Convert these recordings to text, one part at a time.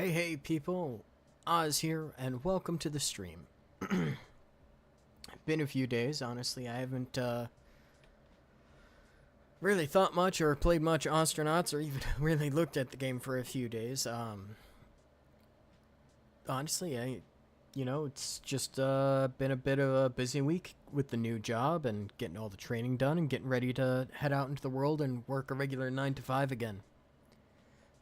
Hey people, Oz here, and welcome to the stream. Been a few days, honestly. I haven't really thought much or played much Ostranauts or even really looked at the game for a few days. Honestly, it's just been a bit of a busy week with the new job and getting all the training done and getting ready to head out into the world and work a regular 9 to 5 again.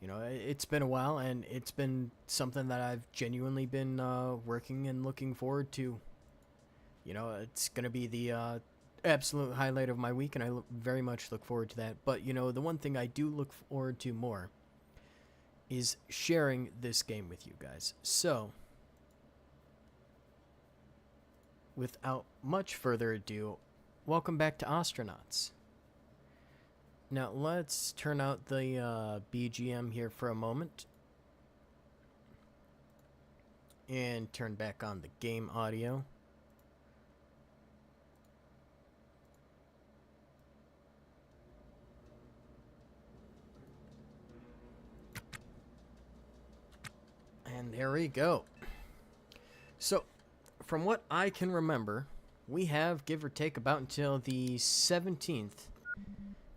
It's been a while, and it's been something that I've genuinely been working and looking forward to. It's going to be the absolute highlight of my week, and I very much look forward to that. But, the one thing I do look forward to more is sharing this game with you guys. So, without much further ado, welcome back to Ostranauts. Now, let's turn out the BGM here for a moment. And turn back on the game audio. And there we go. So, from what I can remember, we have, give or take, about until the 17th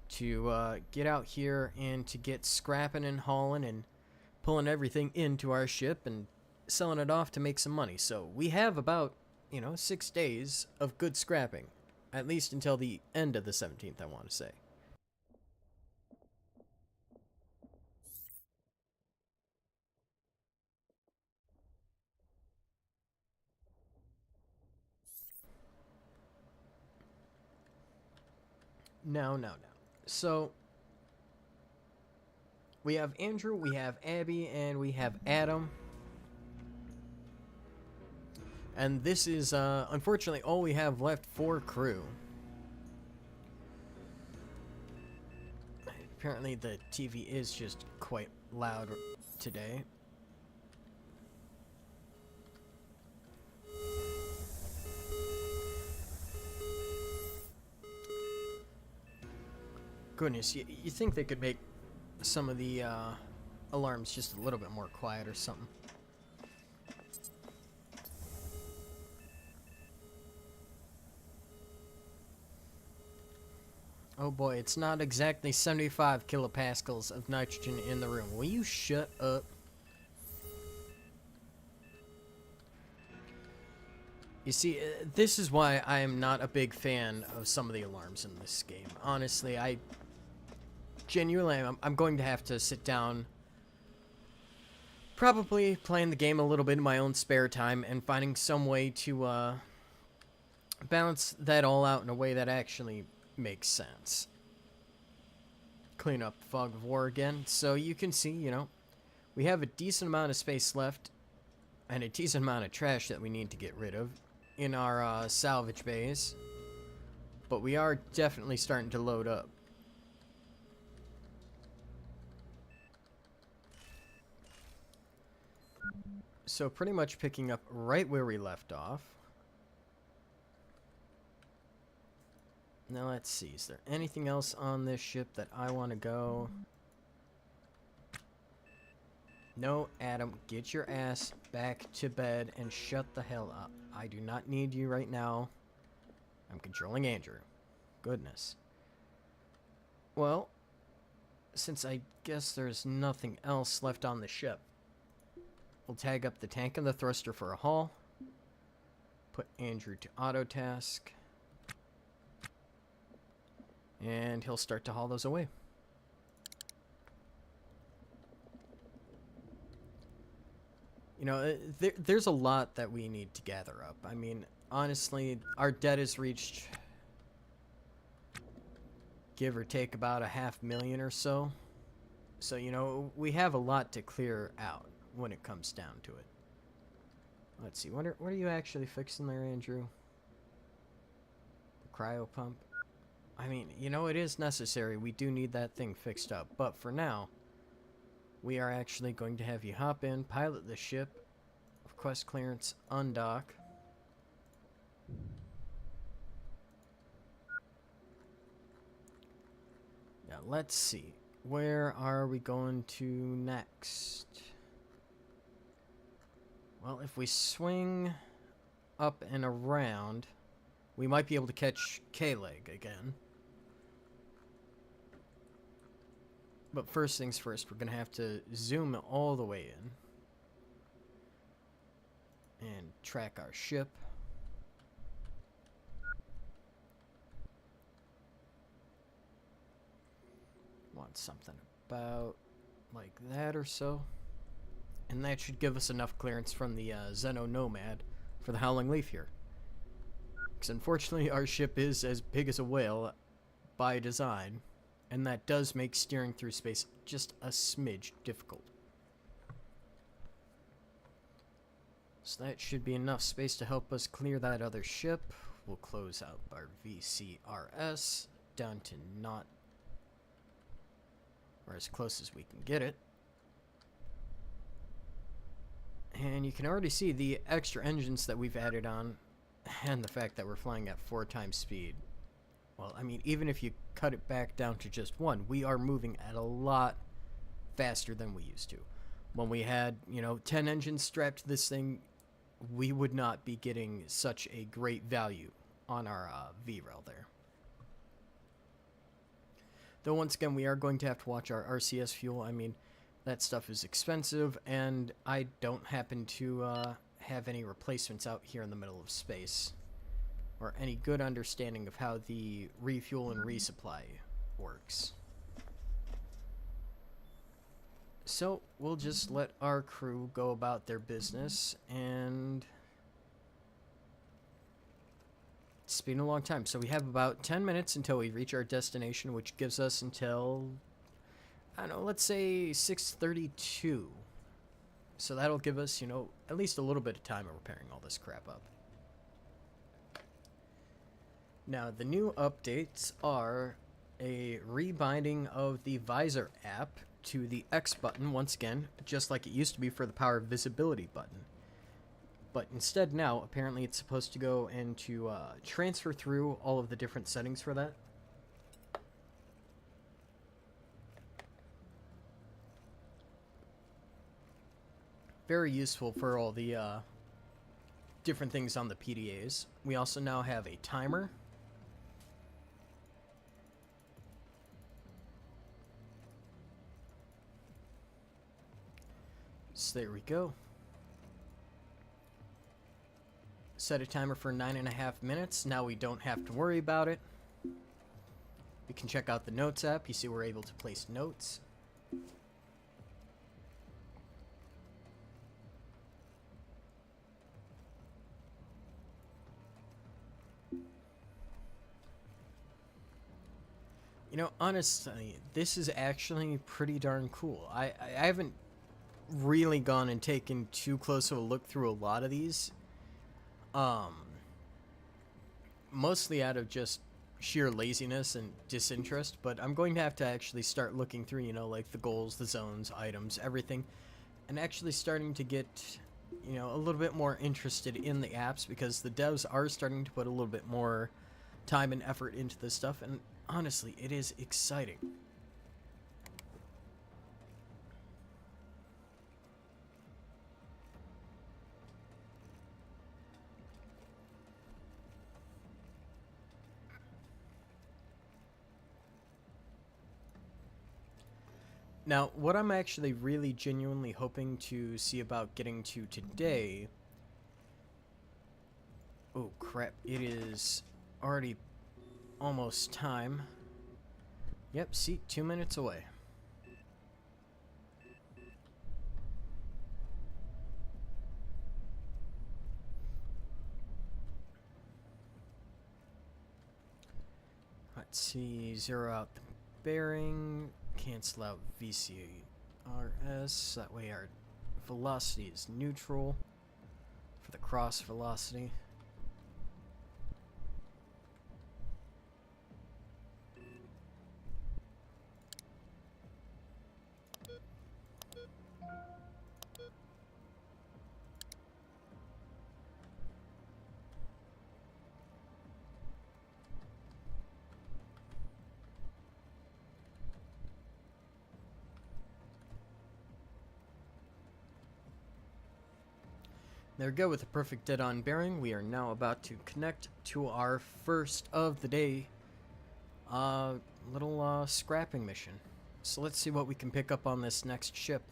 to get out here and to get scrapping and hauling and pulling everything into our ship and selling it off to make some money. So we have about, 6 days of good scrapping, at least until the end of the 17th, I want to say. No. So we have Andrew, we have Abby, and we have Adam. And this is, unfortunately, all we have left for crew. Apparently the TV is just quite loud today. Goodness, you think they could make some of the alarms just a little bit more quiet or something. Oh boy, it's not exactly 75 kilopascals of nitrogen in the room. Will you shut up? You see, this is why I am not a big fan of some of the alarms in this game. Honestly, I'm going to have to sit down, probably playing the game a little bit in my own spare time and finding some way to balance that all out in a way that actually makes sense. Clean up the fog of war again. So you can see, we have a decent amount of space left and a decent amount of trash that we need to get rid of in our salvage bays. But we are definitely starting to load up. So pretty much picking up right where we left off. Now let's see, is there anything else on this ship that I want to go? No, Adam, get your ass back to bed and shut the hell up. I do not need you right now. I'm controlling Andrew. Goodness. Well, since I guess there's nothing else left on the ship, we'll tag up the tank and the thruster for a haul. Put Andrew to auto task. And he'll start to haul those away. There's a lot that we need to gather up. I mean, honestly, our debt has reached, give or take, about 500,000 or so. So, we have a lot to clear out when it comes down to it. Let's see, what are you actually fixing there, Andrew? The cryo pump? I mean, it is necessary. We do need that thing fixed up. But for now, we are actually going to have you hop in, pilot the ship, request clearance, undock. Now, let's see. Where are we going to next? Well, if we swing up and around, we might be able to catch K-Leg again. But first things first, we're going to have to zoom all the way in. And track our ship. Want something about like that or so. And that should give us enough clearance from the Xeno Nomad for the Howling Leaf here. Because unfortunately our ship is as big as a whale by design. And that does make steering through space just a smidge difficult. So that should be enough space to help us clear that other ship. We'll close out our VCRS down to not, or as close as we can get it. And you can already see the extra engines that we've added on and the fact that we're flying at 4 times speed. Well, I mean, even if you cut it back down to just 1, we are moving at a lot faster than we used to. When we had, 10 engines strapped to this thing, we would not be getting such a great value on our V-Rail there. Though, once again, we are going to have to watch our RCS fuel. I mean, that stuff is expensive, and I don't happen to have any replacements out here in the middle of space, or any good understanding of how the refuel and resupply works. So, we'll just let our crew go about their business, and it's been a long time. So we have about 10 minutes until we reach our destination, which gives us until, I don't know, let's say 6:32. So that'll give us, at least a little bit of time of repairing all this crap up. Now, the new updates are a rebinding of the visor app to the X button once again, just like it used to be for the power visibility button. But instead now, apparently it's supposed to go into transfer through all of the different settings for that. Very useful for all the different things on the PDAs. We also now have a timer. So there we go. Set a timer for 9.5 minutes. Now we don't have to worry about it. We can check out the Notes app. You see we're able to place notes. Honestly, this is actually pretty darn cool. I haven't really gone and taken too close of a look through a lot of these. Mostly out of just sheer laziness and disinterest, but I'm going to have to actually start looking through, like the goals, the zones, items, everything, and actually starting to get, a little bit more interested in the apps, because the devs are starting to put a little bit more time and effort into this stuff, and honestly, it is exciting. Now, what I'm actually really genuinely hoping to see about getting to today... Oh, crap. It is already almost time. Yep, see, 2 minutes away. Let's see, zero out the bearing, cancel out VCRS, that way our velocity is neutral for the cross velocity. There we go, with a perfect dead-on bearing. We are now about to connect to our first of the day little scrapping mission. So let's see what we can pick up on this next ship.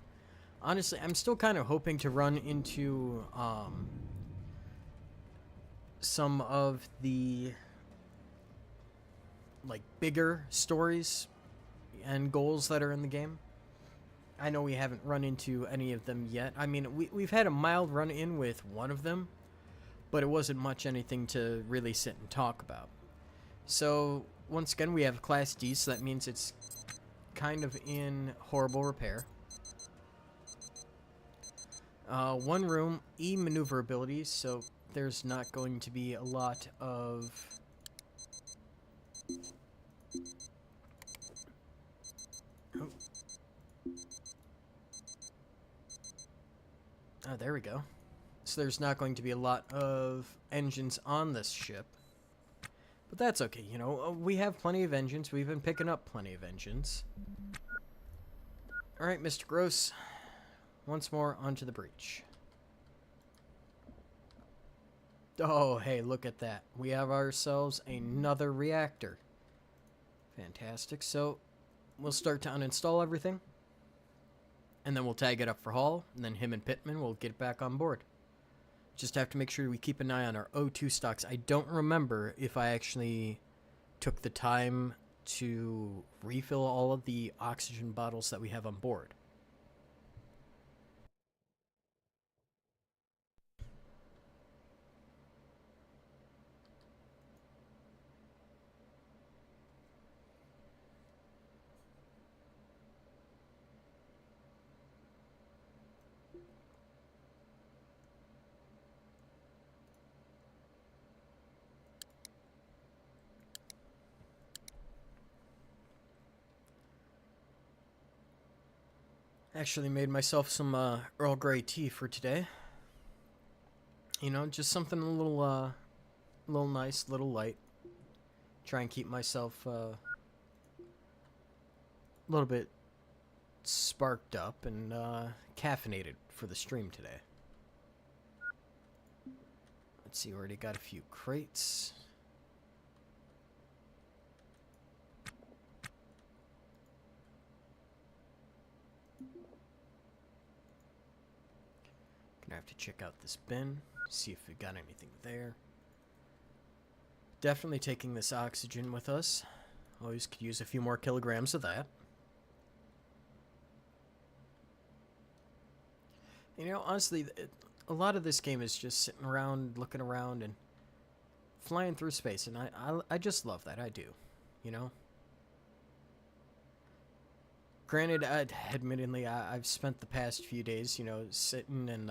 Honestly, I'm still kind of hoping to run into some of the like bigger stories and goals that are in the game. I know we haven't run into any of them yet. I mean, we've had a mild run-in with one of them, but it wasn't much anything to really sit and talk about. So, once again, we have Class D, so that means it's kind of in horrible repair. One room, E maneuverability, so there's not going to be a lot of... Oh, there we go. So there's not going to be a lot of engines on this ship. But that's okay, you know, we have plenty of engines. We've been picking up plenty of engines. Alright, Mr. Gross. Once more, onto the breach. Oh, hey, look at that. We have ourselves another reactor. Fantastic. So, we'll start to uninstall everything. And then we'll tag it up for haul, and then him and Pittman will get back on board. Just have to make sure we keep an eye on our O2 stocks. I don't remember if I actually took the time to refill all of the oxygen bottles that we have on board. Actually made myself some Earl Grey tea for today. You know, just something a little nice, little light. Try and keep myself a little bit sparked up and caffeinated for the stream today. Let's see, already got a few crates. Gonna have to check out this bin, see if we got anything there. Definitely taking this oxygen with us. Always could use a few more kilograms of that. You know, honestly, a lot of this game is just sitting around, looking around, and flying through space, and I just love that. I do, you know? Granted, admittedly, I've spent the past few days, you know, sitting and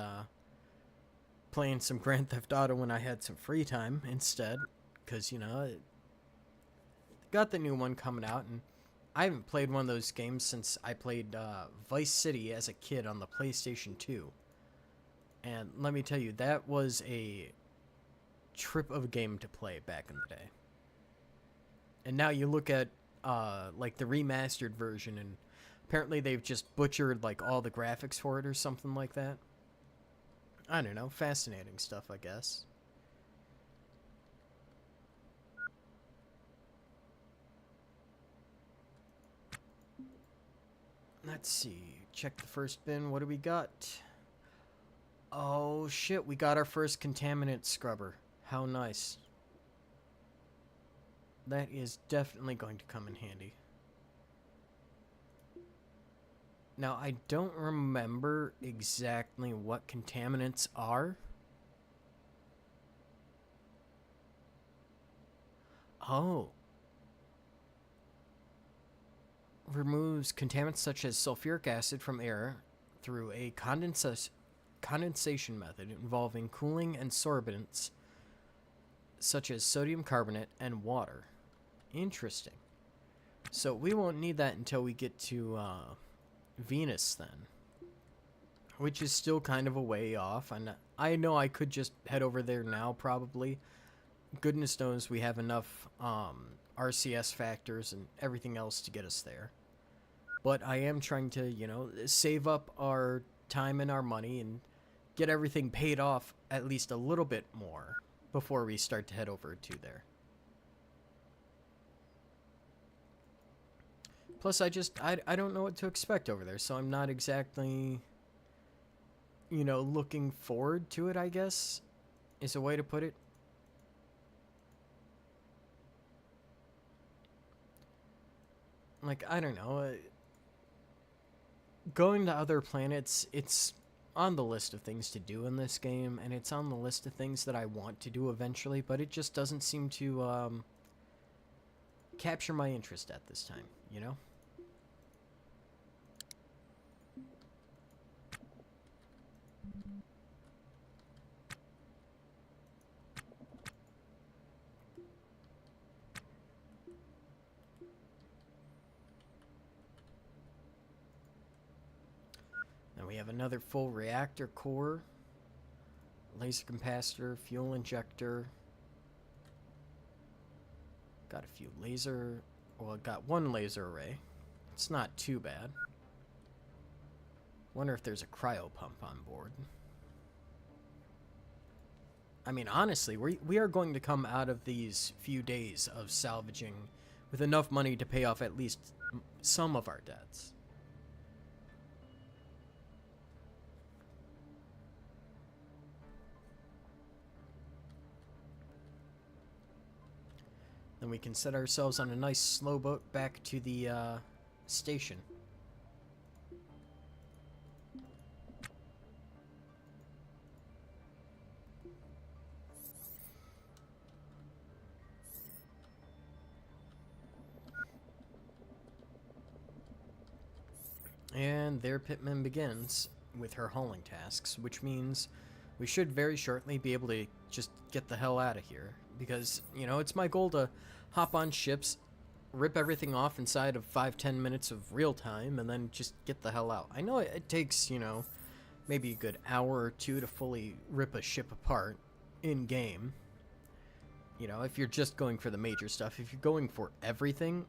playing some Grand Theft Auto when I had some free time instead, because, you know, got the new one coming out, and I haven't played one of those games since I played Vice City as a kid on the PlayStation 2. And let me tell you, that was a trip of a game to play back in the day. And now you look at like the remastered version, and apparently they've just butchered like all the graphics for it or something like that. I don't know, fascinating stuff, I guess. Let's see, check the first bin. What do we got? Oh shit, we got our first contaminant scrubber. How nice. That is definitely going to come in handy. Now, I don't remember exactly what contaminants are. Oh. Removes contaminants such as sulfuric acid from air through a condensation method involving cooling and sorbents such as sodium carbonate and water. Interesting. So we won't need that until we get to Venus then, which is still kind of a way off. And I know I could just head over there now probably. Goodness knows we have enough RCS factors and everything else to get us there. But I am trying to, you know, save up our time and our money and get everything paid off at least a little bit more before we start to head over to there. Plus, I don't know what to expect over there, so I'm not exactly, you know, looking forward to it, I guess, is a way to put it. Like, I don't know. Going to other planets, it's on the list of things to do in this game, and it's on the list of things that I want to do eventually, but it just doesn't seem to capture my interest at this time, you know? Then we have another full reactor core, laser capacitor, fuel injector. Got a few laser, well, got one laser array. It's not too bad. Wonder if there's a cryo pump on board. I mean, honestly, we are going to come out of these few days of salvaging with enough money to pay off at least some of our debts. Then we can set ourselves on a nice slow boat back to the station. And there Pittman begins with her hauling tasks, which means we should very shortly be able to just get the hell out of here. Because, you know, it's my goal to hop on ships, rip everything off inside of 5-10 minutes of real time, and then just get the hell out. I know it takes, you know, maybe a good hour or two to fully rip a ship apart in-game. You know, if you're just going for the major stuff. If you're going for everything,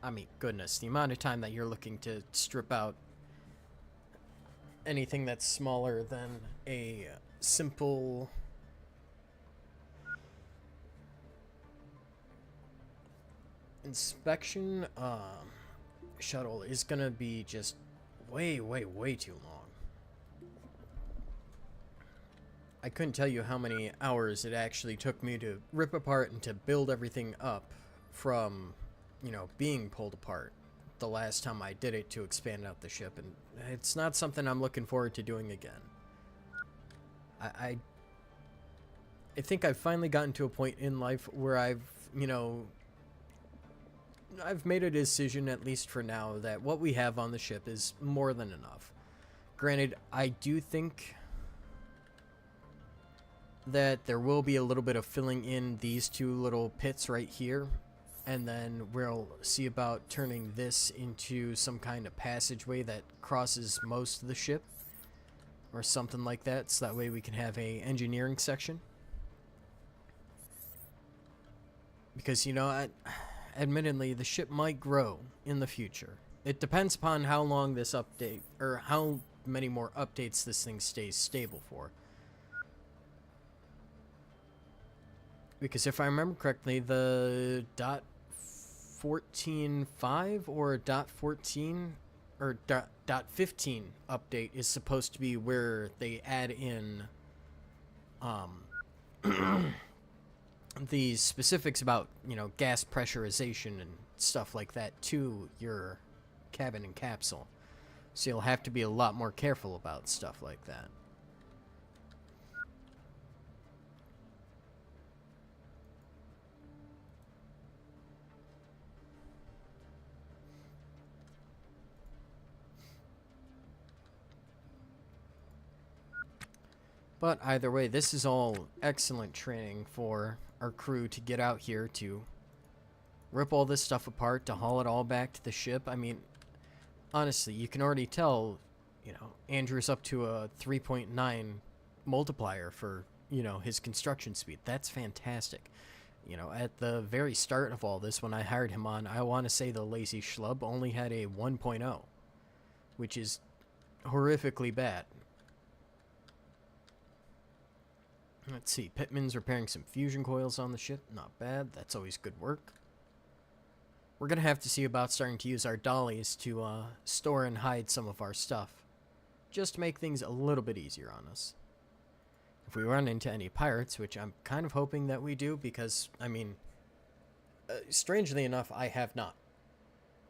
I mean, goodness, the amount of time that you're looking to strip out anything that's smaller than a simple inspection shuttle is gonna be just way too long. I couldn't tell you how many hours it actually took me to rip apart and to build everything up from, you know, being pulled apart the last time I did it to expand out the ship, and it's not something I'm looking forward to doing again. I think I've finally gotten to a point in life where I've, you know, I've made a decision, at least for now, that what we have on the ship is more than enough. Granted, I do think that there will be a little bit of filling in these two little pits right here, and then we'll see about turning this into some kind of passageway that crosses most of the ship, or something like that, so that way we can have a engineering section. Because, you know, admittedly, the ship might grow in the future. It depends upon how long this update, or how many more updates this thing stays stable for. Because if I remember correctly, the .14.5 or .14 or .15 update is supposed to be where they add in the specifics about, you know, gas pressurization and stuff like that to your cabin and capsule. So you'll have to be a lot more careful about stuff like that. But either way, this is all excellent training for our crew to get out here to rip all this stuff apart, to haul it all back to the ship. I mean, honestly, you can already tell, you know, Andrew's up to a 3.9 multiplier for, you know, his construction speed. That's fantastic. You know, at the very start of all this, when I hired him on, I want to say the lazy schlub only had a 1.0, which is horrifically bad. Let's see. Pittman's repairing some fusion coils on the ship. Not bad. That's always good work. We're going to have to see about starting to use our dollies to store and hide some of our stuff. Just to make things a little bit easier on us. If we run into any pirates, which I'm kind of hoping that we do, because, I mean, strangely enough, I have not.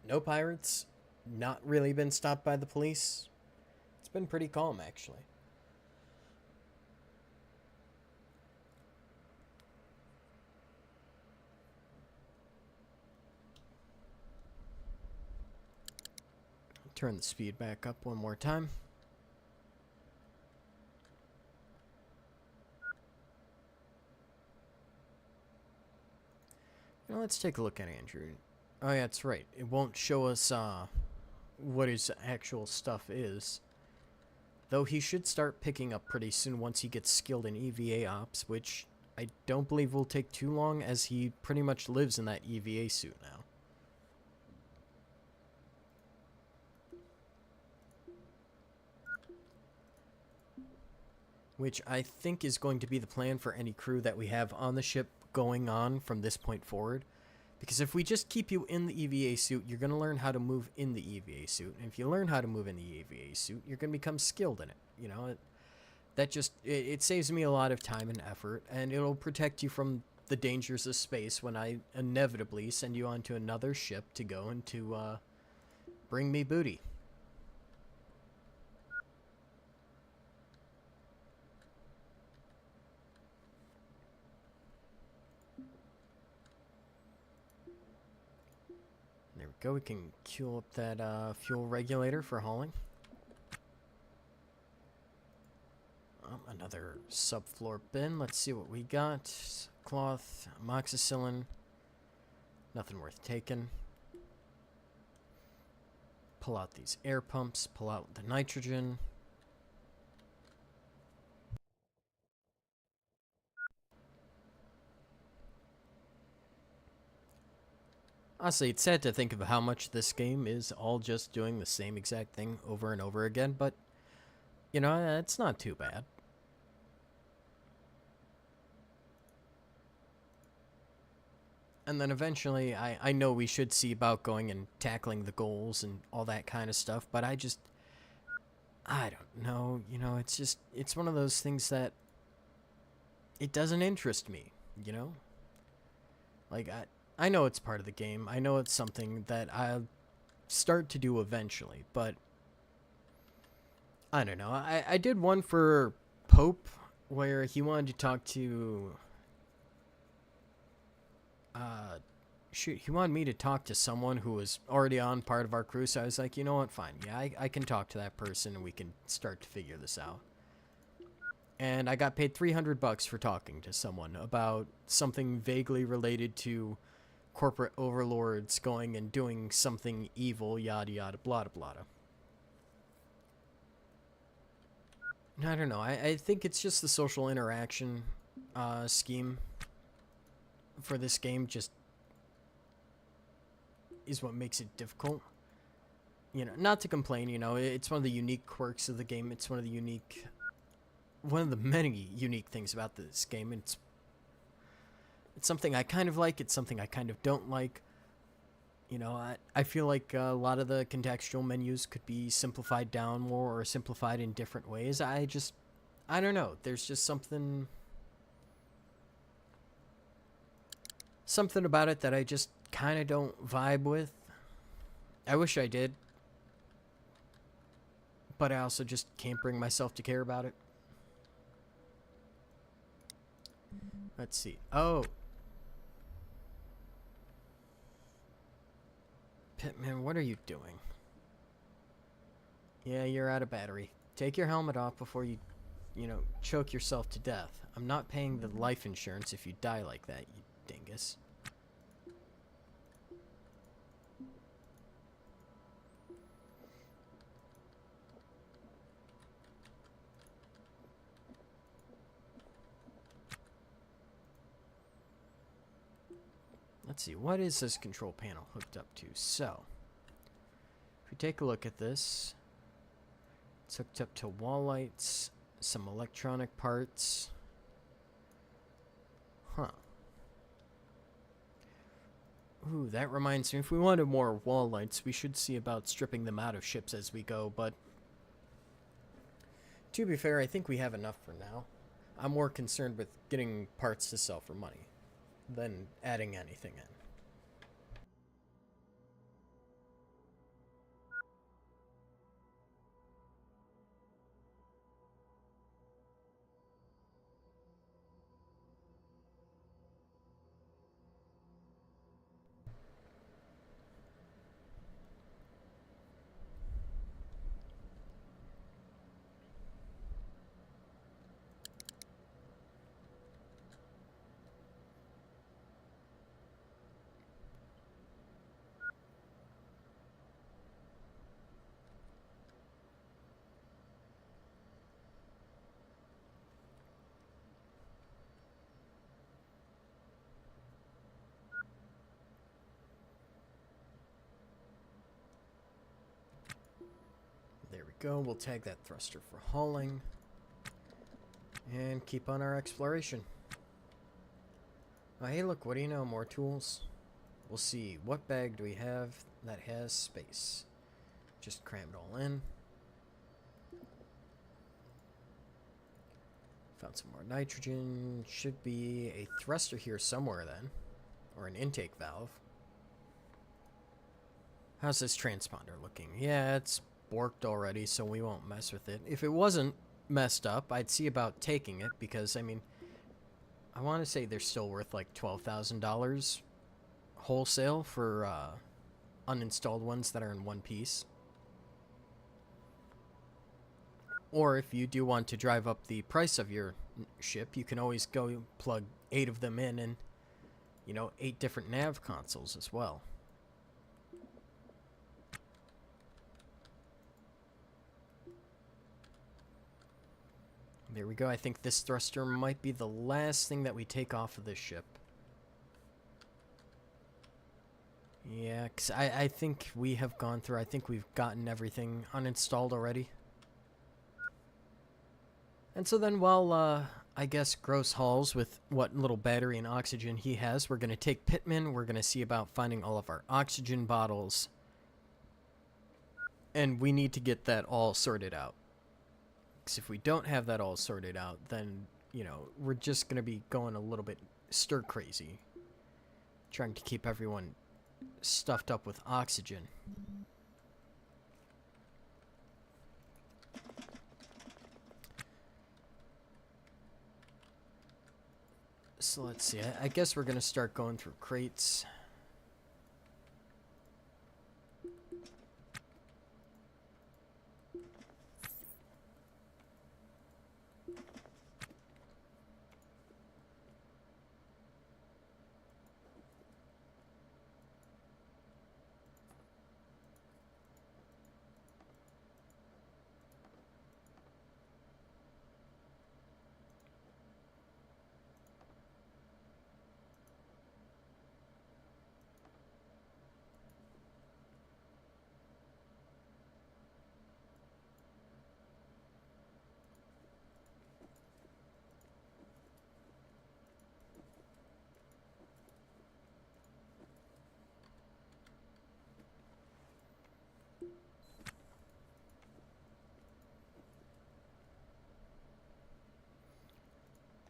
No pirates, not really been stopped by the police. It's been pretty calm, actually. Turn the speed back up one more time. Now let's take a look at Andrew. Oh yeah, that's right. It won't show us what his actual stuff is. Though he should start picking up pretty soon once he gets skilled in EVA ops, which I don't believe will take too long, as he pretty much lives in that EVA suit now. Which I think is going to be the plan for any crew that we have on the ship going on from this point forward. Because if we just keep you in the EVA suit, you're going to learn how to move in the EVA suit. And if you learn how to move in the EVA suit, you're going to become skilled in it. You know, it saves me a lot of time and effort, and it'll protect you from the dangers of space when I inevitably send you onto another ship to go and to bring me booty. There we go. We can fuel up that fuel regulator for hauling. Another subfloor bin. Let's see what we got. Cloth, amoxicillin. Nothing worth taking. Pull out these air pumps. Pull out the nitrogen. Honestly, it's sad to think of how much this game is all just doing the same exact thing over and over again, but, you know, it's not too bad. And then eventually, I know we should see about going and tackling the goals and all that kind of stuff, but I don't know, you know, it's one of those things that it doesn't interest me, you know? Like, I know it's part of the game. I know it's something that I'll start to do eventually, but I don't know. I did one for Pope where he wanted to talk to he wanted me to talk to someone who was already on part of our crew, so I was like, you know what, fine. Yeah, I can talk to that person and we can start to figure this out. And I got paid $300 for talking to someone about something vaguely related to corporate overlords going and doing something evil, yada yada, blah blah blah. I don't know. I think it's just the social interaction scheme for this game just is what makes it difficult. You know, not to complain, you know, it's one of the unique quirks of the game. It's one of the many unique things about this game. It's something I kind of like. It's something I kind of don't like. You know, I feel like a lot of the contextual menus could be simplified down more or simplified in different ways. I don't know. There's just something about it that I just kind of don't vibe with. I wish I did, but I also just can't bring myself to care about it. Let's see. Oh. Pitman, what are you doing? Yeah, you're out of battery. Take your helmet off before you choke yourself to death. I'm not paying the life insurance if you die like that, you dingus. Let's see, what is this control panel hooked up to? So, if we take a look at this, it's hooked up to wall lights, some electronic parts. Ooh, that reminds me, if we wanted more wall lights, we should see about stripping them out of ships as we go, but to be fair, I think we have enough for now. I'm more concerned with getting parts to sell for money than adding anything in. There we go. We'll tag that thruster for hauling. And keep on our exploration. Oh, hey, look, what do you know? More tools. We'll see. What bag do we have that has space? Just cram it all in. Found some more nitrogen. Should be a thruster here somewhere then. Or an intake valve. How's this transponder looking? Yeah, it's borked already, so we won't mess with it. If it wasn't messed up, I'd see about taking it, because, I mean, I want to say they're still worth like $12,000 wholesale for uninstalled ones that are in one piece. Or if you do want to drive up the price of your ship, you can always go plug 8 of them in and, you know, 8 different nav consoles as well. There we go. I think this thruster might be the last thing that we take off of this ship. Yeah, because I think we have gone through, I think we've gotten everything uninstalled already. And so then while, I guess, Gross hauls with what little battery and oxygen he has, we're going to take Pittman, we're going to see about finding all of our oxygen bottles. And we need to get that all sorted out. Because if we don't have that all sorted out, then, you know, we're just going to be going a little bit stir crazy. Trying to keep everyone stuffed up with oxygen. So let's see, I guess we're going to start going through crates.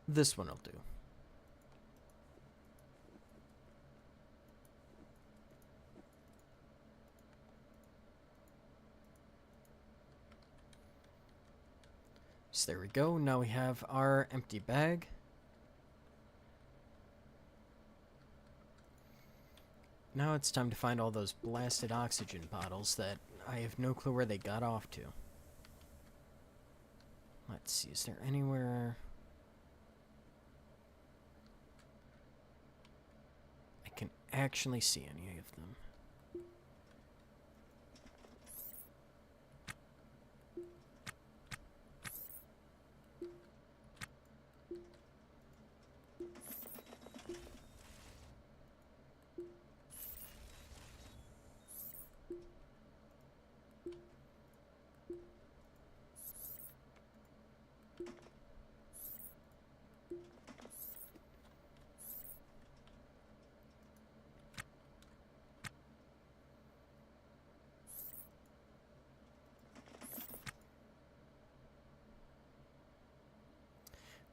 This one will do. So there we go. Now we have our empty bag. Now it's time to find all those blasted oxygen bottles that I have no clue where they got off to. Let's see, is there anywhere I can actually see any of them?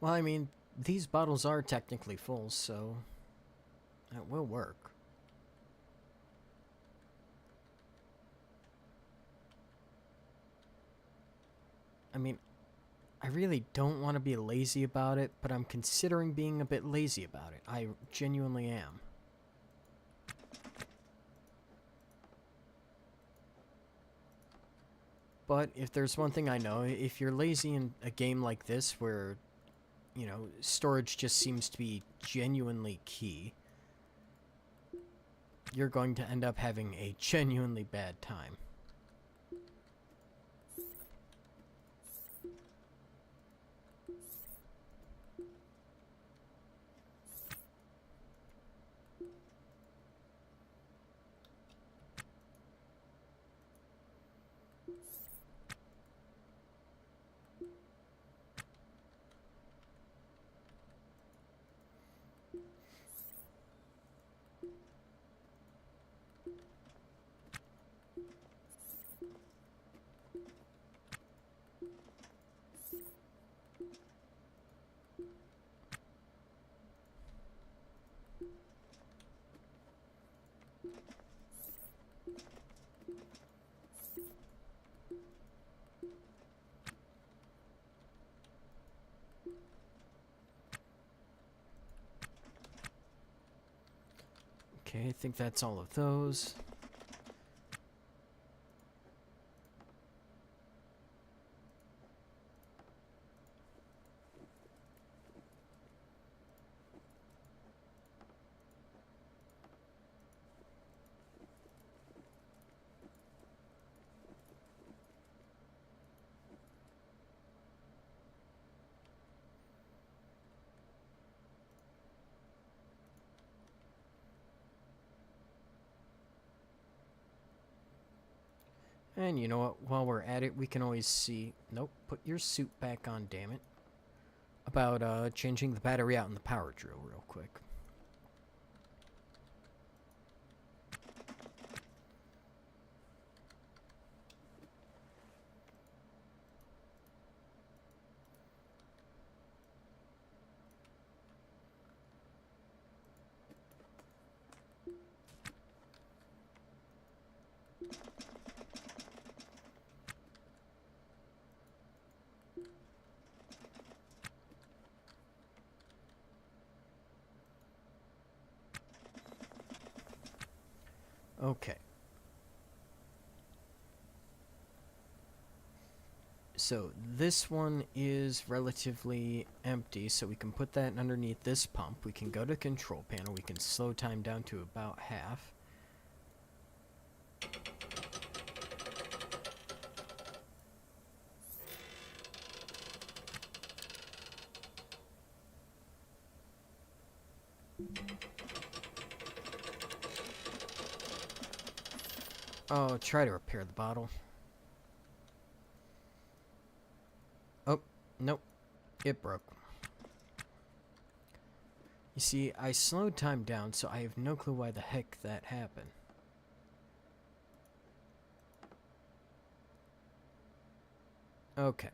Well, I mean, these bottles are technically full, so that will work. I mean, I really don't want to be lazy about it, but I'm considering being a bit lazy about it. I genuinely am. But if there's one thing I know, if you're lazy in a game like this where, you know, storage just seems to be genuinely key, you're going to end up having a genuinely bad time. Okay, I think that's all of those. And you know what? While we're at it, we can always see... Nope, put your suit back on, damn it. About changing the battery out in the power drill real quick. Okay. So this one is relatively empty, so we can put that underneath this pump. We can go to control panel. We can slow time down to about half. Oh, try to repair the bottle. Oh, nope. It broke. You see, I slowed time down, so I have no clue why the heck that happened. Okay.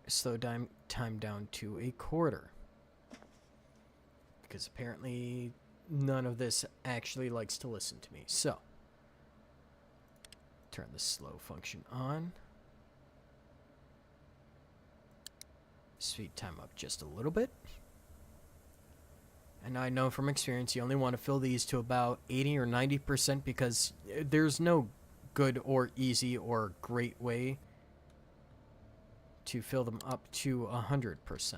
Slow time down to a quarter. Because apparently none of this actually likes to listen to me. So, turn the slow function on. Speed time up just a little bit. And I know from experience you only want to fill these to about 80 or 90% because there's no good or easy or great way to fill them up to 100%.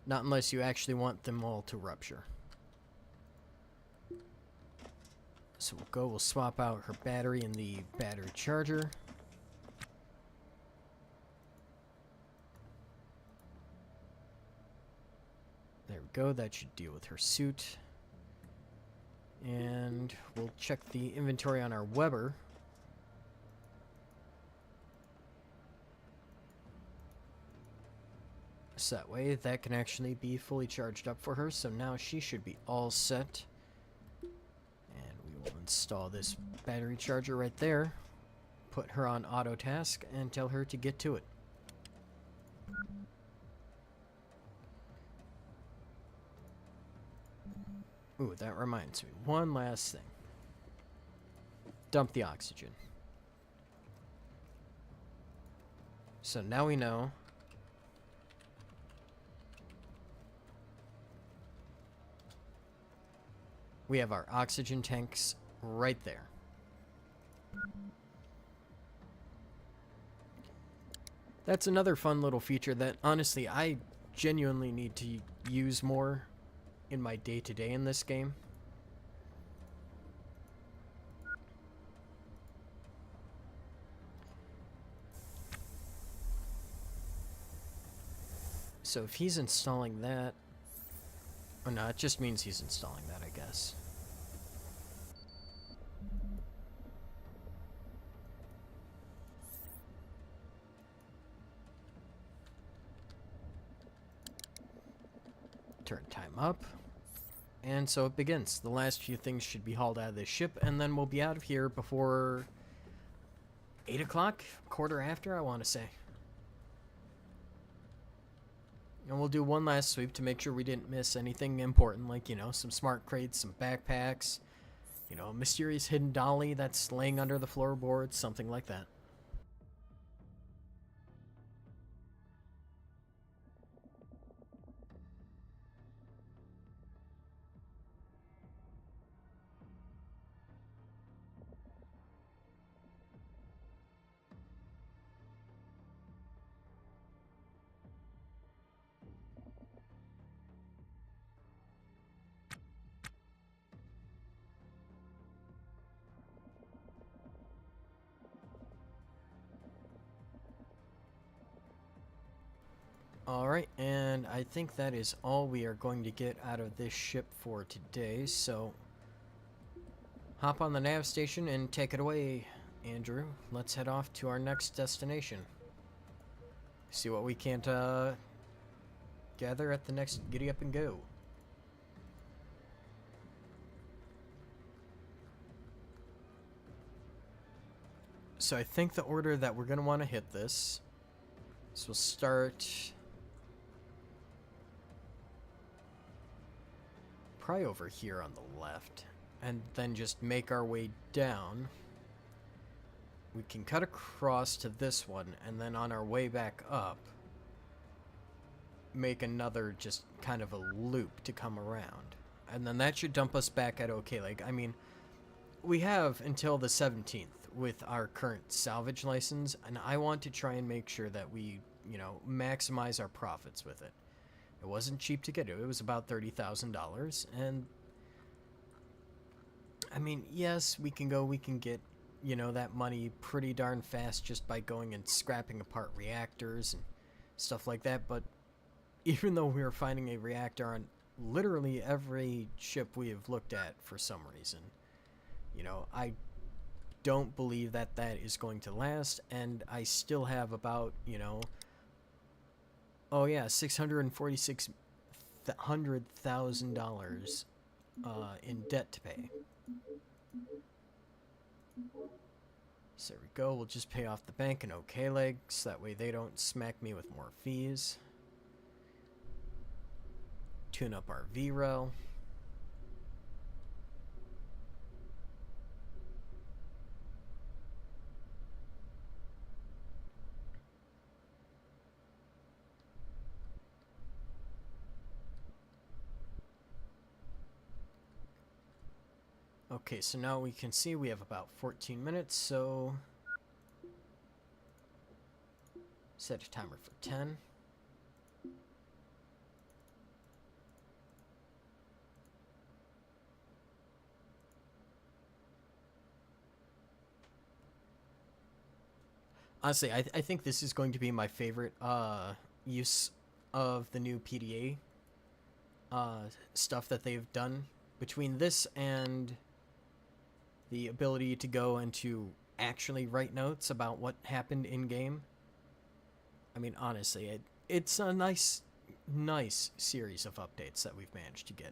Not unless you actually want them all to rupture. So we'll swap out her battery in the battery charger. There we go, that should deal with her suit. And we'll check the inventory on our Weber. So that way, that can actually be fully charged up for her, so now she should be all set. And we will install this battery charger right there, put her on auto task, and tell her to get to it. Ooh, that reminds me. One last thing. Dump the oxygen. So now we know. We have our oxygen tanks right there. That's another fun little feature that, honestly, I genuinely need to use more in my day-to-day in this game. So if he's installing that... Oh no, it just means he's installing that, I guess. Turn time up. And so it begins. The last few things should be hauled out of this ship, and then we'll be out of here before 8 o'clock? Quarter after, I want to say. And we'll do one last sweep to make sure we didn't miss anything important, like, you know, some smart crates, some backpacks, you know, a mysterious hidden dolly that's laying under the floorboards, something like that. Alright, and I think that is all we are going to get out of this ship for today, so hop on the nav station and take it away, Andrew. Let's head off to our next destination. See what we can't gather at the next Giddy Up and Go. So I think the order that we're going to want to hit this, so we'll start probably over here on the left, and then just make our way down. We can cut across to this one, and then on our way back up, make another just kind of a loop to come around. And then that should dump us back at OK Lake. I mean, we have until the 17th with our current salvage license, and I want to try and make sure that we, you know, maximize our profits with it. It wasn't cheap to get it. It was about $30,000, and I mean, yes, we can get, you know, that money pretty darn fast just by going and scrapping apart reactors and stuff like that, but even though we are finding a reactor on literally every ship we have looked at for some reason, you know, I don't believe that that is going to last, and I still have about, you know, oh yeah, $646,000 in debt to pay. So there we go. We'll just pay off the bank and OK Leg, so that way they don't smack me with more fees. Tune up our VREL. Okay, so now we can see we have about 14 minutes, so set a timer for 10. Honestly, I think this is going to be my favorite use of the new PDA stuff that they've done. Between this and the ability to go and to actually write notes about what happened in-game. I mean, honestly, it's a nice series of updates that we've managed to get.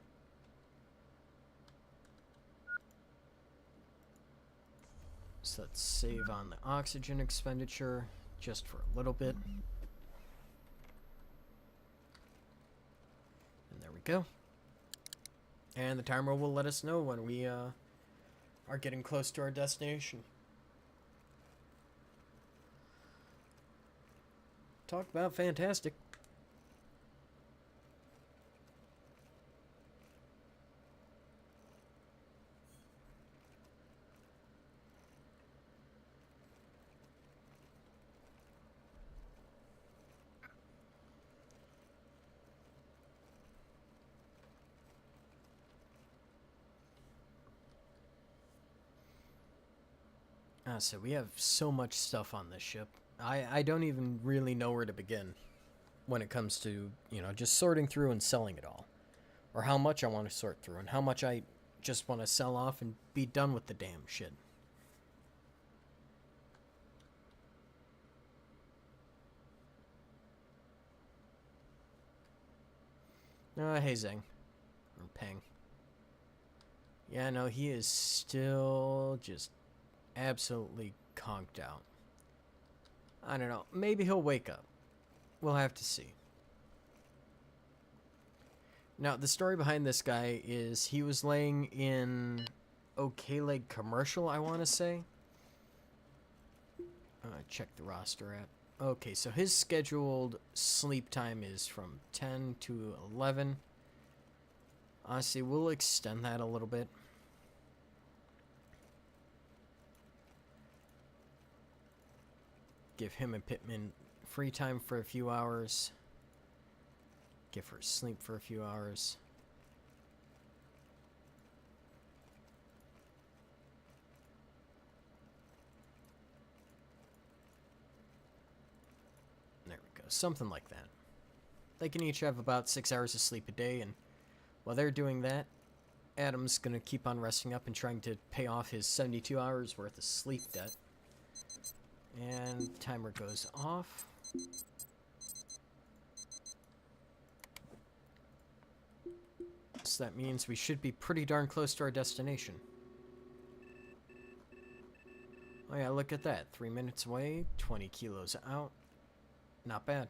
So let's save on the oxygen expenditure just for a little bit. go. And the timer will let us know when we are getting close to our destination. Talk about fantastic. So we have so much stuff on this ship. I don't even really know where to begin when it comes to, just sorting through and selling it all. Or how much I want to sort through and how much I just want to sell off and be done with the damn shit. Hey Zhang. Or Peng. Yeah, no, he is still just absolutely conked out. I don't know. Maybe he'll wake up. We'll have to see. Now, the story behind this guy is he was laying in OK Leg Commercial, I want to say. Check the roster app. Okay, so his scheduled sleep time is from 10 to 11. Honestly, we'll extend that a little bit. Give him and Pittman free time for a few hours. Give her sleep for a few hours. There we go. Something like that. They can each have about 6 hours of sleep a day, and while they're doing that, Adam's gonna keep on resting up and trying to pay off his 72 hours worth of sleep debt. And timer goes off. So that means we should be pretty darn close to our destination. Oh yeah, look at that. 3 minutes away, 20 kilos out. Not bad.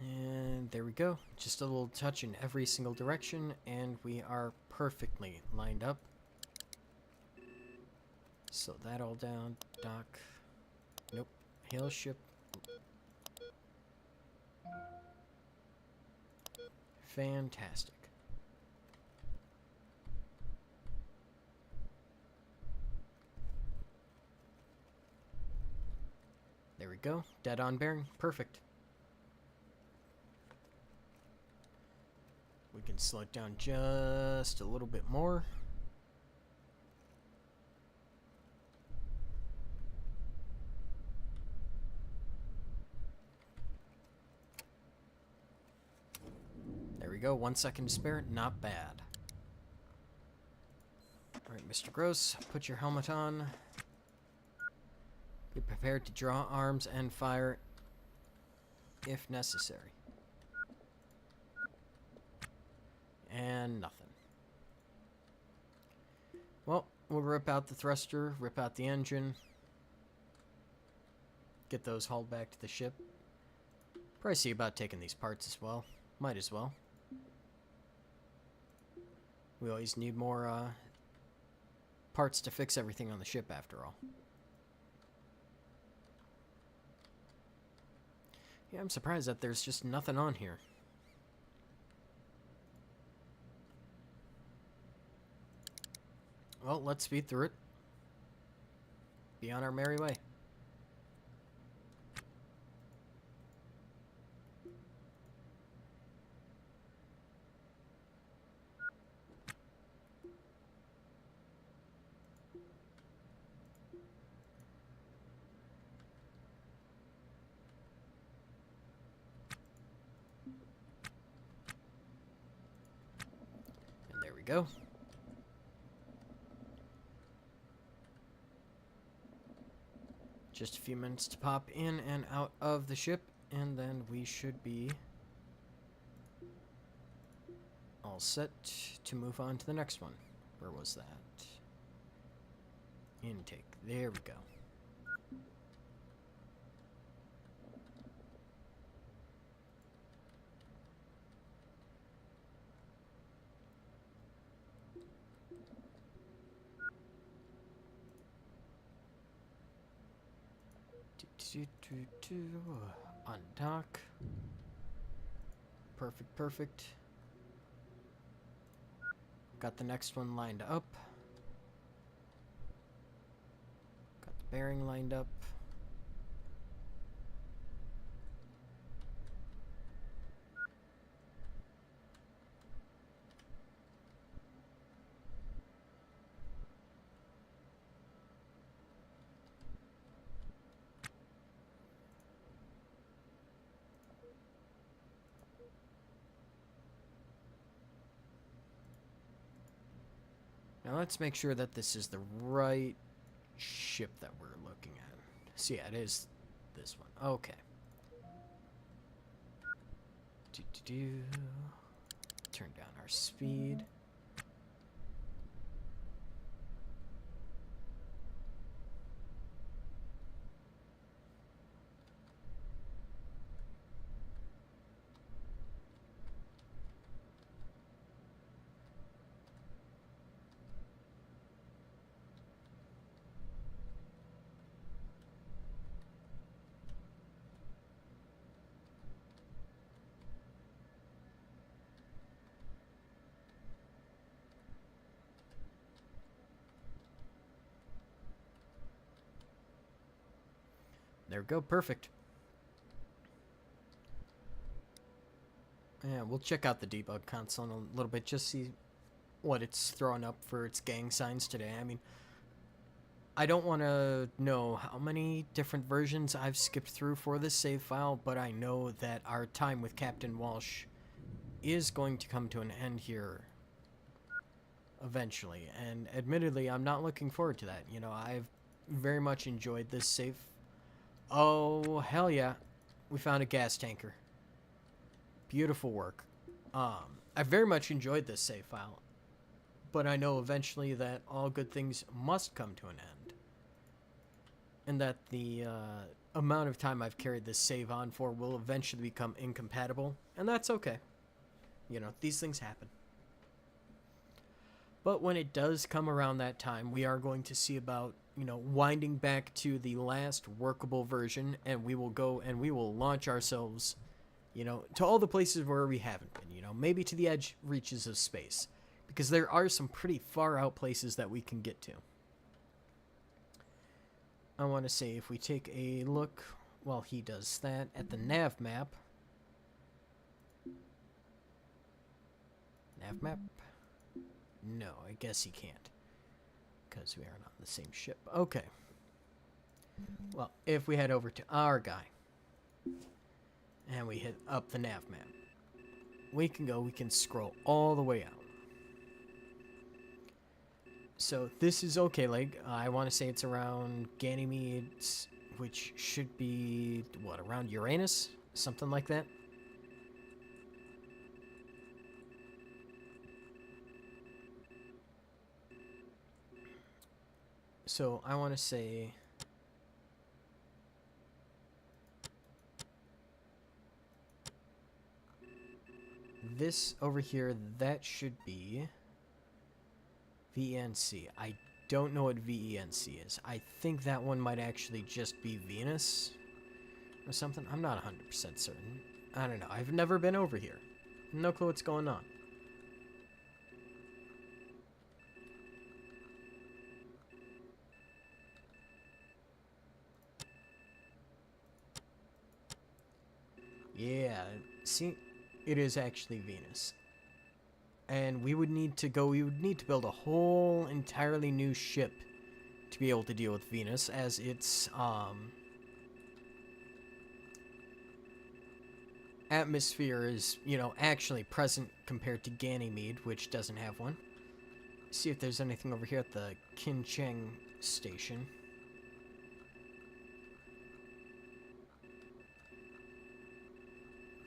And there we go. Just a little touch in every single direction, and we are perfectly lined up. So that all down. Dock. Nope. Hail ship. Fantastic. There we go. Dead on bearing. Perfect. We can slow it down just a little bit more. There we go. 1 second to spare. Not bad. Alright, Mr. Gross, put your helmet on. Be prepared to draw arms and fire if necessary. And nothing. Well, we'll rip out the thruster, rip out the engine. Get those hauled back to the ship. Probably see about taking these parts as well. Might as well. We always need more parts to fix everything on the ship after all. Yeah, I'm surprised that there's just nothing on here. Well, let's speed through it. Be on our merry way. we go. Just a few minutes to pop in and out of the ship, and then we should be all set to move on to the next one. Where was that? Intake. There we go. On dock. Perfect, perfect. Got the next one lined up. Got the bearing lined up. Now let's make sure that this is the right ship that we're looking at. So yeah, it is this one. Okay. Turn down our speed. There we go, perfect. Yeah, we'll check out the debug console in a little bit, just see what it's throwing up for its gang signs today. I mean, I don't want to know how many different versions I've skipped through for this save file, but I know that our time with Captain Walsh is going to come to an end here eventually, and admittedly, I'm not looking forward to that. You know, I've very much enjoyed this save. Oh, hell yeah. We found a gas tanker. Beautiful work. I very much enjoyed this save file, but I know eventually that all good things must come to an end, and that the amount of time I've carried this save on for will eventually become incompatible, and that's okay. You know, these things happen. But when it does come around that time, we are going to see about, you know, winding back to the last workable version, and we will go and we will launch ourselves, you know, to all the places where we haven't been, you know, maybe to the edge reaches of space, because there are some pretty far out places that we can get to. I want to say, if we take a look while he does that at the nav map. Nav map? No, I guess he can't, because we are not on the same ship. Okay. Well, if we head over to our guy, and we hit up the nav map, we can scroll all the way out. So this is okay, like, I want to say it's around Ganymede, which should be, what, around Uranus? Something like that? So I want to say this over here, that should be VNC. I don't know what VENC is. I think that one might actually just be Venus or something. I'm not 100% certain. I don't know. I've never been over here. No clue what's going on. Yeah, see, it is actually Venus. And we would need to build a whole entirely new ship to be able to deal with Venus, as its atmosphere is, you know, actually present compared to Ganymede, which doesn't have one. See if there's anything over here at the Kincheng station.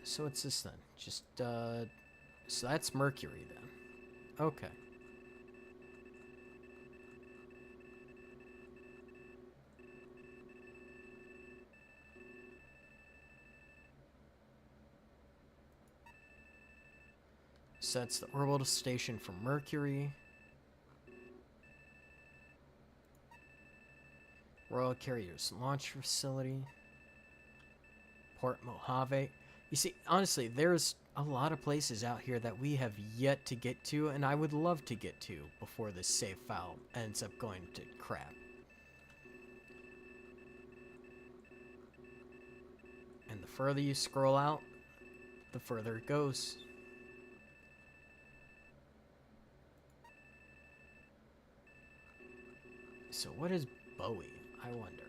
So what's this then? Just, so that's Mercury then. Okay. So that's the orbital station for Mercury. Royal Carriers Launch Facility. Port Mojave. You see, honestly, there's a lot of places out here that we have yet to get to, and I would love to get to before this save file ends up going to crap. And the further you scroll out, the further it goes. So what is Bowie, I wonder?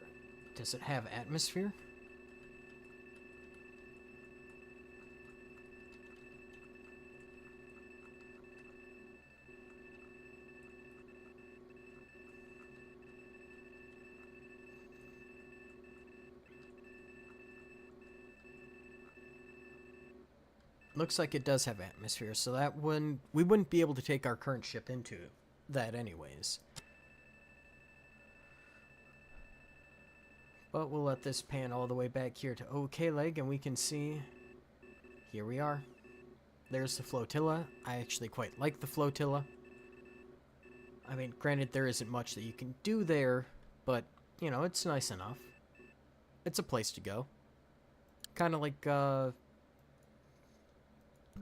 Does it have atmosphere? Looks like it does have atmosphere, so that we wouldn't be able to take our current ship into that anyways. But we'll let this pan all the way back here to OK Leg, and we can see, here we are. There's the flotilla. I actually quite like the flotilla. I mean, granted, there isn't much that you can do there, but, you know, it's nice enough. It's a place to go. Kind of like,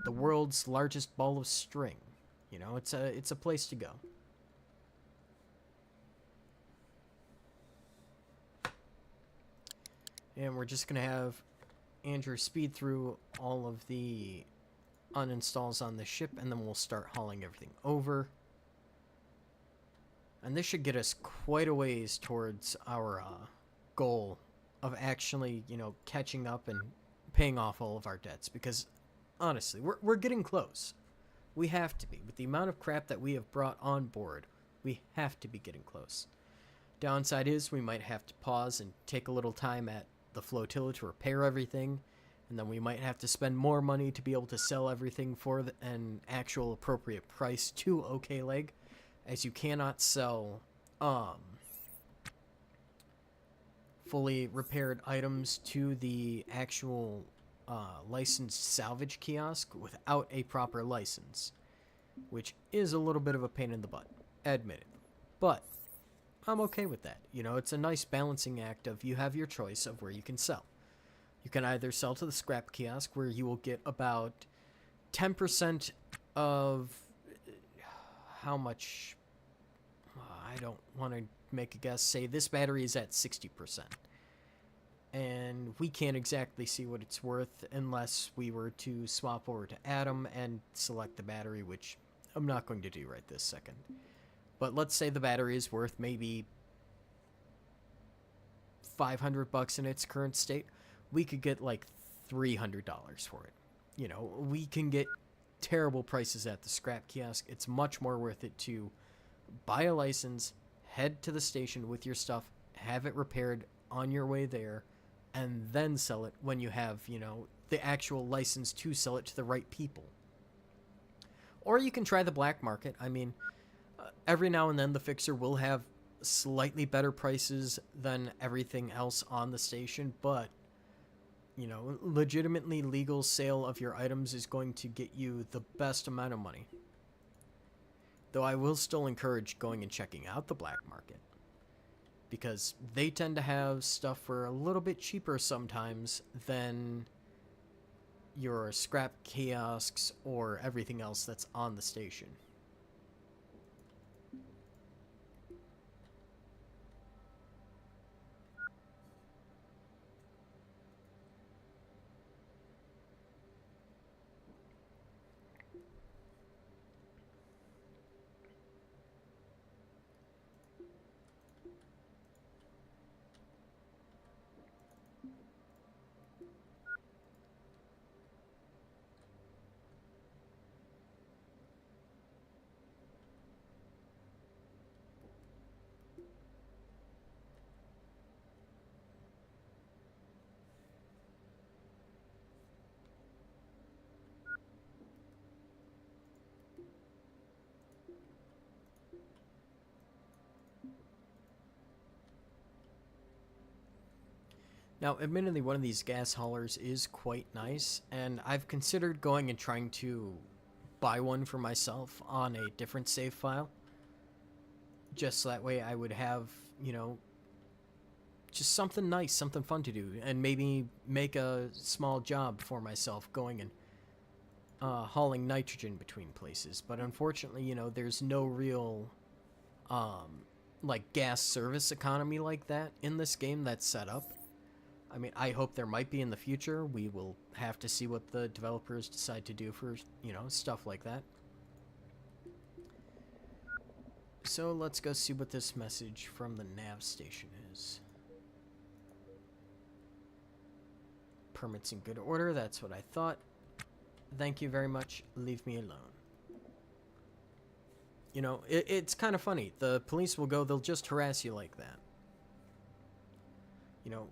the world's largest ball of string. You know, it's a place to go. And we're just going to have Andrew speed through all of the uninstalls on the ship, and then we'll start hauling everything over. And this should get us quite a ways towards our goal of actually, you know, catching up and paying off all of our debts. Because, honestly, we're getting close. We have to be. With the amount of crap that we have brought on board, we have to be getting close. Downside is we might have to pause and take a little time at the flotilla to repair everything, and then we might have to spend more money to be able to sell everything for an actual appropriate price to OK Leg, as you cannot sell fully repaired items to the actual licensed salvage kiosk without a proper license, which is a little bit of a pain in the butt, admitted. But I'm okay with that. You know, it's a nice balancing act of you have your choice of where you can sell. You can either sell to the scrap kiosk, where you will get about 10% of how much, I don't want to make a guess, say this battery is at 60%. And we can't exactly see what it's worth unless we were to swap over to Atom and select the battery, which I'm not going to do right this second. But let's say the battery is worth maybe $500 in its current state. We could get like $300 for it. You know, we can get terrible prices at the scrap kiosk. It's much more worth it to buy a license, head to the station with your stuff, have it repaired on your way there, and then sell it when you have, you know, the actual license to sell it to the right people. Or you can try the black market. I mean, every now and then the fixer will have slightly better prices than everything else on the station, but, you know, legitimately legal sale of your items is going to get you the best amount of money. Though I will still encourage going and checking out the black market, because they tend to have stuff for a little bit cheaper sometimes than your scrap kiosks or everything else that's on the station. Now, admittedly, one of these gas haulers is quite nice, and I've considered going and trying to buy one for myself on a different save file. Just so that way I would have, just something nice, something fun to do, and maybe make a small job for myself going and hauling nitrogen between places. But unfortunately, there's no real, like, gas service economy like that in this game that's set up. I mean, I hope there might be in the future. We will have to see what the developers decide to do for, stuff like that. So let's go see what this message from the nav station is. Permits in good order, that's what I thought. Thank you very much, leave me alone. It's kind of funny. The police will go, they'll just harass you like that.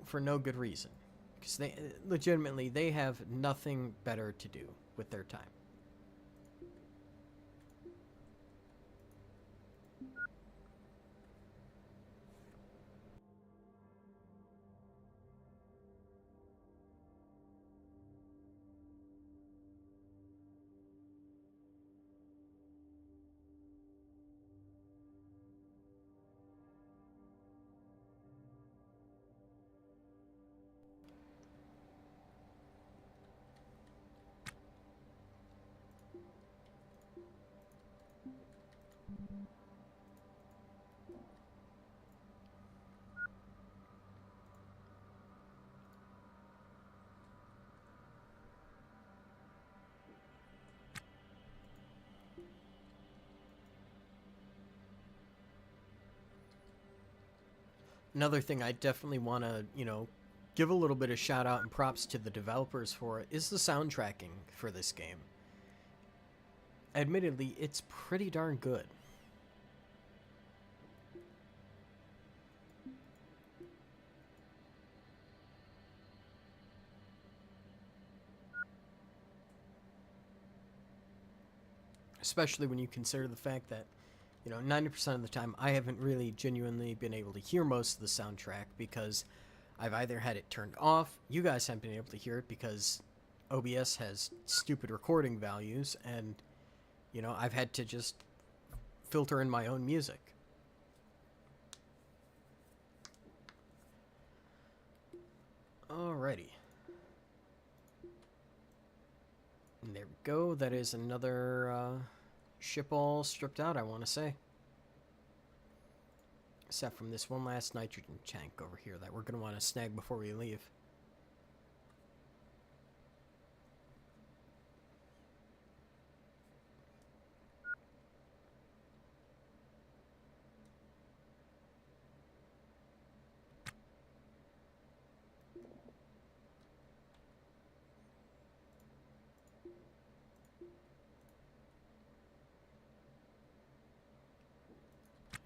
For no good reason. Because they have nothing better to do with their time. Another thing I definitely want to, give a little bit of shout out and props to the developers for is the soundtracking for this game. Admittedly, it's pretty darn good. Especially when you consider the fact that 90% of the time, I haven't really genuinely been able to hear most of the soundtrack because I've either had it turned off, you guys haven't been able to hear it because OBS has stupid recording values, and, I've had to just filter in my own music. Alrighty. And there we go. That is another, ship all stripped out, I want to say. Except from this one last nitrogen tank over here that we're going to want to snag before we leave.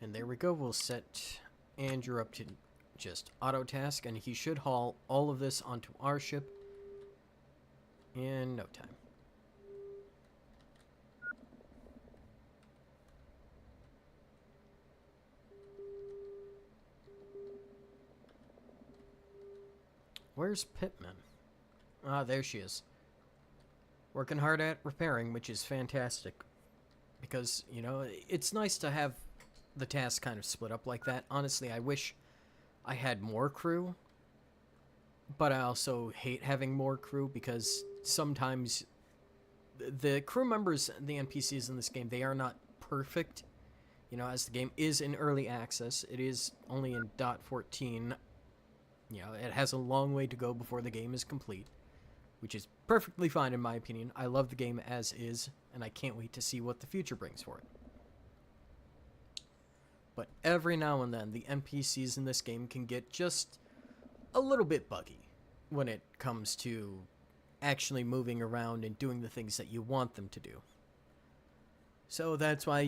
And there we go, we'll set Andrew up to just auto task, and he should haul all of this onto our ship in no time. Where's Pittman? Ah, there she is. Working hard at repairing, which is fantastic. Because, it's nice to have the tasks kind of split up like that. Honestly, I wish I had more crew, but I also hate having more crew because sometimes the crew members, the NPCs in this game, they are not perfect. As the game is in early access, it is only in .14. It has a long way to go before the game is complete, which is perfectly fine in my opinion. I love the game as is, and I can't wait to see what the future brings for it. But every now and then, the NPCs in this game can get just a little bit buggy when it comes to actually moving around and doing the things that you want them to do. So that's why,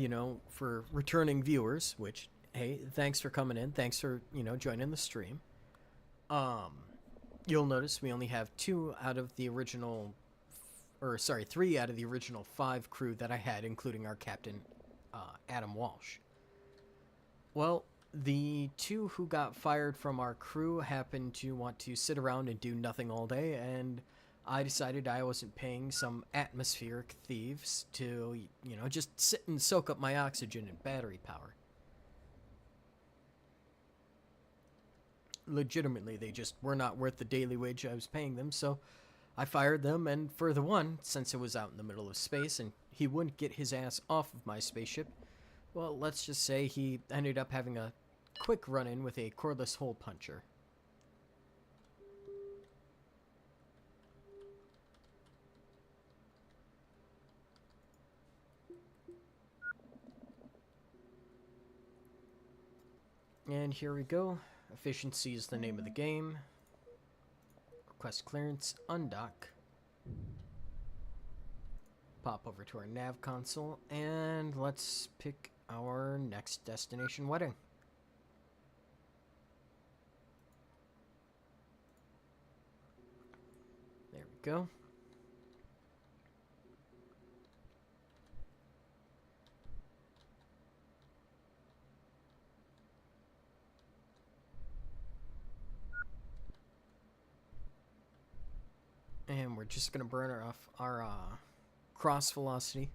for returning viewers, which, hey, thanks for coming in, thanks for, joining the stream. You'll notice we only have 3 out of the original 5 crew that I had, including our captain, Adam Walsh. Well, The two who got fired from our crew happened to want to sit around and do nothing all day, and I decided I wasn't paying some atmospheric thieves to, just sit and soak up my oxygen and battery power. Legitimately, they just were not worth the daily wage I was paying them, so I fired them, and for the one, since it was out in the middle of space and he wouldn't get his ass off of my spaceship, well, let's just say he ended up having a quick run-in with a cordless hole puncher. And here we go. Efficiency is the name of the game. Request clearance, undock. Pop over to our nav console, and let's pick our next destination wedding. There we go. And we're just going to burn off our cross velocity,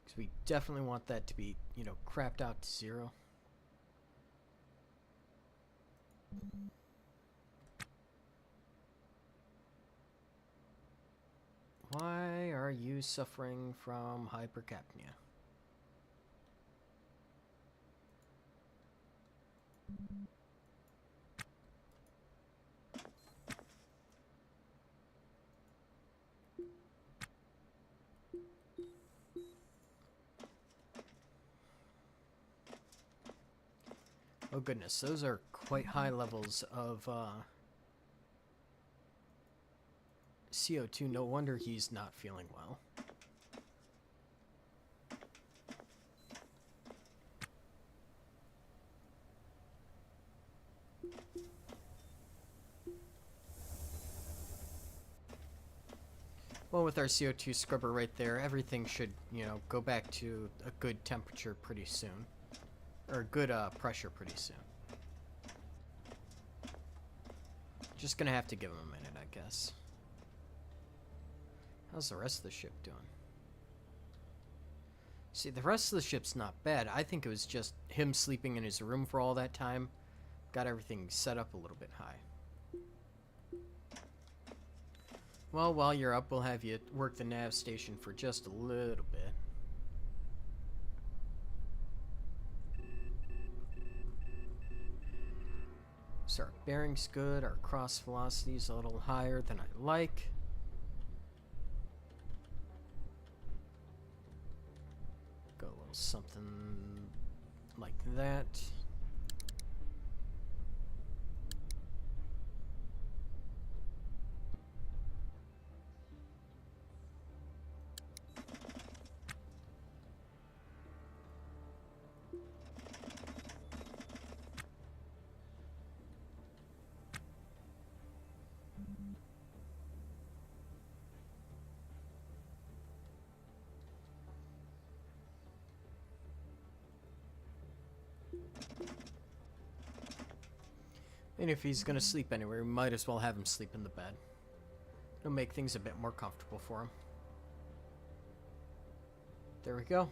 because we definitely want that to be, crapped out to 0. Why are you suffering from hypercapnia? Oh goodness, those are quite high levels of CO2. No wonder he's not feeling well. Well, with our CO2 scrubber right there, everything should, go back to a good temperature pretty soon. Or good pressure pretty soon. Just gonna have to give him a minute, I guess. How's the rest of the ship doing? See, the rest of the ship's not bad. I think it was just him sleeping in his room for all that time. Got everything set up a little bit high. Well, while you're up, we'll have you work the nav station for just a little bit. So our bearing's good, our cross velocity's a little higher than I like. Go a little something like that. And if he's gonna sleep anywhere, we might as well have him sleep in the bed. It'll make things a bit more comfortable for him. There we go.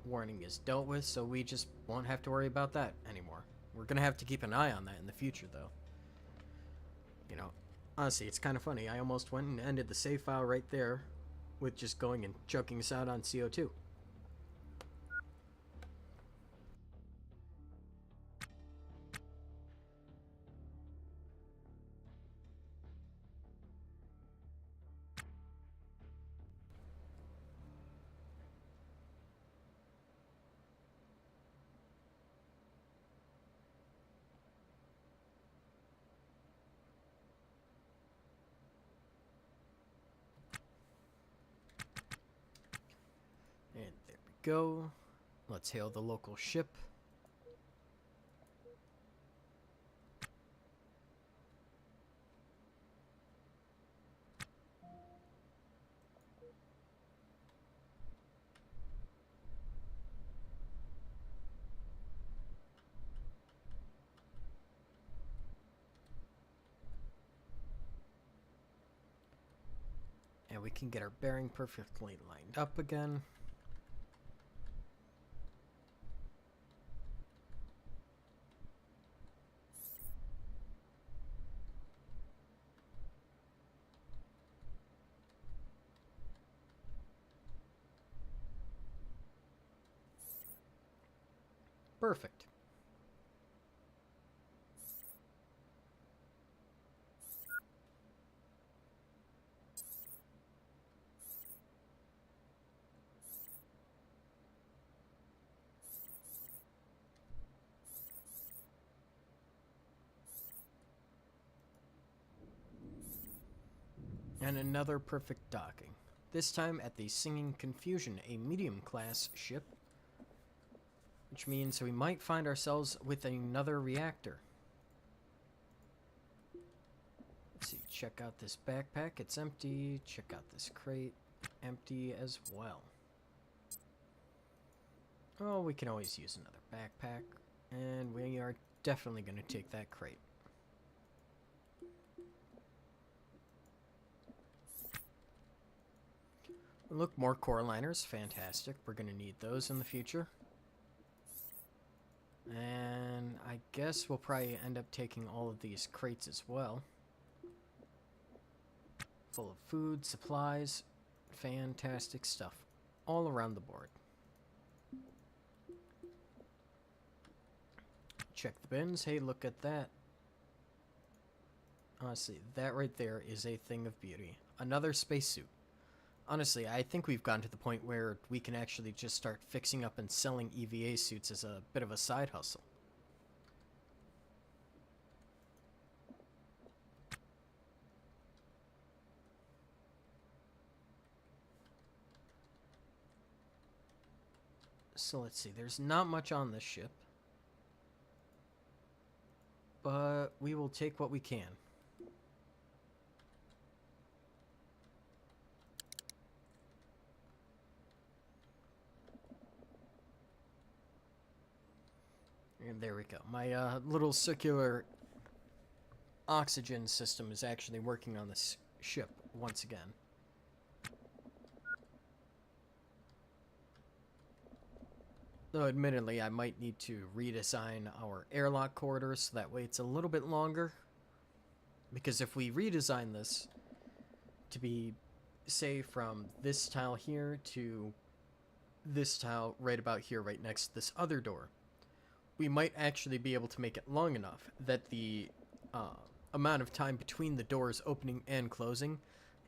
Warning is dealt with, so we just won't have to worry about that anymore. We're gonna have to keep an eye on that in the future, though. Honestly, it's kind of funny. I almost went and ended the save file right there with just going and choking us out on CO2. And there we go. Let's hail the local ship. And we can get our bearing perfectly lined up again. Perfect. And another perfect docking. This time at the Singing Confusion, a medium-class ship, which means we might find ourselves with another reactor. Let's see, check out this backpack, it's empty. Check out this crate, empty as well. Oh, we can always use another backpack, and we are definitely going to take that crate. Look, more core liners, fantastic. We're going to need those in the future. And I guess we'll probably end up taking all of these crates as well. Full of food, supplies, fantastic stuff all around the board. Check the bins. Hey, look at that. Honestly, that right there is a thing of beauty. Another spacesuit. Honestly, I think we've gotten to the point where we can actually just start fixing up and selling EVA suits as a bit of a side hustle. So let's see, there's not much on this ship, but we will take what we can. And there we go. My little circular oxygen system is actually working on this ship once again. Though admittedly, I might need to redesign our airlock corridors so that way it's a little bit longer. Because if we redesign this to be, say, from this tile here to this tile right about here, right next to this other door, we might actually be able to make it long enough that the amount of time between the doors opening and closing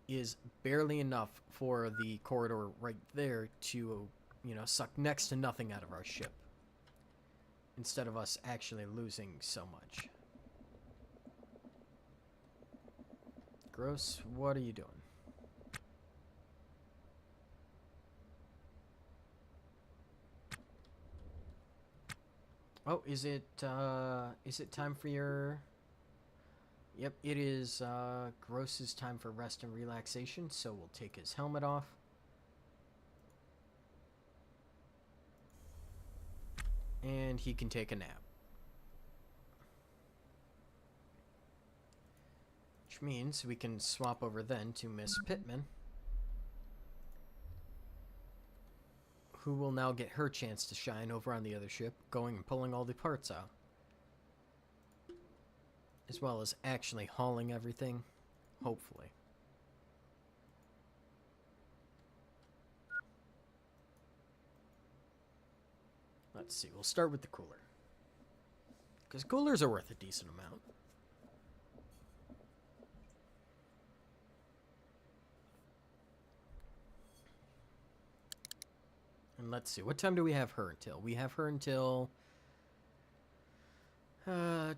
is barely enough for the corridor right there to, you know, suck next to nothing out of our ship, instead of us actually losing so much. Gross, what are you doing? Oh, is it time for your... Yep, it is Gross's time for rest and relaxation, so we'll take his helmet off. And he can take a nap. Which means we can swap over then to Miss Pittman, who will now get her chance to shine over on the other ship, going and pulling all the parts out. As well as actually hauling everything, hopefully. Let's see, we'll start with the cooler. Because coolers are worth a decent amount. And let's see, what time do we have her until? We have her until...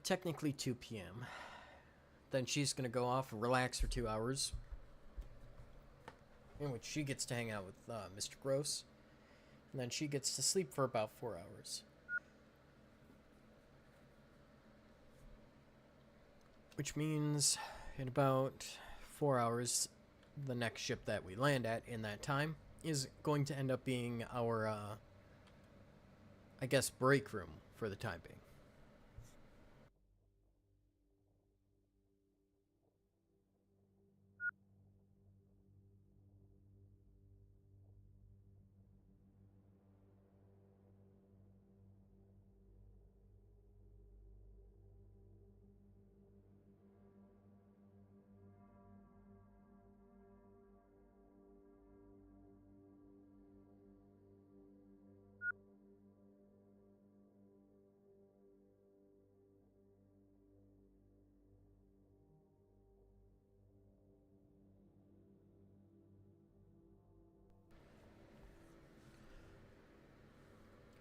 technically 2 p.m. Then she's gonna go off and relax for 2 hours, in which she gets to hang out with Mr. Gross, and then she gets to sleep for about 4 hours. Which means in about 4 hours, the next ship that we land at in that time is going to end up being our, I guess, break room for the time being.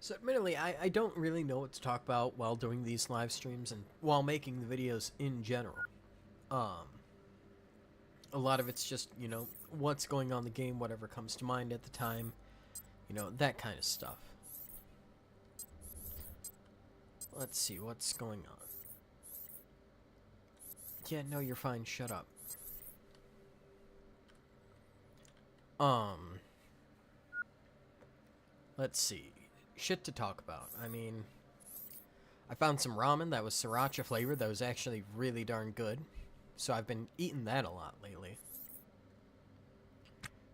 So, admittedly, I don't really know what to talk about while doing these live streams and while making the videos in general. Um, a lot of it's just, what's going on in the game, whatever comes to mind at the time, that kind of stuff. Let's see, what's going on? Yeah, no, you're fine, shut up. Um, let's see. Shit to talk about. I mean, I found some ramen that was sriracha flavored that was actually really darn good. So I've been eating that a lot lately.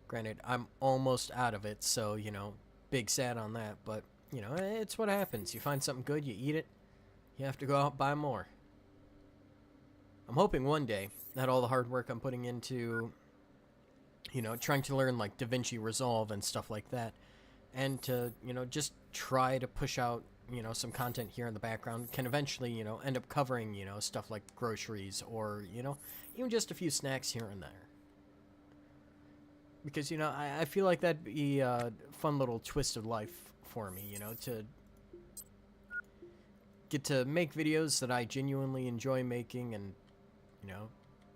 Granted, I'm almost out of it, so, big sad on that. But, it's what happens. You find something good, you eat it, you have to go out and buy more. I'm hoping one day that all the hard work I'm putting into, trying to learn, like, DaVinci Resolve and stuff like that, and to, just try to push out, some content here in the background can eventually, end up covering, stuff like groceries or, even just a few snacks here and there. Because, I feel like that'd be a fun little twist of life for me, to get to make videos that I genuinely enjoy making and,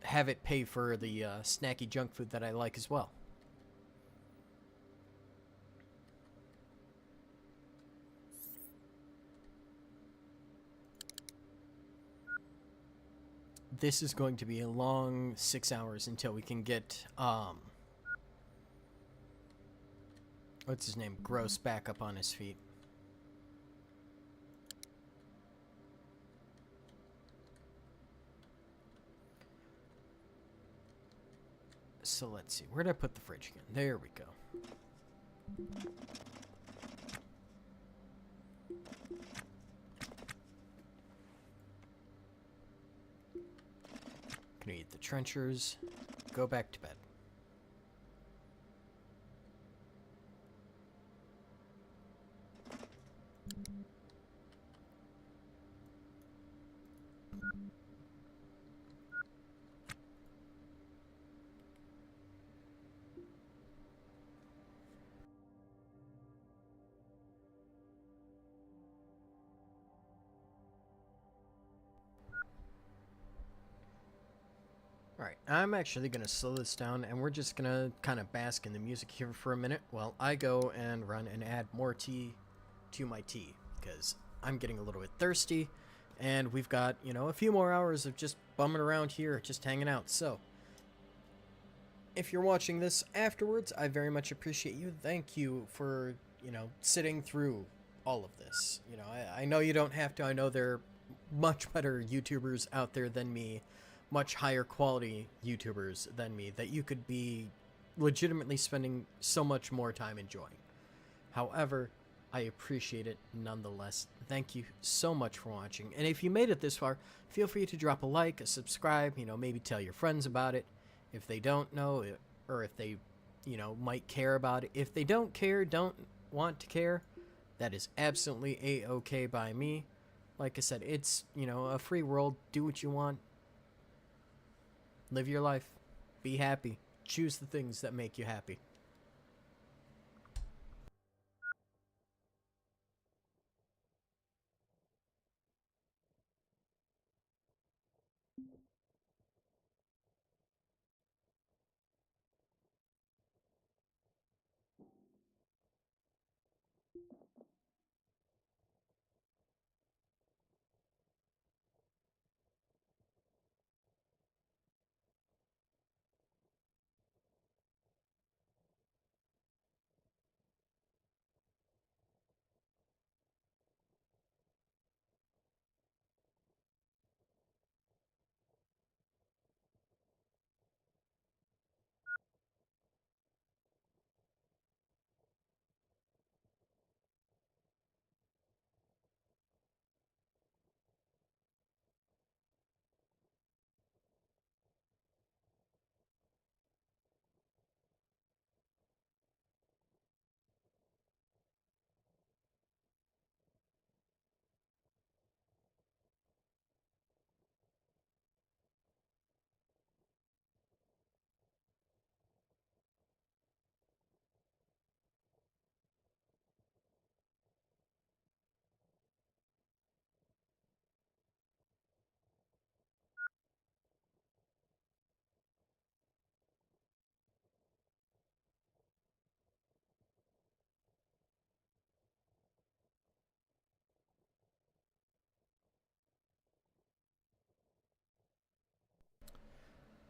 have it pay for the snacky junk food that I like as well. This is going to be a long 6 hours until we can get, what's his name? Gross back up on his feet. So let's see. Where did I put the fridge again? There we go. Gonna eat the trenchers. Go back to bed. Alright, I'm actually going to slow this down, and we're just going to kind of bask in the music here for a minute while I go and run and add more tea to my tea, because I'm getting a little bit thirsty, and we've got, a few more hours of just bumming around here, just hanging out. So, if you're watching this afterwards, I very much appreciate you. Thank you for, sitting through all of this. I know you don't have to. I know there are much better YouTubers out there than me, much higher quality YouTubers than me, that you could be legitimately spending so much more time enjoying. However, I appreciate it nonetheless. Thank you so much for watching. And if you made it this far, feel free to drop a like, a subscribe, maybe tell your friends about it if they don't know, or if they, might care about it. If they don't care, don't want to care, that is absolutely a-okay by me. Like I said, it's, a free world. Do what you want. Live your life. Be happy. Choose the things that make you happy.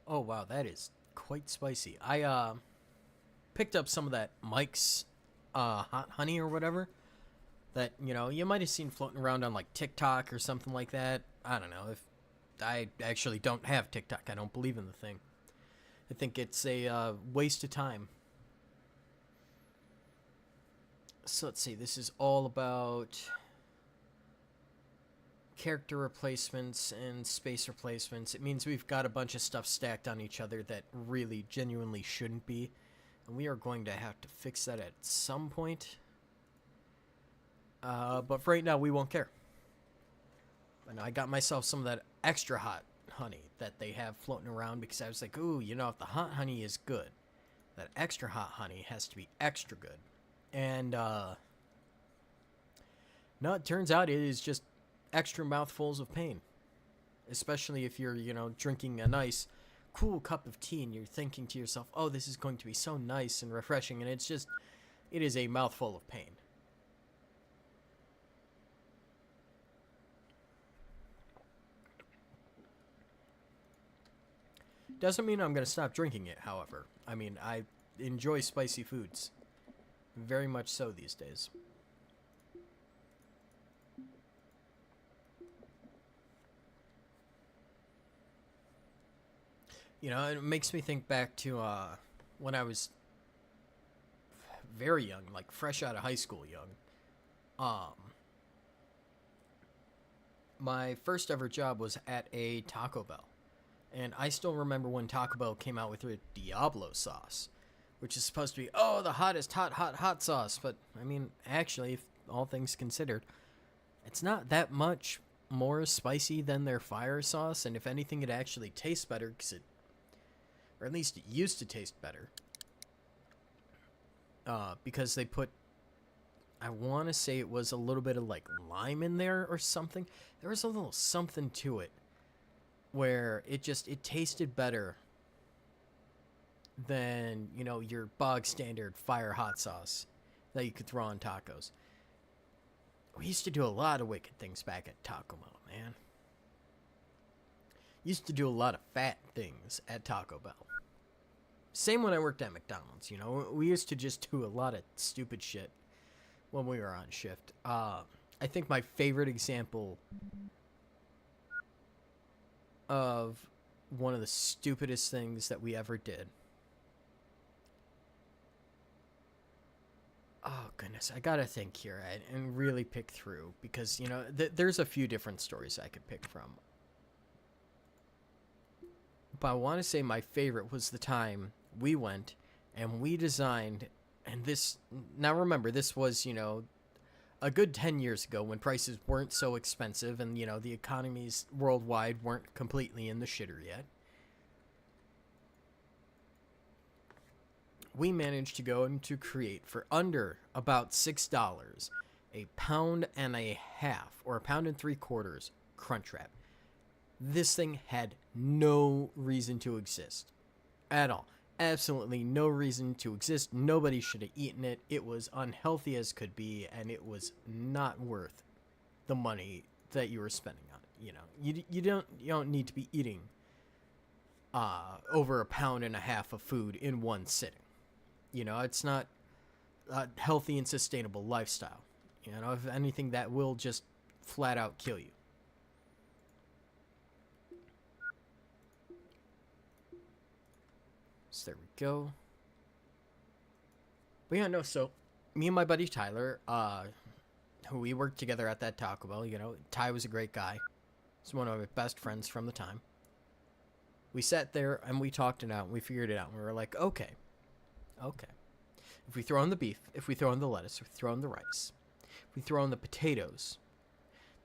Oh wow, that is quite spicy. I picked up some of that Mike's hot honey or whatever that you might have seen floating around on like TikTok or something like that. I don't know if I actually don't have TikTok. I don't believe in the thing. I think it's a waste of time. So let's see. This is all about character replacements and space replacements. It means we've got a bunch of stuff stacked on each other that really genuinely shouldn't be. And we are going to have to fix that at some point. But for right now, we won't care. And I got myself some of that extra hot honey that they have floating around because I was like, ooh, if the hot honey is good, that extra hot honey has to be extra good. And, no, it turns out it is just extra mouthfuls of pain. Especially if you're, drinking a nice, cool cup of tea and you're thinking to yourself, oh, this is going to be so nice and refreshing. And it is a mouthful of pain. Doesn't mean I'm going to stop drinking it, however. I mean, I enjoy spicy foods. Very much so these days. It makes me think back to when I was very young, like fresh out of high school young. My first ever job was at a Taco Bell. And I still remember when Taco Bell came out with their Diablo sauce, which is supposed to be, oh, the hottest hot sauce. But, I mean, actually, if all things considered, it's not that much more spicy than their fire sauce. And if anything, it actually tastes better or at least it used to taste better. Because they put, I want to say it was a little bit of like lime in there or something. There was a little something to it where it tasted better than, your bog standard fire hot sauce that you could throw on tacos. We used to do a lot of wicked things back at Taco Bell, man. Used to do a lot of fat things at Taco Bell. Same when I worked at McDonald's, We used to just do a lot of stupid shit when we were on shift. I think my favorite example of one of the stupidest things that we ever did. Oh, goodness. I gotta think here and really pick through because, there's a few different stories I could pick from. But I want to say my favorite was the time we went and we designed, and this, now remember, this was, a good 10 years ago when prices weren't so expensive and, the economies worldwide weren't completely in the shitter yet. We managed to go and to create for under about $6 a pound and a half or a pound and 3/4 Crunchwrap. This thing had no reason to exist at all. Absolutely no reason to exist. Nobody should have eaten it. It was unhealthy as could be, and it was not worth the money that you were spending on it. You don't need to be eating over a pound and a half of food in one sitting. It's not a healthy and sustainable lifestyle. If anything, that will just flat out kill you. So there we go. But yeah, no, so me and my buddy Tyler, who we worked together at that Taco Bell, Ty was a great guy. He's one of my best friends from the time. We sat there and we talked it out and we figured it out. And we were like, okay. If we throw in the beef, if we throw in the lettuce, if we throw in the rice, if we throw in the potatoes,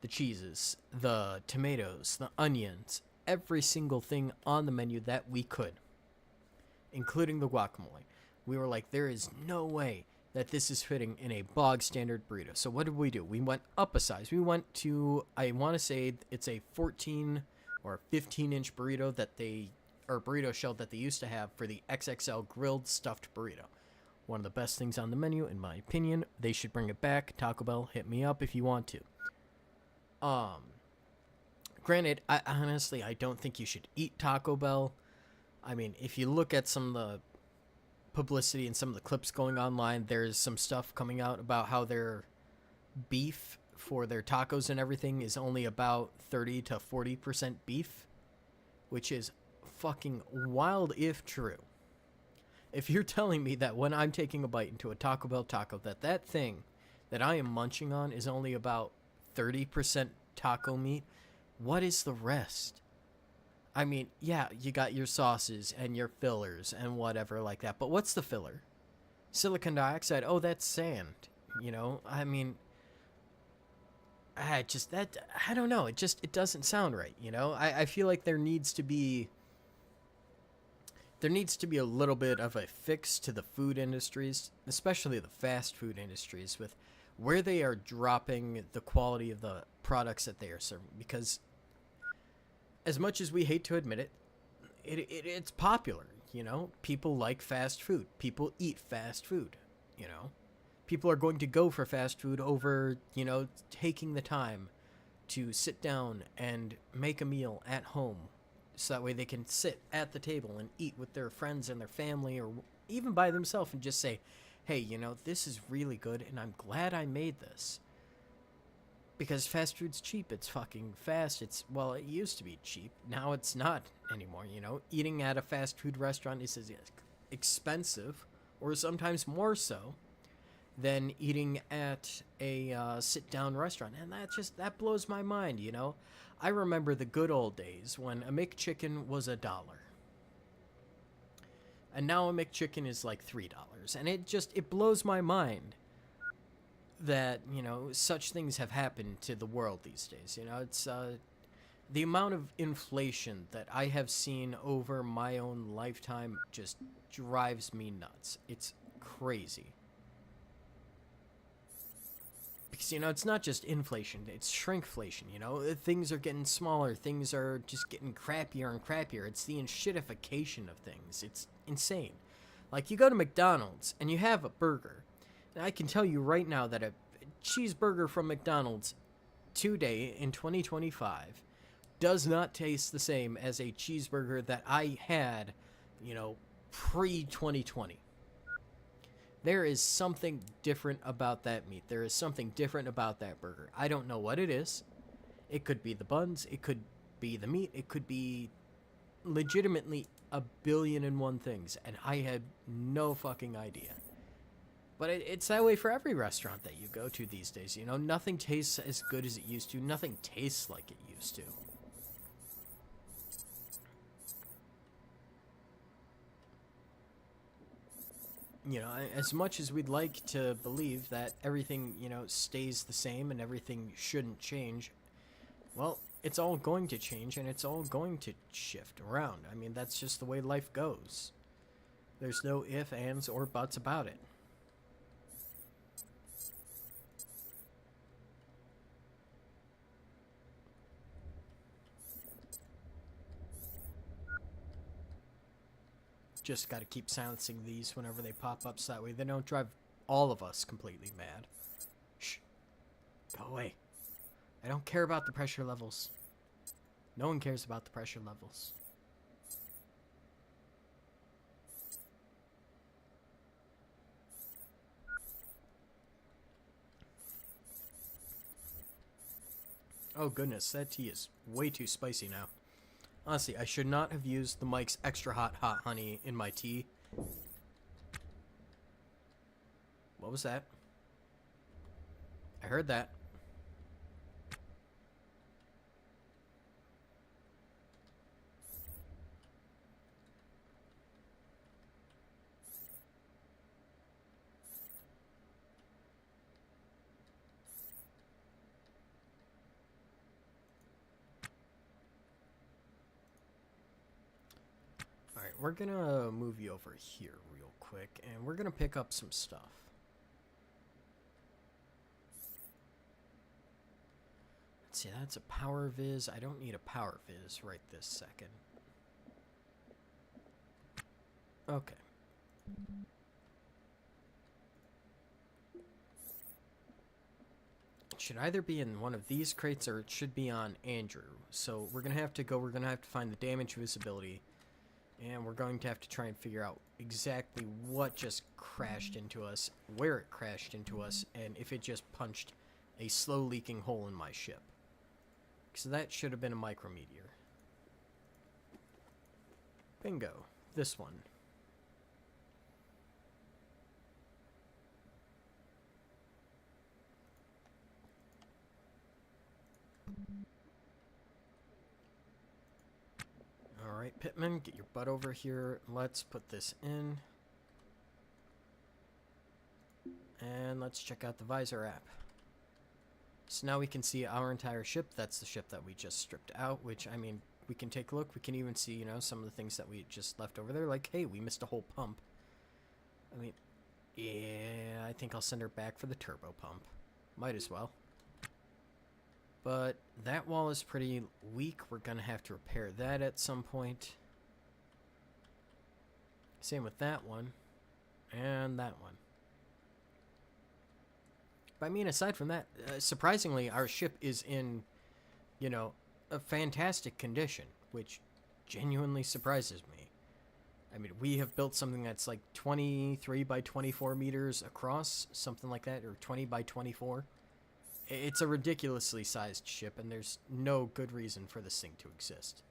the cheeses, the tomatoes, the onions, every single thing on the menu that we could, including the guacamole. We were like, there is no way that this is fitting in a bog standard burrito. So what did we do? We went up a size. We went to, I want to say it's a 14 or 15-inch burrito burrito shell that they used to have for the XXL grilled stuffed burrito. One of the best things on the menu, in my opinion. They should bring it back. Taco Bell, hit me up if you want to. Granted, I honestly don't think you should eat Taco Bell. I mean, if you look at some of the publicity and some of the clips going online, there's some stuff coming out about how their beef for their tacos and everything is only about 30 to 40% beef, which is fucking wild if true. If you're telling me that when I'm taking a bite into a Taco Bell taco, that thing that I am munching on is only about 30% taco meat, what is the rest? I mean, yeah, you got your sauces and your fillers and whatever like that, but what's the filler? Silicon dioxide? Oh, that's sand. You know, I mean, I don't know. It doesn't sound right. You know, I feel like there needs to be a little bit of a fix to the food industries, especially the fast food industries, with where they are dropping the quality of the products that they are serving. Because as much as we hate to admit it, it's popular. You know, people like fast food. People eat fast food. You know, people are going to go for fast food over, you know, taking the time to sit down and make a meal at home, so that way they can sit at the table and eat with their friends and their family, or even by themselves, and just say, hey, you know, this is really good and I'm glad I made this. Because fast food's cheap. It's fucking fast. Well, it used to be cheap. Now it's not anymore, you know. Eating at a fast food restaurant is as expensive, or sometimes more so, than eating at a sit-down restaurant. And that blows my mind, you know. I remember the good old days when a McChicken was $1. And now a McChicken is like $3. And it blows my mind that, you know, such things have happened to the world these days. You know, it's the amount of inflation that I have seen over my own lifetime just drives me nuts. It's crazy. Because, you know, it's not just inflation, it's shrinkflation, you know? Things are getting smaller, things are just getting crappier and crappier. It's the shitification of things. It's insane. Like, you go to McDonald's and you have a burger. And I can tell you right now that a cheeseburger from McDonald's today in 2025 does not taste the same as a cheeseburger that I had, you know, pre-2020. There is something different about that meat. There is something different about that burger. I don't know what it is. It could be the buns. It could be the meat. It could be legitimately a billion and one things. And I had no fucking idea. But it's that way for every restaurant that you go to these days. You know, nothing tastes as good as it used to. Nothing tastes like it used to. You know, as much as we'd like to believe that everything, you know, stays the same and everything shouldn't change, well, it's all going to change and it's all going to shift around. I mean, that's just the way life goes. There's no ifs, ands, or buts about it. Just gotta keep silencing these whenever they pop up so that way they don't drive all of us completely mad. Shh. Go away. I don't care about the pressure levels. No one cares about the pressure levels. Oh goodness, that tea is way too spicy now. Honestly, I should not have used the Mike's extra hot honey in my tea. What was that? I heard that. Alright, we're gonna move you over here real quick, and we're gonna pick up some stuff. Let's see, that's a power viz. I don't need a power viz right this second. Okay. It should either be in one of these crates or it should be on Andrew. So we're gonna have to find the damage visibility And we're going to have to try and figure out exactly what just crashed into us, where it crashed into us, and if it just punched a slow leaking hole in my ship. So that should have been a micrometeor. Bingo. This one. Alright, Pittman, get your butt over here. Let's put this in. And let's check out the visor app. So now we can see our entire ship. That's the ship that we just stripped out, which, I mean, we can take a look. We can even see, you know, some of the things that we just left over there. Like, hey, we missed a whole pump. I mean, yeah, I think I'll send her back for the turbo pump. Might as well. But that wall is pretty weak. We're going to have to repair that at some point. Same with that one. And that one. But I mean, aside from that, surprisingly, our ship is in, you know, a fantastic condition, which genuinely surprises me. I mean, we have built something that's like 23 by 24 meters across, something like that, or 20 by 24. It's a ridiculously sized ship, and there's no good reason for this thing to exist.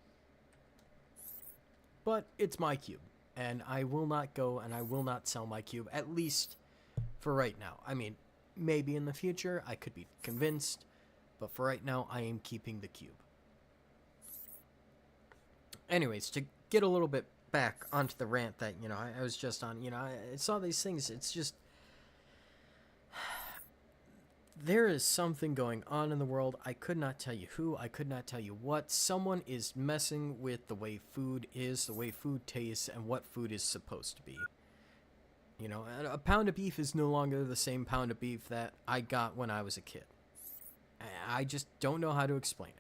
But it's my cube, and I will not go and I will not sell my cube, at least for right now. I mean, maybe in the future I could be convinced, but for right now I am keeping the cube. Anyways, to get a little bit back onto the rant that, you know, I was just on, you know, I saw these things, it's just... There is something going on in the world. I could not tell you who. I could not tell you what. Someone is messing with the way food is, the way food tastes, and what food is supposed to be. You know, a pound of beef is no longer the same pound of beef that I got when I was a kid. I just don't know how to explain it.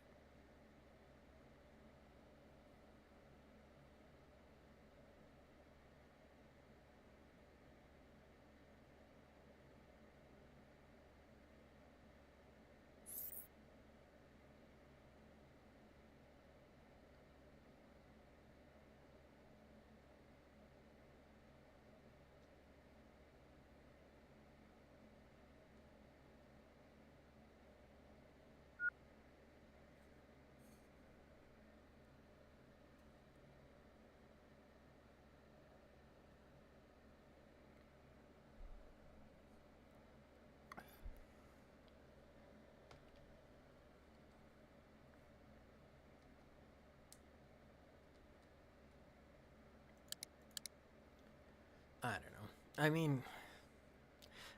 I don't know. I mean,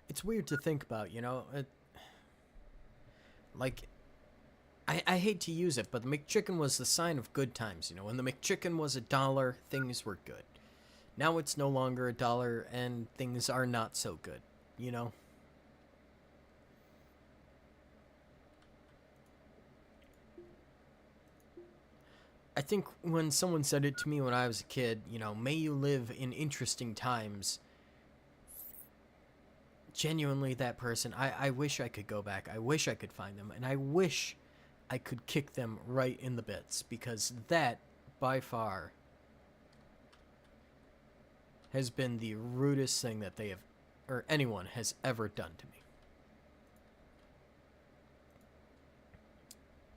it's weird to think about, you know? Like, I hate to use it, but the McChicken was the sign of good times, you know? When the McChicken was $1, things were good. Now it's no longer $1, and things are not so good, you know? I think when someone said it to me when I was a kid, you know, may you live in interesting times. Genuinely, that person, I wish I could go back. I wish I could find them. And I wish I could kick them right in the bits. Because that, by far, has been the rudest thing that they have, or anyone has ever done to me.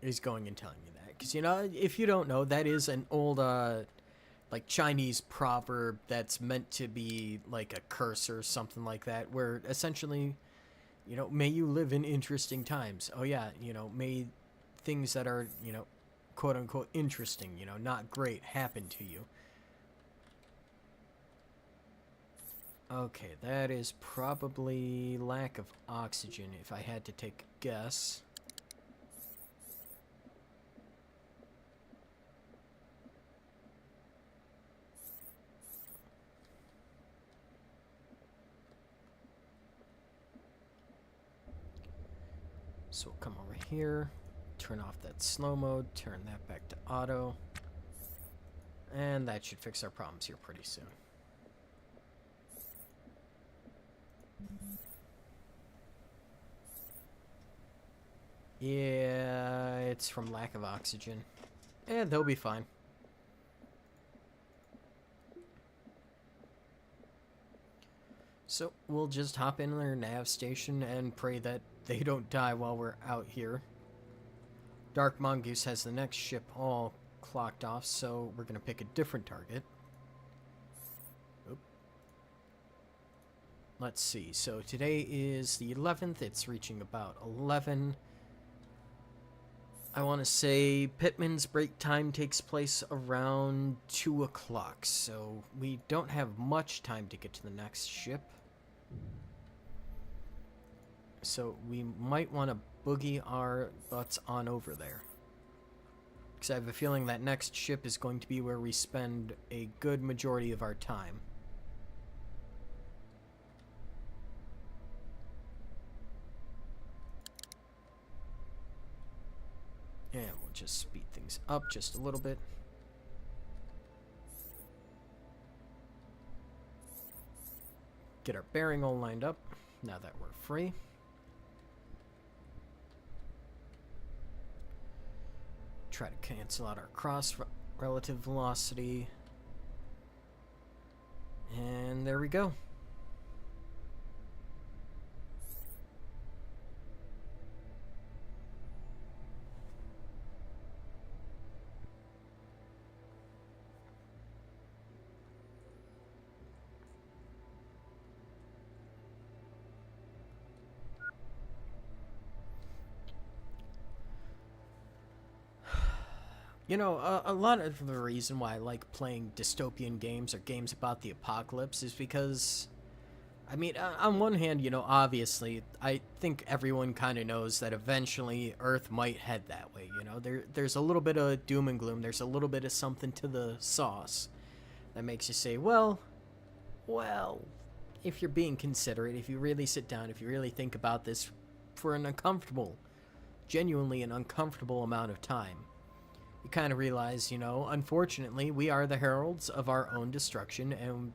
Is going and telling me that. Because, you know, if you don't know, that is an old, like, Chinese proverb that's meant to be, like, a curse or something like that, where, essentially, you know, may you live in interesting times. Oh, yeah, you know, may things that are, you know, quote-unquote interesting, you know, not great, happen to you. Okay, that is probably lack of oxygen, if I had to take a guess. So we'll come over here, turn off that slow mode, turn that back to auto, and that should fix our problems here pretty soon. Yeah, it's from lack of oxygen. And they'll be fine. So we'll just hop in their nav station and pray that they don't die while we're out here. Dark Mongoose has the next ship all clocked off, so we're going to pick a different target. Oop. Let's see. So today is the 11th. It's reaching about 11. I want to say Pittman's break time takes place around 2 o'clock, so we don't have much time to get to the next ship. So we might want to boogie our butts on over there. Because I have a feeling that next ship is going to be where we spend a good majority of our time. And we'll just speed things up just a little bit. Get our bearing all lined up now that we're free. Try to cancel out our cross relative velocity. And there we go. You know, a lot of the reason why I like playing dystopian games or games about the apocalypse is because, I mean, on one hand, you know, obviously, I think everyone kind of knows that eventually Earth might head that way, you know? There's a little bit of doom and gloom, there's a little bit of something to the sauce that makes you say, well, if you're being considerate, if you really sit down, if you really think about this for an genuinely an uncomfortable amount of time, you kind of realize, you know, unfortunately, we are the heralds of our own destruction, and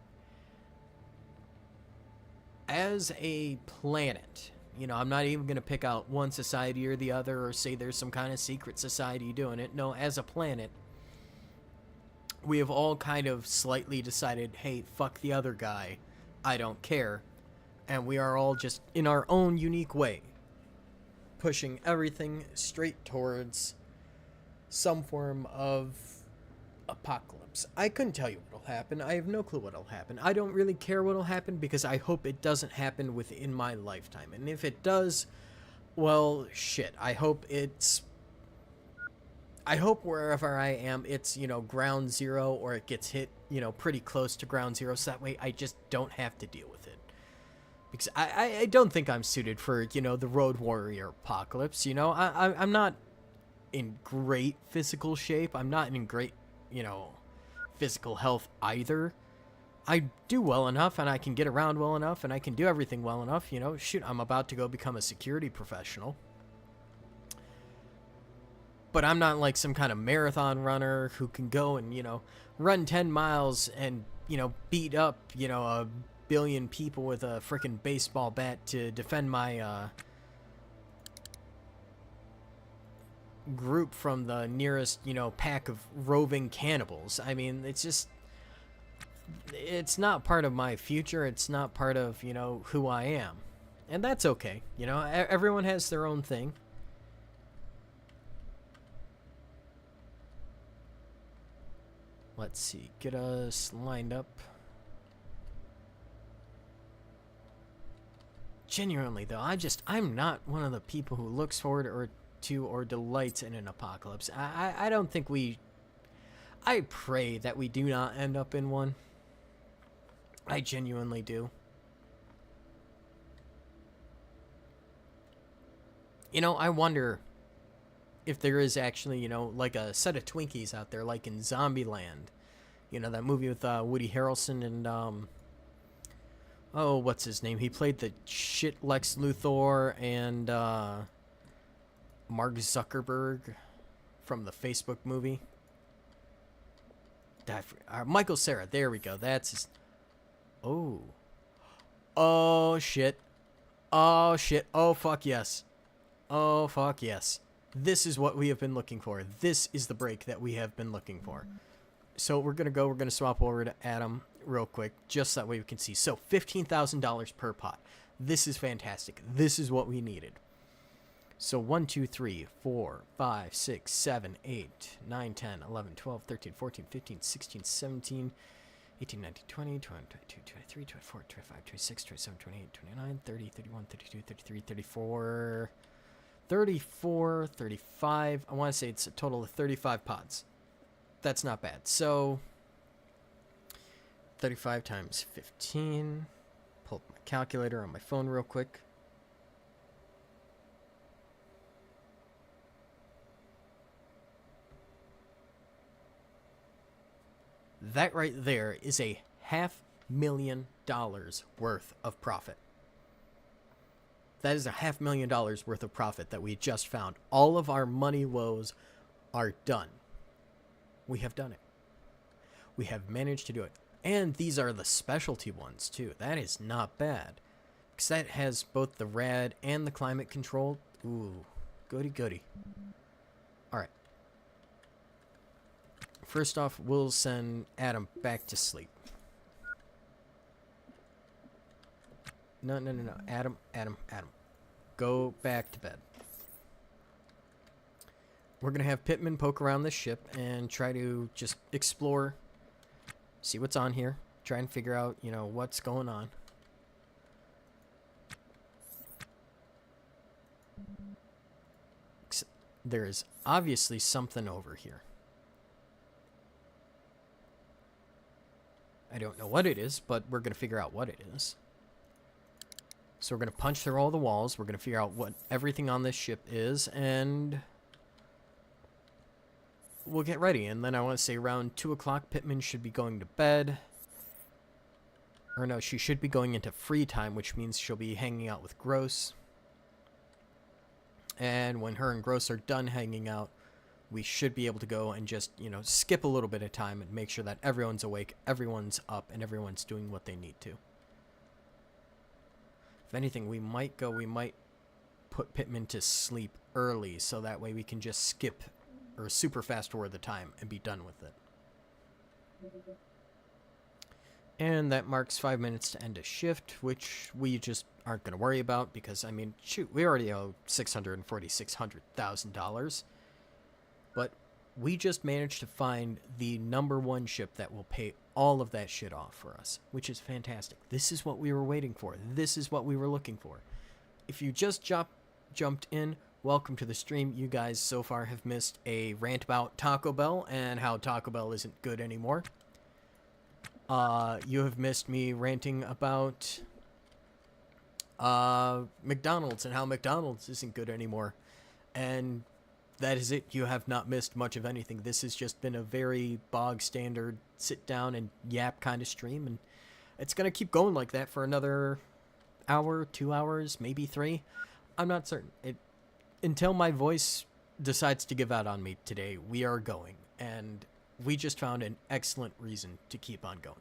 as a planet, you know, I'm not even going to pick out one society or the other or say there's some kind of secret society doing it. No, as a planet, we have all kind of slightly decided, hey, fuck the other guy, I don't care, and we are all just, in our own unique way, pushing everything straight towards some form of apocalypse. I couldn't tell you what'll happen. I have no clue what'll happen. I don't really care what'll happen because I hope it doesn't happen within my lifetime. And if it does, well, shit. I hope wherever I am, it's, you know, ground zero, or it gets hit, you know, pretty close to ground zero, so that way I just don't have to deal with it. Because I don't think I'm suited for, you know, the Road Warrior apocalypse, you know? I'm not in great physical shape. I'm not in great, you know, physical health either. I do well enough, and I can get around well enough, and I can do everything well enough, you know. Shoot, I'm about to go become a security professional. But I'm not like some kind of marathon runner who can go and, you know, run 10 miles and, you know, beat up, you know, a billion people with a frickin' baseball bat to defend my, group from the nearest, you know, pack of roving cannibals. I mean, it's not part of my future. It's not part of, you know, who I am. And that's okay. You know, everyone has their own thing. Let's see. Get us lined up. Genuinely, though, I'm not one of the people who looks forward or delights in an apocalypse. I don't think I pray that we do not end up in one. I genuinely do. You know, I wonder if there is actually, you know, like a set of Twinkies out there, like in Zombieland. You know, that movie with Woody Harrelson and, oh, what's his name? He played the shit Lex Luthor and, Mark Zuckerberg from the Facebook movie. Michael Cera, there we go. That's his... Oh, shit. Oh, shit. Oh, fuck yes. Oh, fuck yes. This is what we have been looking for. This is the break that we have been looking for. So we're going to swap over to Adam. real quick, just that way we can see. So $15,000 per pot. This is fantastic. This is what we needed. So 1, 2, 3, 4, 5, 6, 7, 8, 9, 10, 11, 12, 13, 14, 15, 16, 17, 18, 19, 20, 21, 22, 23, 24, 25, 26, 27, 28, 29, 30, 31, 32, 33, 34, 34, 35. I want to say it's a total of 35 pods. That's not bad. So 35 times 15. Pull up my calculator on my phone real quick. That right there is a $500,000 worth of profit. That is a $500,000 worth of profit that we just found. All of our money woes are done. We have done it. We have managed to do it. And these are the specialty ones too. That is not bad. Because that has both the rad and the climate control. Ooh, goody goody. Alright. First off, we'll send Adam back to sleep. No. Adam. Go back to bed. We're going to have Pittman poke around this ship and try to just explore, see what's on here, try and figure out, what's going on. There is obviously something over here. I don't know what it is, but we're going to figure out what it is. So we're going to punch through all the walls. We're going to figure out what everything on this ship is, and we'll get ready. And then I want to say around 2 o'clock, Pittman should be going to bed. Or no, she should be going into free time, which means she'll be hanging out with Gross. And when her and Gross are done hanging out, we should be able to go and just, skip a little bit of time and make sure that everyone's awake, everyone's up, and everyone's doing what they need to. If anything, we might put Pittman to sleep early, so that way we can just skip or super fast forward the time and be done with it. And that marks 5 minutes to end a shift, which we just aren't going to worry about because, shoot, we already owe $646,000. But we just managed to find the #1 ship that will pay all of that shit off for us, which is fantastic. This is what we were waiting for. This is what we were looking for. If you just jumped in, welcome to the stream. You guys so far have missed a rant about Taco Bell and how Taco Bell isn't good anymore. You have missed me ranting about McDonald's and how McDonald's isn't good anymore. And that is it. You have not missed much of anything. This has just been a very bog standard sit down and yap kind of stream, and it's going to keep going like that for another hour, 2 hours, maybe 3. I'm not certain. Until my voice decides to give out on me today, we are going, and we just found an excellent reason to keep on going.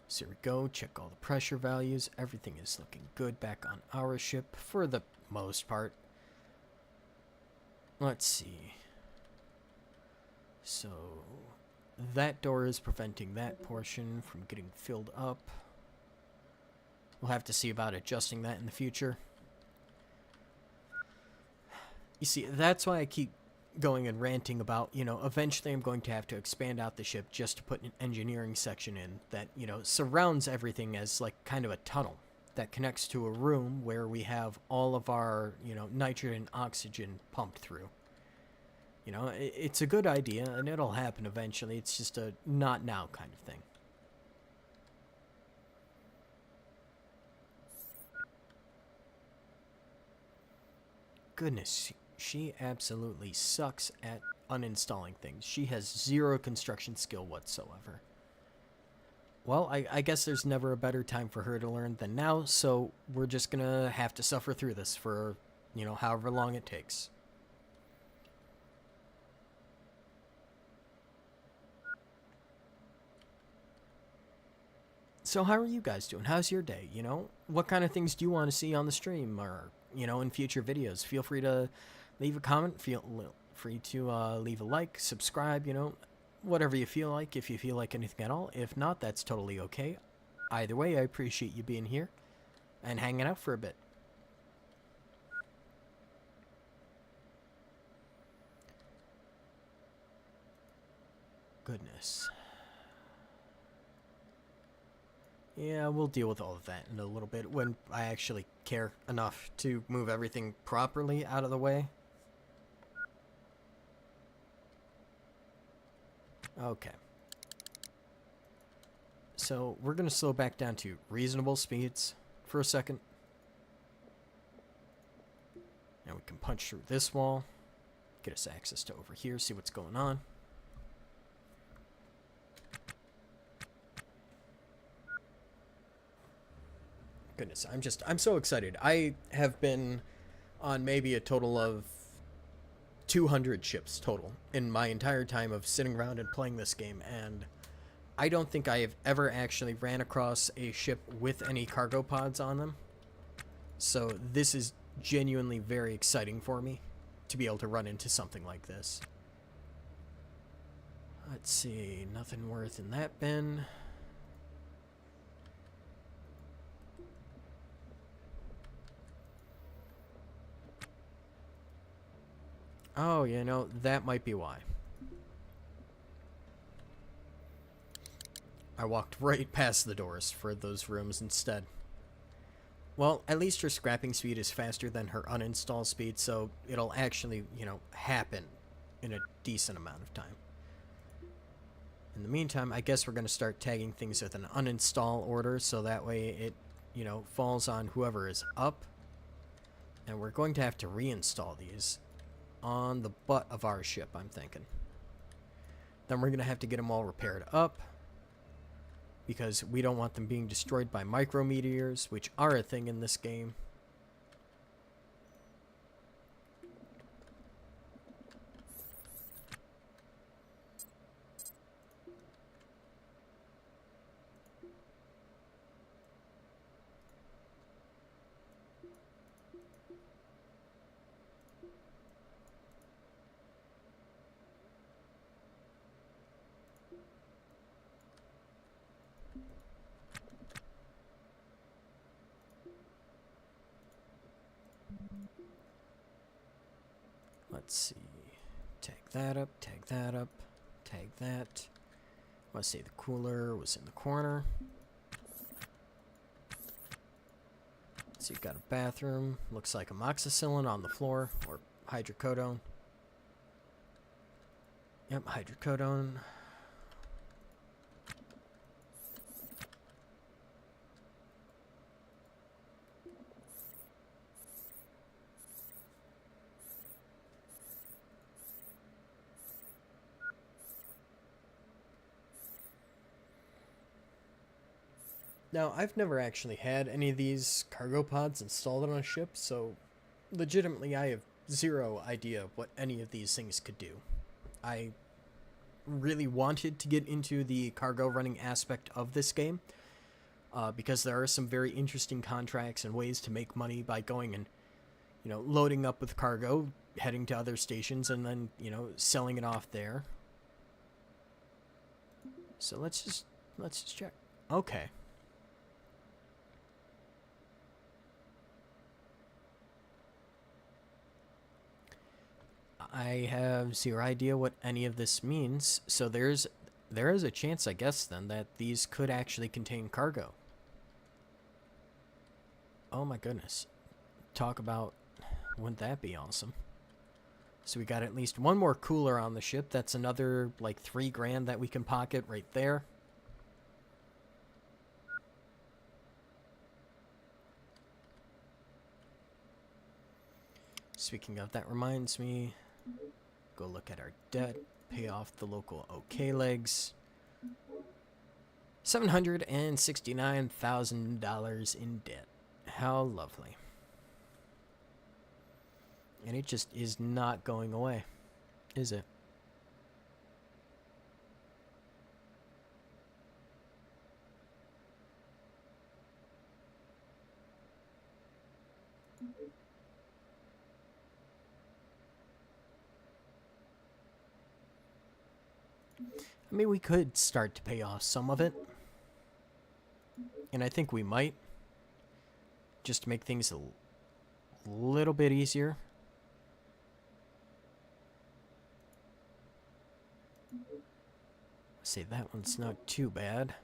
So here we go, check all the pressure values. Everything is looking good back on our ship for the most part. Let's see. So that door is preventing that portion from getting filled up. We'll have to see about adjusting that in the future. You see, that's why I keep going and ranting about, eventually I'm going to have to expand out the ship just to put an engineering section in that, surrounds everything as like kind of a tunnel that connects to a room where we have all of our, nitrogen and oxygen pumped through. It's a good idea and it'll happen eventually. It's just a not now kind of thing. Goodness, she absolutely sucks at uninstalling things. She has 0 construction skill whatsoever. Well, I guess there's never a better time for her to learn than now, so we're just gonna have to suffer through this for, however long it takes. So how are you guys doing? How's your day? What kind of things do you want to see on the stream or, in future videos? Feel free to leave a comment. free to leave a like, subscribe, whatever you feel like, if you feel like anything at all. If not, that's totally okay. Either way, I appreciate you being here and hanging out for a bit. Goodness. Yeah, we'll deal with all of that in a little bit when I actually care enough to move everything properly out of the way. Okay. So we're going to slow back down to reasonable speeds for a second. And we can punch through this wall. Get us access to over here, see what's going on. Goodness, I'm so excited. I have been on maybe a total of 200 ships total in my entire time of sitting around and playing this game, and I don't think I have ever actually ran across a ship with any cargo pods on them. So this is genuinely very exciting for me to be able to run into something like this. Let's see, nothing worth in that bin. Oh, that might be why. I walked right past the doors for those rooms instead. Well, at least her scrapping speed is faster than her uninstall speed, so it'll actually, happen in a decent amount of time. In the meantime, I guess we're going to start tagging things with an uninstall order, so that way it, falls on whoever is up. And we're going to have to reinstall these on the butt of our ship, I'm thinking. Then we're going to have to get them all repaired up, because we don't want them being destroyed by micrometeors, which are a thing in this game. Let's see. Tag that up, tag that up, tag that. Let's say the cooler was in the corner. So you've got a bathroom. Looks like amoxicillin on the floor, or hydrocodone. Yep, hydrocodone. Now, I've never actually had any of these cargo pods installed on a ship, so legitimately I have zero idea what any of these things could do. I really wanted to get into the cargo running aspect of this game, because there are some very interesting contracts and ways to make money by going and, loading up with cargo, heading to other stations, and then, selling it off there. So let's just check. Okay. I have zero idea what any of this means, so there is a chance, I guess, then, that these could actually contain cargo. Oh my goodness. Talk about, wouldn't that be awesome? So we got at least one more cooler on the ship. That's another, like, $3,000 that we can pocket right there. Speaking of, that reminds me, go look at our debt, pay off the local OK legs. $769,000 in debt. How lovely. And it just is not going away, is it? I mean, we could start to pay off some of it. And I think we might. Just to make things a little bit easier. Say that one's not too bad.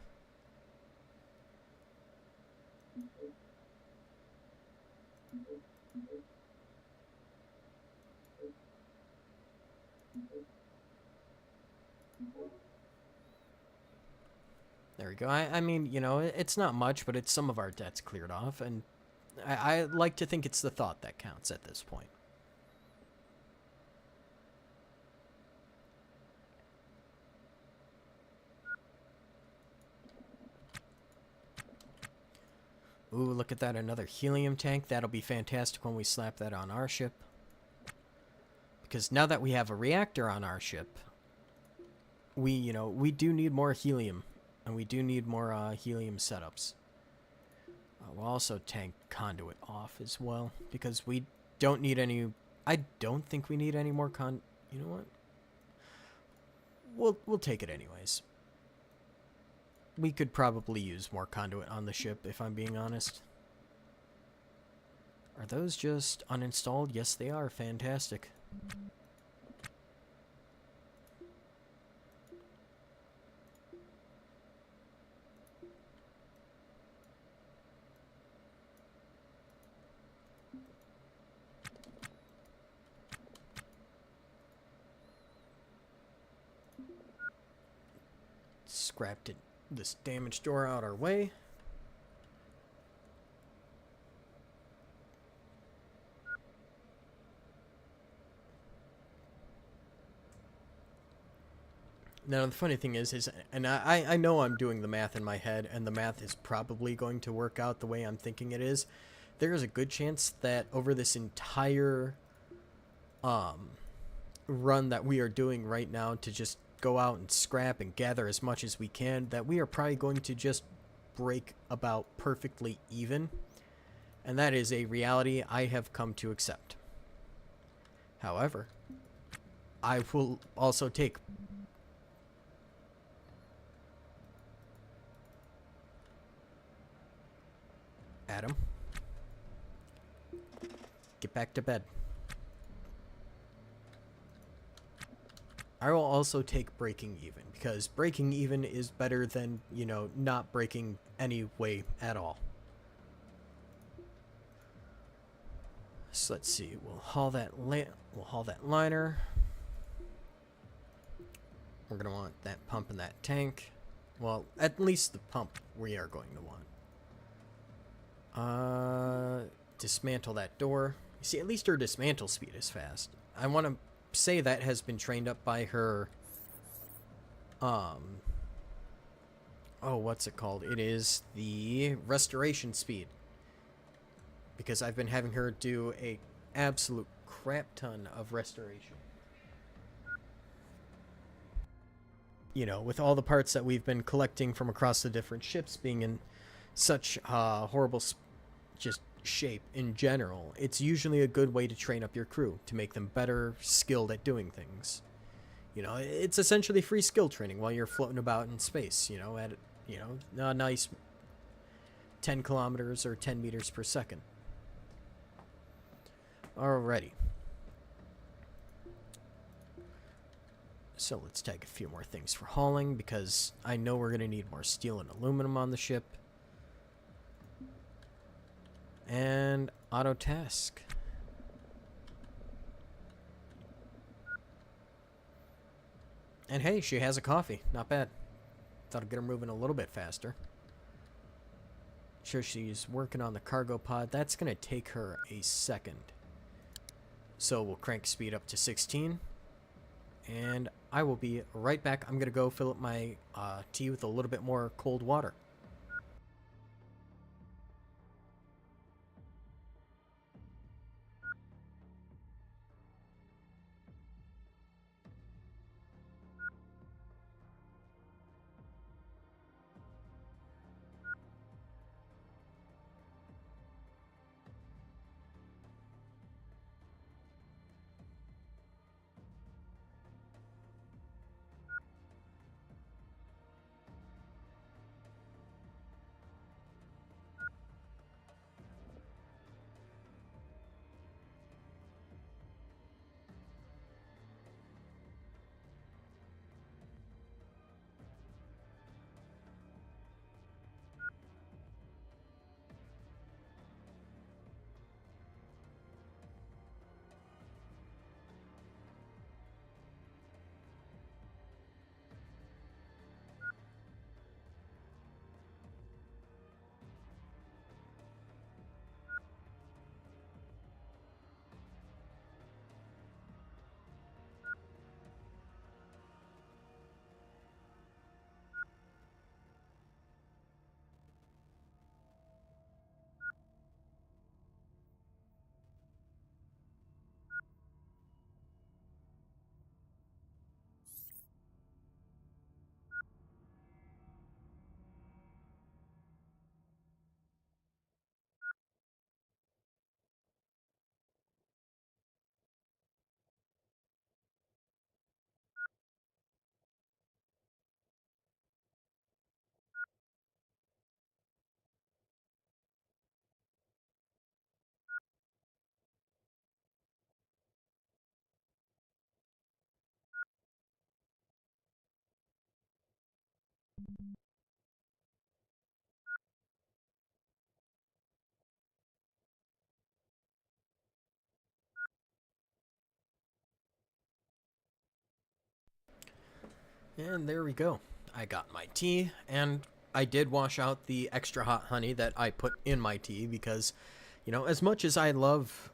There we go. I mean, you know, it's not much, but it's some of our debts cleared off, and I like to think it's the thought that counts at this point. Ooh, look at that, another helium tank. That'll be fantastic when we slap that on our ship. Because now that we have a reactor on our ship, we do need more helium. And we do need more helium setups. We'll also tank conduit off as well. Because we don't need any... I don't think we need any more You know what? We'll take it anyways. We could probably use more conduit on the ship, if I'm being honest. Are those just uninstalled? Yes, they are. Fantastic. Scrapped it. This damaged door out our way. Now the funny thing is and I know I'm doing the math in my head, and the math is probably going to work out the way I'm thinking it is. There is a good chance that over this entire run that we are doing right now to just go out and scrap and gather as much as we can, that we are probably going to just break about perfectly even. And that is a reality I have come to accept. However, I will also take... Adam, get back to bed. I will also take breaking even, because breaking even is better than, you know, not breaking any way at all. So let's see. We'll haul that liner. We're gonna want that pump and that tank. Well, at least the pump we are going to want. Dismantle that door. You see, at least her dismantle speed is fast. I want to say that has been trained up by her, oh, what's it called? It is the restoration speed. Because I've been having her do a absolute crap ton of restoration. You know, with all the parts that we've been collecting from across the different ships being in such horrible just shape in general, it's usually a good way to train up your crew, to make them better skilled at doing things. You know, it's essentially free skill training while you're floating about in space, you know, at, you know, a nice 10 kilometers or 10 meters per second. Alrighty. So let's take a few more things for hauling, because I know we're going to need more steel and aluminum on the ship. And auto task. And hey, she has a coffee. Not bad. Thought I'd get her moving a little bit faster. Sure, she's working on the cargo pod. That's going to take her a second. So we'll crank speed up to 16. And I will be right back. I'm going to go fill up my tea with a little bit more cold water. And there we go. I got my tea, and I did wash out the extra hot honey that I put in my tea because, you know, as much as I love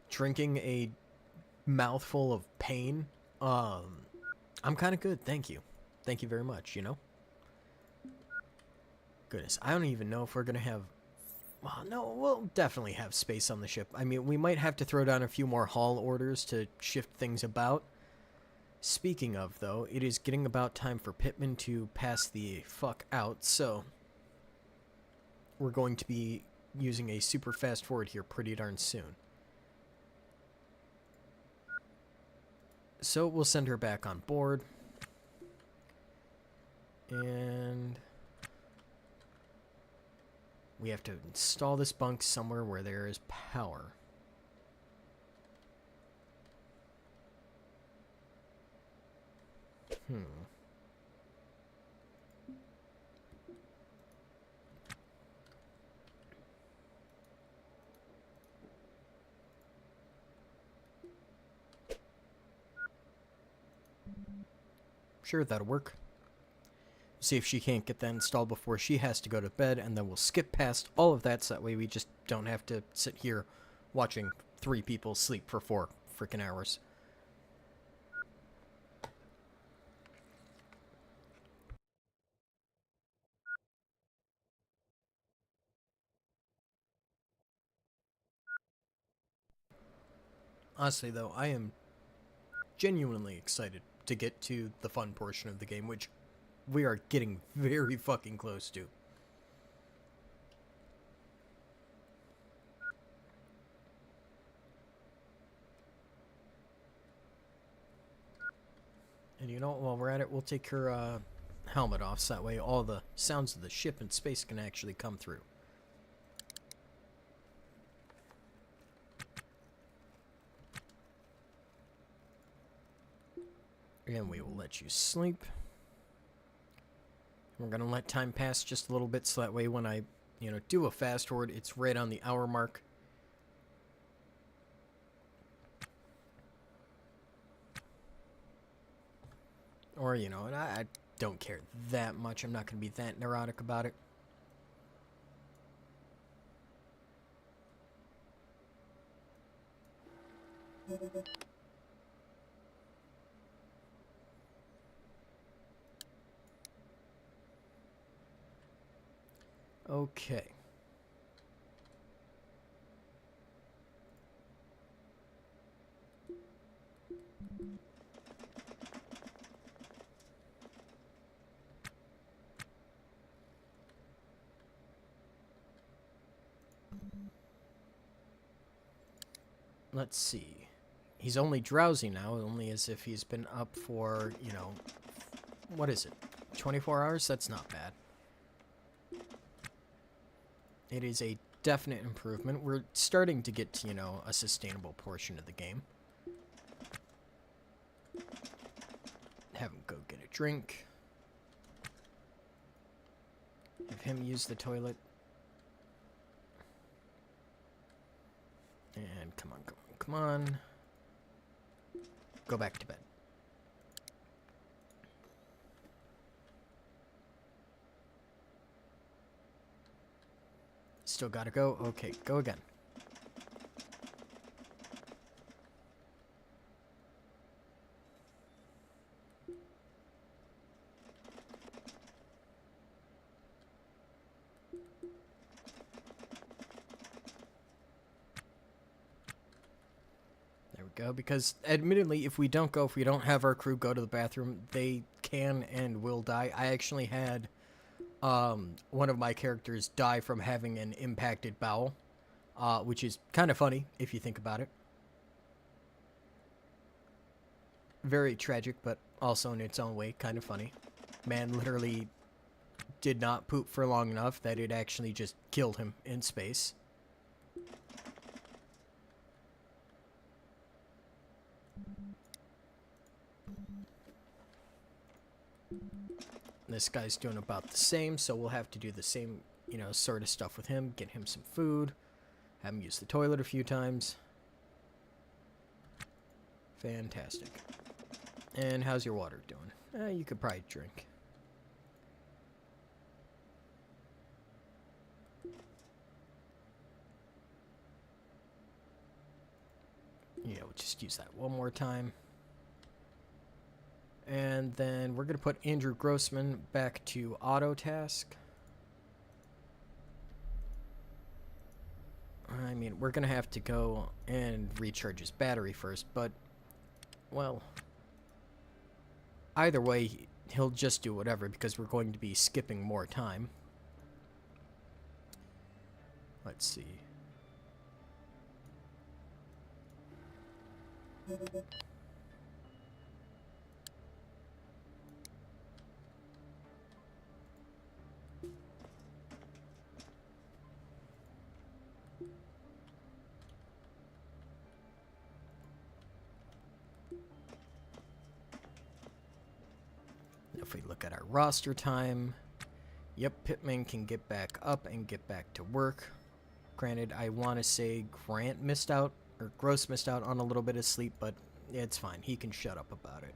drinking a mouthful of pain, I'm kind of good, thank you. Thank you very much, you know? Goodness, I don't even know if we're going to have... Well, no, we'll definitely have space on the ship. I mean, we might have to throw down a few more haul orders to shift things about. Speaking of, though, it is getting about time for Pittman to pass the fuck out, so... We're going to be using a super fast forward here pretty darn soon. So we'll send her back on board. And... we have to install this bunk somewhere where there is power. Sure, that'll work. See if she can't get that installed before she has to go to bed, and then we'll skip past all of that so that way we just don't have to sit here watching 3 people sleep for 4 freaking hours. Honestly, though, I am genuinely excited to get to the fun portion of the game, which we are getting very fucking close to. And you know, while we're at it, we'll take her helmet off, so that way all the sounds of the ship in space can actually come through. And we will let you sleep. We're going to let time pass just a little bit, so that way when I, you know, do a fast forward, it's right on the hour mark. Or, you know, and I don't care that much. I'm not going to be that neurotic about it. Okay. Let's see. He's only drowsy now, only as if he's been up for, you know, what is it? 24 hours? That's not bad. It is a definite improvement. We're starting to get to, you know, a sustainable portion of the game. Have him go get a drink. Have him use the toilet. And come on, come on, come on. Go back to bed. Still gotta go? Okay, go again. There we go, because admittedly, if we don't have our crew go to the bathroom, they can and will die. I actually had one of my characters die from having an impacted bowel, which is kind of funny if you think about it. Very tragic, but also in its own way kind of funny. Man literally did not poop for long enough that it actually just killed him in space. This guy's doing about the same, so we'll have to do the same, you know, sort of stuff with him. Get him some food. Have him use the toilet a few times. Fantastic. And how's your water doing? You could probably drink. Yeah, we'll just use that one more time. And then we're going to put Andrew Grossman back to auto task. I mean, we're going to have to go and recharge his battery first, but, well, either way, he'll just do whatever because we're going to be skipping more time. Let's see. If we look at our roster time, yep, Pittman can get back up and get back to work. Granted, I want to say Grant missed out, or Gross missed out on a little bit of sleep, but it's fine. He can shut up about it.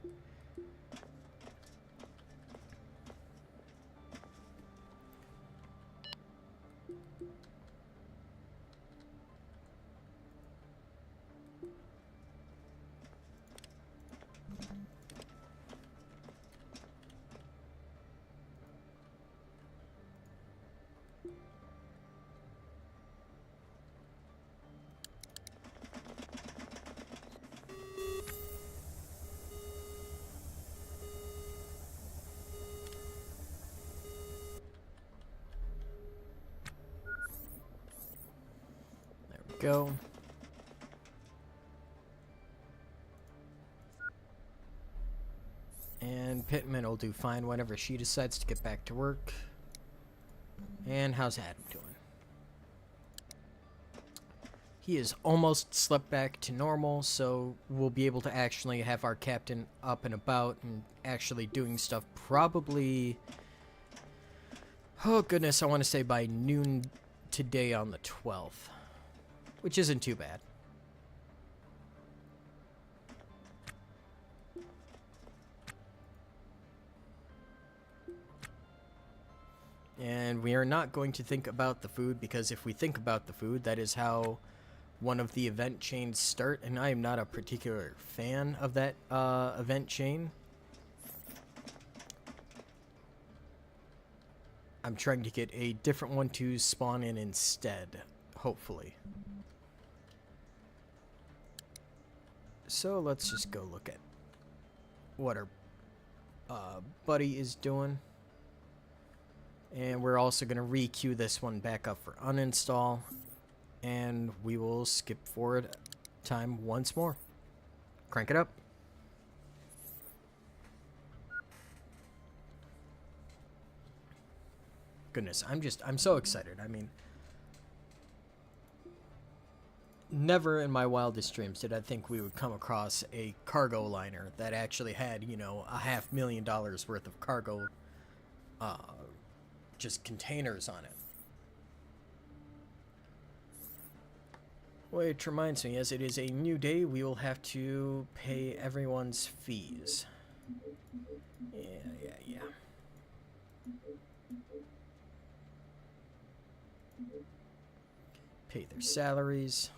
Go. And Pittman will do fine whenever she decides to get back to work. And how's Adam doing? He is almost slept back to normal, so we'll be able to actually have our captain up and about and actually doing stuff probably... Oh goodness, I want to say by noon today on the 12th. Which isn't too bad. And we are not going to think about the food, because if we think about the food, that is how one of the event chains start, and I am not a particular fan of that event chain. I'm trying to get a different one to spawn in instead, hopefully. So let's just go look at what our buddy is doing. And we're also going to re-queue this one back up for uninstall. And we will skip forward time once more. Crank it up. Goodness, I'm so excited. I mean, never in my wildest dreams did I think we would come across a cargo liner that actually had, you know, $500,000 worth of cargo, just containers on it. Which reminds me, as it is a new day, we will have to pay everyone's fees. Yeah. Pay their salaries.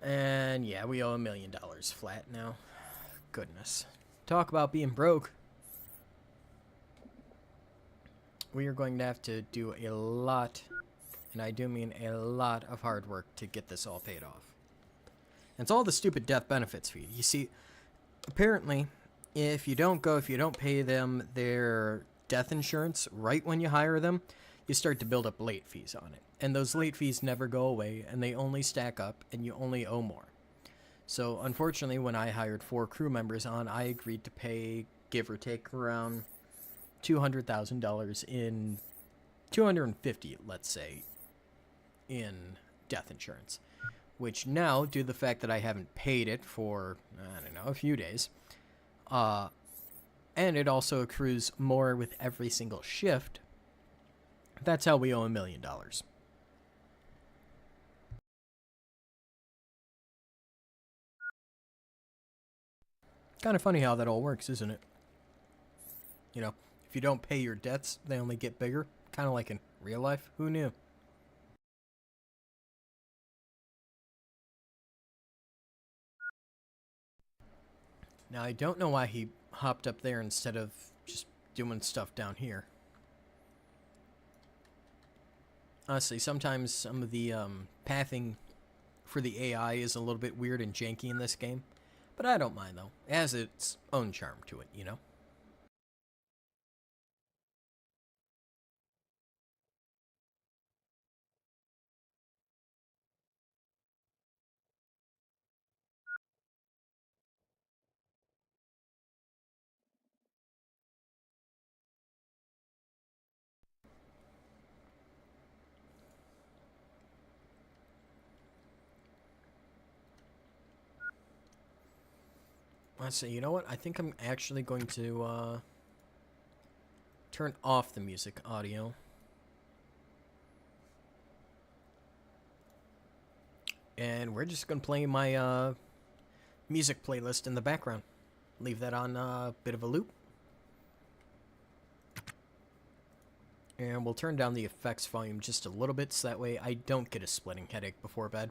And yeah, we owe $1 million flat now. Goodness. Talk about being broke. We are going to have to do a lot, and I do mean a lot of hard work to get this all paid off. And it's all the stupid death benefits fee. You see, apparently, if you don't pay them their death insurance right when you hire them, you start to build up late fees on it. And those late fees never go away, and they only stack up, and you only owe more. So, unfortunately, when I hired 4 crew members on, I agreed to pay, give or take, around $200,000 in, $250,000, let's say, in death insurance. Which now, due to the fact that I haven't paid it for, I don't know, a few days, and it also accrues more with every single shift, that's how we owe $1 million. Kind of funny how that all works, isn't it? You know, if you don't pay your debts, they only get bigger. Kind of like in real life. Who knew? Now, I don't know why he hopped up there instead of just doing stuff down here. Honestly, sometimes some of the pathing for the AI is a little bit weird and janky in this game. But I don't mind, though. It has its own charm to it, you know? Let's see, you know what? I think I'm actually going to turn off the music audio. And we're just going to play my music playlist in the background. Leave that on a bit of a loop. And we'll turn down the effects volume just a little bit so that way I don't get a splitting headache before bed.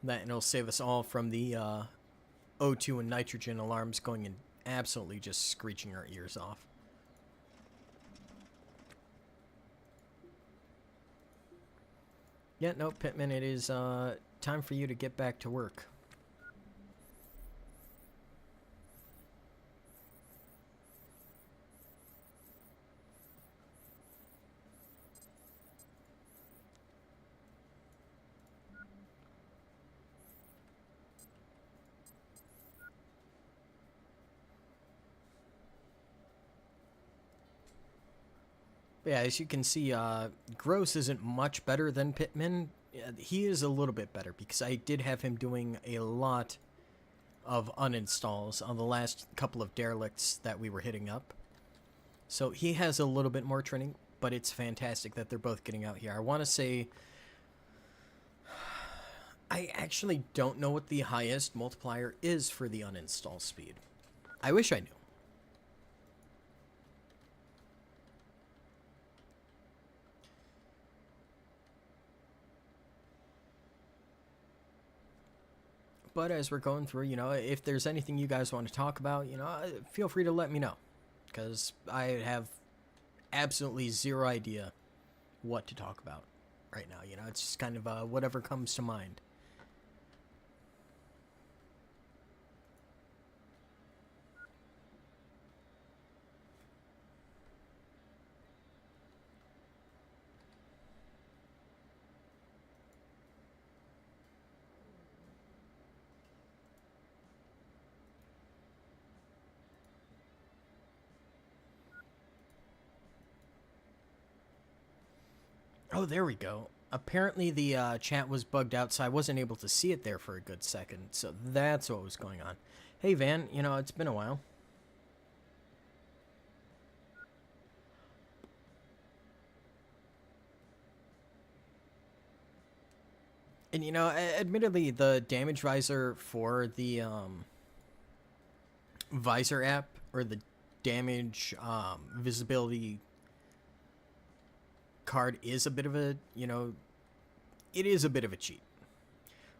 That and it'll save us all from the O2 and nitrogen alarms going and absolutely just screeching our ears off. Yeah, no, Pittman, it is time for you to get back to work. But yeah, as you can see, Gross isn't much better than Pittman. He is a little bit better because I did have him doing a lot of uninstalls on the last couple of derelicts that we were hitting up. So he has a little bit more training, but it's fantastic that they're both getting out here. I want to say I actually don't know what the highest multiplier is for the uninstall speed. I wish I knew. But as we're going through, you know, if there's anything you guys want to talk about, you know, feel free to let me know. Because I have absolutely zero idea what to talk about right now. You know, it's just kind of whatever comes to mind. Oh, there we go. Apparently the chat was bugged out, so I wasn't able to see it there for a good second. So that's what was going on. Hey, Van, you know, it's been a while. And, you know, admittedly, the damage visor for the visor app, or the damage visibility card is a bit of a, you know, it is a bit of a cheat.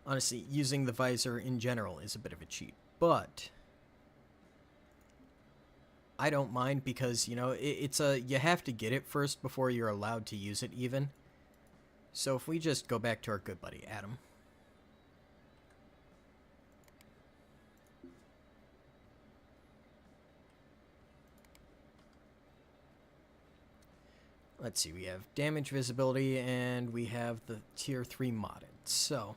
Honestly, using the visor in general is a bit of a cheat. But I don't mind because, you know, it's a, you have to get it first before you're allowed to use it even. So if we just go back to our good buddy, Adam. Let's see, we have damage visibility and we have the tier 3 modded. So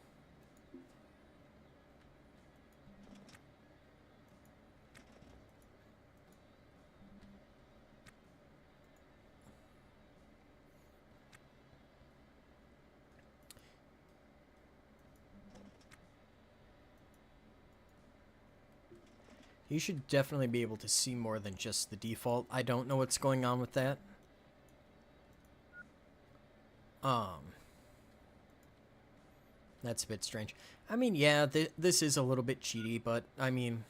you should definitely be able to see more than just the default. I don't know what's going on with that. That's a bit strange. I mean, yeah, this is a little bit cheaty, but I mean,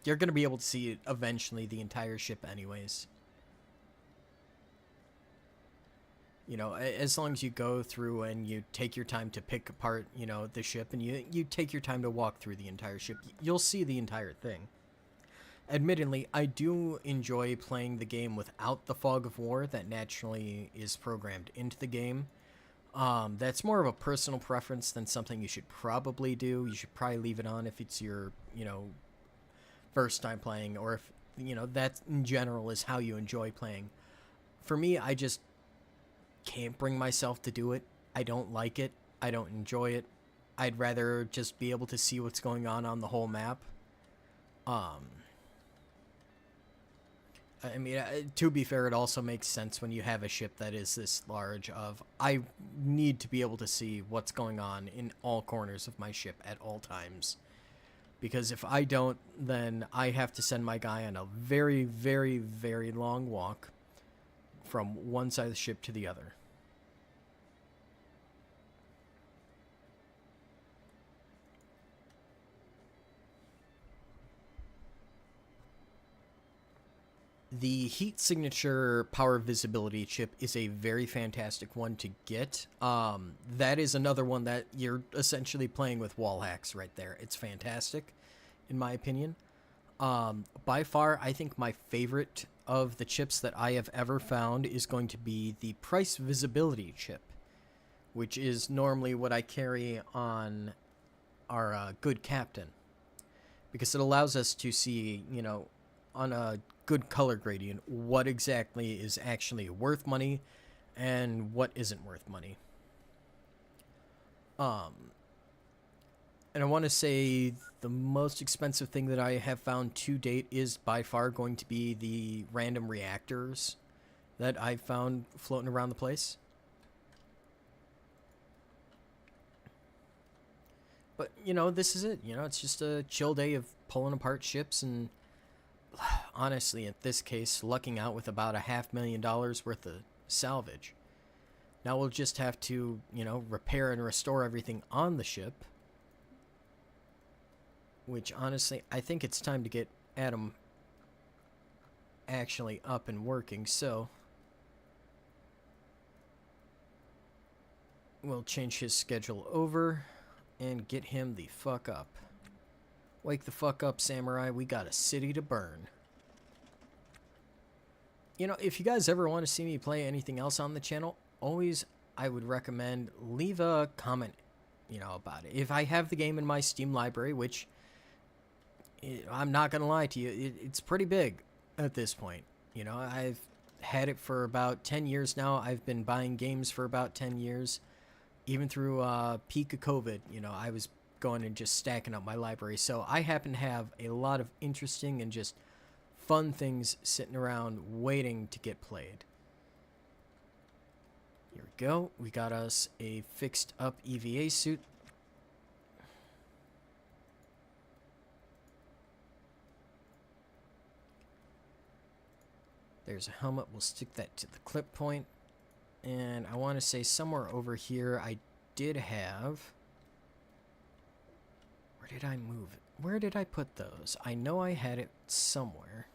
you're going to be able to see eventually the entire ship anyways. You know, as long as you go through and you take your time to pick apart, you know, the ship, and you take your time to walk through the entire ship, you'll see the entire thing. Admittedly, I do enjoy playing the game without the fog of war that naturally is programmed into the game. That's more of a personal preference than something you should probably do. You should probably leave it on if it's your, you know, first time playing, or if, you know, that in general is how you enjoy playing. For me, I just can't bring myself to do it. I don't like it. I don't enjoy it. I'd rather just be able to see what's going on the whole map. I mean, to be fair, it also makes sense when you have a ship that is this large of, I need to be able to see what's going on in all corners of my ship at all times. Because if I don't, then I have to send my guy on a very, very, very long walk from one side of the ship to the other. The heat signature power visibility chip is a very fantastic one to get. That is another one that you're essentially playing with wall hacks right there. It's fantastic, in my opinion. By far, I think my favorite of the chips that I have ever found is going to be the price visibility chip, which is normally what I carry on our good captain, because it allows us to see, you know, on a good color gradient what exactly is actually worth money and what isn't worth money. And I want to say the most expensive thing that I have found to date is by far going to be the random reactors that I've found floating around the place. But, you know, this is it. You know, it's just a chill day of pulling apart ships and, honestly, in this case, lucking out with about $500,000 worth of salvage. Now we'll just have to, you know, repair and restore everything on the ship. Which, honestly, I think it's time to get Adam actually up and working, so we'll change his schedule over and get him the fuck up. Wake the fuck up, samurai. We got a city to burn. You know, if you guys ever want to see me play anything else on the channel, always I would recommend leave a comment, you know, about it. If I have the game in my Steam library, which I'm not going to lie to you, it's pretty big at this point. You know, I've had it for about 10 years now. I've been buying games for about 10 years. Even through peak of COVID, you know, I was going and just stacking up my library. So I happen to have a lot of interesting and just fun things sitting around waiting to get played. Here we go. We got us a fixed up EVA suit. There's a helmet. We'll stick that to the clip point. And I want to say somewhere over here I did have... Where did I move it? Where did I put those? I know I had it somewhere.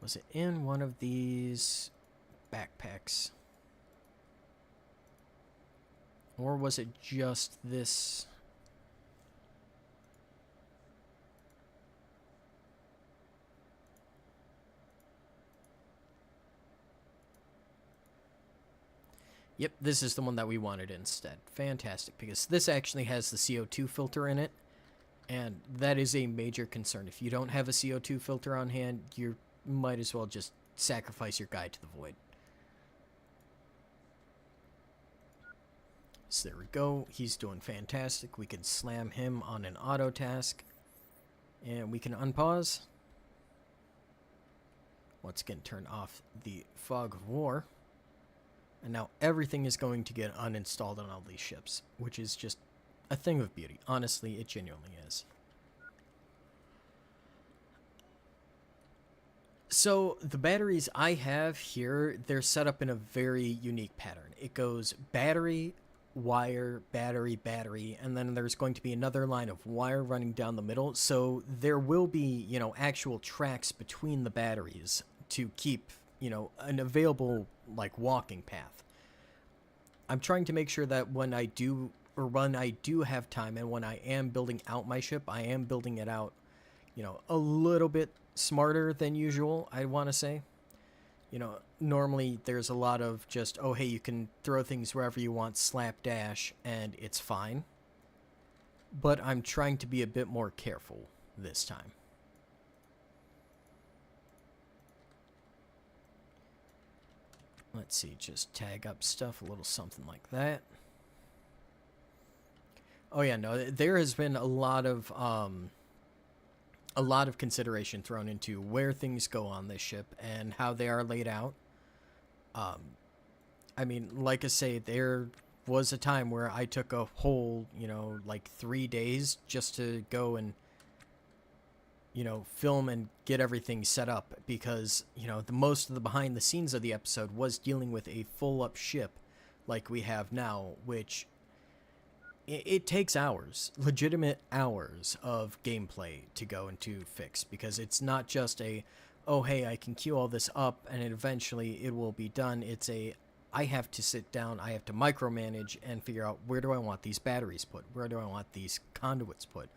Was it in one of these backpacks? Or was it just this? Yep, this is the one that we wanted instead. Fantastic, because this actually has the CO2 filter in it, and that is a major concern. If you don't have a CO2 filter on hand, you might as well just sacrifice your guy to the void. So there we go. He's doing fantastic. We can slam him on an auto task. And we can unpause. Once again, turn off the fog of war. And now everything is going to get uninstalled on all these ships, which is just a thing of beauty. Honestly, it genuinely is. So the batteries I have here, they're set up in a very unique pattern. It goes battery, wire, battery, battery, and then there's going to be another line of wire running down the middle. So there will be, actual tracks between the batteries to keep, an available, like, walking path. I'm trying to make sure that when I do have time and when I am building out my ship, I am building it out, a little bit smarter than usual, I want to say. Normally there's a lot of just, oh, hey, you can throw things wherever you want, slapdash, and it's fine. But I'm trying to be a bit more careful this time. Let's see, just tag up stuff, a little something like that. Oh yeah, no, there has been a lot of consideration thrown into where things go on this ship and how they are laid out. I mean, like I say, there was a time where I took a whole, like 3 days just to go and, film and get everything set up because, the most of the behind the scenes of the episode was dealing with a full up ship like we have now, which it takes hours, legitimate hours of gameplay to go and to fix, because it's not just a, oh, hey, I can queue all this up and eventually it will be done. It's a, I have to sit down, I have to micromanage and figure out where do I want these batteries put? Where do I want these conduits put?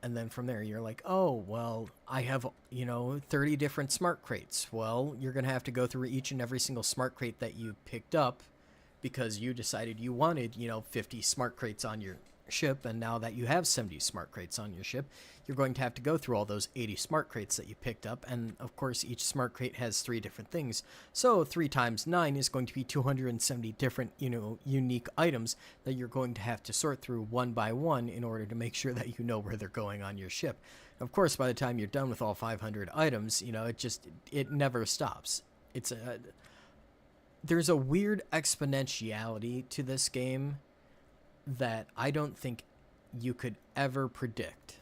And then from there, you're like, oh, well, I have, 30 different smart crates. Well, you're going to have to go through each and every single smart crate that you picked up because you decided you wanted, 50 smart crates on your ship, and now that you have 70 smart crates on your ship, you're going to have to go through all those 80 smart crates that you picked up, and of course each smart crate has 3 different things, so 3 times 9 is going to be 270 different, unique items that you're going to have to sort through one by one in order to make sure that you know where they're going on your ship. Of course, by the time you're done with all 500 items, it never stops. There's a weird exponentiality to this game that I don't think you could ever predict.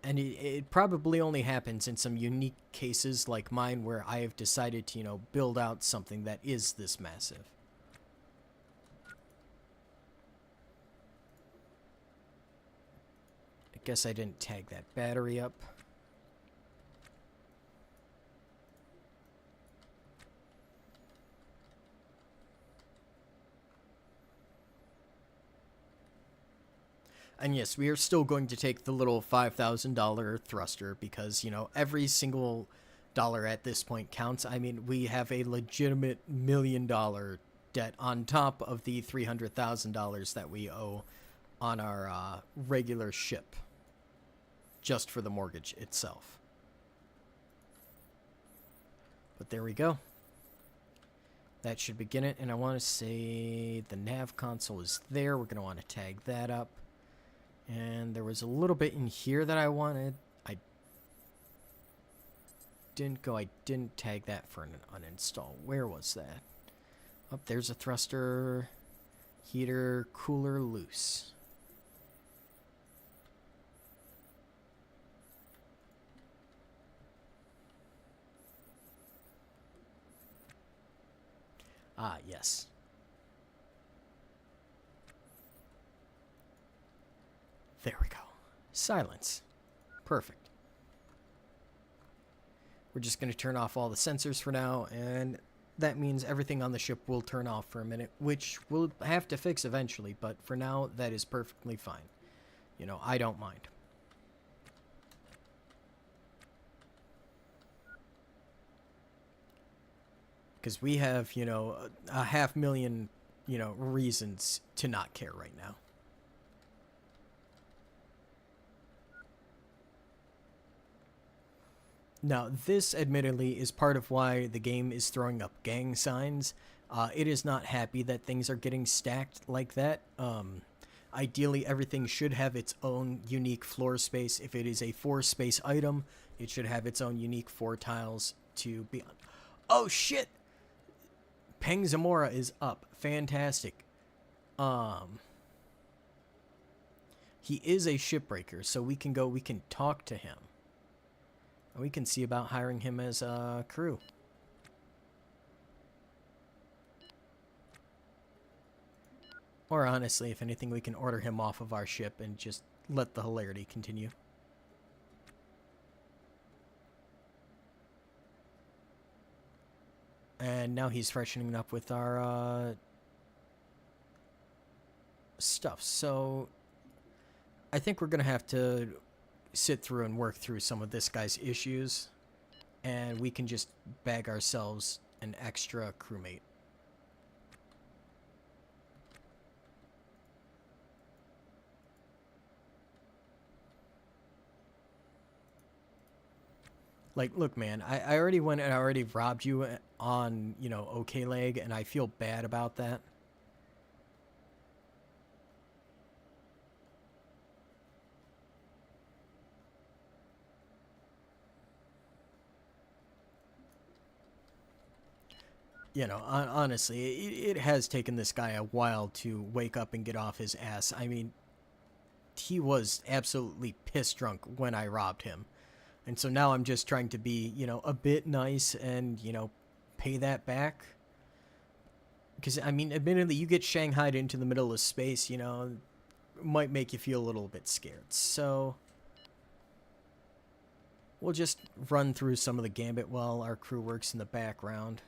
And it probably only happens in some unique cases like mine where I have decided to, build out something that is this massive. I guess I didn't tag that battery up. And yes, we are still going to take the little $5,000 thruster because, every single dollar at this point counts. I mean, we have a legitimate $1 million debt on top of the $300,000 that we owe on our regular ship just for the mortgage itself. But there we go. That should begin it. And I want to say the nav console is there. We're going to want to tag that up. And there was a little bit in here that I wanted. I didn't tag that for an uninstall. Where was that? Oh, there's a thruster, heater, cooler, loose. Ah, yes. There we go. Silence. Perfect. We're just going to turn off all the sensors for now, and that means everything on the ship will turn off for a minute, which we'll have to fix eventually, but for now, that is perfectly fine. I don't mind. Because we have, a 500,000, reasons to not care right now. Now, this admittedly is part of why the game is throwing up gang signs. It is not happy that things are getting stacked like that. Ideally, everything should have its own unique floor space. If it is a 4-space item, it should have its own unique 4 tiles to be on. Oh, shit! Peng Zamora is up. Fantastic. He is a shipbreaker, so we can talk to him. We can see about hiring him as a crew. Or honestly, if anything, we can order him off of our ship and just let the hilarity continue. And now he's freshening up with our stuff. So I think we're going to have to sit through and work through some of this guy's issues. And we can just bag ourselves an extra crewmate. Like, look, man, I already went and I already robbed you on, you know, OK Leg, and I feel bad about that. You know, honestly, it has taken this guy a while to wake up and get off his ass. I mean, he was absolutely piss drunk when I robbed him. And so now I'm just trying to be, you know, a bit nice and, you know, pay that back. Because, I mean, admittedly, you get shanghaied into the middle of space, you know, might make you feel a little bit scared. So we'll just run through some of the gambit while our crew works in the background.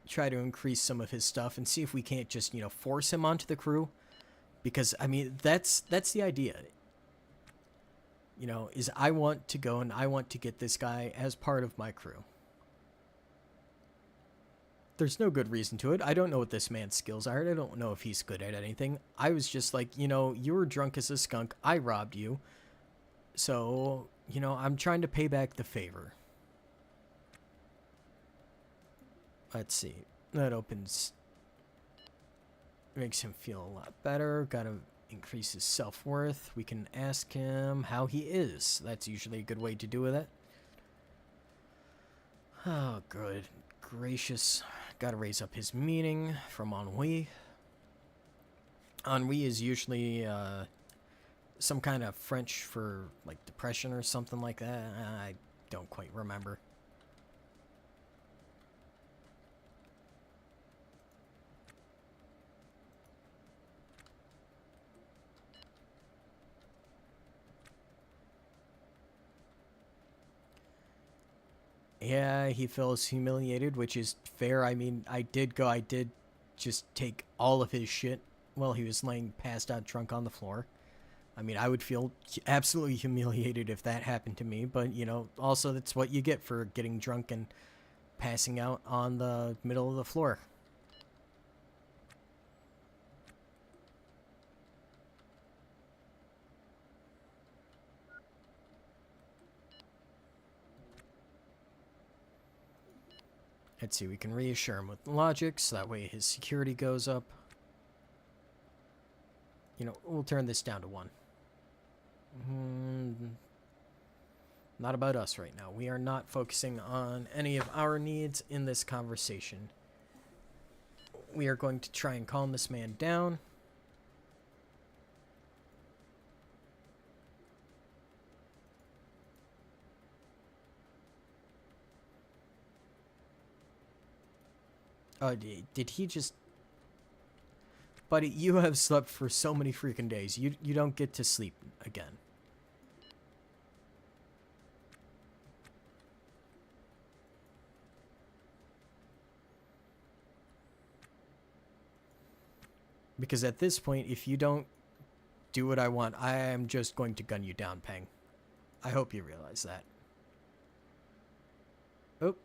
Try to increase some of his stuff and see if we can't just, you know, force him onto the crew. Because, I mean, that's the idea. You know, is I want to go and I want to get this guy as part of my crew. There's no good reason to it. I don't know what this man's skills are. I don't know if he's good at anything. I was just like, you know, you were drunk as a skunk. I robbed you. So, you know, I'm trying to pay back the favor. Let's see. That opens... makes him feel a lot better. Gotta increase his self-worth. We can ask him how he is. That's usually a good way to do with it. Oh, good gracious. Gotta raise up his meaning from ennui. Ennui is usually some kind of French for, like, depression or something like that. I don't quite remember. Yeah, he feels humiliated, which is fair. I mean, I did just take all of his shit while he was laying passed out drunk on the floor. I mean, I would feel absolutely humiliated if that happened to me, but, you know, also that's what you get for getting drunk and passing out on the middle of the floor. Let's see, we can reassure him with logic, so that way his security goes up. You know, we'll turn this down to 1. Not about us right now. We are not focusing on any of our needs in this conversation. We are going to try and calm this man down. Did he just... Buddy, you have slept for so many freaking days. You don't get to sleep again. Because at this point, if you don't do what I want, I am just going to gun you down, Peng. I hope you realize that. Oh.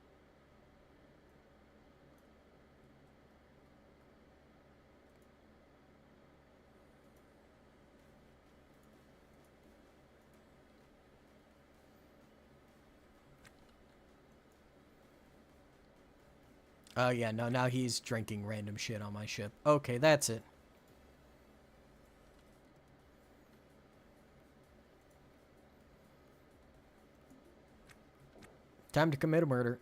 Oh, yeah, no, now he's drinking random shit on my ship. Okay, that's it. Time to commit a murder.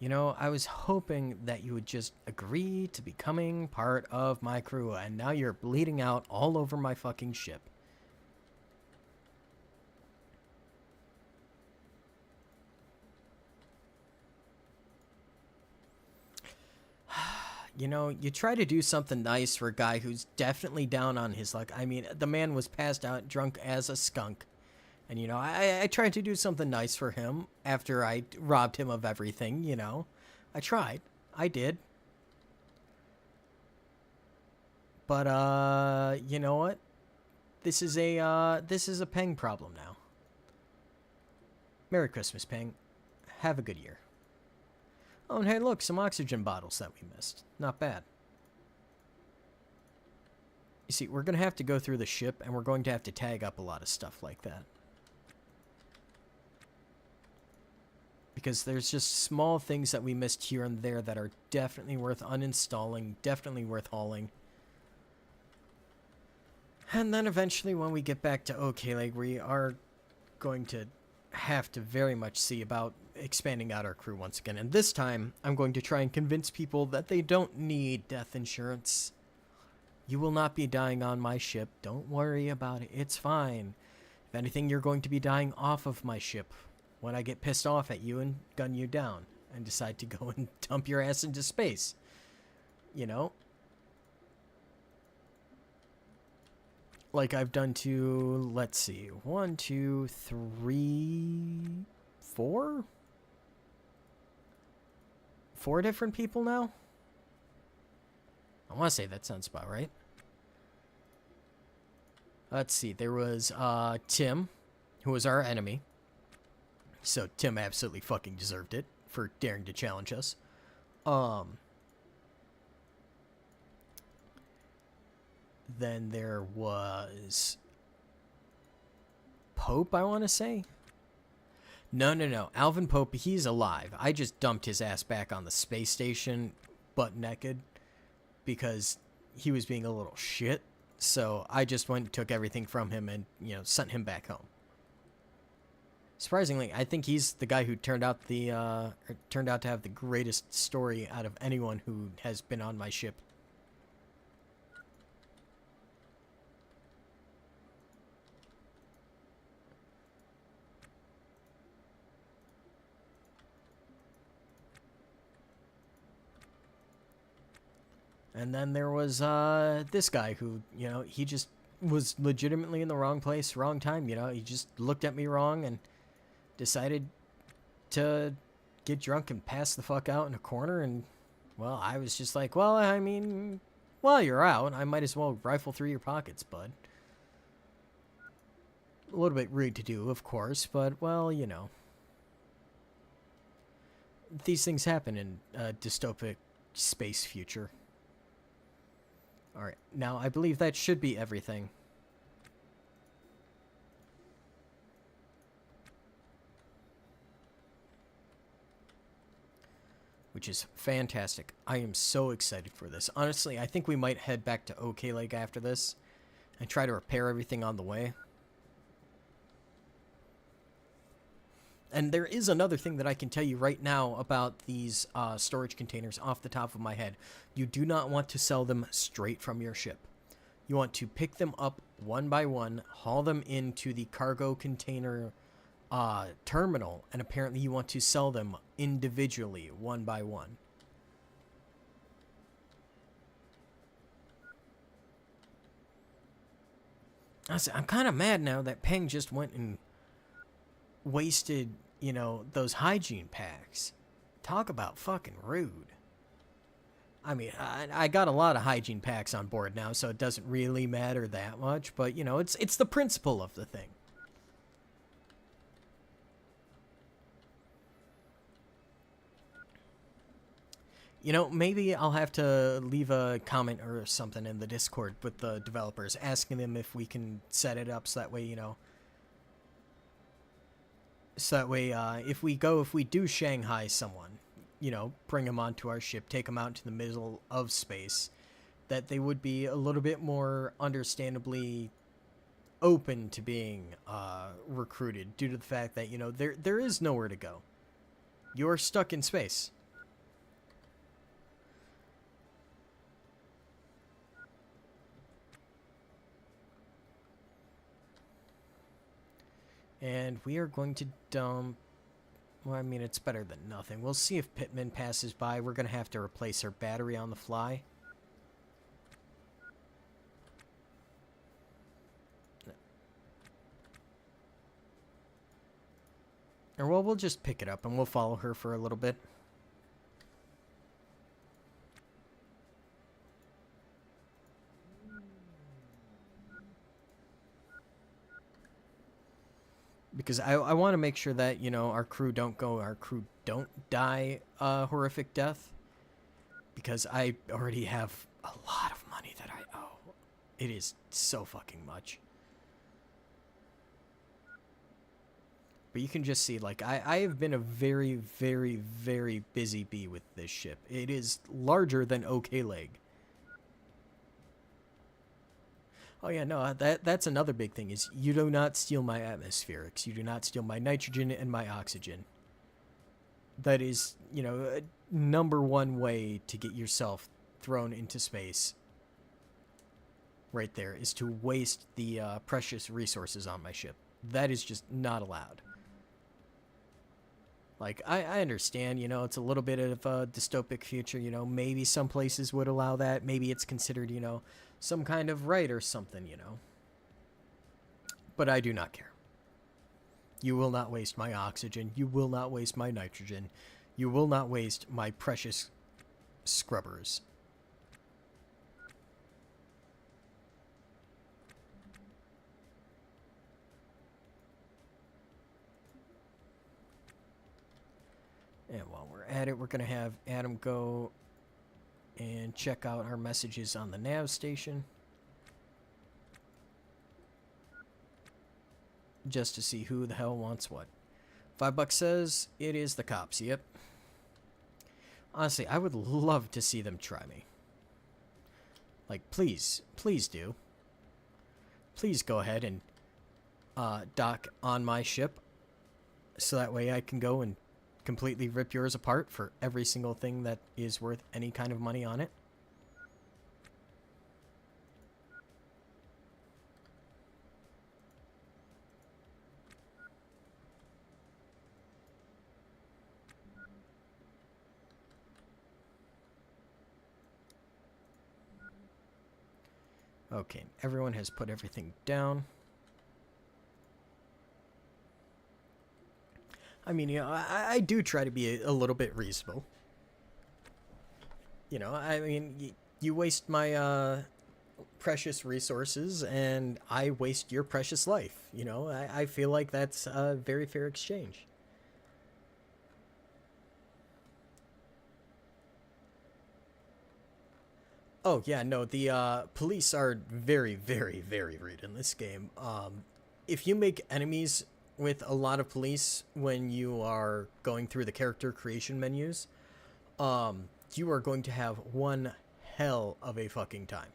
You know, I was hoping that you would just agree to becoming part of my crew, and now you're bleeding out all over my fucking ship. You know, you try to do something nice for a guy who's definitely down on his luck. I mean, the man was passed out drunk as a skunk. And, you know, I tried to do something nice for him after I robbed him of everything, you know. I tried. I did. But, you know what? This is a Peng problem now. Merry Christmas, Peng. Have a good year. Oh, and hey, look, some oxygen bottles that we missed. Not bad. You see, we're going to have to go through the ship, and we're going to have to tag up a lot of stuff like that. Because there's just small things that we missed here and there that are definitely worth uninstalling, definitely worth hauling. And then eventually when we get back to OK Lake, we are going to have to very much see about expanding out our crew once again. And this time, I'm going to try and convince people that they don't need death insurance. You will not be dying on my ship. Don't worry about it. It's fine. If anything, you're going to be dying off of my ship when I get pissed off at you and gun you down and decide to go and dump your ass into space. You know? Like I've done to, let's see, 1, 2, 3, 4? 4 different people now? I want to say that sounds about right. Let's see, there was Tim, who was our enemy. So Tim absolutely fucking deserved it for daring to challenge us. Then there was Pope, I want to say. No. Alvin Pope, he's alive. I just dumped his ass back on the space station, butt naked, because he was being a little shit. So I just went and took everything from him and, you know, sent him back home. Surprisingly, I think he's the guy who turned out to have the greatest story out of anyone who has been on my ship. And then there was this guy who, you know, he just was legitimately in the wrong place, wrong time, you know. He just looked at me wrong and decided to get drunk and pass the fuck out in a corner. And, well, I was just like, well, I mean, while you're out, I might as well rifle through your pockets, bud. A little bit rude to do, of course, but, well, you know. These things happen in a dystopic space future. Alright, now I believe that should be everything. Which is fantastic. I am so excited for this. Honestly, I think we might head back to OK Lake after this and try to repair everything on the way. And there is another thing that I can tell you right now about these storage containers off the top of my head. You do not want to sell them straight from your ship. You want to pick them up one by one, haul them into the cargo container terminal, and apparently you want to sell them individually, one by one. I'm kind of mad now that Peng just went and wasted, you know, those hygiene packs. Talk about fucking rude. I mean, I got a lot of hygiene packs on board now, so it doesn't really matter that much, but, you know, it's the principle of the thing. You know, maybe I'll have to leave a comment or something in the Discord with the developers, asking them if we can set it up so that way, you know, so that way, if we do Shanghai someone, you know, bring them onto our ship, take them out into the middle of space, that they would be a little bit more understandably open to being recruited due to the fact that, you know, there is nowhere to go. You're stuck in space. And we are going to dump... Well, I mean, it's better than nothing. We'll see if Pittman passes by. We're going to have to replace her battery on the fly. Or, well, we'll just pick it up and we'll follow her for a little bit. Because I want to make sure that, you know, our crew don't die a horrific death. Because I already have a lot of money that I owe. It is so fucking much. But you can just see, like, I have been a very, very, very busy bee with this ship. It is larger than OK Leg. Oh yeah, no, that's another big thing, is you do not steal my atmospherics. You do not steal my nitrogen and my oxygen. That is, you know, a #1 way to get yourself thrown into space. Right there, is to waste the precious resources on my ship. That is just not allowed. Like, I understand, you know, it's a little bit of a dystopic future, you know, maybe some places would allow that, maybe it's considered, you know, some kind of right or something, you know. But I do not care. You will not waste my oxygen, you will not waste my nitrogen, you will not waste my precious scrubbers. And while we're at it, we're going to have Adam go and check out our messages on the nav station. Just to see who the hell wants what. $5 says it is the cops, yep. Honestly, I would love to see them try me. Like, please, please do. Please go ahead and dock on my ship. So that way I can go and completely rip yours apart for every single thing that is worth any kind of money on it. Okay, everyone has put everything down. I mean, you know, I do try to be a little bit reasonable. You know, I mean, you waste my precious resources, and I waste your precious life. You know, I feel like that's a very fair exchange. Oh, yeah, no, the police are very, very, very rude in this game. If you make enemies with a lot of police when you are going through the character creation menus, you are going to have one hell of a fucking time.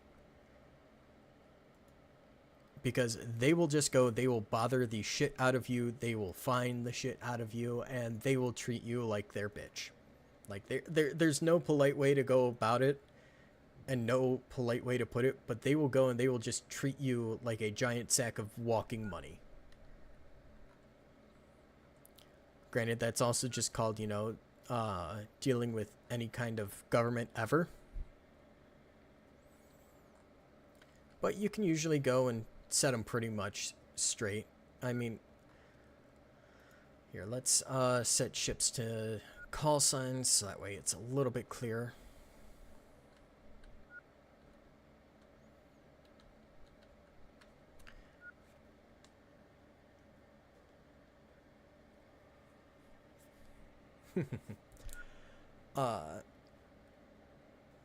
Because they will just go, they will bother the shit out of you, they will find the shit out of you, and they will treat you like their bitch. Like, there's no polite way to go about it, and no polite way to put it, but they will go and they will just treat you like a giant sack of walking money. Granted, that's also just called, you know, dealing with any kind of government ever. But you can usually go and set them pretty much straight. I mean, here, let's set ships to call signs, so that way it's a little bit clearer.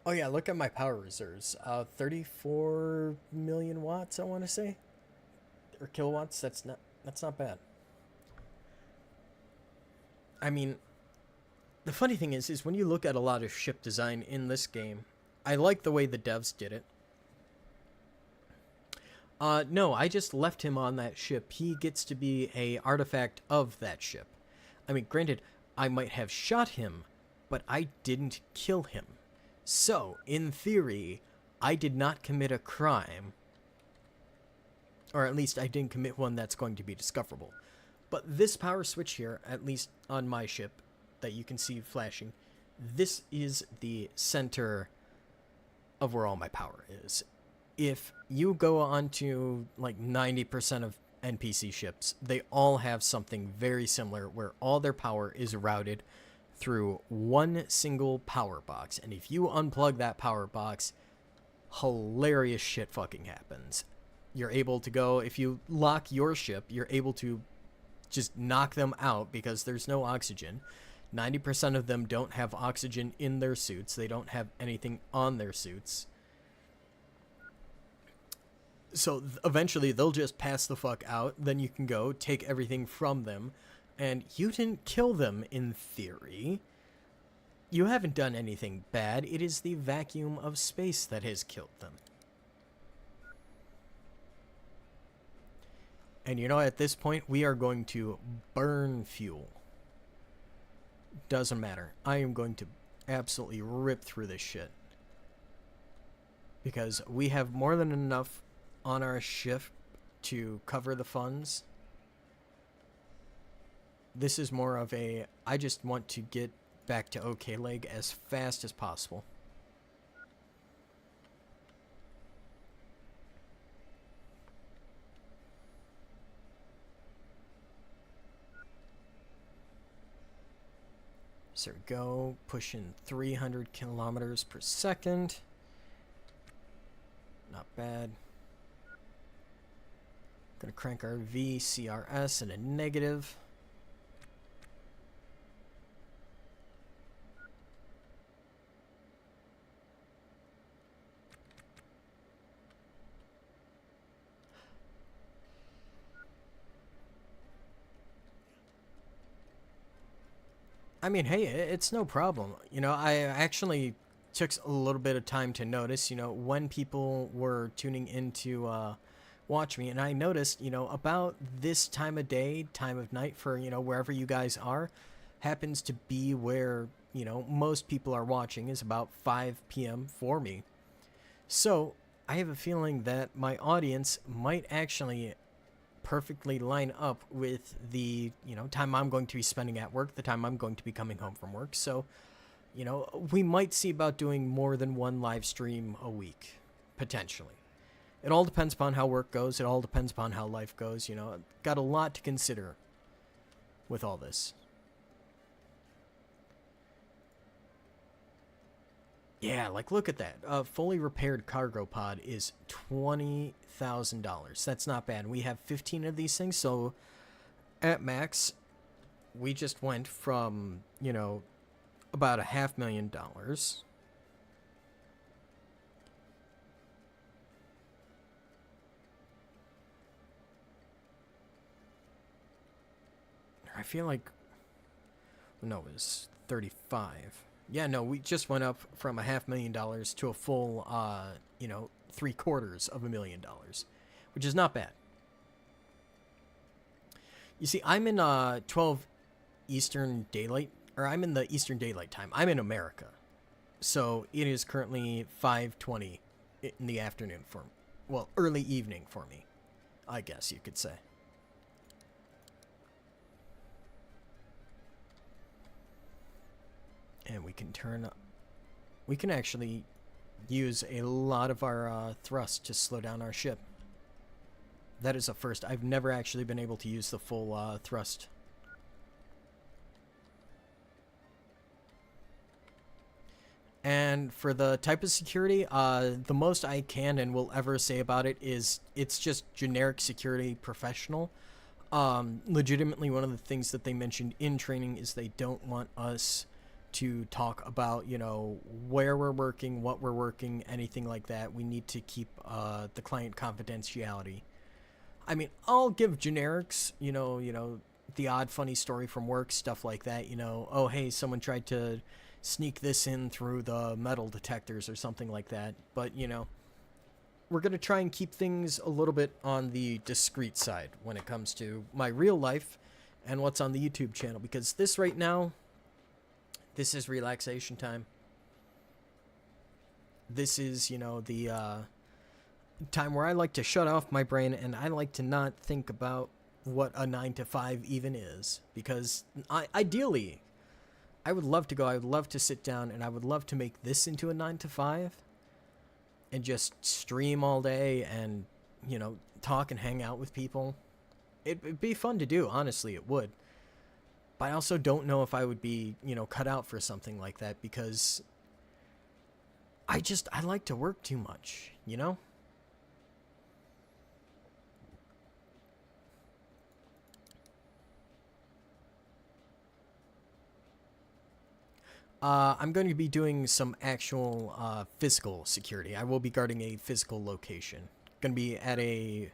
Oh yeah, look at my power reserves. 34 million watts, I want to say, or kilowatts. That's not bad. I mean, the funny thing is when you look at a lot of ship design in this game, I like the way the devs did it. No, I just left him on that ship. He gets to be a artifact of that ship. I mean, granted, I might have shot him, but I didn't kill him. So, in theory, I did not commit a crime. Or at least I didn't commit one that's going to be discoverable. But this power switch here, at least on my ship that you can see flashing, this is the center of where all my power is. If you go onto like 90% of NPC ships, they all have something very similar where all their power is routed through one single power box. And if you unplug that power box, hilarious shit fucking happens. You're able to go, if you lock your ship, you're able to just knock them out because there's no oxygen. 90% of them don't have oxygen in their suits. They don't have anything on their suits. So eventually they'll just pass the fuck out. Then you can go take everything from them. And you didn't kill them in theory. You haven't done anything bad. It is the vacuum of space that has killed them. And you know, at this point, we are going to burn fuel. Doesn't matter. I am going to absolutely rip through this shit. Because we have more than enough on our ship to cover the funds. This is more of a, I just want to get back to OK Leg as fast as possible. So go, pushing 300 kilometers per second. Not bad. Gonna crank our VCRS in a negative. I mean, hey, it's no problem. You know, I actually took a little bit of time to notice, you know, when people were tuning in to watch me. And I noticed, you know, about this time of day, time of night for, you know, wherever you guys are, happens to be where, you know, most people are watching is about 5 p.m. for me. So I have a feeling that my audience might actually perfectly line up with the, you know, time I'm going to be spending at work, the time I'm going to be coming home from work. So, you know, we might see about doing more than one live stream a week, potentially. It all depends upon how work goes. It all depends upon how life goes. You know, got a lot to consider with all this. Yeah, like, look at that. A fully repaired cargo pod is $20,000. That's not bad. We have 15 of these things, so at max, we just went from, you know, about $500,000. I feel like, no, it was 35. Yeah, no, we just went up from $500,000 to a full, you know, $750,000, which is not bad. You see, I'm in 12 Eastern Daylight, or I'm in the Eastern Daylight Time. I'm in America. So it is currently 5:20 in the afternoon for, well, early evening for me, I guess you could say. And we can we can actually use a lot of our thrust to slow down our ship. That is a first. I've never actually been able to use the full thrust. And for the type of security, the most I can and will ever say about it is it's just generic security professional. Legitimately, one of the things that they mentioned in training is they don't want us to talk about, you know, where we're working, what we're working, anything like that. We need to keep the client confidentiality. I mean, I'll give generics, you know, the odd funny story from work, stuff like that, you know, oh, hey, someone tried to sneak this in through the metal detectors or something like that. But, you know, we're going to try and keep things a little bit on the discreet side when it comes to my real life and what's on the YouTube channel, because this right now, this is relaxation time. This is, you know, the time where I like to shut off my brain and I like to not think about what a 9 to 5 even is, because ideally I would love to go. I would love to sit down and I would love to make this into a 9 to 5 and just stream all day and, talk and hang out with people. It'd be fun to do, honestly, it would. But I also don't know if I would be, cut out for something like that, because I like to work too much, I'm going to be doing some actual physical security. I will be guarding a physical location. Going to be at a...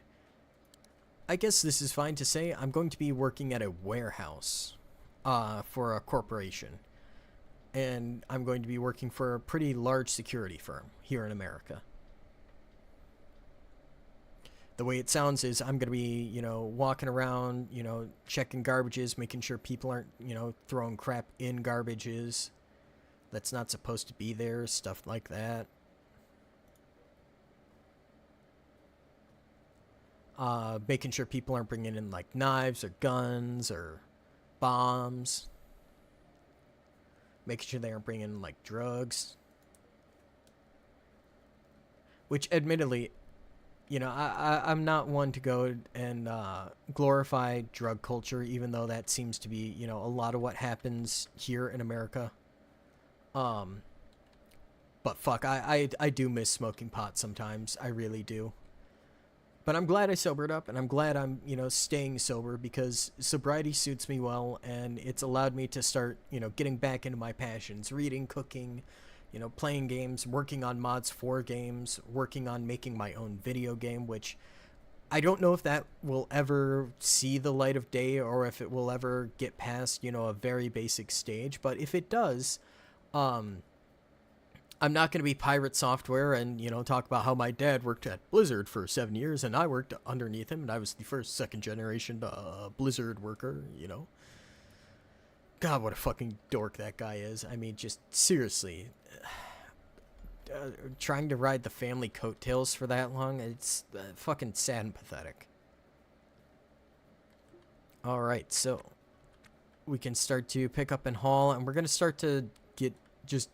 I guess this is fine to say. I'm going to be working at a warehouse for a corporation. And I'm going to be working for a pretty large security firm here in America. The way it sounds is I'm going to be, walking around, checking garbages, making sure people aren't, throwing crap in garbages that's not supposed to be there, stuff like that. Making sure people aren't bringing in, like, knives or guns or bombs. Making sure they aren't bringing in, like, drugs. Which, admittedly, I'm not one to go and glorify drug culture, even though that seems to be, a lot of what happens here in America. But fuck, I do miss smoking pot sometimes. I really do. But I'm glad I sobered up, and I'm glad I'm, staying sober, because sobriety suits me well, and it's allowed me to start, getting back into my passions, reading, cooking, playing games, working on mods for games, working on making my own video game, which I don't know if that will ever see the light of day or if it will ever get past, a very basic stage. But if it does, I'm not going to be pirate software and, talk about how my dad worked at Blizzard for 7 years and I worked underneath him and I was the first second generation Blizzard worker, God, what a fucking dork that guy is. I mean, just seriously, trying to ride the family coattails for that long, it's fucking sad and pathetic. Alright, so we can start to pick up and haul, and we're going to start to get just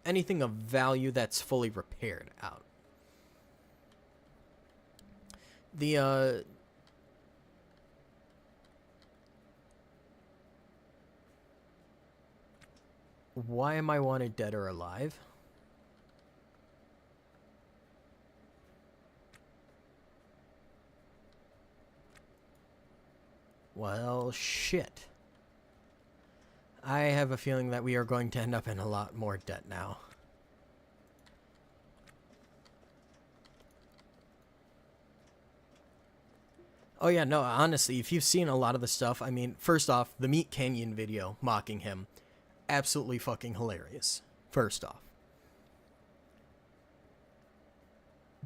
anything of value that's fully repaired out. The, why am I wanted dead or alive? Well, shit. I have a feeling that we are going to end up in a lot more debt now. Oh yeah, no, honestly, if you've seen a lot of the stuff, I mean, first off, the Meat Canyon video mocking him, absolutely fucking hilarious, first off.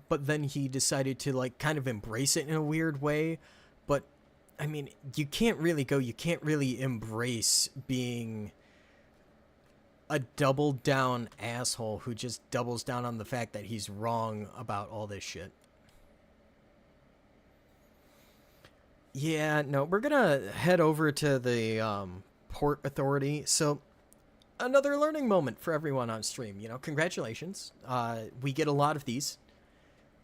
But then he decided to, like, kind of embrace it in a weird way, but I mean, you can't really embrace being a double down asshole who just doubles down on the fact that he's wrong about all this shit. Yeah, no, we're gonna head over to the Port Authority. So, another learning moment for everyone on stream. Congratulations. We get a lot of these,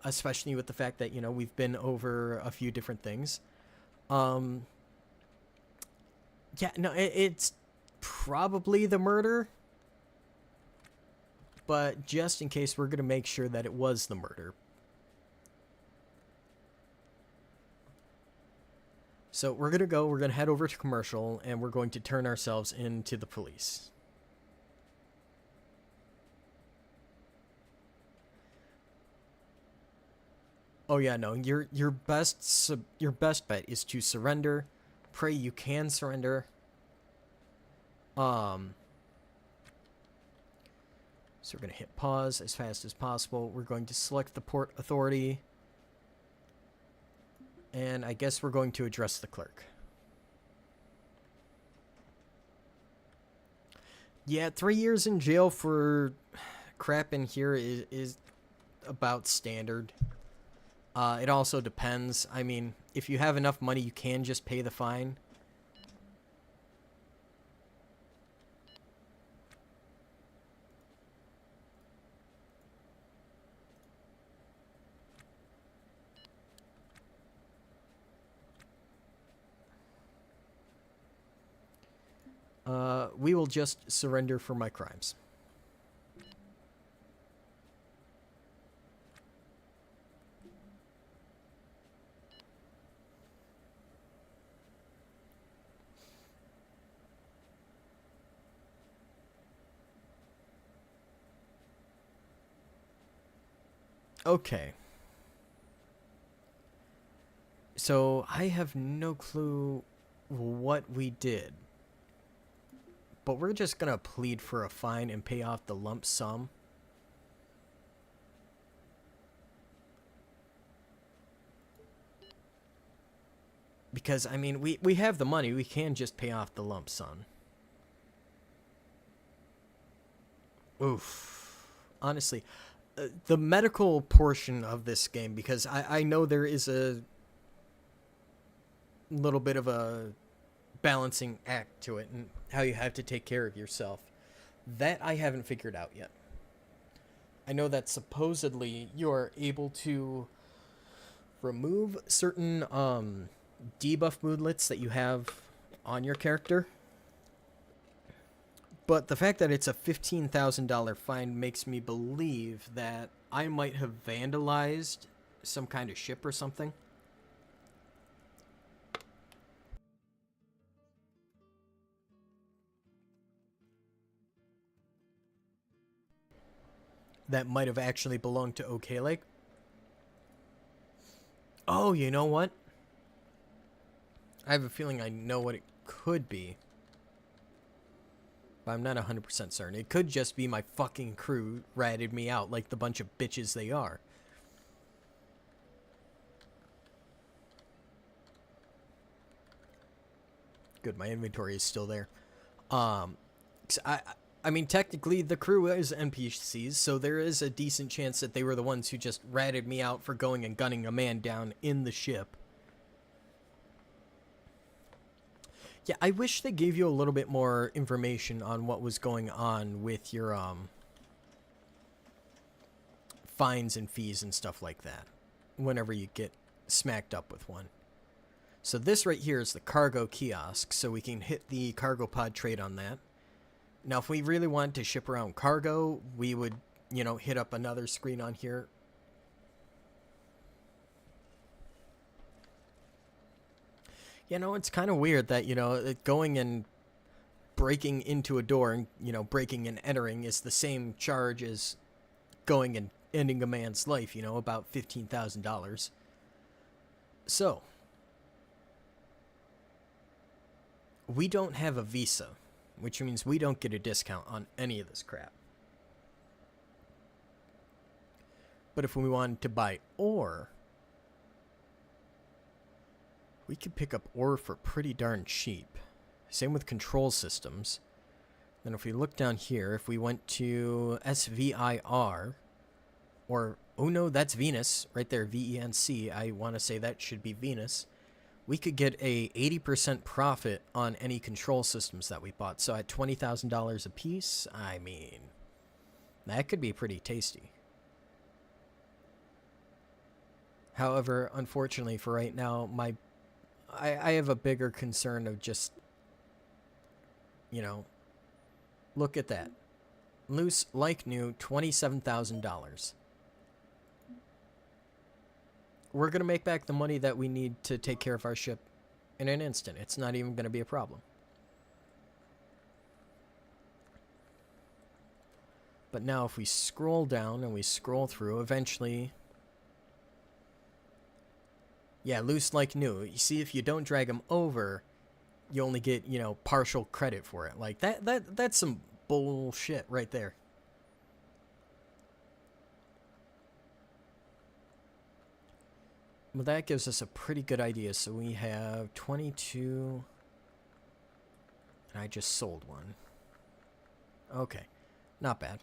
especially with the fact that, we've been over a few different things. Yeah, no, it's probably the murder, but just in case, we're gonna make sure that it was the murder. So we're gonna head over to commercial, and we're going to turn ourselves into the police. Oh yeah, no, your best bet is to surrender. Pray you can surrender. So we're gonna hit pause as fast as possible. We're going to select the Port Authority. And I guess we're going to address the clerk. Yeah, 3 years in jail for crap in here is about standard. It also depends. I mean, if you have enough money, you can just pay the fine. We will just surrender for my crimes. Okay. So I have no clue what we did. But we're just gonna plead for a fine and pay off the lump sum. Because, I mean, we have the money. We can just pay off the lump sum. Oof. Honestly, the medical portion of this game, because I know there is a little bit of a balancing act to it and how you have to take care of yourself. That I haven't figured out yet. I know that supposedly you're able to remove certain debuff moodlets that you have on your character. But the fact that it's a $15,000 fine makes me believe that I might have vandalized some kind of ship or something. That might have actually belonged to OK Lake. Oh, you know what? I have a feeling I know what it could be. But I'm not 100% certain. It could just be my fucking crew ratted me out like the bunch of bitches they are. Good, my inventory is still there. I mean, technically, the crew is NPCs, so there is a decent chance that they were the ones who just ratted me out for going and gunning a man down in the ship. Yeah, I wish they gave you a little bit more information on what was going on with your, fines and fees and stuff like that whenever you get smacked up with one. So this right here is the cargo kiosk, so we can hit the cargo pod trade on that. Now, if we really wanted to ship around cargo, we would, you know, hit up another screen on here. You know, it's kind of weird that, you know, going and breaking into a door and, you know, breaking and entering is the same charge as going and ending a man's life, you know, about $15,000. So, we don't have a visa, which means we don't get a discount on any of this crap. But if we wanted to buy ore, we could pick up ore for pretty darn cheap. Same with control systems. Then if we look down here, if we went to SVIR, or, oh no, that's Venus, right there, VENC, I want to say that should be Venus. We could get a 80% profit on any control systems that we bought. So at $20,000 a piece, I mean, that could be pretty tasty. However, unfortunately for right now, I have a bigger concern of just, you know, look at that. Loose, like new, $27,000. We're going to make back the money that we need to take care of our ship in an instant. It's not even going to be a problem. But now if we scroll down and we scroll through, eventually... Yeah, loose like new. You see, if you don't drag them over, you only get, you know, partial credit for it. Like, that's some bullshit right there. Well, that gives us a pretty good idea. So we have 22... And I just sold one. Okay. Not bad.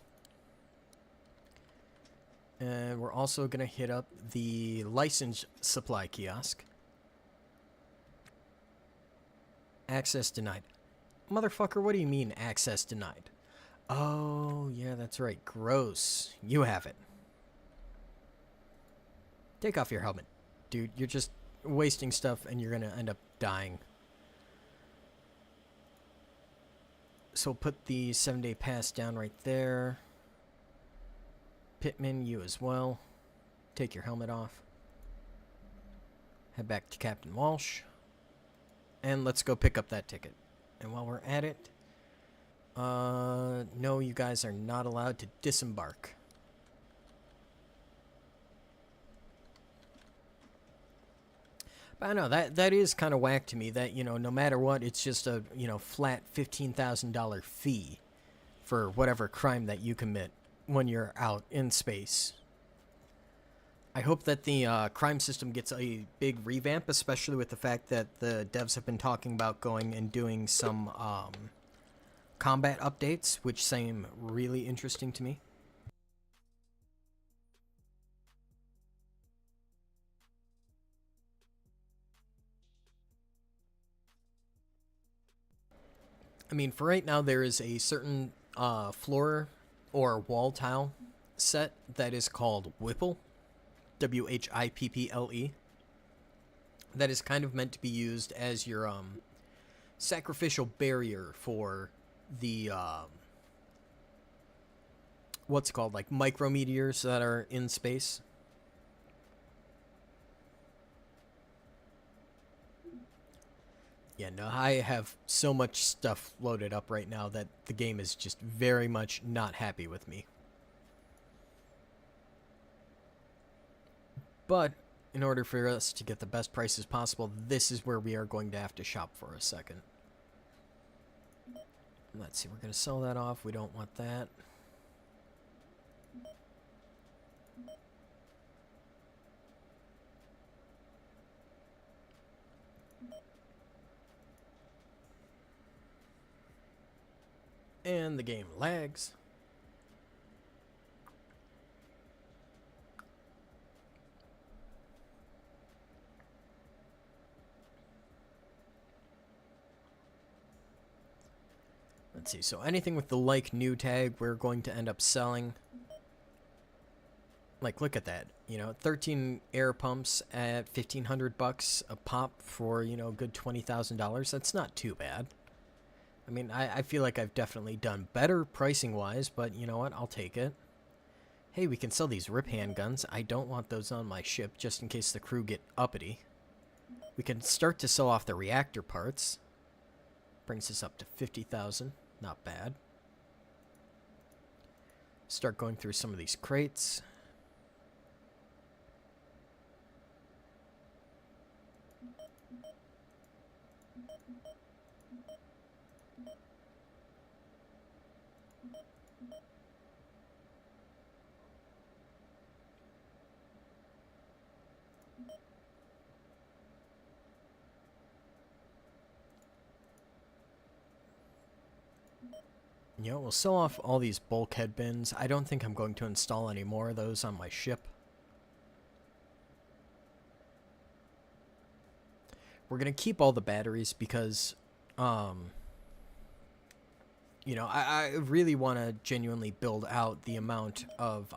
And we're also going to hit up the license supply kiosk. Access denied. Motherfucker, what do you mean access denied? Oh, yeah, that's right. Gross. You have it. Take off your helmet. Dude, you're just wasting stuff and you're gonna end up dying. So we'll put the 7-day pass down right there. Pittman, you as well. Take your helmet off. Head back to Captain Walsh. And let's go pick up that ticket. And while we're at it, no, you guys are not allowed to disembark. But I know, that is kind of whack to me that, you know, no matter what, it's just a, you know, flat $15,000 fee for whatever crime that you commit when you're out in space. I hope that the crime system gets a big revamp, especially with the fact that the devs have been talking about going and doing some combat updates, which seem really interesting to me. I mean, for right now, there is a certain floor or wall tile set that is called Whipple, Whipple, that is kind of meant to be used as your sacrificial barrier for the what's it called, like micrometeors that are in space. Yeah, no, I have so much stuff loaded up right now that the game is just very much not happy with me. But in order for us to get the best prices possible, this is where we are going to have to shop for a second. Let's see, we're going to sell that off. We don't want that. And the game lags. Let's see, so anything with the like new tag, we're going to end up selling. Like, look at that. You know, 13 air pumps at $1,500 a pop for, you know, a good $20,000. That's not too bad. I mean, I feel like I've definitely done better pricing-wise, but you know what? I'll take it. Hey, we can sell these rip handguns. I don't want those on my ship, just in case the crew get uppity. We can start to sell off the reactor parts. Brings us up to 50,000. Not bad. Start going through some of these crates. You know, we'll sell off all these bulkhead bins. I don't think I'm going to install any more of those on my ship. We're going to keep all the batteries because, you know, I really want to genuinely build out the amount of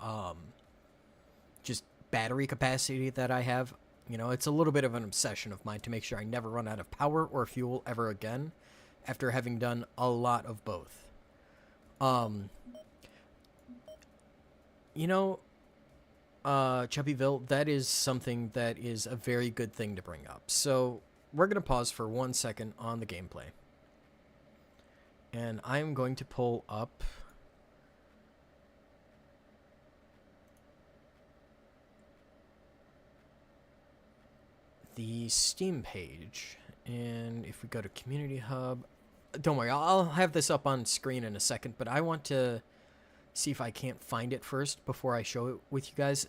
just battery capacity that I have. You know, it's a little bit of an obsession of mine to make sure I never run out of power or fuel ever again after having done a lot of both. You know, Chubbyville, that is something that is a very good thing to bring up. So, we're going to pause for 1 second on the gameplay. And I'm going to pull up the Steam page. And if we go to Community Hub, don't worry, I'll have this up on screen in a second, but I want to see if I can't find it first before I show it with you guys.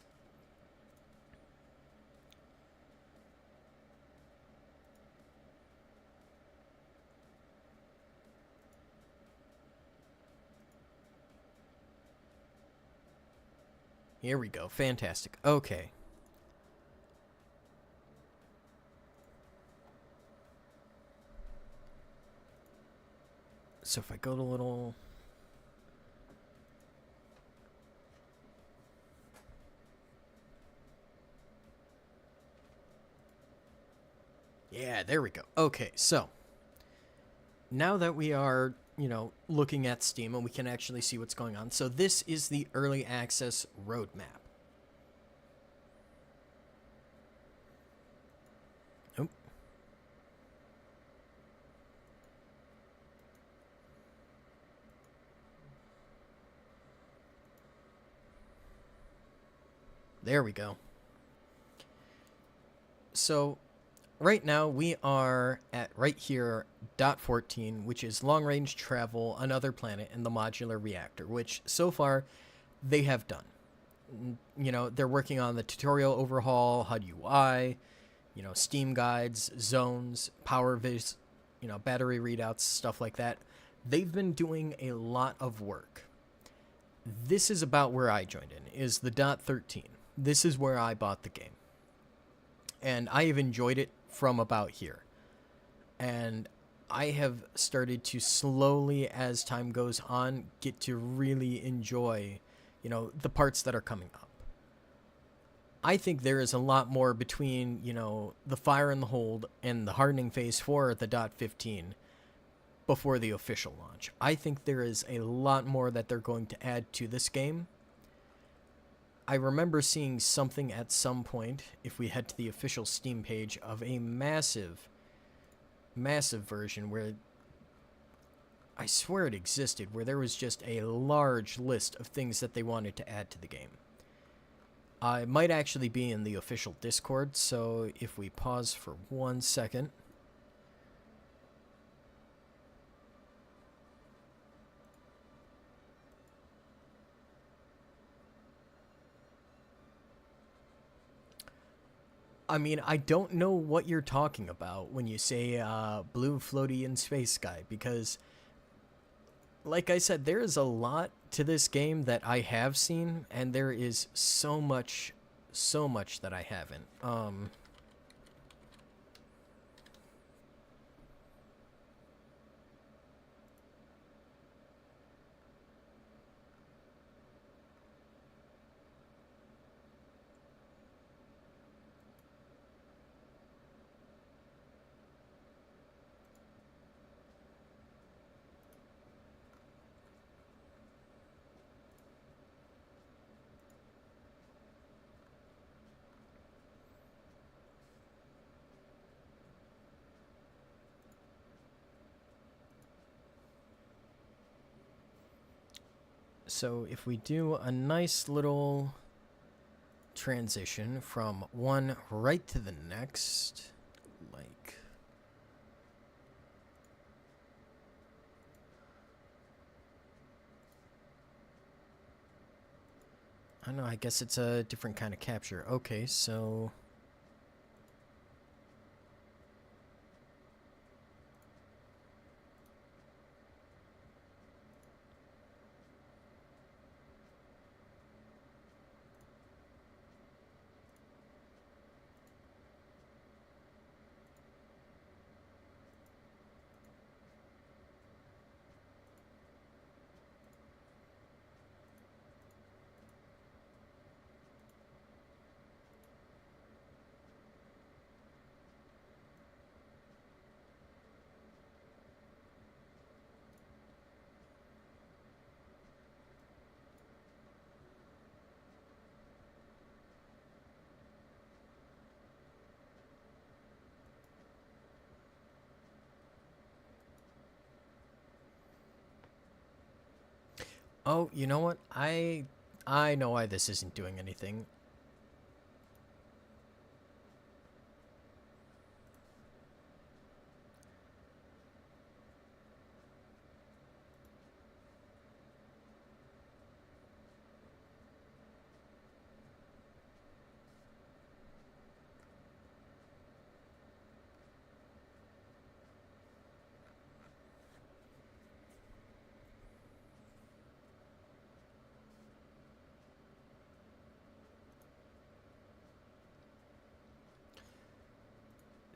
Here we go. Fantastic. Okay. So if I go to little... Yeah, there we go. Okay, so now that we are, looking at Steam and we can actually see what's going on. So this is the early access roadmap. Oh. There we go. So right now we are at right here, dot 14, which is long range travel, another planet, and the modular reactor, which so far they have done. They're working on the tutorial overhaul, HUD UI, Steam guides, zones, power vis, battery readouts, stuff like that. They've been doing a lot of work. This is about where I joined in, is the dot 13. This is where I bought the game. And I have enjoyed it from about here. And I have started to slowly, as time goes on, get to really enjoy, the parts that are coming up. I think there is a lot more between, the fire and the hold and the hardening phase for the dot 15 before the official launch. I think there is a lot more that they're going to add to this game. I remember seeing something at some point, if we head to the official Steam page, of a massive version where I swear it existed, where there was just a large list of things that they wanted to add to the game. It might actually be in the official Discord, so if we pause for 1 second. I mean, I don't know what you're talking about when you say blue floaty in space guy, because like I said, there is a lot to this game that I have seen, and there is so much that I haven't. So if we do a nice little transition from one right to the next, like... I don't know, I guess it's a different kind of capture. Okay, so... Oh, you know what? I know why this isn't doing anything.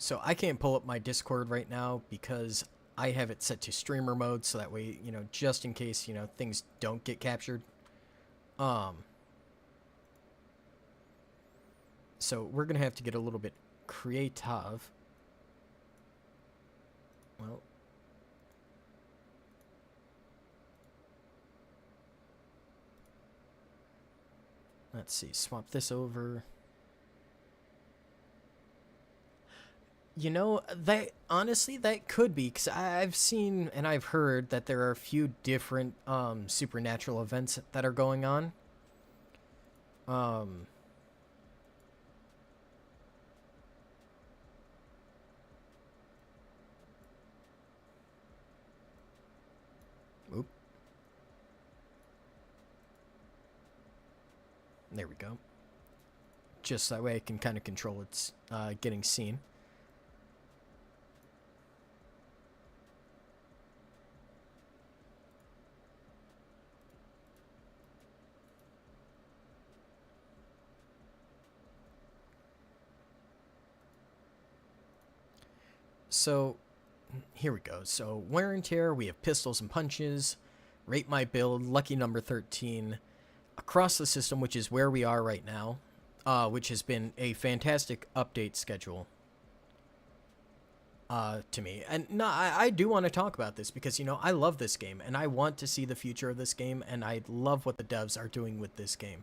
So I can't pull up my Discord right now because I have it set to streamer mode, so that way, you know, just in case, you know, things don't get captured. So we're going to have to get a little bit creative. Well, let's see, swap this over. You know, that honestly, that could be, because I've seen and I've heard that there are a few different supernatural events that are going on. Um, oop. There we go. Just that way I can kind of control its getting seen. So, here we go. So, wear and tear, we have pistols and punches, rate my build, lucky number 13, across the system, which is where we are right now, which has been a fantastic update schedule to me. And no, I do want to talk about this because, you know, I love this game, and I want to see the future of this game, and I love what the devs are doing with this game.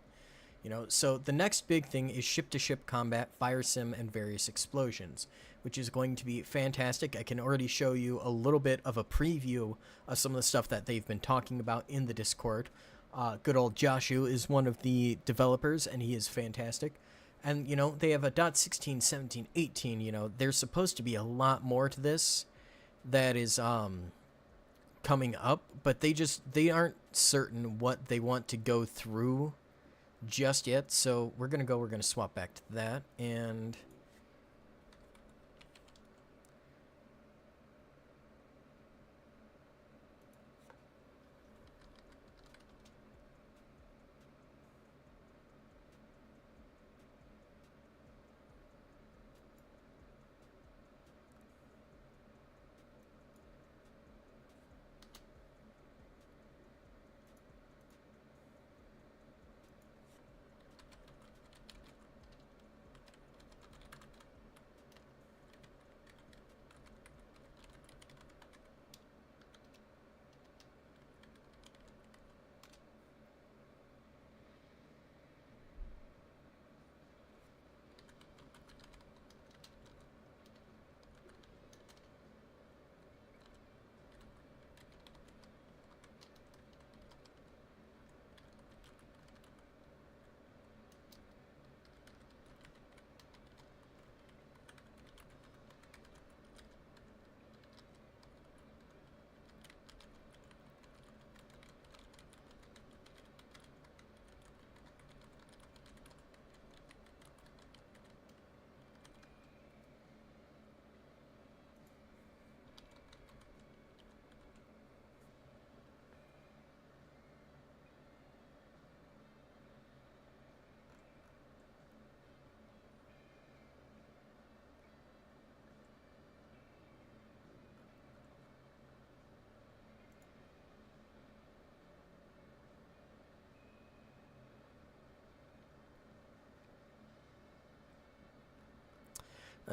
You know, so the next big thing is ship-to-ship combat, fire sim, and various explosions, which is going to be fantastic. I can already show you a little bit of a preview of some of the stuff that they've been talking about in the Discord. Good old Joshu is one of the developers, and he is fantastic. And, you know, they have a .16, 17, 18, you know, there's supposed to be a lot more to this that is coming up, but they aren't certain what they want to go through just yet, so we're gonna swap back to that. And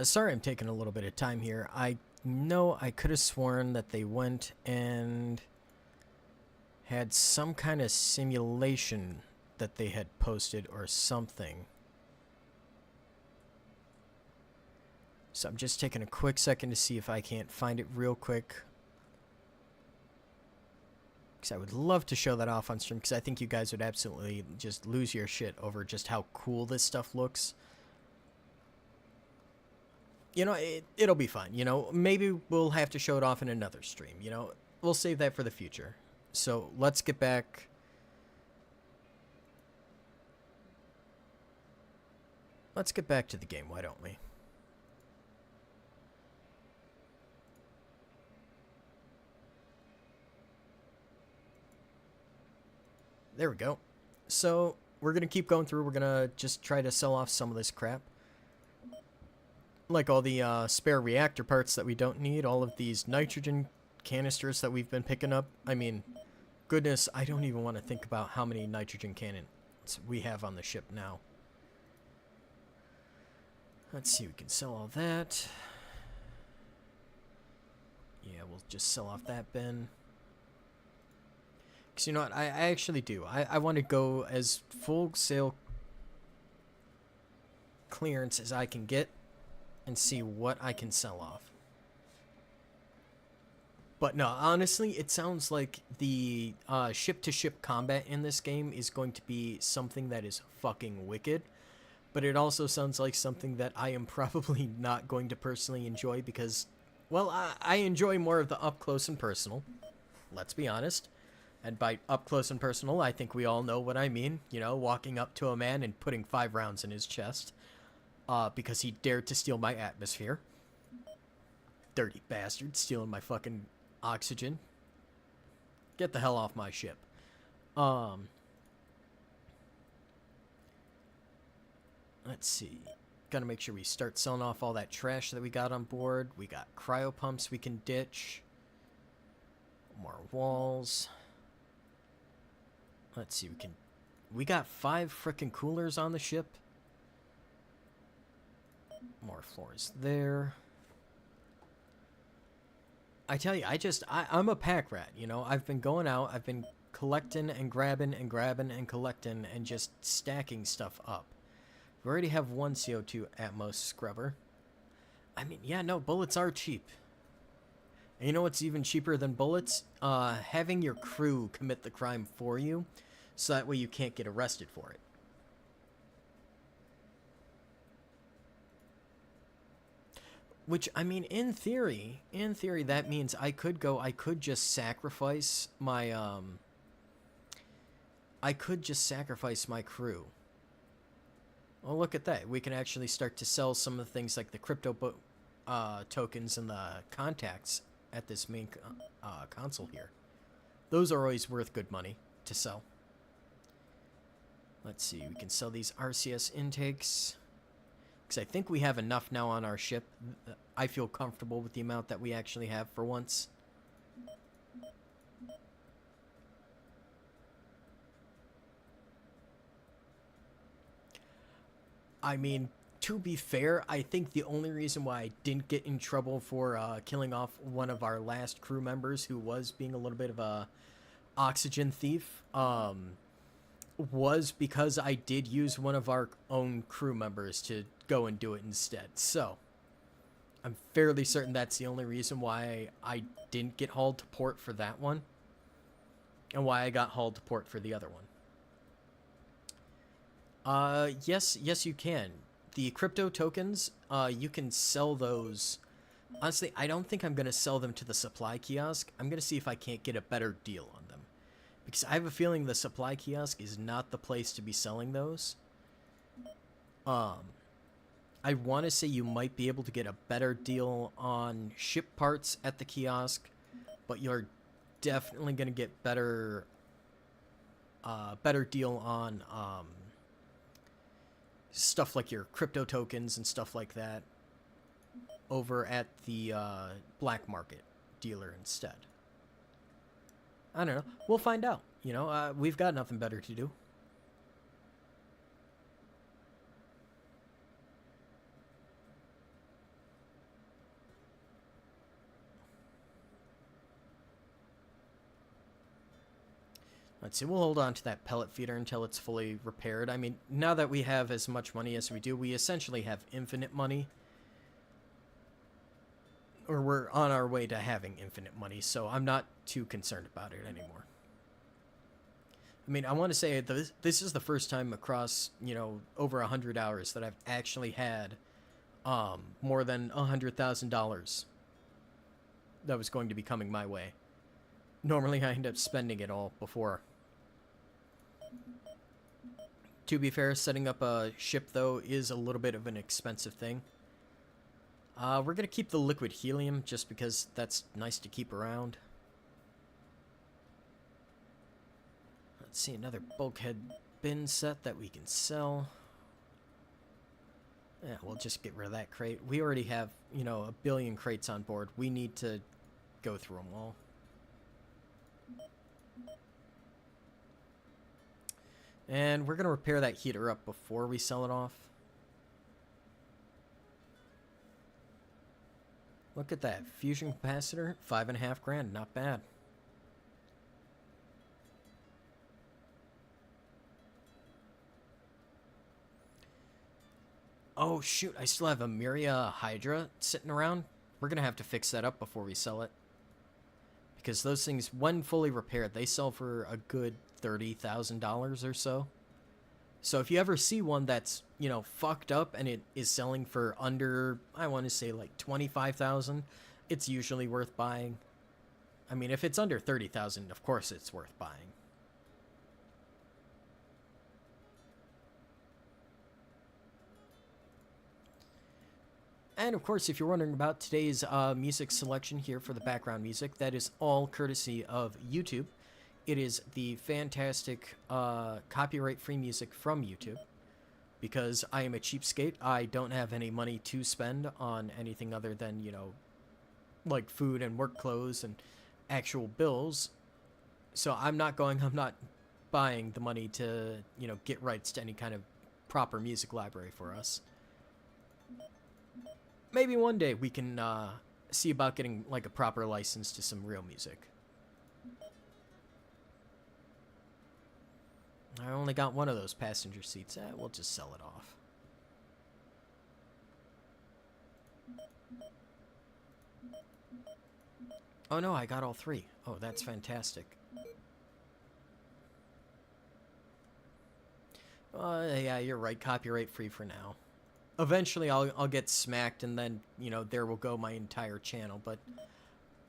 sorry I'm taking a little bit of time here. I know I could have sworn that they went and had some kind of simulation that they had posted or something. So I'm just taking a quick second to see if I can't find it real quick, because I would love to show that off on stream, because I think you guys would absolutely just lose your shit over just how cool this stuff looks. You know, it'll be fun. You know, maybe we'll have to show it off in another stream. You know, we'll save that for the future. So let's get back. Let's get back to the game, why don't we? There we go. So we're going to keep going through. We're going to just try to sell off some of this crap. Like all the spare reactor parts that we don't need, all of these nitrogen canisters that we've been picking up. I mean, goodness, I don't even want to think about how many nitrogen cannons we have on the ship now. Let's see, we can sell all that. Yeah, we'll just sell off that bin. Because you know what, I actually do. I want to go as full sale clearance as I can get and see what I can sell off. But no, honestly, it sounds like the ship-to-ship combat in this game is going to be something that is fucking wicked. But it also sounds like something that I am probably not going to personally enjoy because, well, I enjoy more of the up-close and personal. Let's be honest. And by up-close and personal, I think we all know what I mean. You know, walking up to a man and putting 5 rounds in his chest. Because he dared to steal my atmosphere. Dirty bastard, stealing my fucking oxygen. Get the hell off my ship. Let's see. Gotta make sure we start selling off all that trash that we got on board. We got cryo pumps we can ditch. More walls. Let's see, we got 5 frickin' coolers on the ship. More floors there. I tell you, I'm a pack rat, you know? I've been going out, I've been collecting and grabbing and grabbing and collecting and just stacking stuff up. We already have 1 CO2 Atmos scrubber. I mean, yeah, no, bullets are cheap. And you know what's even cheaper than bullets? Having your crew commit the crime for you, so that way you can't get arrested for it. Which, I mean, in theory, that means I could just sacrifice my, crew. Oh, look at that. We can actually start to sell some of the things like the crypto tokens and the contacts at this main console here. Those are always worth good money to sell. Let's see. We can sell these RCS intakes. Because I think we have enough now on our ship. I feel comfortable with the amount that we actually have for once. I mean, to be fair, I think the only reason why I didn't get in trouble for killing off one of our last crew members who was being a little bit of a oxygen thief was because I did use one of our own crew members to go and do it instead. So, I'm fairly certain that's the only reason why I didn't get hauled to port for that one. And why I got hauled to port for the other one. Yes, you can. The crypto tokens, you can sell those. Honestly, I don't think I'm going to sell them to the supply kiosk. I'm going to see if I can't get a better deal on them. Because I have a feeling the supply kiosk is not the place to be selling those. I want to say you might be able to get a better deal on ship parts at the kiosk, but you're definitely going to get better deal on, stuff like your crypto tokens and stuff like that over at the black market dealer instead. I don't know. We'll find out. You know, we've got nothing better to do. Let's see, we'll hold on to that pellet feeder until it's fully repaired. I mean, now that we have as much money as we do, we essentially have infinite money. Or we're on our way to having infinite money, so I'm not too concerned about it anymore. I mean, I want to say this is the first time across, you know, over 100 hours that I've actually had more than $100,000 that was going to be coming my way. Normally, I end up spending it all before. To be fair, setting up a ship, though, is a little bit of an expensive thing. We're going to keep the liquid helium just because that's nice to keep around. Let's see, another bulkhead bin set that we can sell. Yeah, we'll just get rid of that crate. We already have, you know, 1 billion crates on board. We need to go through them all. And we're going to repair that heater up before we sell it off. Look at that. Fusion capacitor, 5.5 grand. Not bad. Oh, shoot. I still have a Miria Hydra sitting around. We're going to have to fix that up before we sell it. Because those things, when fully repaired, they sell for a good $30,000 or so. So if you ever see one that's, you know, fucked up and it is selling for under, I want to say like 25,000, it's usually worth buying. I mean, if it's under 30,000, of course it's worth buying. And of course, if you're wondering about today's music selection here for the background music, that is all courtesy of YouTube. It is the fantastic copyright-free music from YouTube. Because I am a cheapskate, I don't have any money to spend on anything other than, you know, like food and work clothes and actual bills. So I'm not buying the money to, you know, get rights to any kind of proper music library for us. Maybe one day we can see about getting like a proper license to some real music. I only got one of those passenger seats. We'll just sell it off. Oh no, I got all three. Oh, that's fantastic. Yeah, you're right. Copyright free for now. Eventually, I'll get smacked, and then, you know, there will go my entire channel. But,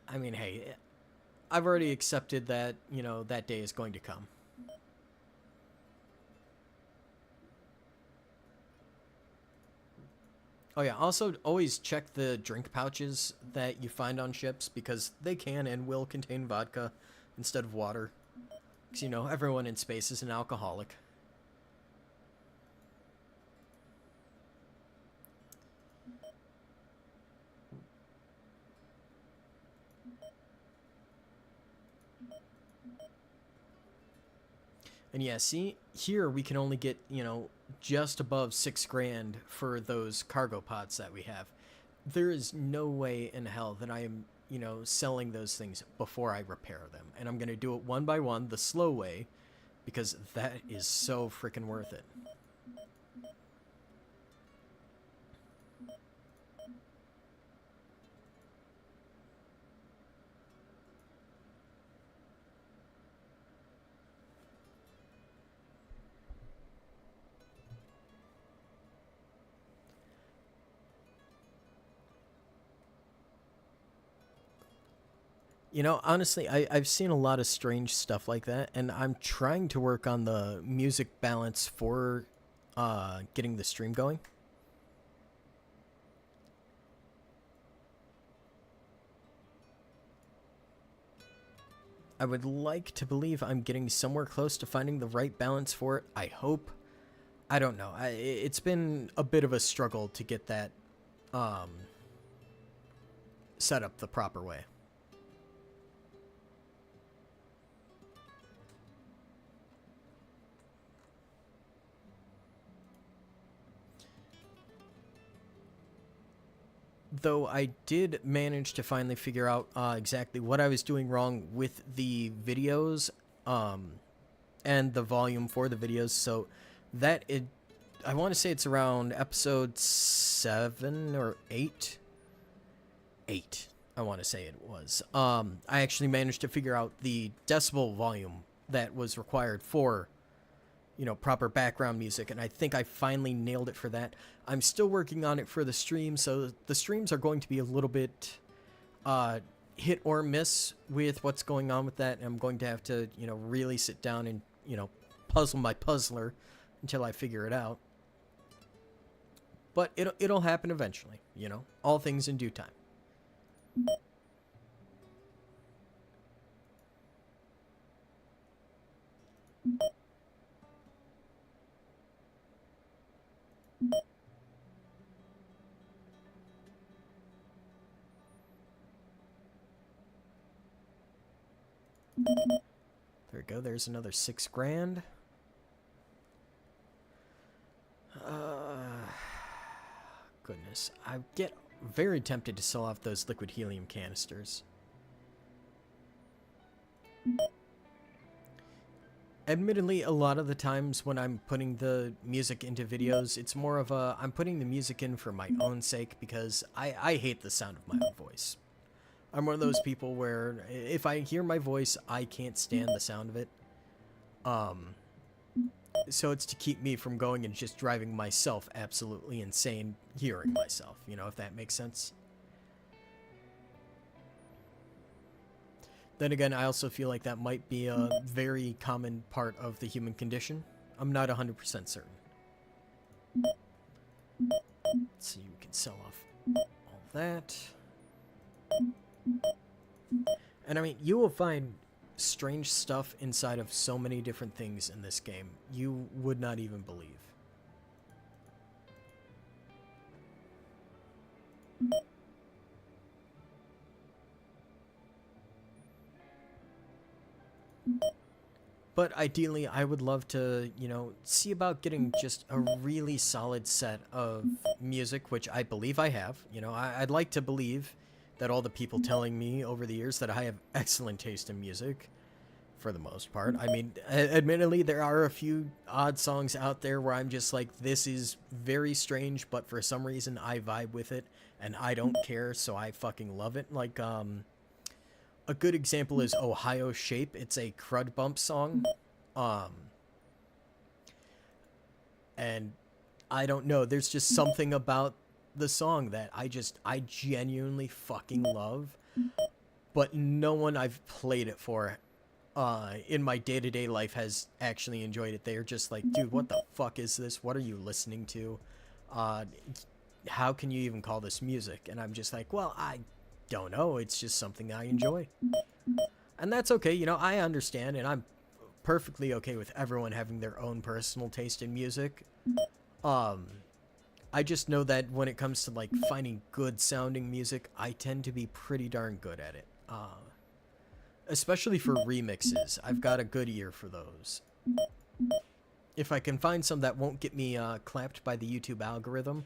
I mean, hey, I've already accepted that, you know, that day is going to come. Oh yeah, also always check the drink pouches that you find on ships, because they can and will contain vodka instead of water. Because, you know, everyone in space is an alcoholic. And yeah, see, here we can only get, you know, just above 6 grand for those cargo pods that we have. There is no way in hell that I am, you know, selling those things before I repair them. And I'm going to do it one by one, the slow way, because that is so freaking worth it. You know, honestly, I've seen a lot of strange stuff like that, and I'm trying to work on the music balance for getting the stream going. I would like to believe I'm getting somewhere close to finding the right balance for it. I hope. I don't know. It's been a bit of a struggle to get that set up the proper way. Though I did manage to finally figure out exactly what I was doing wrong with the videos and the volume for the videos. So that I want to say it's around episode 7 or 8. 8, I want to say it was. I actually managed to figure out the decibel volume that was required for, you know, proper background music, and I think I finally nailed it for that. I'm still working on it for the stream, so the streams are going to be a little bit hit or miss with what's going on with that. I'm going to have to, you know, really sit down and, you know, puzzle my puzzler until I figure it out. But it'll happen eventually, you know, all things in due time. There we go. There's another 6 grand. Goodness. I get very tempted to sell off those liquid helium canisters. Admittedly, a lot of the times when I'm putting the music into videos, it's more of a, I'm putting the music in for my own sake because I hate the sound of my own voice. I'm one of those people where if I hear my voice, I can't stand the sound of it. So it's to keep me from going and just driving myself absolutely insane hearing myself, you know, if that makes sense. Then again, I also feel like that might be a very common part of the human condition. I'm not 100% certain. Let's see, we can sell off all that. And I mean, you will find strange stuff inside of so many different things in this game you would not even believe. But ideally, I would love to, you know, see about getting just a really solid set of music, which I believe I have. You know, I'd like to believe that all the people telling me over the years that I have excellent taste in music, for the most part. I mean, admittedly, there are a few odd songs out there where I'm just like, this is very strange, but for some reason I vibe with it, and I don't care, so I fucking love it. Like, a good example is Ohio Shape. It's a crud bump song. And I don't know, there's just something about the song that I genuinely fucking love, but no one I've played it for in my day-to-day life has actually enjoyed it. They're just like, dude, what the fuck is this? What are you listening to? How can you even call this music? And I'm just like, well, I don't know. It's just something I enjoy. And that's okay. You know, I understand, and I'm perfectly okay with everyone having their own personal taste in music. I just know that when it comes to, like, finding good sounding music, I tend to be pretty darn good at it. Especially for remixes. I've got a good ear for those. If I can find some that won't get me clapped by the YouTube algorithm,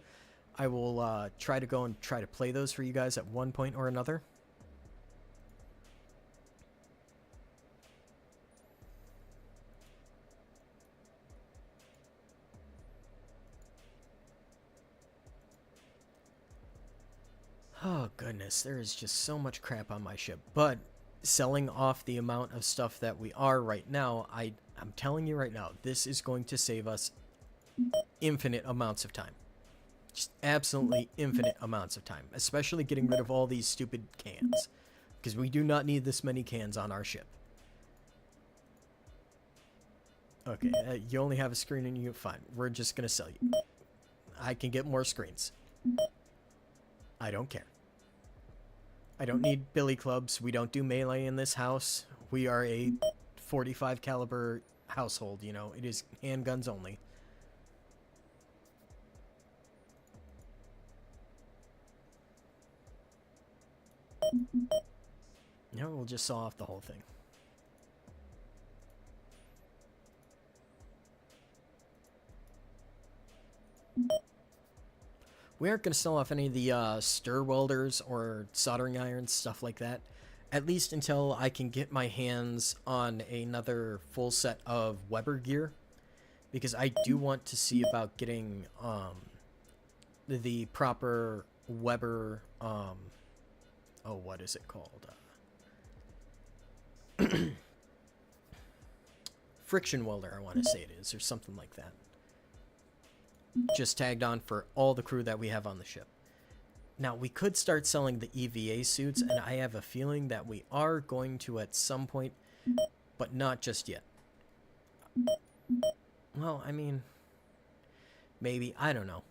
I will try to go and try to play those for you guys at one point or another. Oh goodness, there is just so much crap on my ship. But selling off the amount of stuff that we are right now, I'm telling you right now, this is going to save us infinite amounts of time. Just absolutely infinite amounts of time, especially getting rid of all these stupid cans, because we do not need this many cans on our ship. Okay, you only have a screen and you fine. We're just gonna sell you. I can get more screens. I don't care. I don't need billy clubs. We don't do melee in this house. We are a 45 caliber household, you know. It is handguns only. No, we'll just saw off the whole thing. We aren't going to sell off any of the stir welders or soldering irons, stuff like that. At least until I can get my hands on another full set of Weber gear. Because I do want to see about getting the proper Weber... oh, what is it called? Friction welder, I want to say it is, or something like that. Just tagged on for all the crew that we have on the ship. Now, we could start selling the EVA suits, and I have a feeling that we are going to at some point, but not just yet. Well, I mean, maybe, I don't know.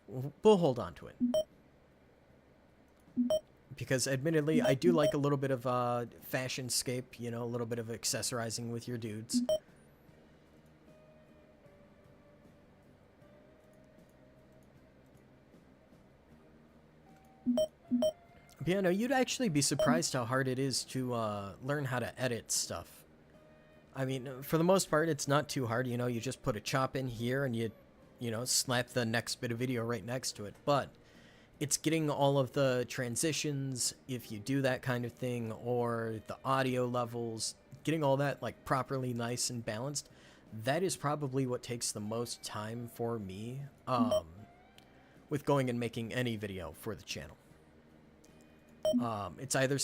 We'll hold on to it. Because, admittedly, I do like a little bit of fashion-scape, you know, a little bit of accessorizing with your dudes. Yeah, no, you'd actually be surprised how hard it is to learn how to edit stuff. I mean, for the most part, it's not too hard. You know, you just put a chop in here and you know, slap the next bit of video right next to it. But it's getting all of the transitions, if you do that kind of thing, or the audio levels, getting all that like properly nice and balanced. That is probably what takes the most time for me, with going and making any video for the channel. It's either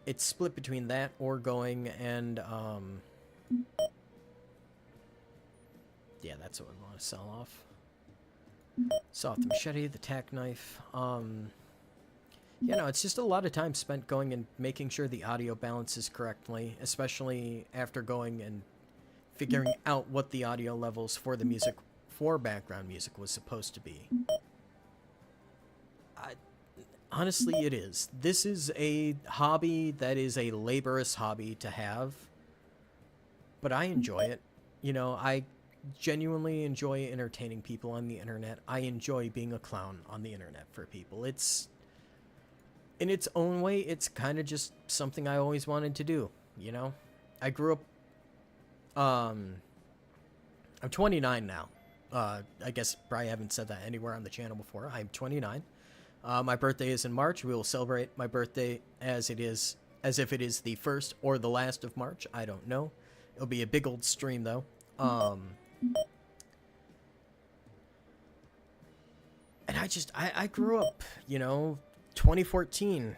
it's split between that or going and yeah, that's what we want to sell off. Sell off the machete, the tack knife. You know, it's just a lot of time spent going and making sure the audio balances correctly, especially after going and figuring out what the audio levels for the music, for background music, was supposed to be. Honestly, it is. This is a hobby that is a laborious hobby to have, but I enjoy it. You know, I genuinely enjoy entertaining people on the internet. I enjoy being a clown on the internet for people. It's, in its own way, it's kind of just something I always wanted to do, you know? I grew up, I'm 29 now. I guess probably haven't said that anywhere on the channel before. I'm 29. My birthday is in March. We will celebrate my birthday as if it is the 1st or the last of March. I don't know. It'll be a big old stream, though. And I grew up, you know, 2014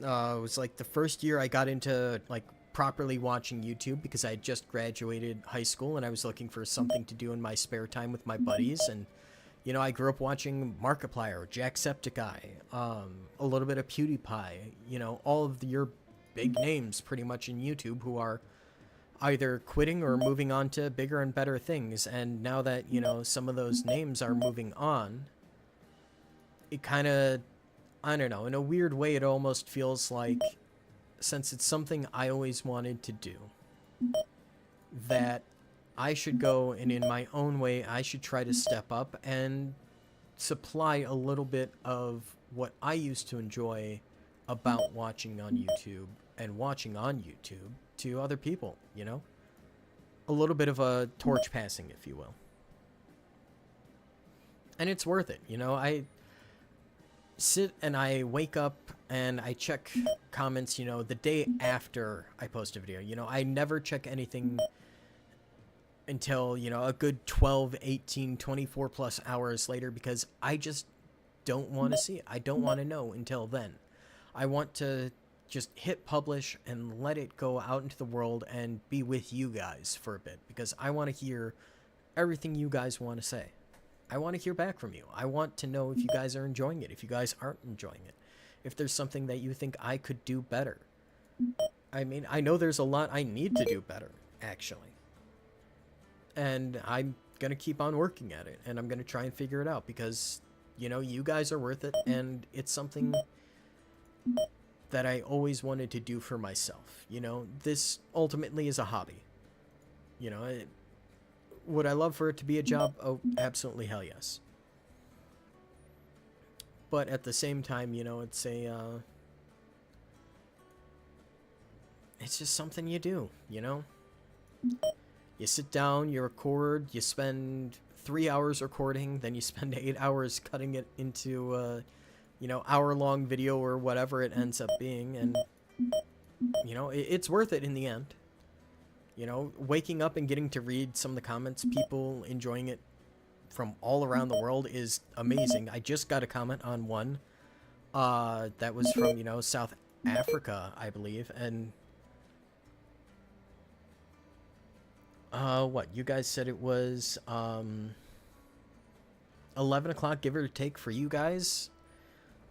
was like the first year I got into like properly watching YouTube, because I had just graduated high school and I was looking for something to do in my spare time with my buddies. And you know, I grew up watching Markiplier, Jacksepticeye, a little bit of PewDiePie, you know, all of your big names pretty much in YouTube who are either quitting or moving on to bigger and better things. And now that, you know, some of those names are moving on, it kind of, I don't know, in a weird way, it almost feels like, since it's something I always wanted to do, that I should go and in my own way, I should try to step up and supply a little bit of what I used to enjoy about watching on YouTube and watching on YouTube to other people, you know? A little bit of a torch passing, if you will. And it's worth it, you know? I sit and I wake up and I check comments, you know, the day after I post a video. You know, I never check anything until, you know, a good 12, 18, 24 plus hours later, because I just don't want to see it. I don't want to know until then. I want to just hit publish and let it go out into the world and be with you guys for a bit, because I want to hear everything you guys want to say. I want to hear back from you. I want to know if you guys are enjoying it, if you guys aren't enjoying it, if there's something that you think I could do better. I mean, I know there's a lot I need to do better, actually. And I'm going to keep on working at it, and I'm going to try and figure it out, because, you know, you guys are worth it, and it's something that I always wanted to do for myself. You know, this ultimately is a hobby. You know, would I love for it to be a job? Oh, absolutely, hell yes. But at the same time, you know, it's just something you do, you know? You sit down, you record, you spend 3 hours recording, then you spend 8 hours cutting it into, you know, hour-long video or whatever it ends up being, and, you know, it's worth it in the end. You know, waking up and getting to read some of the comments, people enjoying it from all around the world, is amazing. I just got a comment on one that was from, you know, South Africa, I believe, and what, you guys said it was 11 o'clock, give or take, for you guys,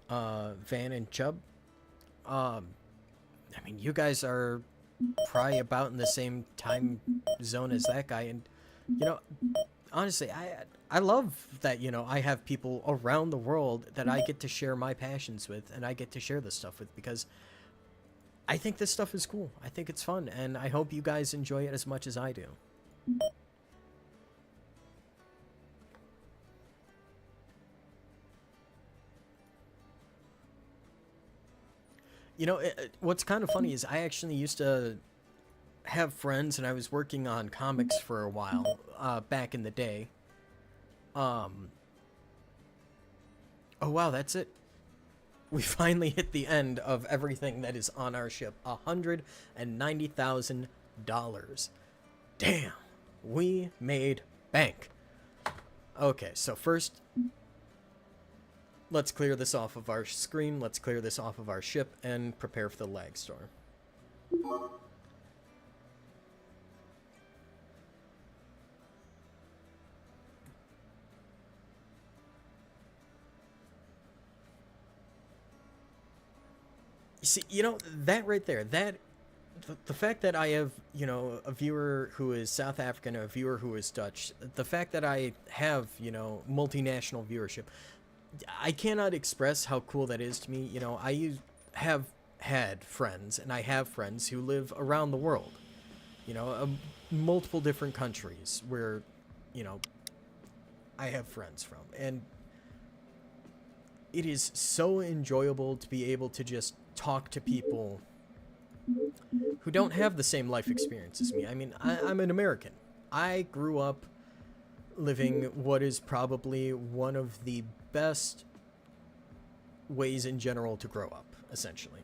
Van and Chubb. I mean, you guys are probably about in the same time zone as that guy, and, you know, honestly, I love that, you know, I have people around the world that I get to share my passions with, and I get to share this stuff with, because I think this stuff is cool. I think it's fun, and I hope you guys enjoy it as much as I do. You know, what's kind of funny is I actually used to have friends, and I was working on comics for a while, back in the day. Oh wow, that's it. We finally hit the end of everything that is on our ship. $190,000. Damn, we made bank. Okay, so first, let's clear this off of our screen, let's clear this off of our ship, and prepare for the lag storm. You see, that right there, the fact that I have, a viewer who is South African, a viewer who is Dutch, the fact that I have, multinational viewership, I cannot express how cool that is to me. Have had friends, and I have friends who live around the world, multiple different countries where, I have friends from. And it is so enjoyable to be able to just talk to people who don't have the same life experience as me. I mean, I'm an American. I grew up living what is probably one of the best ways in general to grow up, essentially.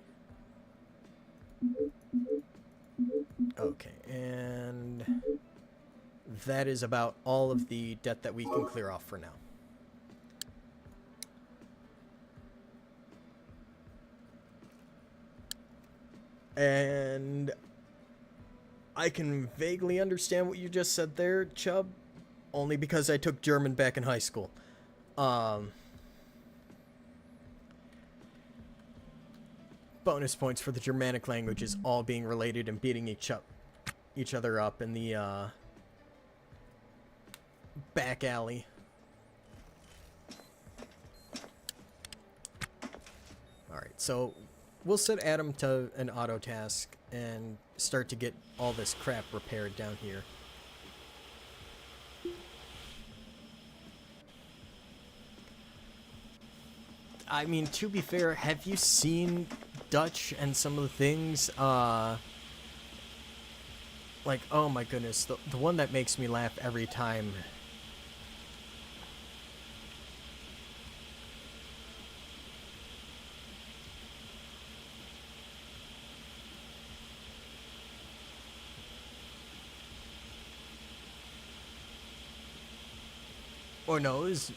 Okay, and that is about all of the debt that we can clear off for now. And I can vaguely understand what you just said there, Chubb, only because I took German back in high school. Bonus points for the Germanic languages all being related and beating each other up in the back alley. Alright, so we'll set Adam to an auto task and start to get all this crap repaired down here. I mean, to be fair, have you seen Dutch and some of the things? Like, oh my goodness, the one that makes me laugh every time. Or no, is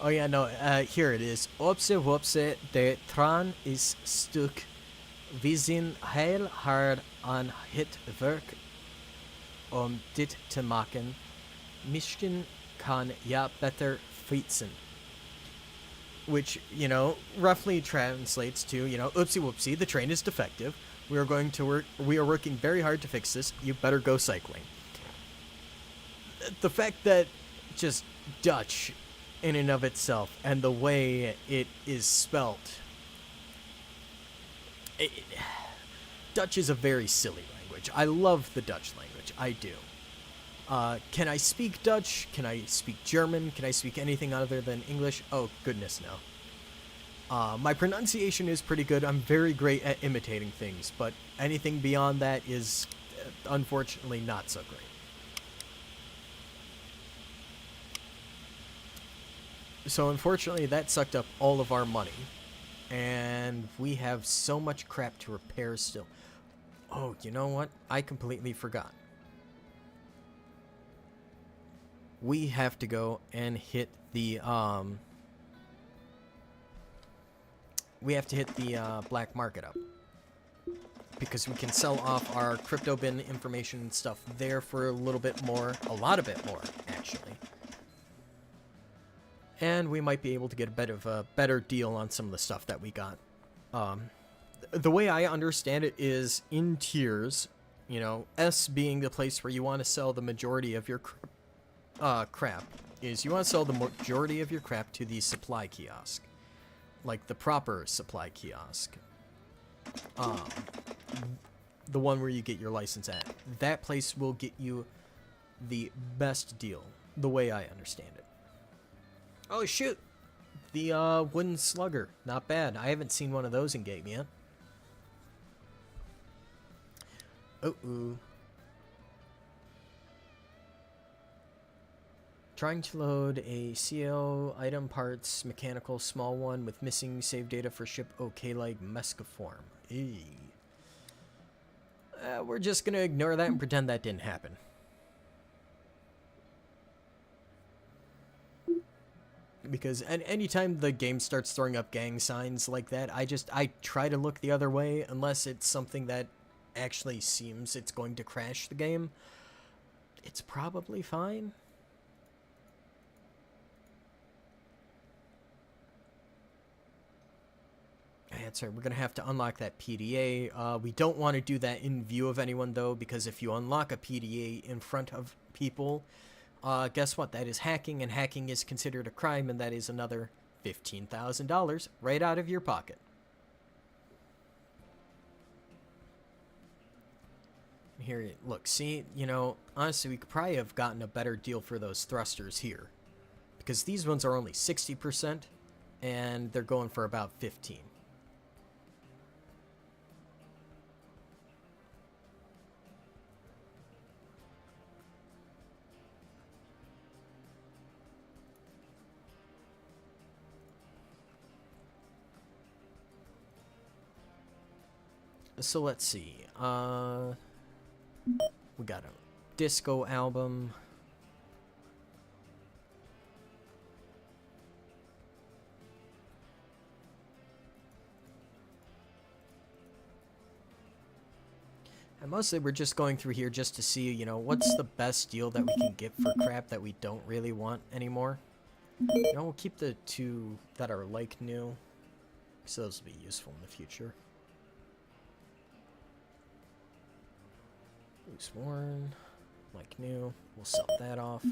oh yeah, no, here it is. Opse wopse, de tran is stuk. We zijn heel hard aan het werk om dit te maken. Misschien kan ja beter fietsen. Which, roughly translates to, oopsie whoopsie, the train is defective. We are working very hard to fix this. You better go cycling. The fact that just Dutch in and of itself and the way it is spelt. Dutch is a very silly language. I love the Dutch language. I do. Can I speak Dutch? Can I speak German? Can I speak anything other than English? Oh, goodness, no. My pronunciation is pretty good. I'm very great at imitating things, but anything beyond that is, unfortunately, not so great. So, unfortunately, that sucked up all of our money, and we have so much crap to repair still. Oh, you know what? I completely forgot. We have to go and hit the, black market up. Because we can sell off our crypto bin information and stuff there for a little bit more. A lot of it more, actually. And we might be able to get a bit of a better deal on some of the stuff that we got. The way I understand it is in tiers, S being the place where you want to sell the majority of your crap, is you want to sell the majority of your crap to the supply kiosk. Like the proper supply kiosk. the one where you get your license at. That place will get you the best deal, the way I understand it. Oh, shoot! The wooden slugger. Not bad. I haven't seen one of those in game yet. Uh-oh. Trying to load a CO item parts mechanical small one with missing save data for ship OK like Mescaform. We're just gonna ignore that and pretend that didn't happen. Because anytime the game starts throwing up gang signs like that, I try to look the other way unless it's something that actually seems it's going to crash the game. It's probably fine. That's right, we're going to have to unlock that PDA. We don't want to do that in view of anyone, though, because if you unlock a PDA in front of people, guess what? That is hacking, and hacking is considered a crime, and that is another $15,000 right out of your pocket. Here, look, see, you know, honestly, we could probably have gotten a better deal for those thrusters here, because these ones are only 60%, and they're going for about 15. So let's see. We got a disco album. And mostly we're just going through here just to see, you know, what's the best deal that we can get for crap that we don't really want anymore. You know, we'll keep the two that are like new, so those will be useful in the future. Loose worn, like new. We'll sell that off.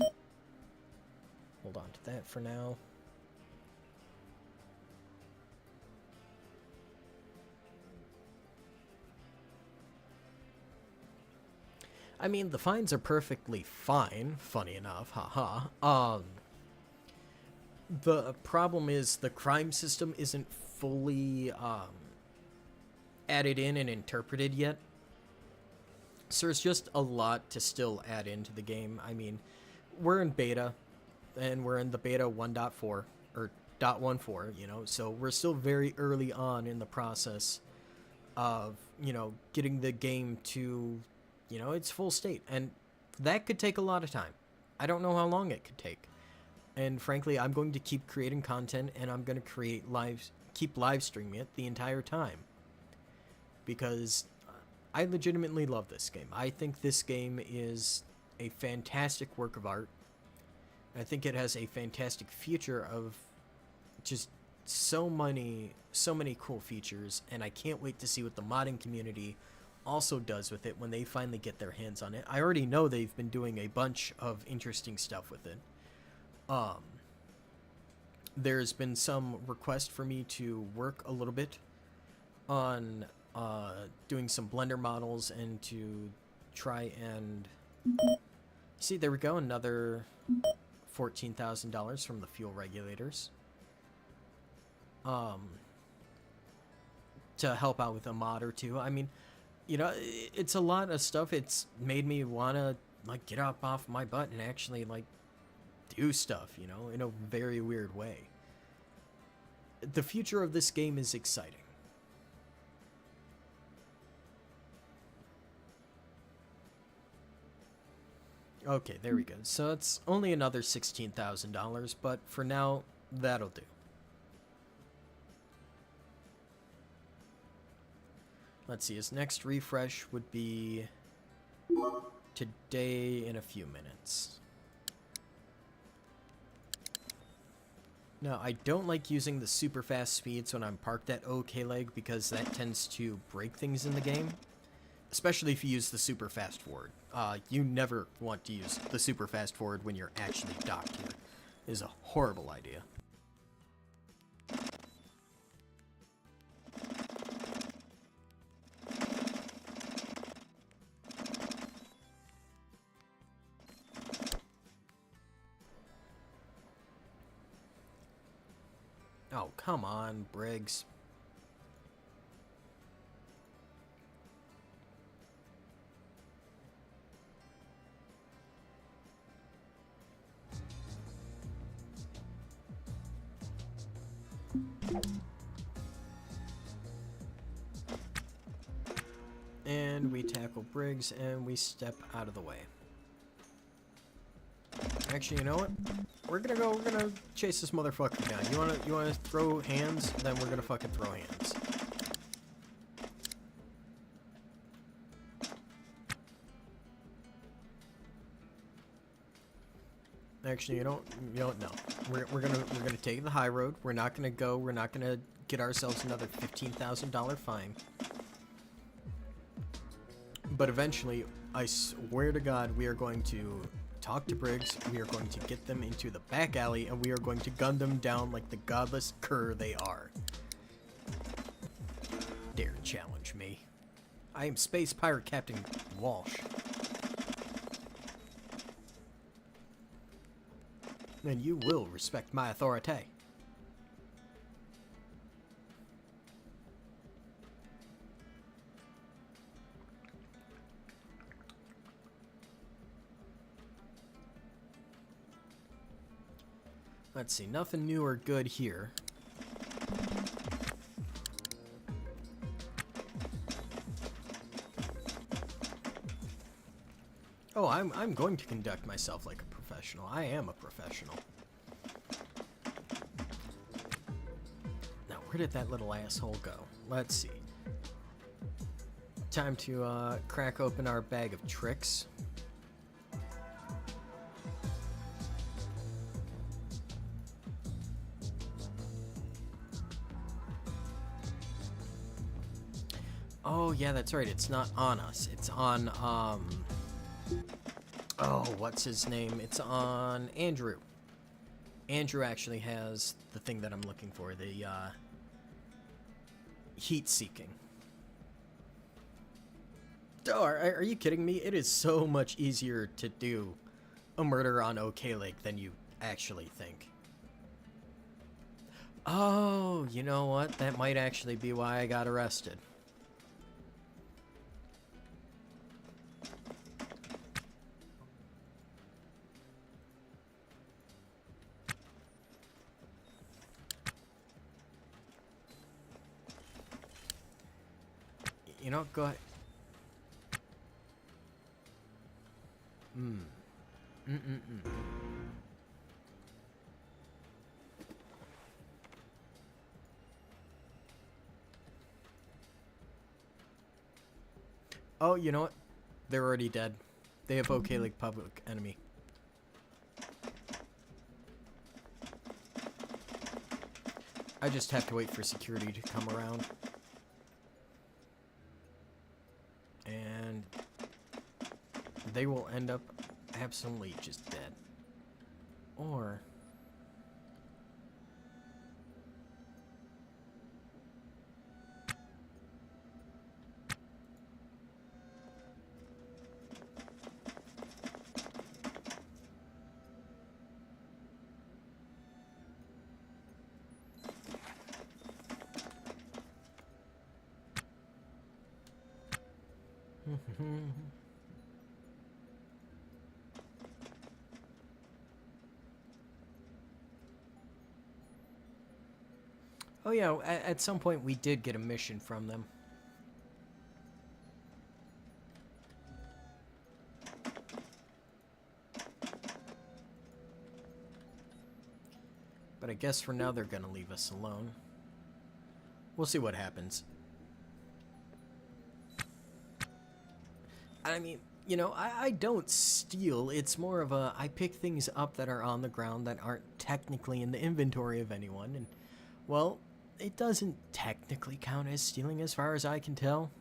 Hold on to that for now. I mean, the fines are perfectly fine, funny enough, haha. The problem is the crime system isn't fully added in and interpreted yet. So there's just a lot to still add into the game. I mean, we're in beta, and we're in the beta 1.4, or .14, you know, so we're still very early on in the process of, you know, getting the game to, you know, its full state. And that could take a lot of time. I don't know how long it could take. And frankly, I'm going to keep creating content, and I'm going to keep live streaming it the entire time. Because I legitimately love this game. I think this game is a fantastic work of art. I think it has a fantastic future of just so many cool features, and I can't wait to see what the modding community also does with it when they finally get their hands on it. I already know they've been doing a bunch of interesting stuff with it. There's been some request for me to work a little bit on doing some Blender models and to try and... See, there we go, another $14,000 from the fuel regulators. To help out with a mod or two. I mean, you know, it's a lot of stuff. It's made me want to, like, get up off my butt and actually, like, do stuff, you know, in a very weird way. The future of this game is exciting. Okay, there we go. So it's only another $16,000, but for now, that'll do. Let's see, his next refresh would be today in a few minutes. Now, I don't like using the super fast speeds when I'm parked at OK leg because that tends to break things in the game. Especially if you use the super fast forward. You never want to use the super fast forward when you're actually docked here. It is a horrible idea. Oh, come on, Briggs. And we tackle Briggs, and we step out of the way. Actually, you know what? We're gonna chase this motherfucker down. You wanna throw hands? Then we're gonna fucking throw hands. Actually, you don't know. We're gonna take the high road. We're not gonna get ourselves another $15,000 fine. But eventually, I swear to God, we are going to talk to Briggs, we are going to get them into the back alley, and we are going to gun them down like the godless cur they are. Dare challenge me. I am Space Pirate Captain Walsh. And you will respect my authority. Let's see, nothing new or good here. Oh, I'm going to conduct myself like a professional. I am a professional. Now, where did that little asshole go? Let's see. Time to crack open our bag of tricks. Oh, yeah, that's right. It's not on us. It's on, oh, what's his name? It's on Andrew. Andrew actually has the thing that I'm looking for, the, heat-seeking. Oh, are you kidding me? It is so much easier to do a murder on OK Lake than you actually think. Oh, you know what? That might actually be why I got arrested. You know, go ahead. Oh, you know what? They're already dead. They have OK Lake public enemy. I just have to wait for security to come around. And they will end up absolutely just dead. Or... Oh yeah, at some point we did get a mission from them. But I guess for now they're gonna leave us alone. We'll see what happens. I mean, you know, I don't steal. It's more of a, I pick things up that are on the ground that aren't technically in the inventory of anyone. And, well, it doesn't technically count as stealing as far as I can tell.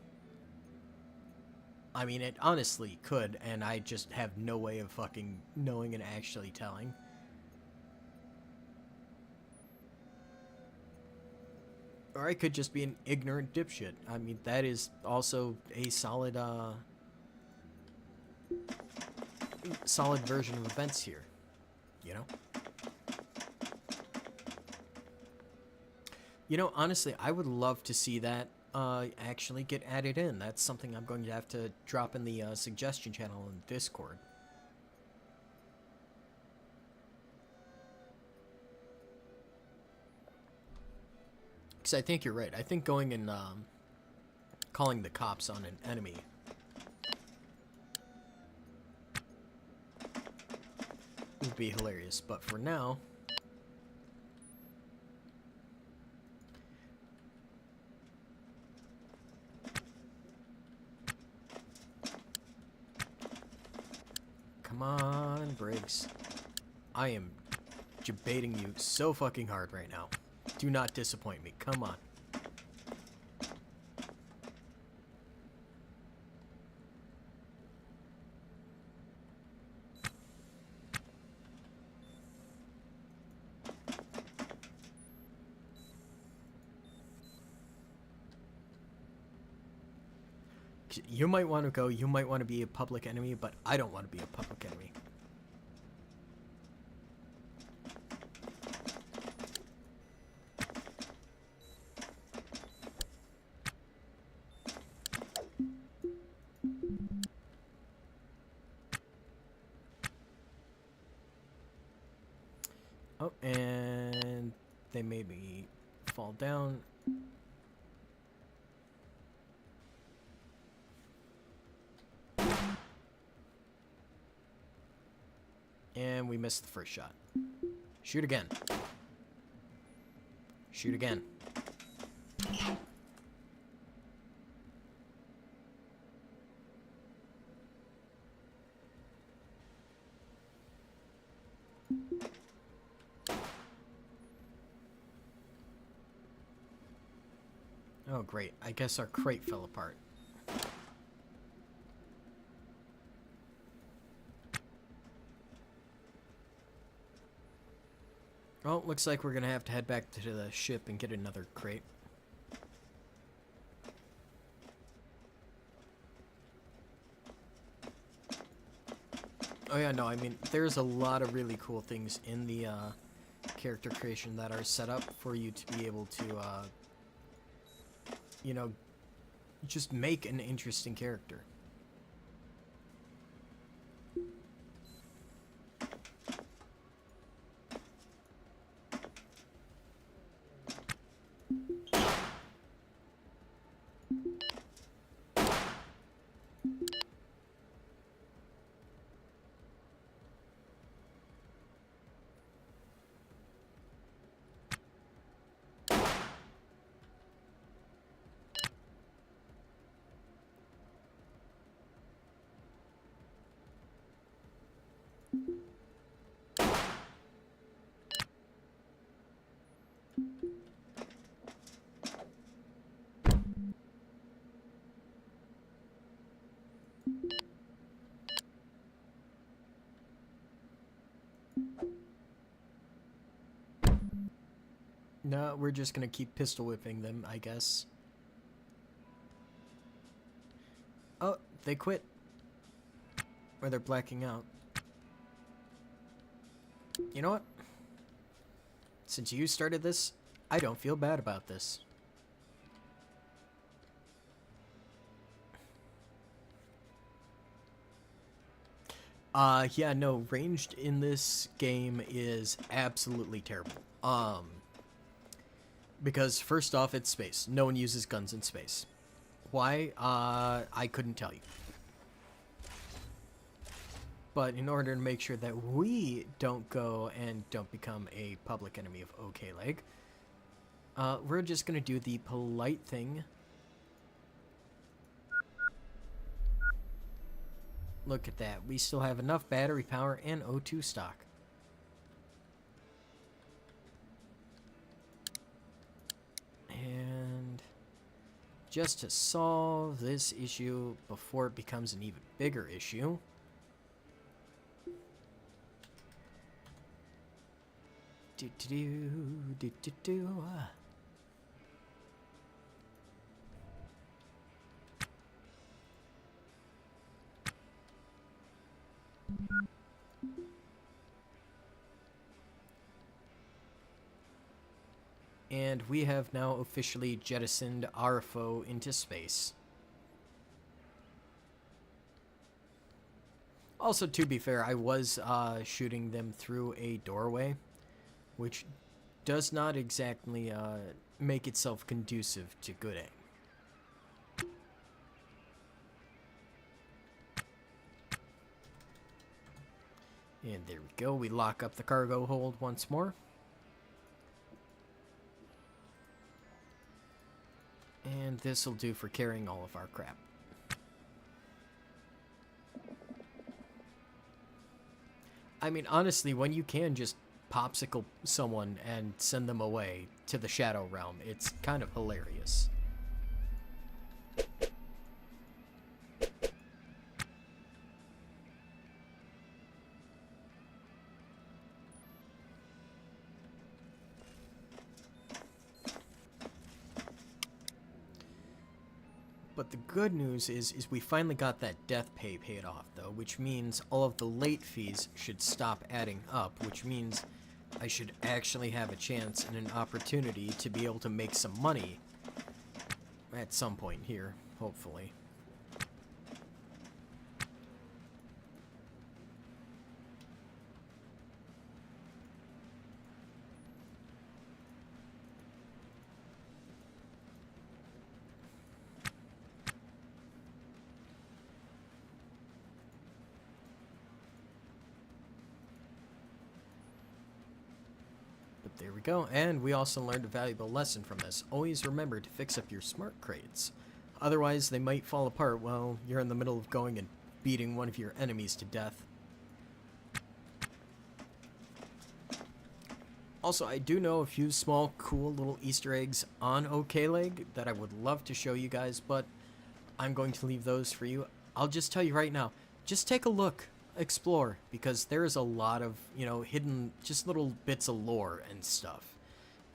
I mean, it honestly could, and I just have no way of fucking knowing and actually telling. Or I could just be an ignorant dipshit. I mean, that is also a solid, solid version of events here, you know? You know, honestly, I would love to see that actually get added in. That's something I'm going to have to drop in the suggestion channel in Discord. Because I think you're right. I think going and calling the cops on an enemy would be hilarious. But for now... Come on, Briggs. I am debating you so fucking hard right now. Do not disappoint me. Come on. You might want to go, you might want to be a public enemy, but I don't want to be a public enemy. Oh, and they made me fall down. And we missed the first shot. Shoot again. Shoot again. Oh, great. I guess our crate fell apart. Well, looks like we're gonna have to head back to the ship and get another crate. Oh yeah, no, I mean, there's a lot of really cool things in the character creation that are set up for you to be able to, you know, just make an interesting character. No, we're just gonna keep pistol whipping them, I guess. Oh, they quit. Or they're blacking out. You know what? Since you started this, I don't feel bad about this. Yeah, no, ranged in this game is absolutely terrible. Because first off, it's space. No one uses guns in space. Why? I couldn't tell you. But in order to make sure that we don't go and don't become a public enemy of OK Leg, we're just gonna do the polite thing. Look at that. We still have enough battery power and O2 stock. And just to solve this issue before it becomes an even bigger issue, and we have now officially jettisoned our foe into space. Also, to be fair, I was shooting them through a doorway, which does not exactly make itself conducive to good aim. And there we go. We lock up the cargo hold once more. And this will do for carrying all of our crap. I mean, honestly, when you can just popsicle someone and send them away to the Shadow Realm, it's kind of hilarious. But the good news is we finally got that death pay paid off, though, which means all of the late fees should stop adding up, which means I should actually have a chance and an opportunity to be able to make some money at some point here, hopefully. There we go, and we also learned a valuable lesson from this. Always remember to fix up your smart crates. Otherwise, they might fall apart while you're in the middle of going and beating one of your enemies to death. Also, I do know a few small, cool little Easter eggs on OK-Leg that I would love to show you guys, but I'm going to leave those for you. I'll just tell you right now, just take a look. Explore, because there is a lot of, you know, hidden just little bits of lore and stuff,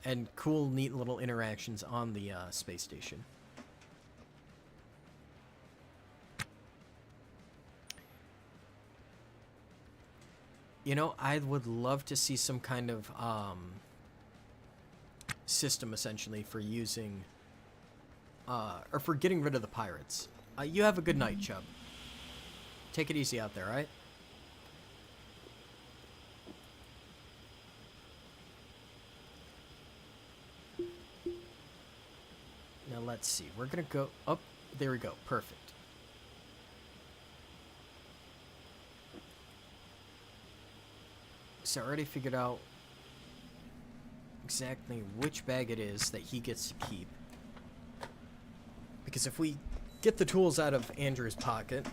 and cool, neat little interactions on the space station. You know, I would love to see some kind of system essentially for using or for getting rid of the pirates. You have a good night, Chubb. Take it easy out there, all right? Now let's see. We're gonna go up. There we go. Perfect. So I already figured out exactly which bag it is that he gets to keep. Because if we get the tools out of Andrew's pocket,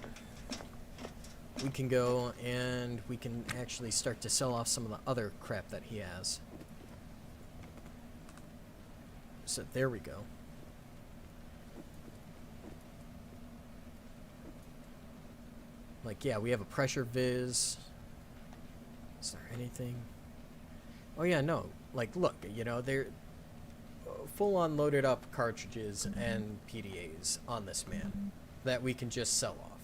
we can go and we can actually start to sell off some of the other crap that he has. So there we go. Like, yeah, we have a pressure vis. Is there anything? Oh, yeah, no. Like, look, you know, they're full-on loaded up cartridges and PDAs on this man that we can just sell off.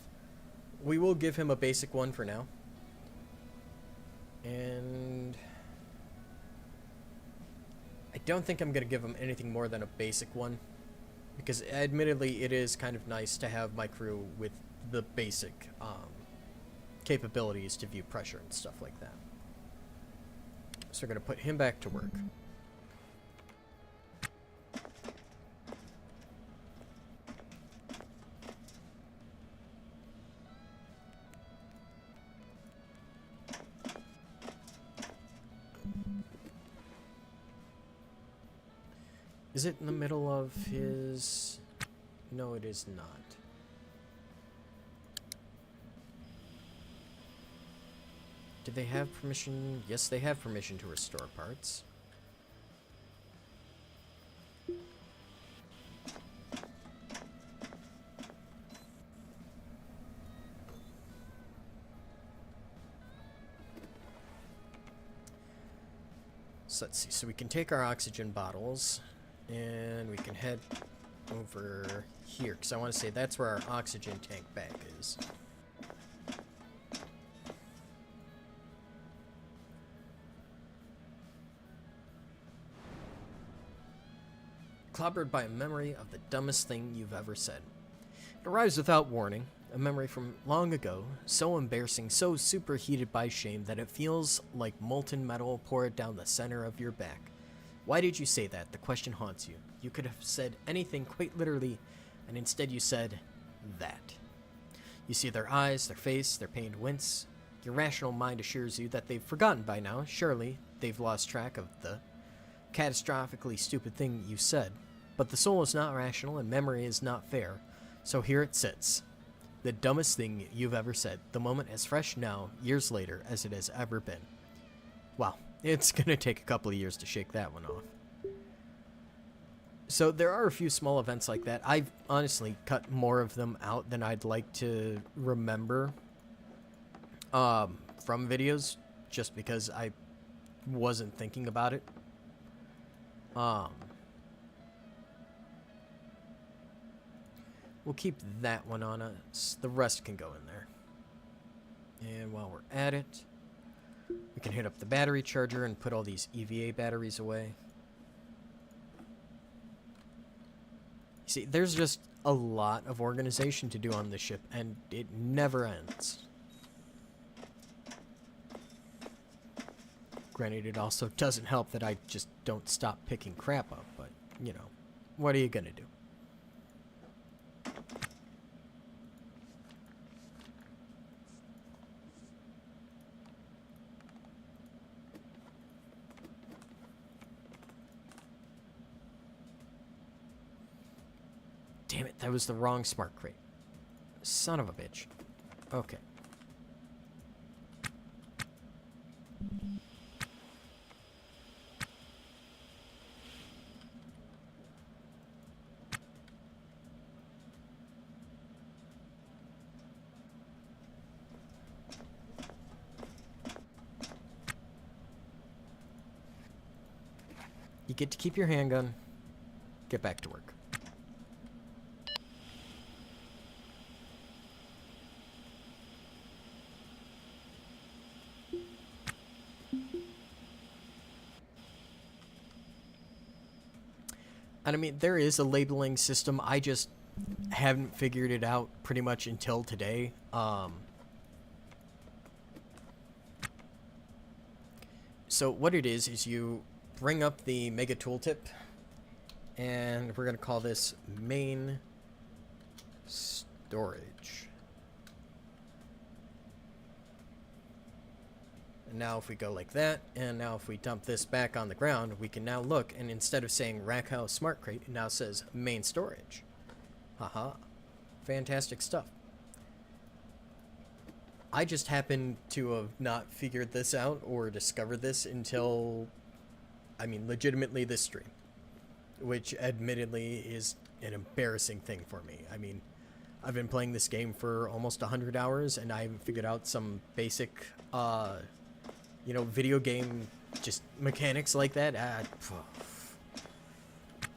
We will give him a basic one for now. And I don't think I'm going to give him anything more than a basic one, because admittedly it is kind of nice to have my crew with the basic capabilities to view pressure and stuff like that. So we're going to put him back to work. Is it in the middle of his... No, it is not. Do they have permission? Yes, they have permission to restore parts. So let's see. So we can take our oxygen bottles and we can head over here, because I want to say that's where our oxygen tank bag is. clobbered by a memory of the dumbest thing you've ever said. It arrives without warning, a memory from long ago, so embarrassing, so superheated by shame that it feels like molten metal poured down the center of your back. Why did you say that? The question haunts you. You could have said anything quite literally, and instead you said that. You see their eyes, their face, their pained wince. Your rational mind assures you that they've forgotten by now. Surely they've lost track of the catastrophically stupid thing you said. But the soul is not rational and memory is not fair. So here it sits. The dumbest thing you've ever said. The moment as fresh now, years later, as it has ever been. Wow, it's gonna take a couple of years to shake that one off. So there are a few small events like that. I've honestly cut more of them out than I'd like to remember from videos, just because I wasn't thinking about it. We'll keep that one on us. The rest can go in there. And while we're at it, we can hit up the battery charger and put all these EVA batteries away. See, there's just a lot of organization to do on this ship, and it never ends. Granted, it also doesn't help that I just don't stop picking crap up, but, you know, what are you gonna do? Damn it, that was the wrong smart crate. Son of a bitch. Okay. You get to keep your handgun. Get back to work. And I mean, there is a labeling system. I just haven't figured it out pretty much until today. So what it is you bring up the Mega Tooltip, and we're going to call this main storage. And now if we go like that, and now if we dump this back on the ground, we can now look, and instead of saying Rack House Smart Crate, it now says main storage. Haha. Fantastic stuff. I just happened to have not figured this out or discovered this until, I mean, legitimately this stream. Which admittedly is an embarrassing thing for me. I mean, I've been playing this game for almost 100 hours, and I haven't figured out some basic, you know, video game just mechanics like that.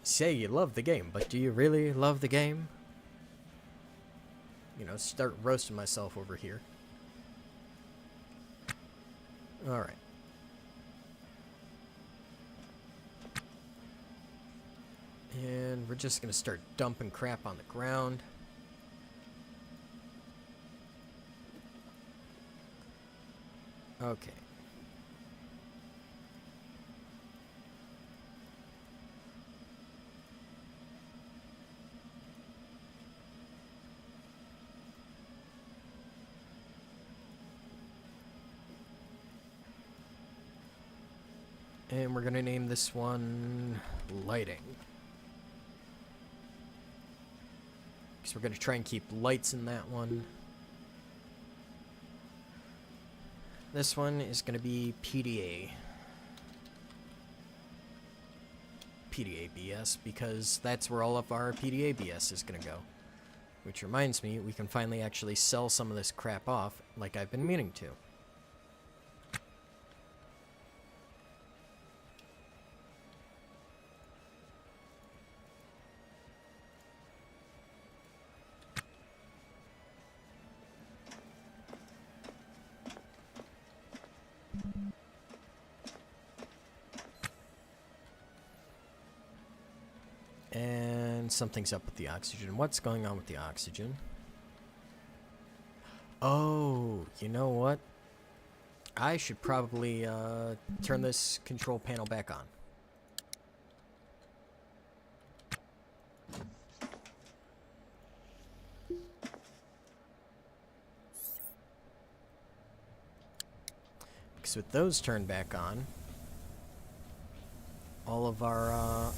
Say you love the game, but do you really love the game? You know, start roasting myself over here. Alright. And we're just going to start dumping crap on the ground. Okay. And we're going to name this one lighting. Because we're going to try and keep lights in that one. This one is going to be PDA. PDA BS, because that's where all of our PDA BS is going to go. Which reminds me, we can finally actually sell some of this crap off, like I've been meaning to. And something's up with the oxygen. What's going on with the oxygen? Oh, you know what? I should probably turn this control panel back on. Because with those turned back on, all of our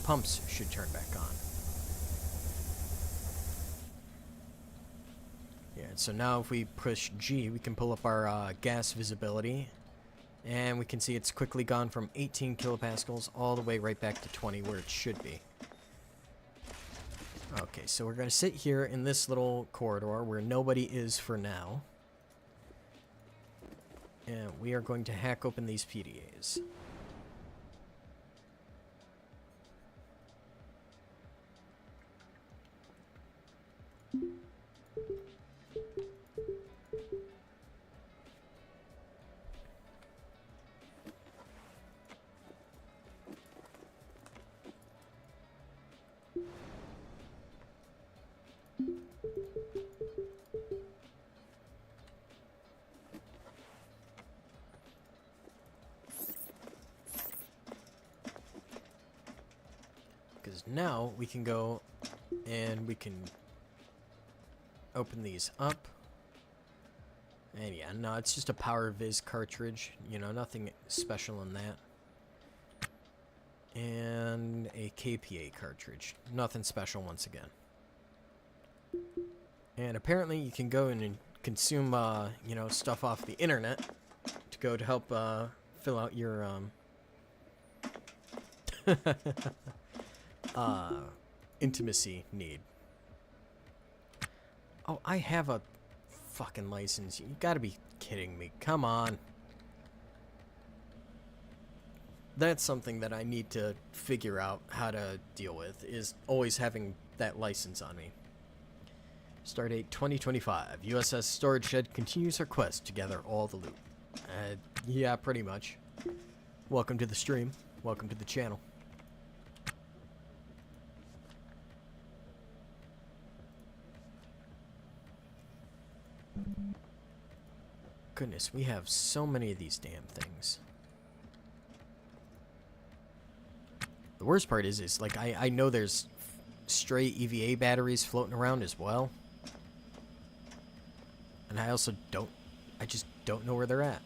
pumps should turn back on. Yeah, so now if we push G, we can pull up our gas visibility, and we can see it's quickly gone from 18 kilopascals all the way right back to 20 where it should be. Okay, so we're going to sit here in this little corridor where nobody is for now. And we are going to hack open these PDAs. Because now we can go and we can open these up. And yeah, no, it's just a Power Viz cartridge. You know, nothing special in that. And a KPA cartridge. Nothing special once again. And apparently you can go in and consume, you know, stuff off the internet to go to help fill out your intimacy need. Oh, I have a fucking license. You gotta be kidding me. Come on. That's something that I need to figure out how to deal with, is always having that license on me. Stardate 2025. USS Storage Shed continues her quest to gather all the loot. Yeah, pretty much. Welcome to the stream. Welcome to the channel. Goodness, we have so many of these damn things. The worst part is like, I know there's stray EVA batteries floating around as well. And I also I just don't know where they're at.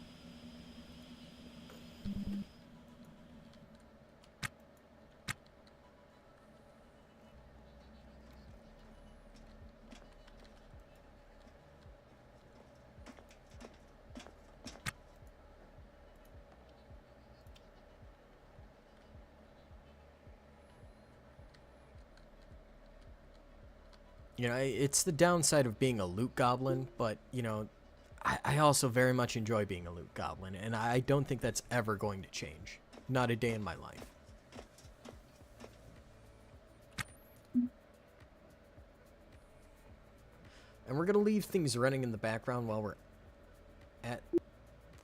You know, it's the downside of being a loot goblin, but, you know, I also very much enjoy being a loot goblin, and I don't think that's ever going to change. Not a day in my life. And we're going to leave things running in the background while we're at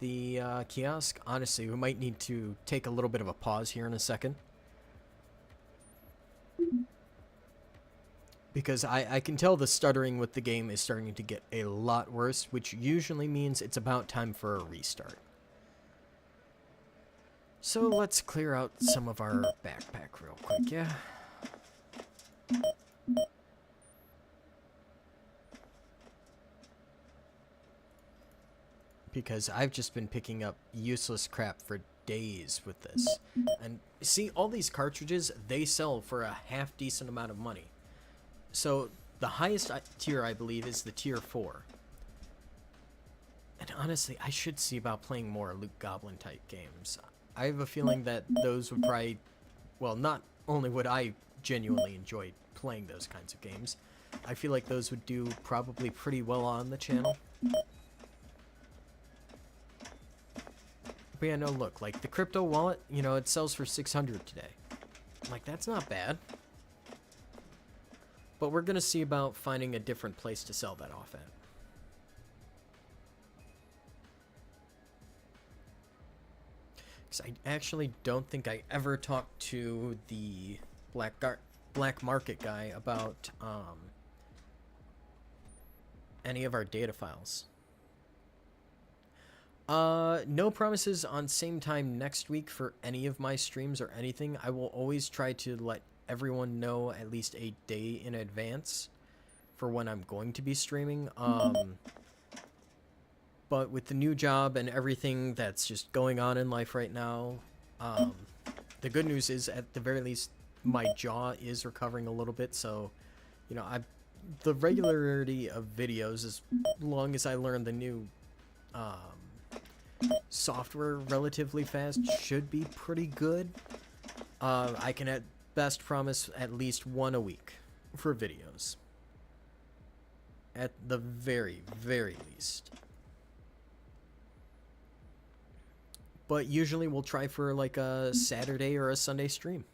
the kiosk. Honestly, we might need to take a little bit of a pause here in a second. Because I can tell the stuttering with the game is starting to get a lot worse, which usually means it's about time for a restart. So let's clear out some of our backpack real quick, yeah? Because I've just been picking up useless crap for days with this. And see, all these cartridges, they sell for a half-decent amount of money. So, the highest tier, I believe, is the tier 4. And honestly, I should see about playing more Loot Goblin type games. I have a feeling that those would probably... Well, not only would I genuinely enjoy playing those kinds of games, I feel like those would do probably pretty well on the channel. But yeah, no, look, like the crypto wallet, you know, it sells for 600 today. Like, that's not bad. But we're going to see about finding a different place to sell that off at. Because I actually don't think I ever talked to the black market guy about any of our data files. No promises on same time next week for any of my streams or anything. I will always try to let everyone know at least a day in advance for when I'm going to be streaming. But with the new job and everything that's just going on in life right now, the good news is at the very least my jaw is recovering a little bit, so you know, the regularity of videos, as long as I learn the new software relatively fast, should be pretty good. I can at best promise at least one a week for videos. At the very, very least. But usually we'll try for like a Saturday or a Sunday stream.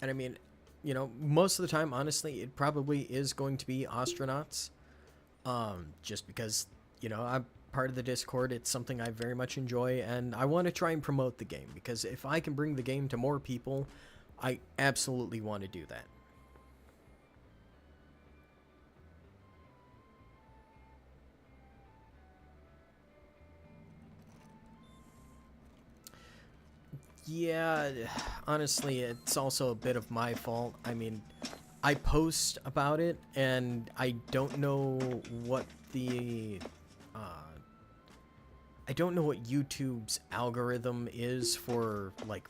And I mean, you know, most of the time, honestly, it probably is going to be Ostranauts. Just because, you know, I'm part of the Discord. It's something I very much enjoy, and I want to try and promote the game, because if I can bring the game to more people, I absolutely want to do that. Yeah, honestly, it's also a bit of my fault. I mean, I post about it, and I don't know what I don't know what YouTube's algorithm is for, like,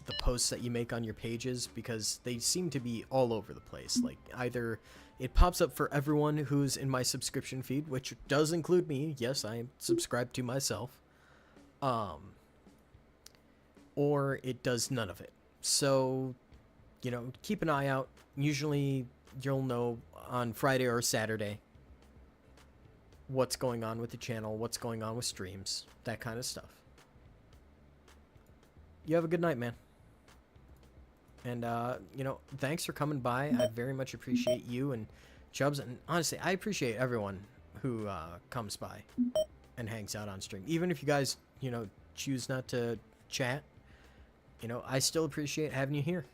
the posts that you make on your pages, because they seem to be all over the place. Like, either it pops up for everyone who's in my subscription feed, which does include me. Yes, I am subscribed to myself. Or it does none of it. So, you know, keep an eye out. Usually you'll know on Friday or Saturday what's going on with the channel, what's going on with streams, that kind of stuff. You have a good night, man. And, you know, thanks for coming by. I very much appreciate you and Chubbs. And honestly, I appreciate everyone who comes by and hangs out on stream. Even if you guys, you know, choose not to chat, you know, I still appreciate having you here.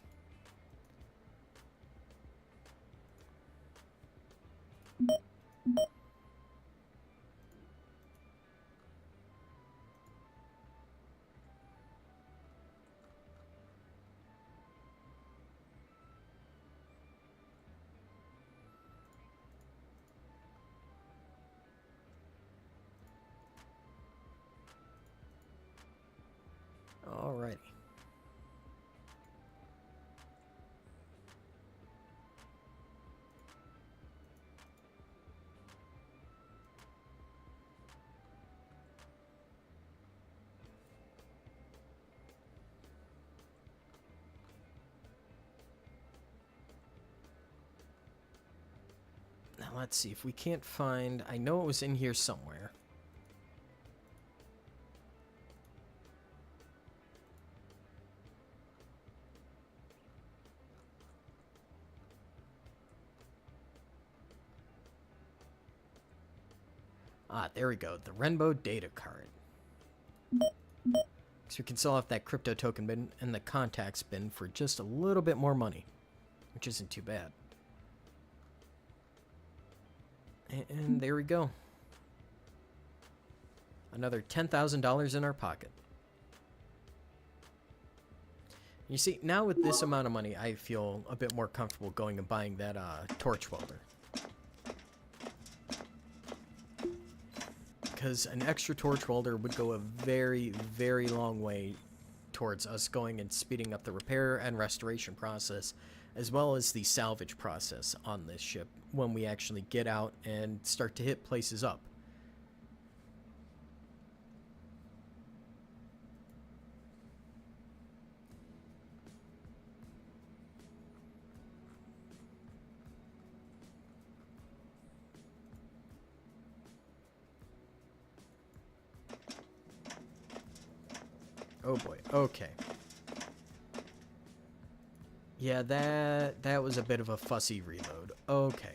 Alrighty. Now let's see if we can't find... I know it was in here somewhere. Ah, there we go. The Rainbow data card. So we can sell off that crypto token bin and the contacts bin for just a little bit more money, which isn't too bad. And there we go. Another $10,000 in our pocket. You see, now with this amount of money, I feel a bit more comfortable going and buying that torch welder. Because an extra torch welder would go a very, very long way towards us going and speeding up the repair and restoration process, as well as the salvage process on this ship when we actually get out and start to hit places up. Oh boy, okay. Yeah, that was a bit of a fussy reload. Okay.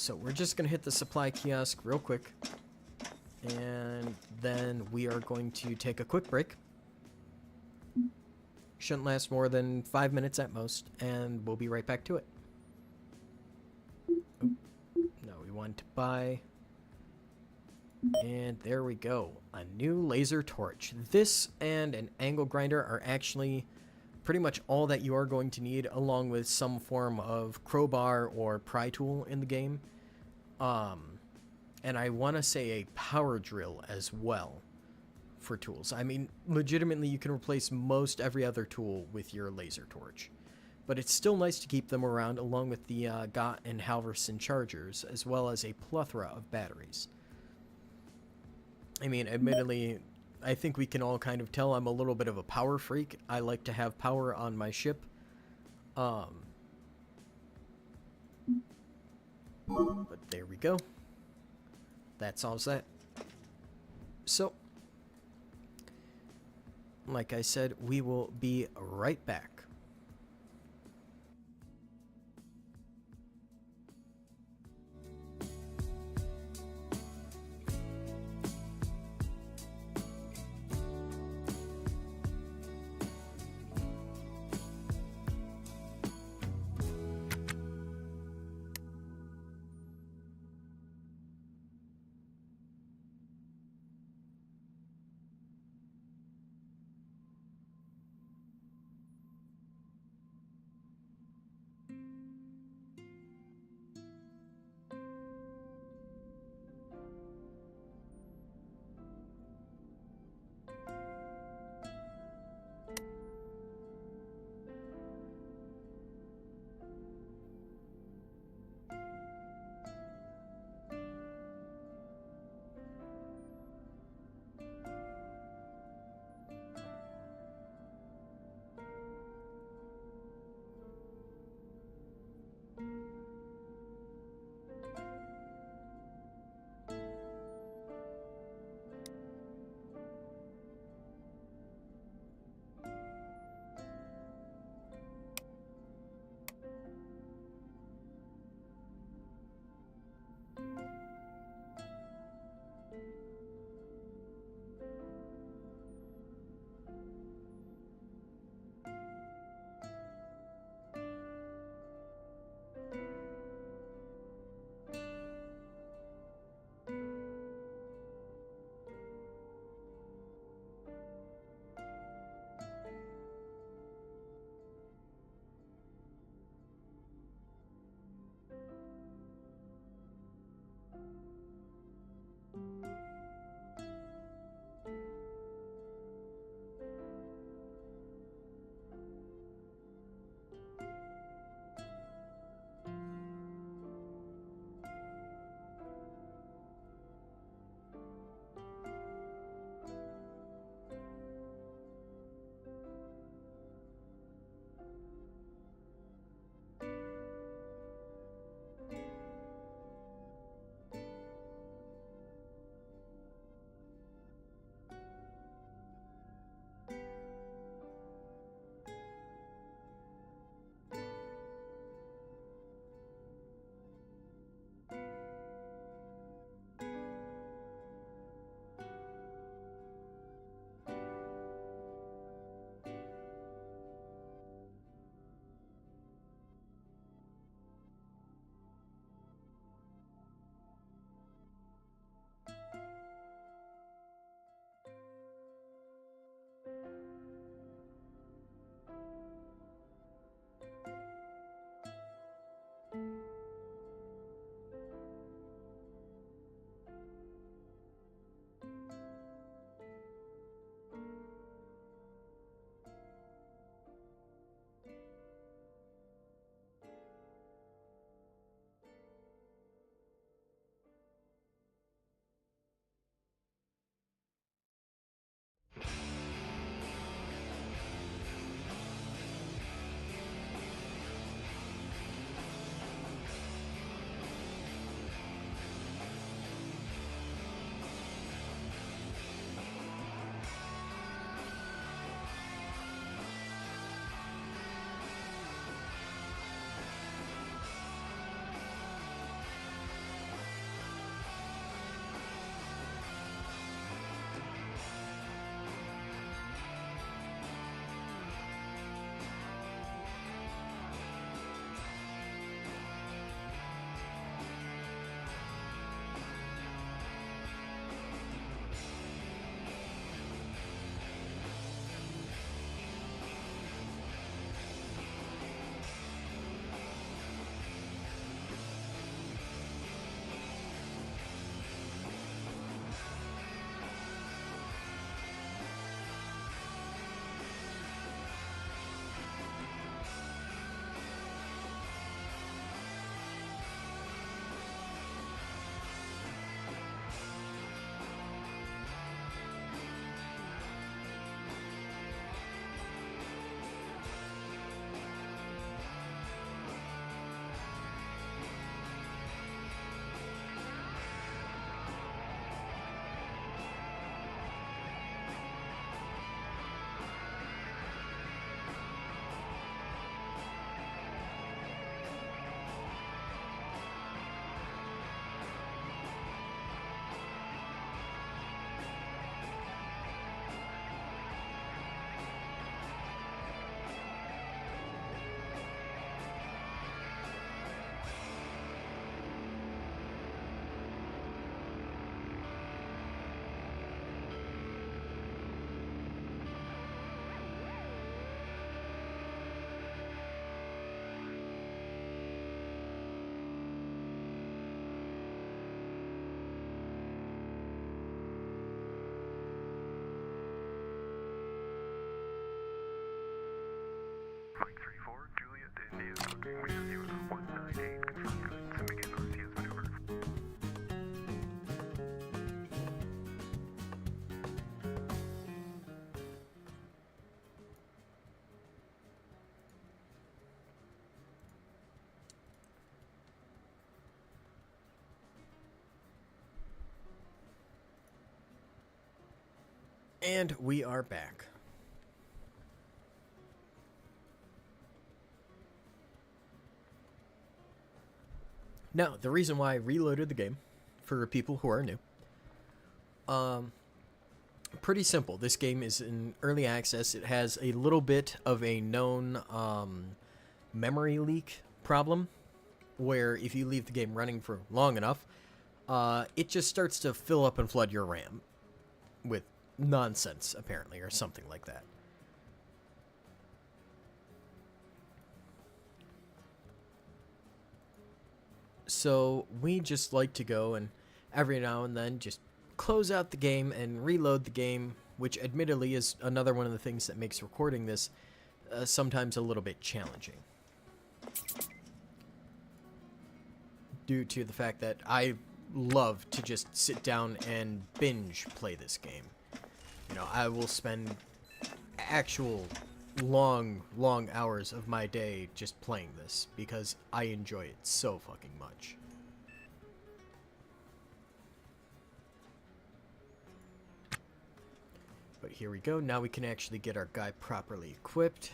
So we're just going to hit the supply kiosk real quick. And then we are going to take a quick break. Shouldn't last more than 5 minutes at most. And we'll be right back to it. Oop. No, we want to buy... And there we go. A new laser torch. This and an angle grinder are actually pretty much all that you are going to need, along with some form of crowbar or pry tool in the game. And I want to say a power drill as well for tools. I mean, legitimately, you can replace most every other tool with your laser torch. But it's still nice to keep them around, along with the Gott and Halverson chargers, as well as a plethora of batteries. I mean, admittedly, I think we can all kind of tell I'm a little bit of a power freak. I like to have power on my ship. But there we go. That solves that. So, like I said, we will be right back. And we are back. Now, the reason why I reloaded the game, for people who are new, pretty simple. This game is in early access. It has a little bit of a known memory leak problem, where if you leave the game running for long enough, it just starts to fill up and flood your RAM with nonsense, apparently, or something like that. So we just like to go and every now and then just close out the game and reload the game, which admittedly is another one of the things that makes recording this sometimes a little bit challenging. Due to the fact that I love to just sit down and binge play this game. You know, I will spend actual long hours of my day just playing this because I enjoy it so fucking much. But here we go. Now we can actually get our guy properly equipped.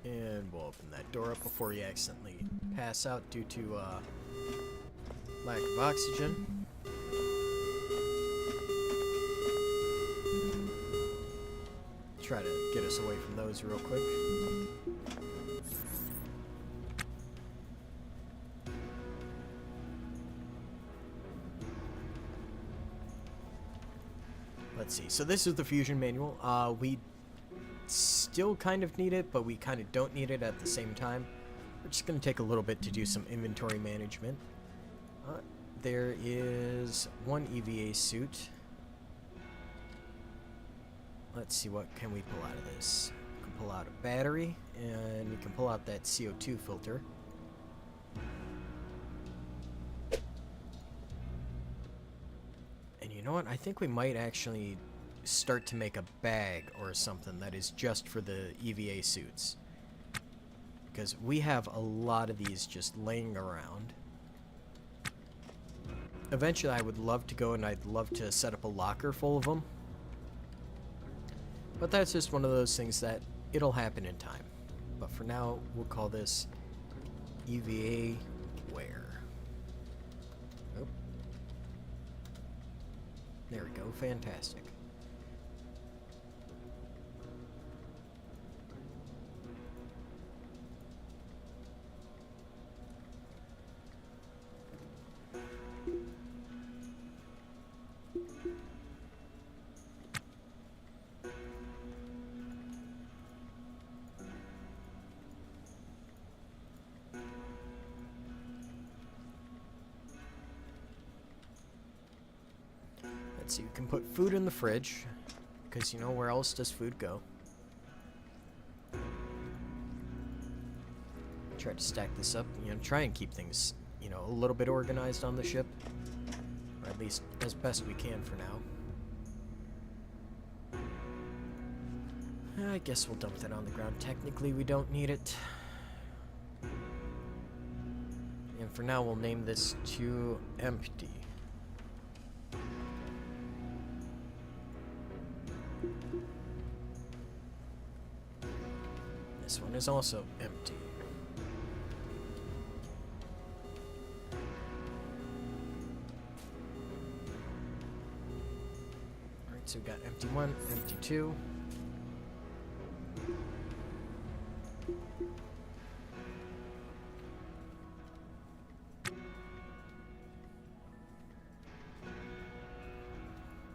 And we'll open that door up before you accidentally pass out due to lack of oxygen. Try to get us away from those real quick. Let's see. So this is the fusion manual. We still kind of need it, but we kind of don't need it at the same time. We're just going to take a little bit to do some inventory management. There is one EVA suit. Let's see, what can we pull out of this? We can pull out a battery, and we can pull out that CO2 filter. And you know what? I think we might actually start to make a bag or something that is just for the EVA suits. Because we have a lot of these just laying around. Eventually I would love to go and I'd love to set up a locker full of them. But that's just one of those things that it'll happen in time. But for now, we'll call this EVA wear. Oh. There we go, fantastic. Let's see, you can put food in the fridge, because you know where else does food go. Try to stack this up, you know, try and keep things, you know, a little bit organized on the ship. Or at least as best we can for now. I guess we'll dump that on the ground. Technically, we don't need it. And for now, we'll name this to empty. This one is also empty. Alright, so we've got empty 1, empty 2.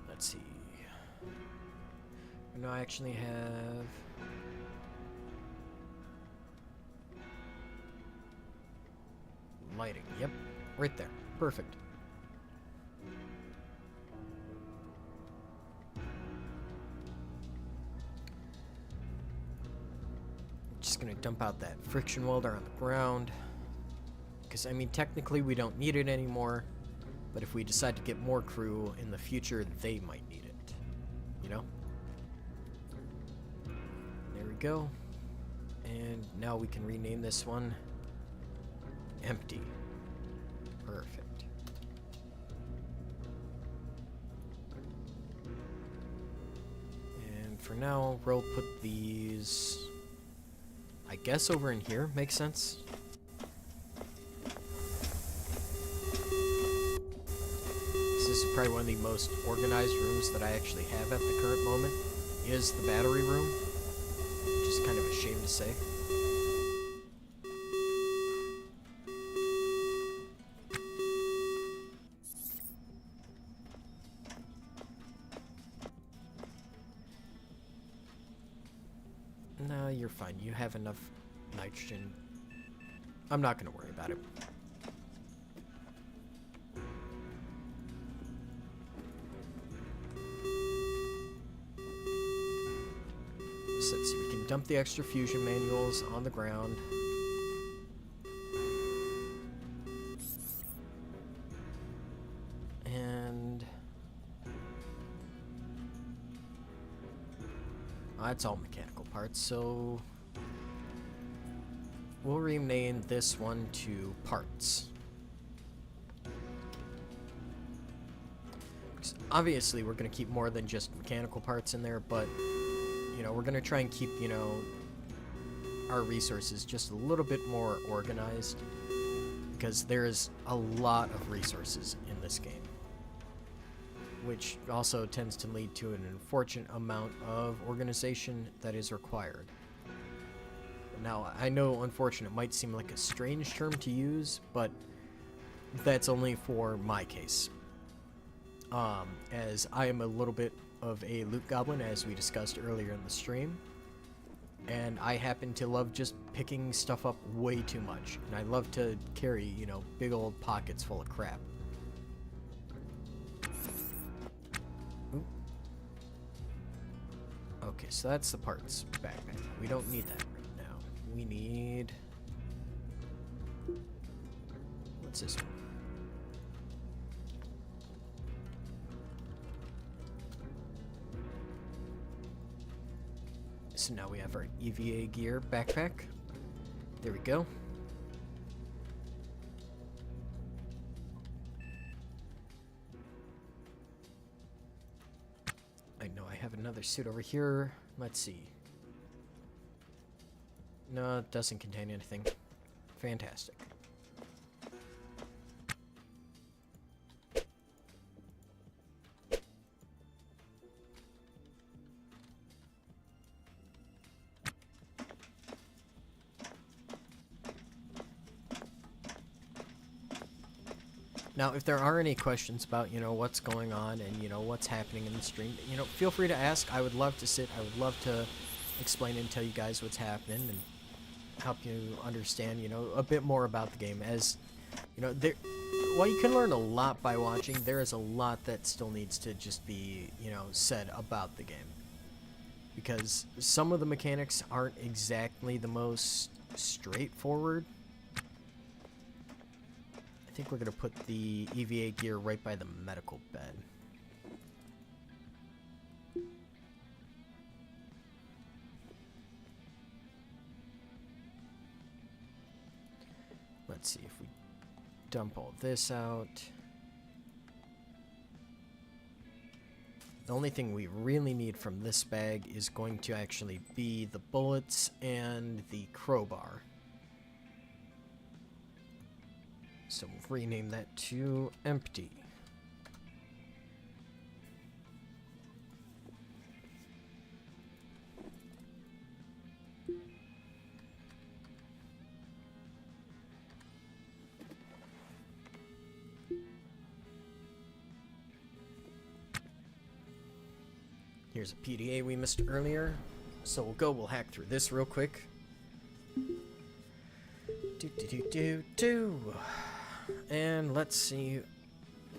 Let's see. No, I actually have lighting. Yep, right there. Perfect. Just gonna dump out that friction welder on the ground. Because, I mean, technically we don't need it anymore. But if we decide to get more crew in the future, they might need it. You know? There we go. And now we can rename this one Empty. Perfect. And for now, we'll put these, I guess, over in here. Makes sense. This is probably one of the most organized rooms that I actually have at the current moment, is the battery room, which is kind of a shame to say. No, you're fine. You have enough nitrogen. I'm not going to worry about it. So let's see, we can dump the extra fusion manuals on the ground. And that's all mechanical parts, so we'll rename this one to Parts. Obviously, we're going to keep more than just mechanical parts in there, but you know, we're going to try and keep, you know, our resources just a little bit more organized, because there is a lot of resources in this game, which also tends to lead to an unfortunate amount of organization that is required. Now, I know unfortunate might seem like a strange term to use, but that's only for my case. As I am a little bit of a loot goblin, as we discussed earlier in the stream, and I happen to love just picking stuff up way too much, and I love to carry, you know, big old pockets full of crap. Oop. Okay, so that's the parts backpack. We don't need that right now. We need... what's this one? So now we have our EVA gear backpack. There we go. I know I have another suit over here. Let's see. No, it doesn't contain anything. Fantastic. Now, if there are any questions about, you know, what's going on and, you know, what's happening in the stream, you know, feel free to ask. I would love to sit. I would love to explain and tell you guys what's happening and help you understand, you know, a bit more about the game. As, you know, while you can learn a lot by watching, there is a lot that still needs to just be, you know, said about the game. Because some of the mechanics aren't exactly the most straightforward. I think we're going to put the EVA gear right by the medical bed. Let's see if we dump all this out. The only thing we really need from this bag is going to actually be the bullets and the crowbar. So we'll rename that to Empty. Here's a PDA we missed earlier. So we'll hack through this real quick. Do. and let's see,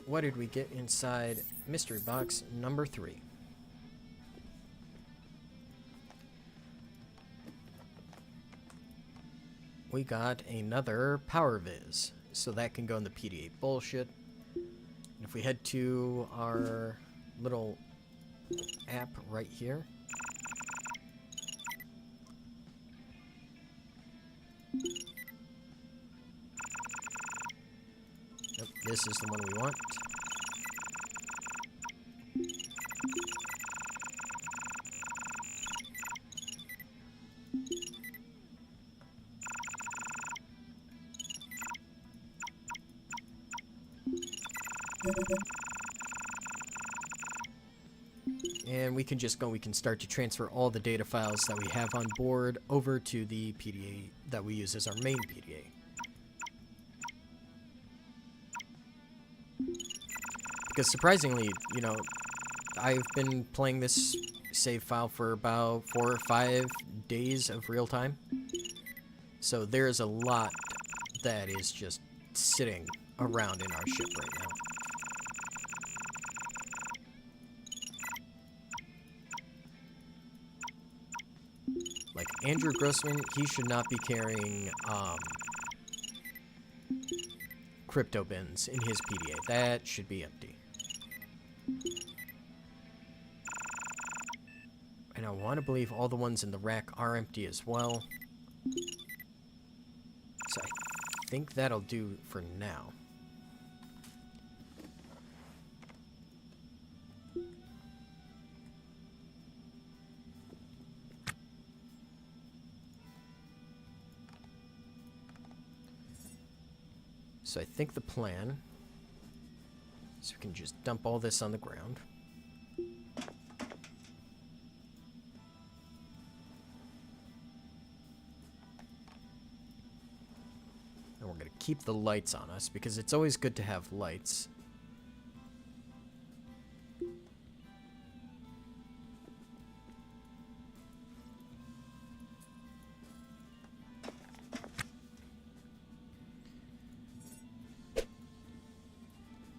what did we get inside mystery box number 3? We got another power viz, so that can go in the PDA bullshit. And if we head to our little app right here, yep, this is the one we want. And we can just go, we can start to transfer all the data files that we have on board over to the PDA that we use as our main PDA. Because surprisingly, you know, I've been playing this save file for about 4 or 5 days of real time. So there's a lot that is just sitting around in our ship right now. Like Andrew Grossman, he should not be carrying crypto bins in his PDA. That should be empty. And I want to believe all the ones in the rack are empty as well. So I think that'll do for now. So I think the plan is we can just dump all this on the ground. And we're going to keep the lights on us because it's always good to have lights.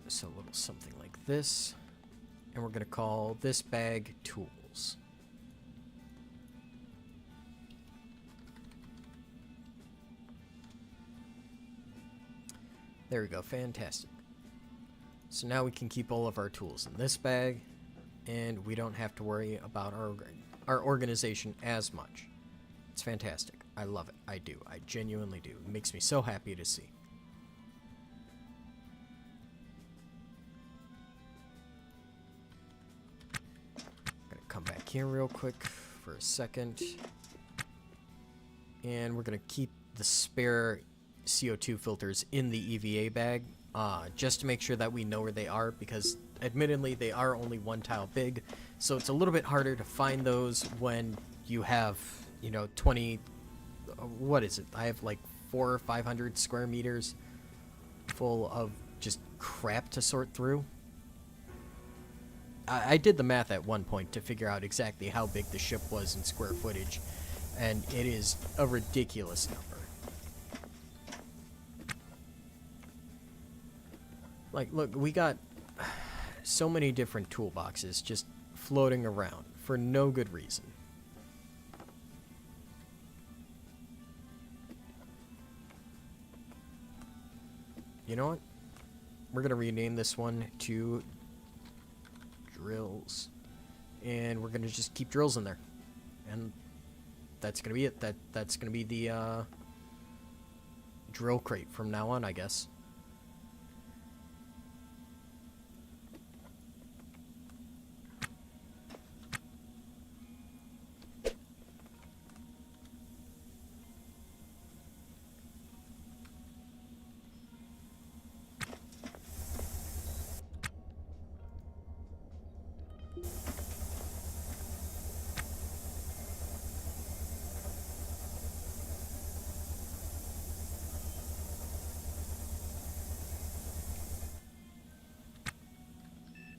So a little something like this, and we're going to call this bag tools. There we go, fantastic. So now we can keep all of our tools in this bag, and we don't have to worry about our organization as much. It's fantastic. I love it. I do. I genuinely do. It makes me so happy to see. Come back here real quick for a second, and we're gonna keep the spare CO2 filters in the EVA bag just to make sure that we know where they are, because admittedly they are only 1 tile big, so it's a little bit harder to find those when you have, you know, 20 what is it, I have like 400 or 500 square meters full of just crap to sort through. I did the math at one point to figure out exactly how big the ship was in square footage, and it is a ridiculous number. Like, look, we got so many different toolboxes just floating around for no good reason. You know what? We're gonna rename this one to drills, and we're gonna just keep drills in there, and that's gonna be it. That's gonna be the drill crate from now on, I guess.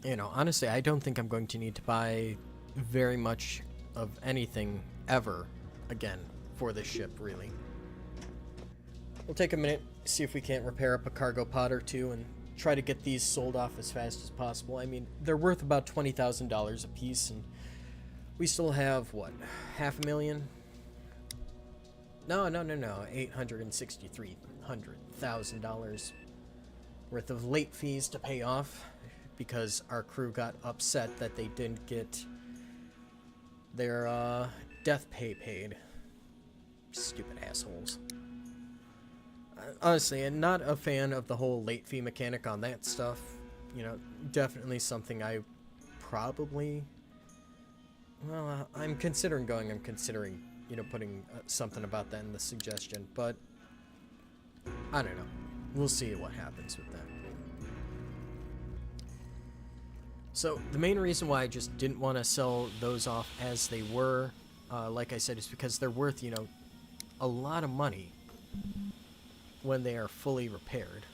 You know, honestly, I don't think I'm going to need to buy very much of anything ever again for this ship, really. We'll take a minute, see if we can't repair up a cargo pod or two, and try to get these sold off as fast as possible. I mean, they're worth about $20,000 a piece, and we still have, what, $500,000? No, $863,000 worth of late fees to pay off because our crew got upset that they didn't get their death pay paid. Stupid assholes. Honestly, I'm not a fan of the whole late fee mechanic on that stuff. You know, definitely something I probably... Well, I'm considering going. I'm considering, you know, putting something about that in the suggestion. But, I don't know. We'll see what happens with that. So, the main reason why I just didn't want to sell those off as they were, like I said, is because they're worth, you know, a lot of money when they are fully repaired.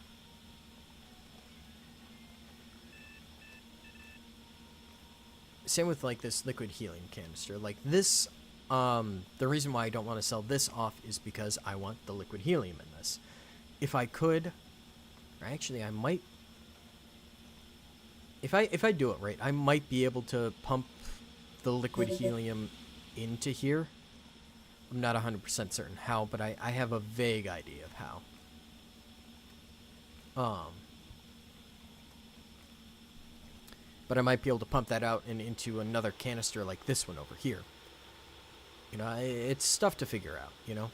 Same with, like, this liquid helium canister. Like, this, the reason why I don't want to sell this off is because I want the liquid helium in this. If I could, or actually I might, if I do it right, I might be able to pump the liquid helium into here. I'm not 100% certain how, but I have a vague idea of how. But I might be able to pump that out and into another canister like this one over here. You know, it's stuff to figure out, you know?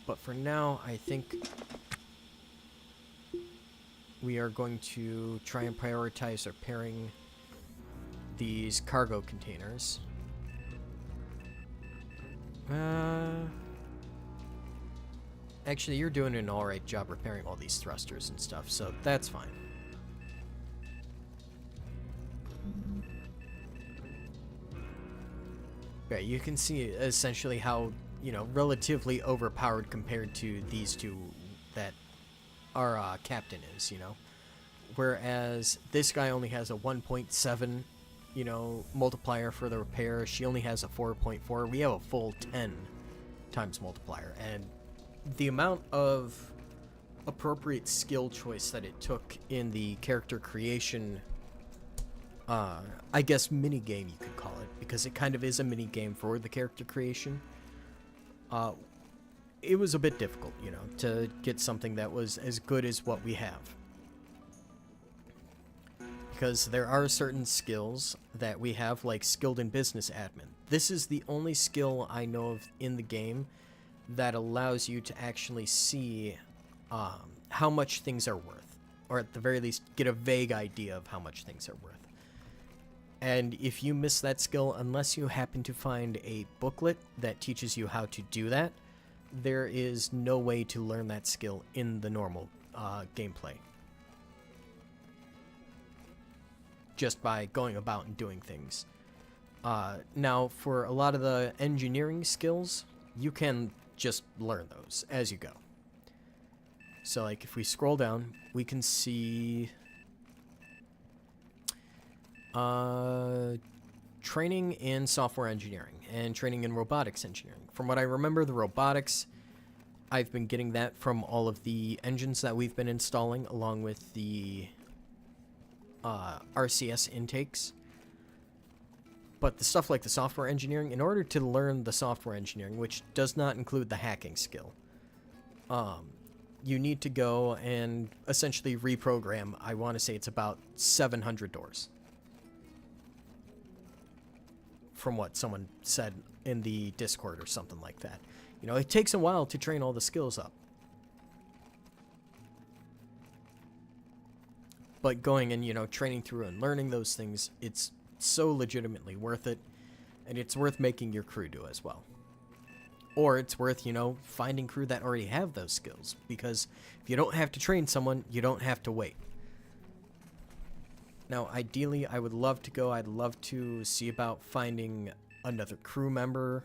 But for now, I think we are going to try and prioritize repairing these cargo containers. Actually, you're doing an alright job repairing all these thrusters and stuff, so that's fine. Okay, you can see essentially how, you know, relatively overpowered compared to these two that our captain is, you know. Whereas this guy only has a 1.7, you know, multiplier for the repair. She only has a 4.4. We have a full 10 times multiplier, and the amount of appropriate skill choice that it took in the character creation, I guess mini game you could call it, because it kind of is a mini game for the character creation. It was a bit difficult, you know, to get something that was as good as what we have. Because there are certain skills that we have, like skilled in business admin. This is the only skill I know of in the game that allows you to actually see how much things are worth, or at the very least get a vague idea of how much things are worth. And if you miss that skill, unless you happen to find a booklet that teaches you how to do that, there is no way to learn that skill in the normal gameplay. Just by going about and doing things. Now, for a lot of the engineering skills, you can just learn those as you go. So, like, if we scroll down, we can see training in software engineering and training in robotics engineering. From what I remember, the robotics, I've been getting that from all of the engines that we've been installing, along with the RCS intakes. But the stuff like the software engineering, in order to learn the software engineering, which does not include the hacking skill, you need to go and essentially reprogram, I want to say it's about 700 doors. From what someone said in the Discord or something like that. You know, it takes a while to train all the skills up. But going and, you know, training through and learning those things, it's so legitimately worth it. And it's worth making your crew do as well. Or it's worth, you know, finding crew that already have those skills. Because if you don't have to train someone, you don't have to wait. Now, ideally, I would love to go. I'd love to see about finding another crew member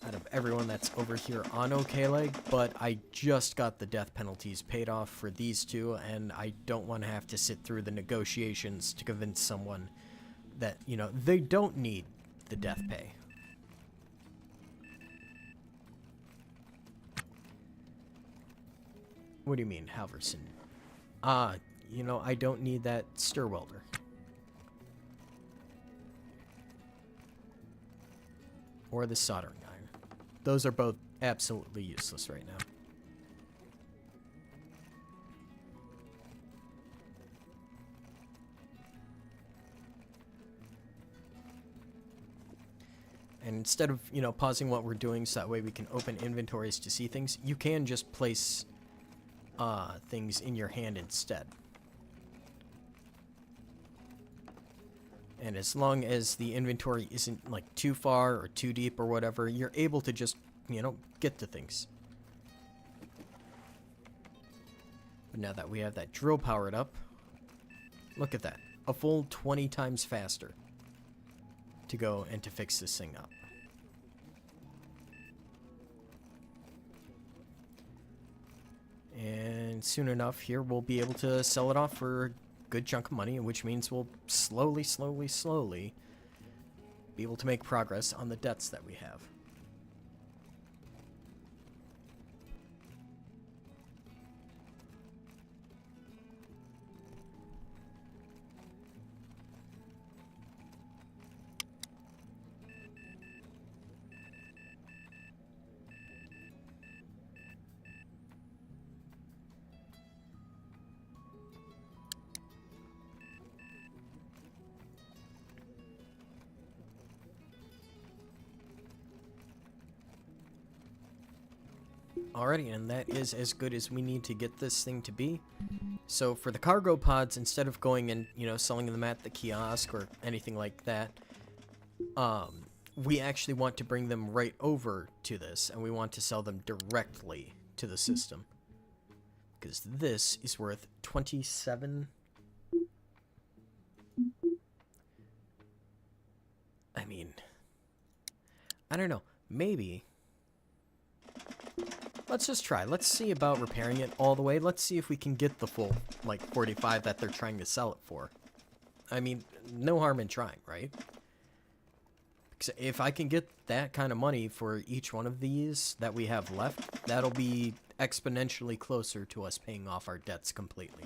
out of everyone that's over here on OK-Leg, but I just got the death penalties paid off for these two, and I don't want to have to sit through the negotiations to convince someone that, you know, they don't need the death pay. What do you mean, Halverson? You know, I don't need that stir welder. Or the soldering iron. Those are both absolutely useless right now. And instead of, you know, pausing what we're doing so that way we can open inventories to see things, you can just place things in your hand instead. And as long as the inventory isn't, like, too far or too deep or whatever, you're able to just, you know, get to things. But now that we have that drill powered up, look at that. A full 20 times faster to go and to fix this thing up. And soon enough here we'll be able to sell it off for a good chunk of money, which means we'll slowly be able to make progress on the debts that we have. Alrighty, and that is as good as we need to get this thing to be. So for the cargo pods, instead of going and, you know, selling them at the kiosk or anything like that, we actually want to bring them right over to this, and we want to sell them directly to the system. Because this is worth 27... I mean, I don't know, maybe... Let's just try. Let's see about repairing it all the way. Let's see if we can get the full, like, 45 that they're trying to sell it for. I mean, no harm in trying, right? Because if I can get that kind of money for each one of these that we have left, that'll be exponentially closer to us paying off our debts completely.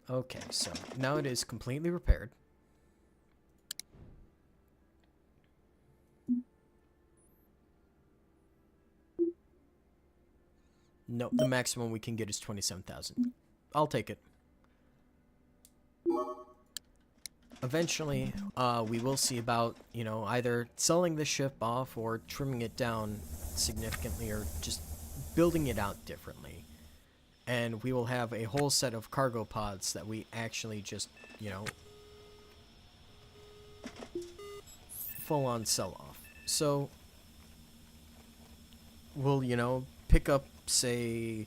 Okay, so now it is completely repaired. No, the maximum we can get is 27,000. I'll take it. Eventually, we will see about, you know, either selling the ship off or trimming it down significantly or just building it out differently. And we will have a whole set of cargo pods that we actually just, you know, full on sell off. So, we'll, you know, pick up, say,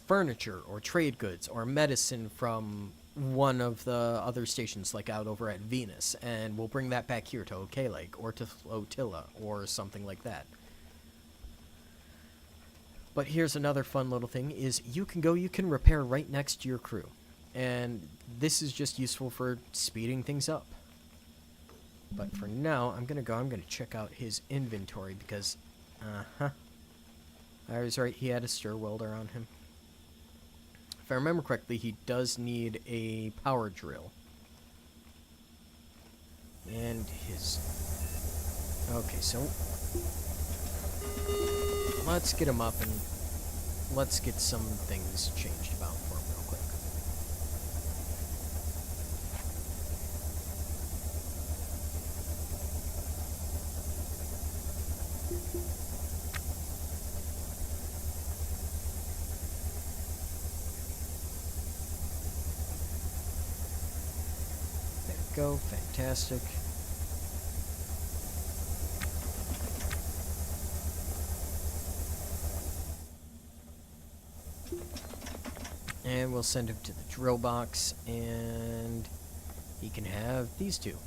furniture or trade goods or medicine from one of the other stations, like out over at Venus, and we'll bring that back here to OK Lake or to Flotilla or something like that. But here's another fun little thing, is you can repair right next to your crew. And this is just useful for speeding things up. But for now, I'm going to check out his inventory because, I was right, he had a stir welder on him. If I remember correctly, he does need a power drill. And his... Okay, so... let's get him up and let's get some things changed about for him real quick. Go, fantastic. And we'll send him to the drill box, and he can have these two.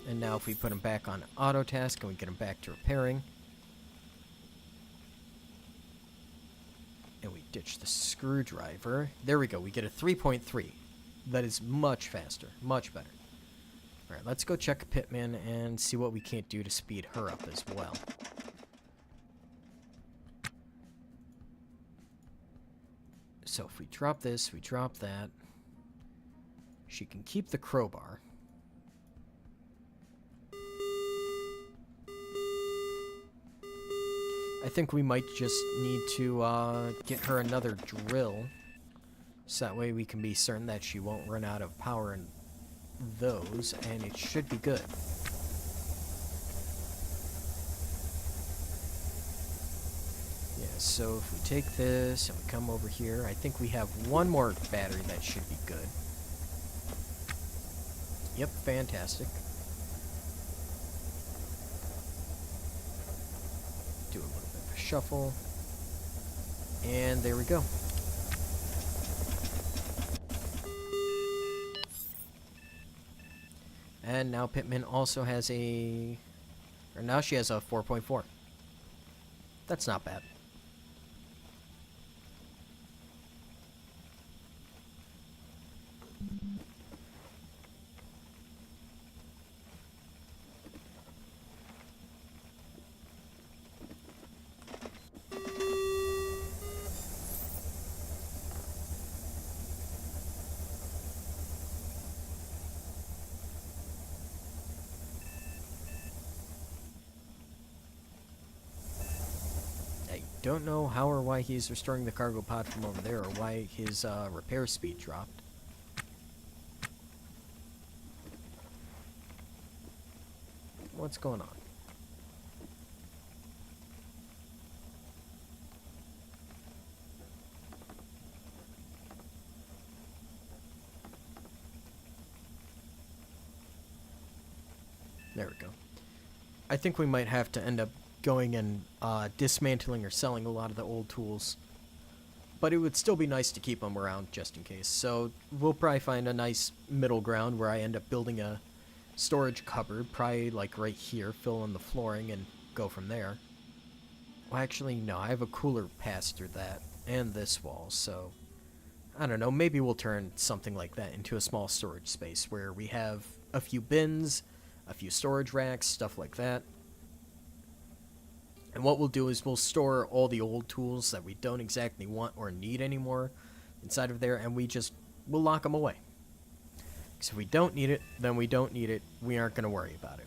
And now if we put him back on auto task and we get him back to repairing, Ditch the screwdriver. There we go. We get a 3.3. That is much faster. Much better. Alright, let's go check Pitman and see what we can't do to speed her up as well. So if we drop this, we drop that. She can keep the crowbar. I think we might just need to get her another drill. So that way we can be certain that she won't run out of power in those, and it should be good. Yeah, so if we take this and we come over here, I think we have one more battery that should be good. Yep, fantastic. Do a little bit of a shuffle. And there we go. And now Pitman also has a... Or now she has a 4.4. That's not bad. Don't know how or why he's restoring the cargo pod from over there, or why his repair speed dropped. What's going on? There we go. I think we might have to end up going and dismantling or selling a lot of the old tools, but it would still be nice to keep them around just in case. So we'll probably find a nice middle ground where I end up building a storage cupboard, probably like right here, fill in the flooring and go from there. Well, actually no, I have a cooler pass through that and this wall, so I don't know, maybe we'll turn something like that into a small storage space where we have a few bins, a few storage racks, stuff like that. And what we'll do is we'll store all the old tools that we don't exactly want or need anymore inside of there, and we'll lock them away. Because if we don't need it, then we don't need it. We aren't going to worry about it.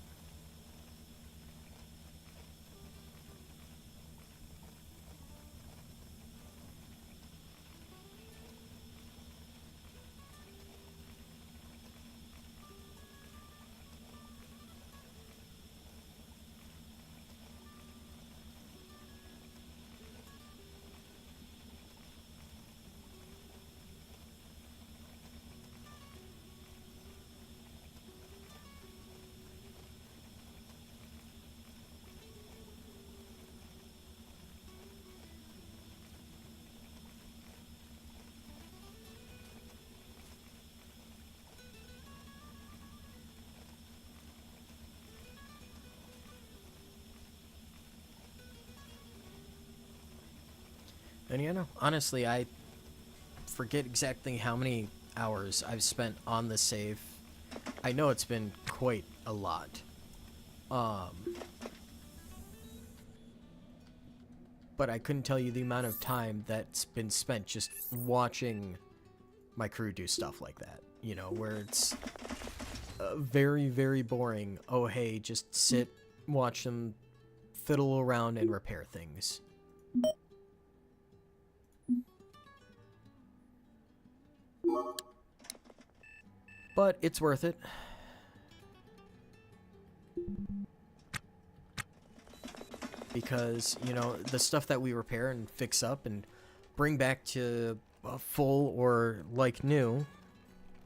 And you know, honestly, I forget exactly how many hours I've spent on the save. I know it's been quite a lot. But I couldn't tell you the amount of time that's been spent just watching my crew do stuff like that. You know, where it's very, very boring. Oh, hey, just sit, watch them fiddle around and repair things. But it's worth it. Because, you know, the stuff that we repair and fix up and bring back to full or like new,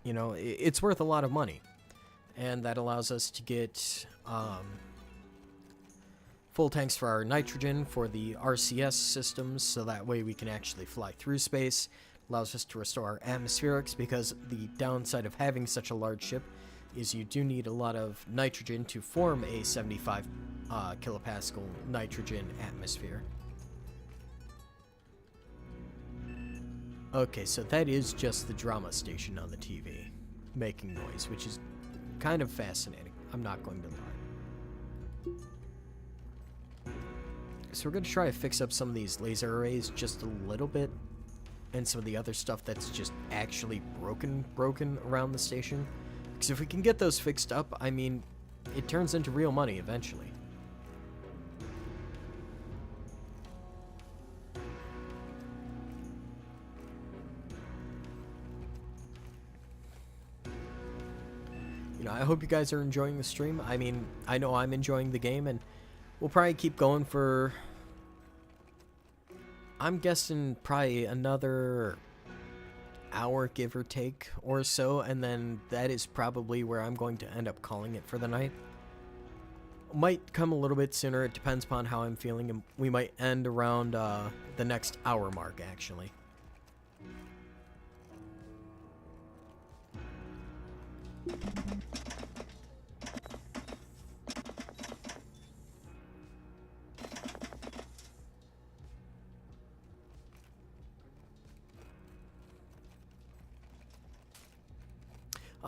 you know, it's worth a lot of money. And that allows us to get full tanks for our nitrogen for the RCS systems, so that way we can actually fly through space. Allows us to restore our atmospherics, because the downside of having such a large ship is you do need a lot of nitrogen to form a 75 kilopascal nitrogen atmosphere. Okay, so that is just the drama station on the TV making noise, which is kind of fascinating. I'm not going to lie. So we're going to try to fix up some of these laser arrays just a little bit, and some of the other stuff that's just actually broken around the station. Because if we can get those fixed up, I mean, it turns into real money eventually. You know, I hope you guys are enjoying the stream. I mean, I know I'm enjoying the game, and we'll probably keep going for, I'm guessing, probably another hour, give or take, or so, and then that is probably where I'm going to end up calling it for the night. Might come a little bit sooner, it depends upon how I'm feeling, and we might end around the next hour mark, actually.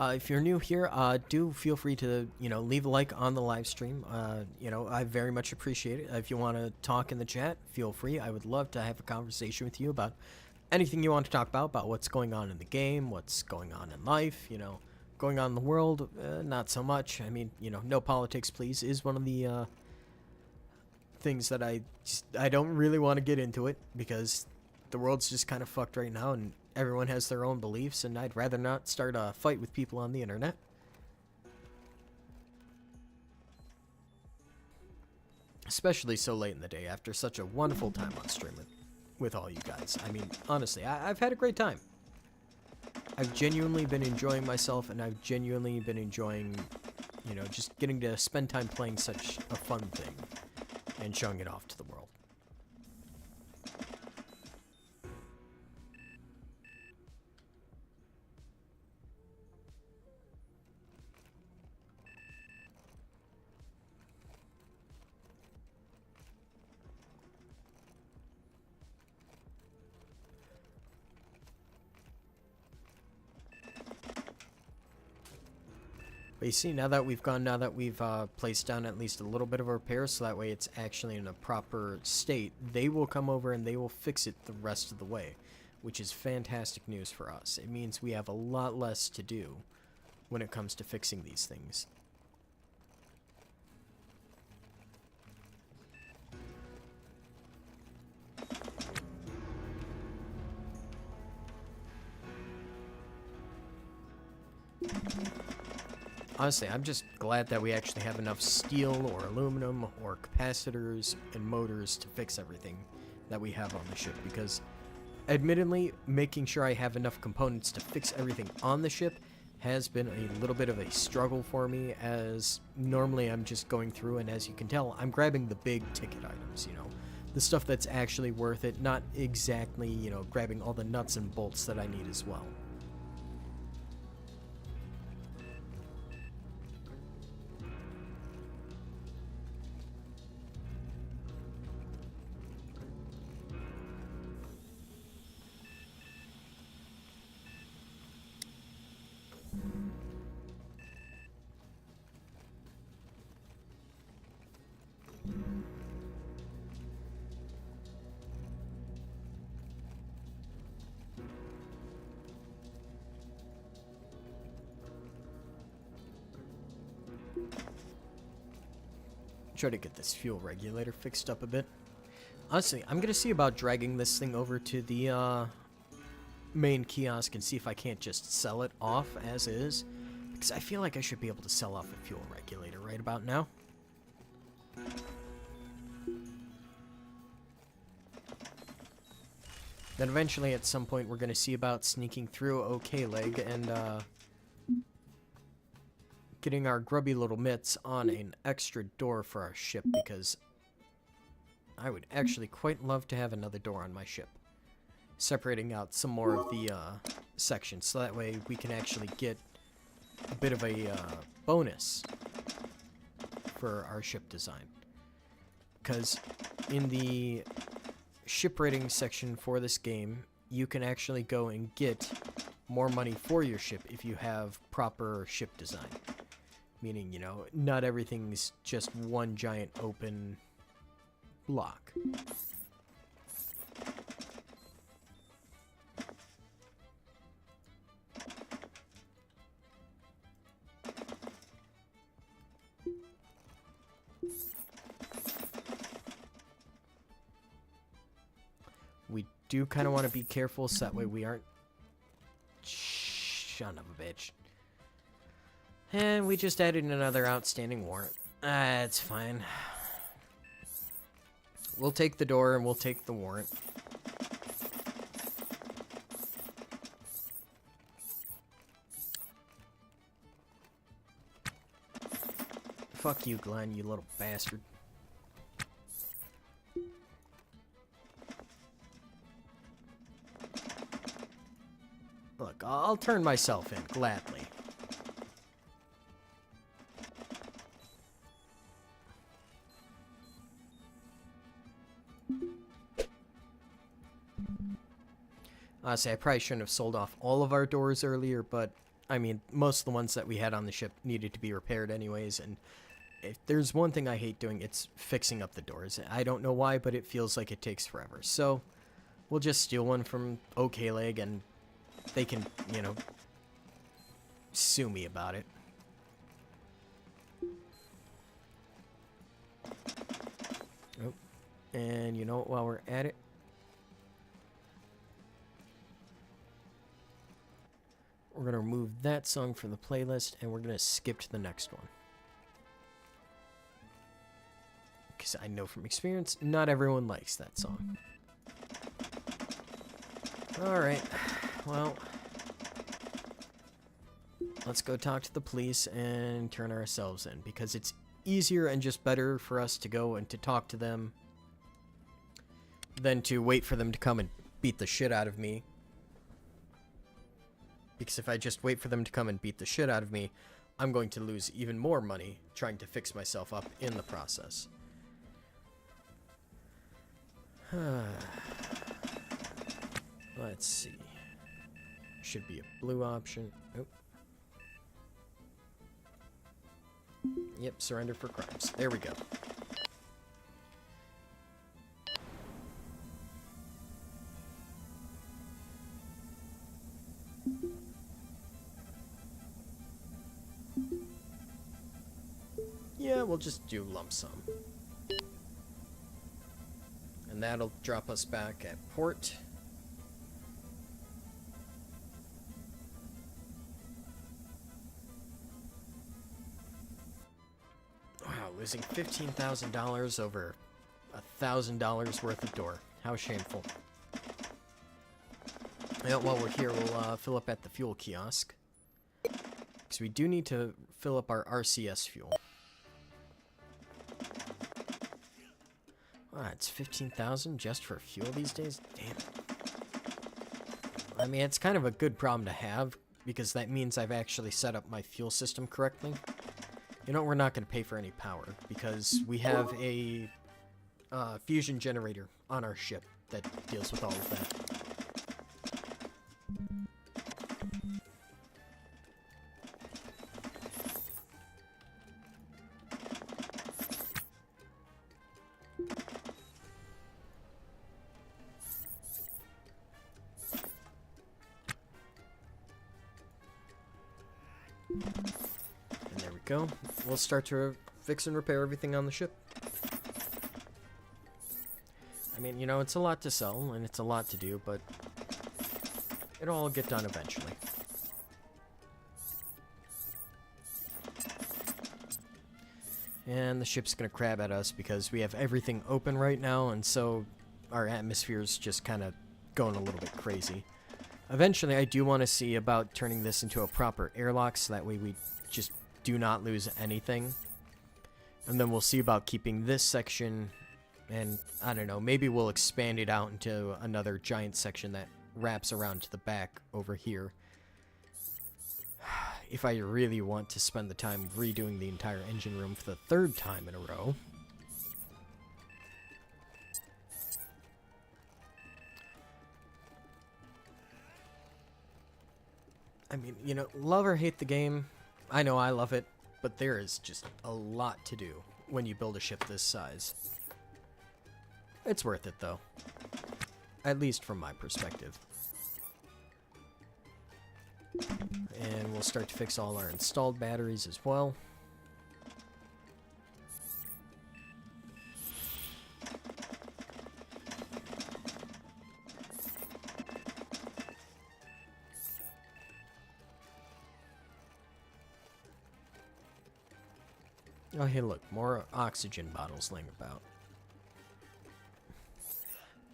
If you're new here, do feel free to, leave a like on the live stream. I very much appreciate it. If you want to talk in the chat, feel free. I would love to have a conversation with you about anything you want to talk about what's going on in the game, what's going on in life, going on in the world. Not so much. I mean, no politics, please, is one of the things that I don't really want to get into it, because the world's just kind of fucked right now, and everyone has their own beliefs, and I'd rather not start a fight with people on the internet. Especially so late in the day after such a wonderful time on stream with all you guys. I mean, honestly, I've had a great time. I've genuinely been enjoying myself, and I've genuinely been enjoying, just getting to spend time playing such a fun thing and showing it off to the world. But you see, now that we've placed down at least a little bit of a repair, so that way it's actually in a proper state, they will come over and they will fix it the rest of the way, which is fantastic news for us. It means we have a lot less to do when it comes to fixing these things. Honestly, I'm just glad that we actually have enough steel or aluminum or capacitors and motors to fix everything that we have on the ship, because admittedly, making sure I have enough components to fix everything on the ship has been a little bit of a struggle for me, as normally I'm just going through, and as you can tell, I'm grabbing the big ticket items, the stuff that's actually worth it, not exactly, grabbing all the nuts and bolts that I need as well. Try to get this fuel regulator fixed up a bit. Honestly, I'm gonna see about dragging this thing over to the main kiosk and see if I can't just sell it off as is, because I feel like I should be able to sell off a fuel regulator right about now. Then eventually at some point we're gonna see about sneaking through OK Leg and getting our grubby little mitts on an extra door for our ship, because I would actually quite love to have another door on my ship, separating out some more of the sections, so that way we can actually get a bit of a bonus for our ship design. Because in the ship rating section for this game, you can actually go and get more money for your ship if you have proper ship design. Meaning, you know, not everything's just one giant open block. We do kind of want to be careful so that way we aren't... Son of a bitch. And we just added another outstanding warrant. It's fine. We'll take the door and we'll take the warrant. Fuck you, Glenn, you little bastard. Look, I'll turn myself in, gladly. Honestly, I probably shouldn't have sold off all of our doors earlier, but, I mean, most of the ones that we had on the ship needed to be repaired anyways, and if there's one thing I hate doing, it's fixing up the doors. I don't know why, but it feels like it takes forever. So, we'll just steal one from OK Leg, and they can, you know, sue me about it. Oh, and you know what, while we're at it, we're going to remove that song from the playlist, and we're going to skip to the next one. Because I know from experience, not everyone likes that song. Alright, well, let's go talk to the police and turn ourselves in, because it's easier and just better for us to go and to talk to them than to wait for them to come and beat the shit out of me. Because if I just wait for them to come and beat the shit out of me, I'm going to lose even more money trying to fix myself up in the process. Let's see. Should be a blue option. Oh. Yep, surrender for crimes. There we go. Yeah, we'll just do lump sum. And that'll drop us back at port. Wow, losing $15,000 over $1,000 worth of door. How shameful. Well, while we're here, we'll fill up at the fuel kiosk. Because we do need to fill up our RCS fuel. Wow, it's $15,000 just for fuel these days? Damn it. I mean, it's kind of a good problem to have, because that means I've actually set up my fuel system correctly. You know, we're not going to pay for any power, because we have a fusion generator on our ship that deals with all of that. And there we go. We'll start to fix and repair everything on the ship. I mean, you know, it's a lot to sell, and it's a lot to do, but it'll all get done eventually. And the ship's gonna crab at us because we have everything open right now, and so our atmosphere's just kind of going a little bit crazy. Eventually, I do want to see about turning this into a proper airlock, so that way we just do not lose anything. And then we'll see about keeping this section, and I don't know, maybe we'll expand it out into another giant section that wraps around to the back over here. If I really want to spend the time redoing the entire engine room for the third time in a row. I mean, you know, love or hate the game, I know I love it, but there is just a lot to do when you build a ship this size. It's worth it, though. At least from my perspective. And we'll start to fix all our installed batteries as well. Oh, hey, look, more oxygen bottles laying about.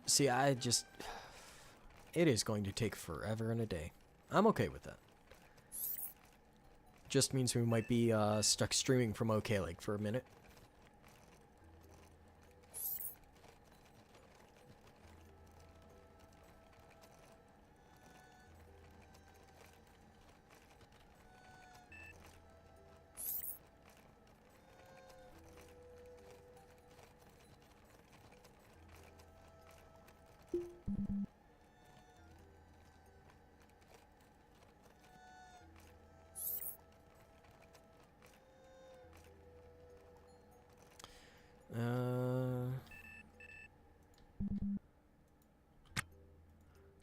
See, it is going to take forever and a day. I'm okay with that. Just means we might be stuck streaming from OK Lake for a minute.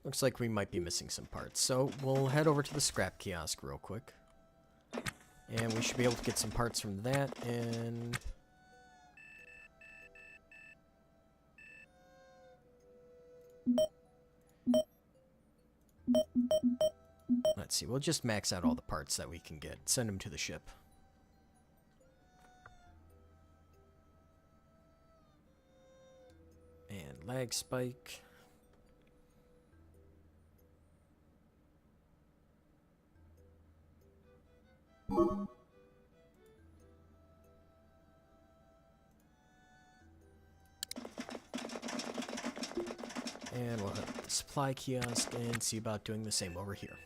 Looks like we might be missing some parts, so we'll head over to the scrap kiosk real quick. And we should be able to get some parts from that, and... Let's see, we'll just max out all the parts that we can get. Send them to the ship. And lag spike. And we'll have the supply kiosk and see about doing the same over here.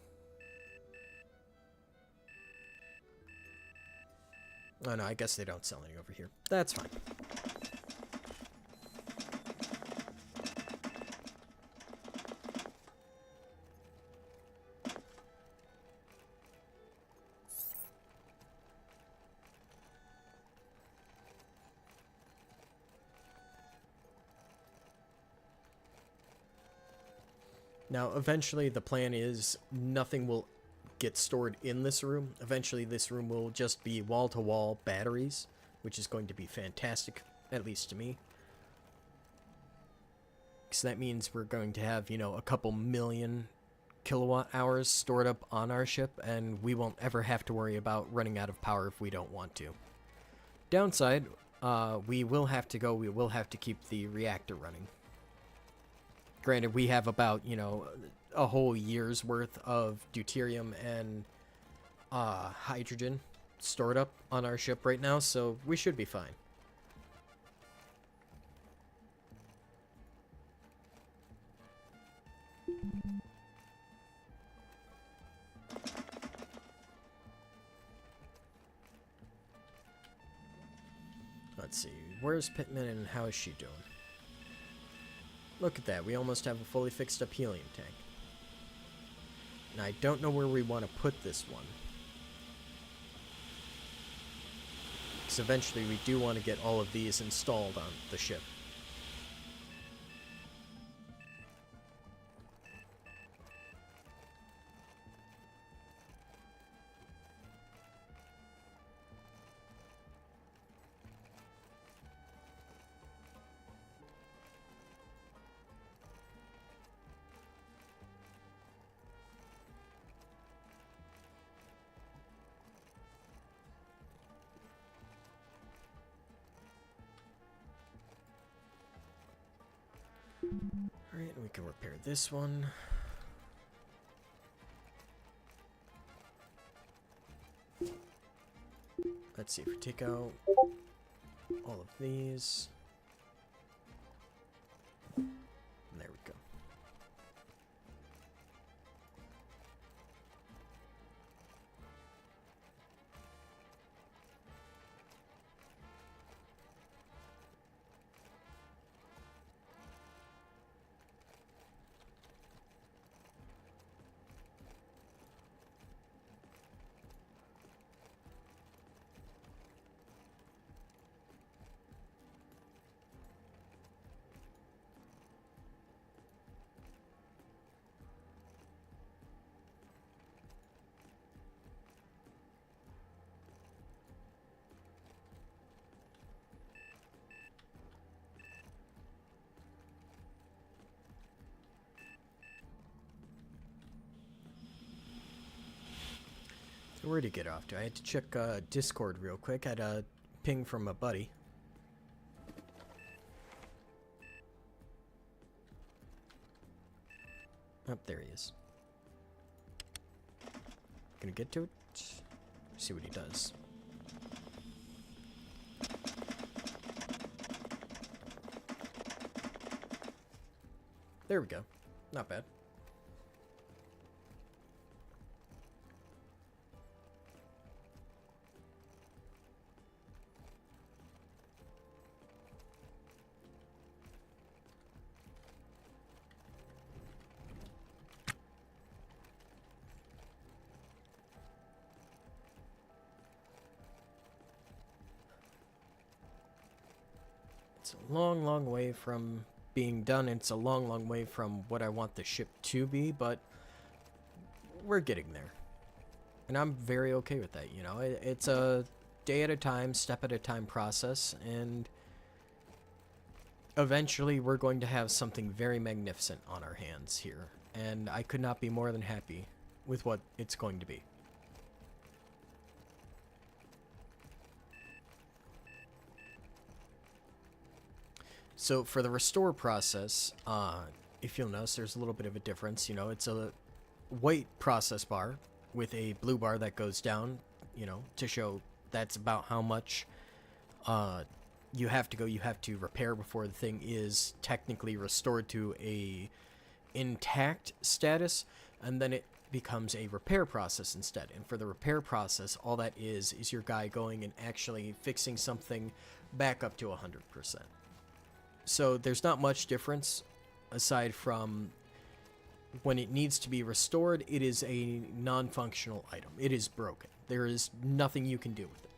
Oh no, I guess they don't sell any over here. That's fine. Now, eventually, the plan is nothing will get stored in this room. Eventually, this room will just be wall-to-wall batteries, which is going to be fantastic, at least to me. Because that means we're going to have, you know, a couple million kilowatt hours stored up on our ship, and we won't ever have to worry about running out of power if we don't want to. Downside, we will have to keep the reactor running. Granted, we have about, you know, a whole year's worth of deuterium and hydrogen stored up on our ship right now, so we should be fine. Let's see, where's Pittman and how is she doing? Look at that, we almost have a fully fixed up helium tank. Now, I don't know where we want to put this one. Because eventually we do want to get all of these installed on the ship. Alright, we can repair this one. Let's see if we take out all of these. And there we go. Where'd he get off to? I had to check Discord real quick. I had a ping from a buddy. Oh, there he is. Gonna get to it. See what he does. There we go. Not bad. It's a long, long way from being done. It's a long, long way from what I want the ship to be, but we're getting there. And I'm very okay with that, you know. It's a day at a time, step at a time process, and eventually we're going to have something very magnificent on our hands here. And I could not be more than happy with what it's going to be. So for the restore process, if you'll notice, there's a little bit of a difference. You know, it's a white process bar with a blue bar that goes down, you know, to show that's about how much you have to go. You have to repair before the thing is technically restored to a intact status, and then it becomes a repair process instead. And for the repair process, all that is your guy going and actually fixing something back up to 100%. So there's not much difference aside from when it needs to be restored, it is a non-functional item. It is broken. There is nothing you can do with it.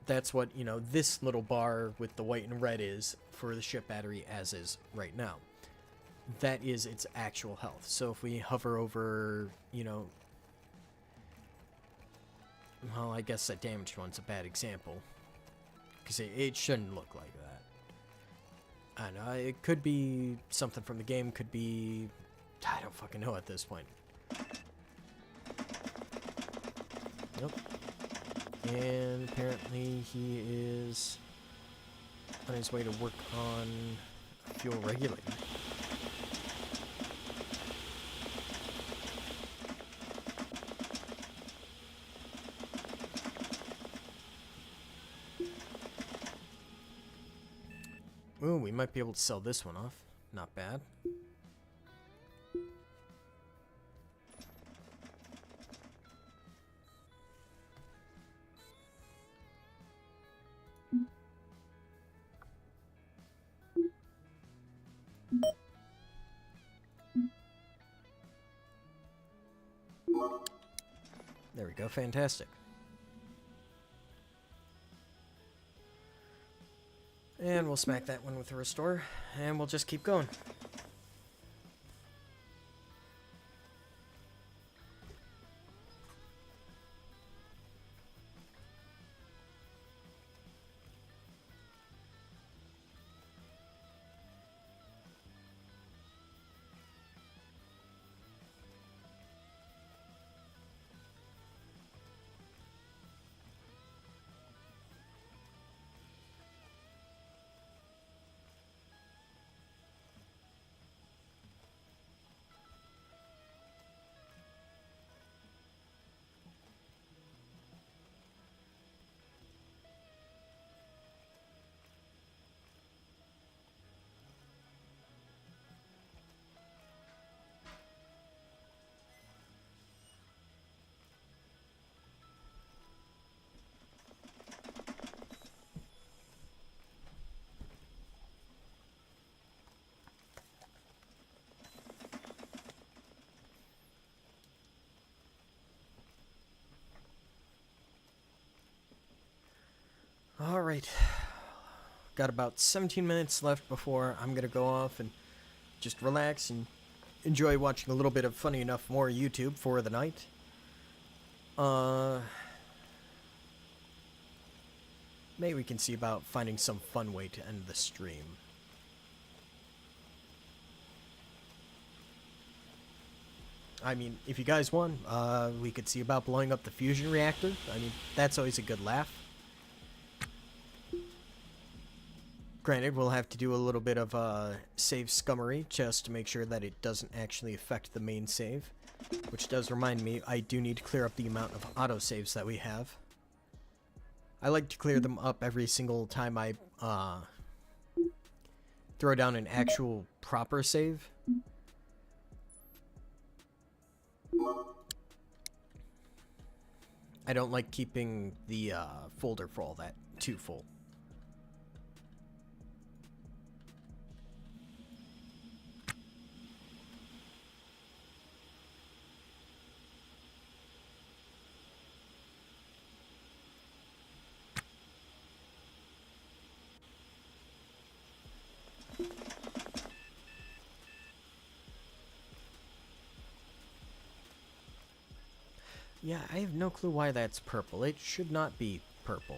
That's what, you know, this little bar with the white and red is for the ship battery as is right now. That is its actual health. So if we hover over, you know, well, I guess that damaged one's a bad example, because it shouldn't look like that. I don't know, it could be something from the game, could be, I don't fucking know at this point. Nope. And apparently he is on his way to work on fuel regulator. Ooh, we might be able to sell this one off. Not bad. There we go, fantastic. And we'll smack that one with a restore, and we'll just keep going. Alright, got about 17 minutes left before I'm gonna go off and just relax and enjoy watching a little bit of, funny enough, more YouTube for the night. Maybe we can see about finding some fun way to end the stream. I mean, if you guys want, we could see about blowing up the fusion reactor. I mean, that's always a good laugh. Granted, we'll have to do a little bit of save scummery just to make sure that it doesn't actually affect the main save. Which does remind me, I do need to clear up the amount of autosaves that we have. I like to clear them up every single time I throw down an actual proper save. I don't like keeping the folder for all that too full. Yeah, I have no clue why that's purple. It should not be purple.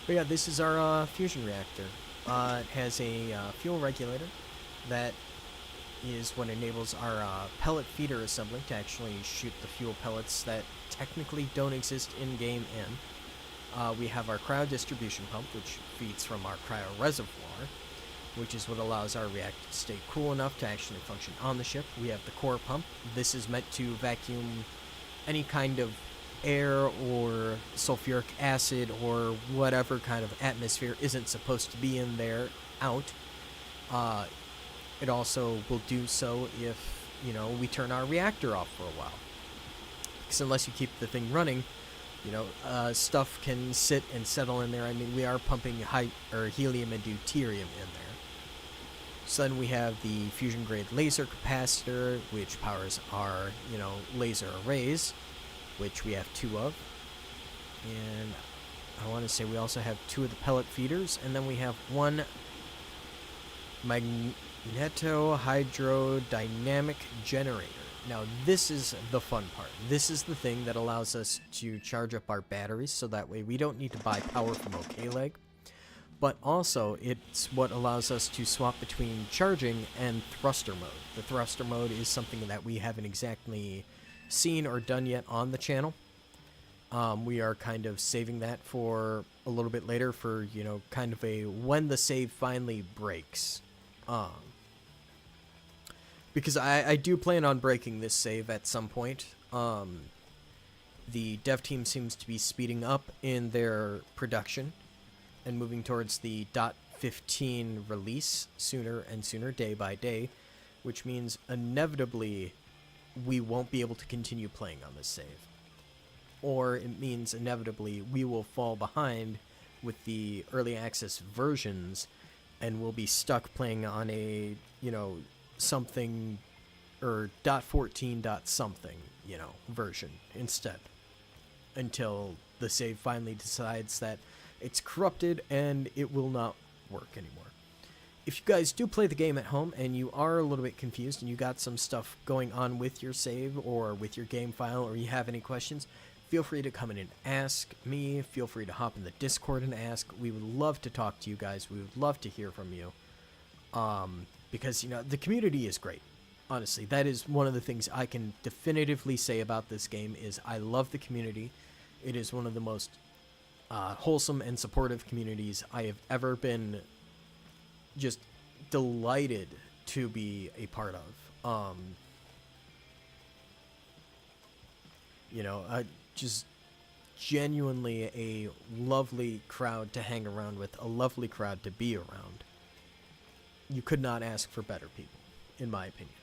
But yeah, this is our fusion reactor. It has a fuel regulator that is what enables our pellet feeder assembly to actually shoot the fuel pellets that technically don't exist in-game in. We have our cryo distribution pump, which feeds from our cryo reservoir, which is what allows our reactor to stay cool enough to actually function on the ship. We have the core pump. This is meant to vacuum any kind of air or sulfuric acid or whatever kind of atmosphere isn't supposed to be in there out. It also will do so if, you know, we turn our reactor off for a while. Because unless you keep the thing running, you know, stuff can sit and settle in there. I mean, we are pumping helium and deuterium in there. So then we have the fusion grade laser capacitor, which powers our, you know, laser arrays, which we have 2 of. And I want to say we also have 2 of the pellet feeders, and then we have 1 magnetohydrodynamic generator. Now this is the fun part. This is the thing that allows us to charge up our batteries, so that way we don't need to buy power from OKLeg. But also, it's what allows us to swap between charging and thruster mode. The thruster mode is something that we haven't exactly seen or done yet on the channel. We are kind of saving that for a little bit later for, you know, kind of a when the save finally breaks. Because I do plan on breaking this save at some point. The dev team seems to be speeding up in their production and moving towards the .15 release sooner and sooner, day by day, which means inevitably we won't be able to continue playing on this save. Or it means inevitably we will fall behind with the early access versions and we'll be stuck playing on a, you know, something, or .14 something, you know, version instead. Until the save finally decides that it's corrupted and it will not work anymore. If you guys do play the game at home and you are a little bit confused and you got some stuff going on with your save or with your game file, or you have any questions, feel free to come in and ask me. Feel free to hop in the Discord and ask. We would love to talk to you guys. We would love to hear from you. Because, you know, the community is great. Honestly, that is one of the things I can definitively say about this game is I love the community. It is one of the most wholesome and supportive communities I have ever been just delighted to be a part of. You know, just genuinely a lovely crowd to hang around with, a lovely crowd to be around. You could not ask for better people, in my opinion.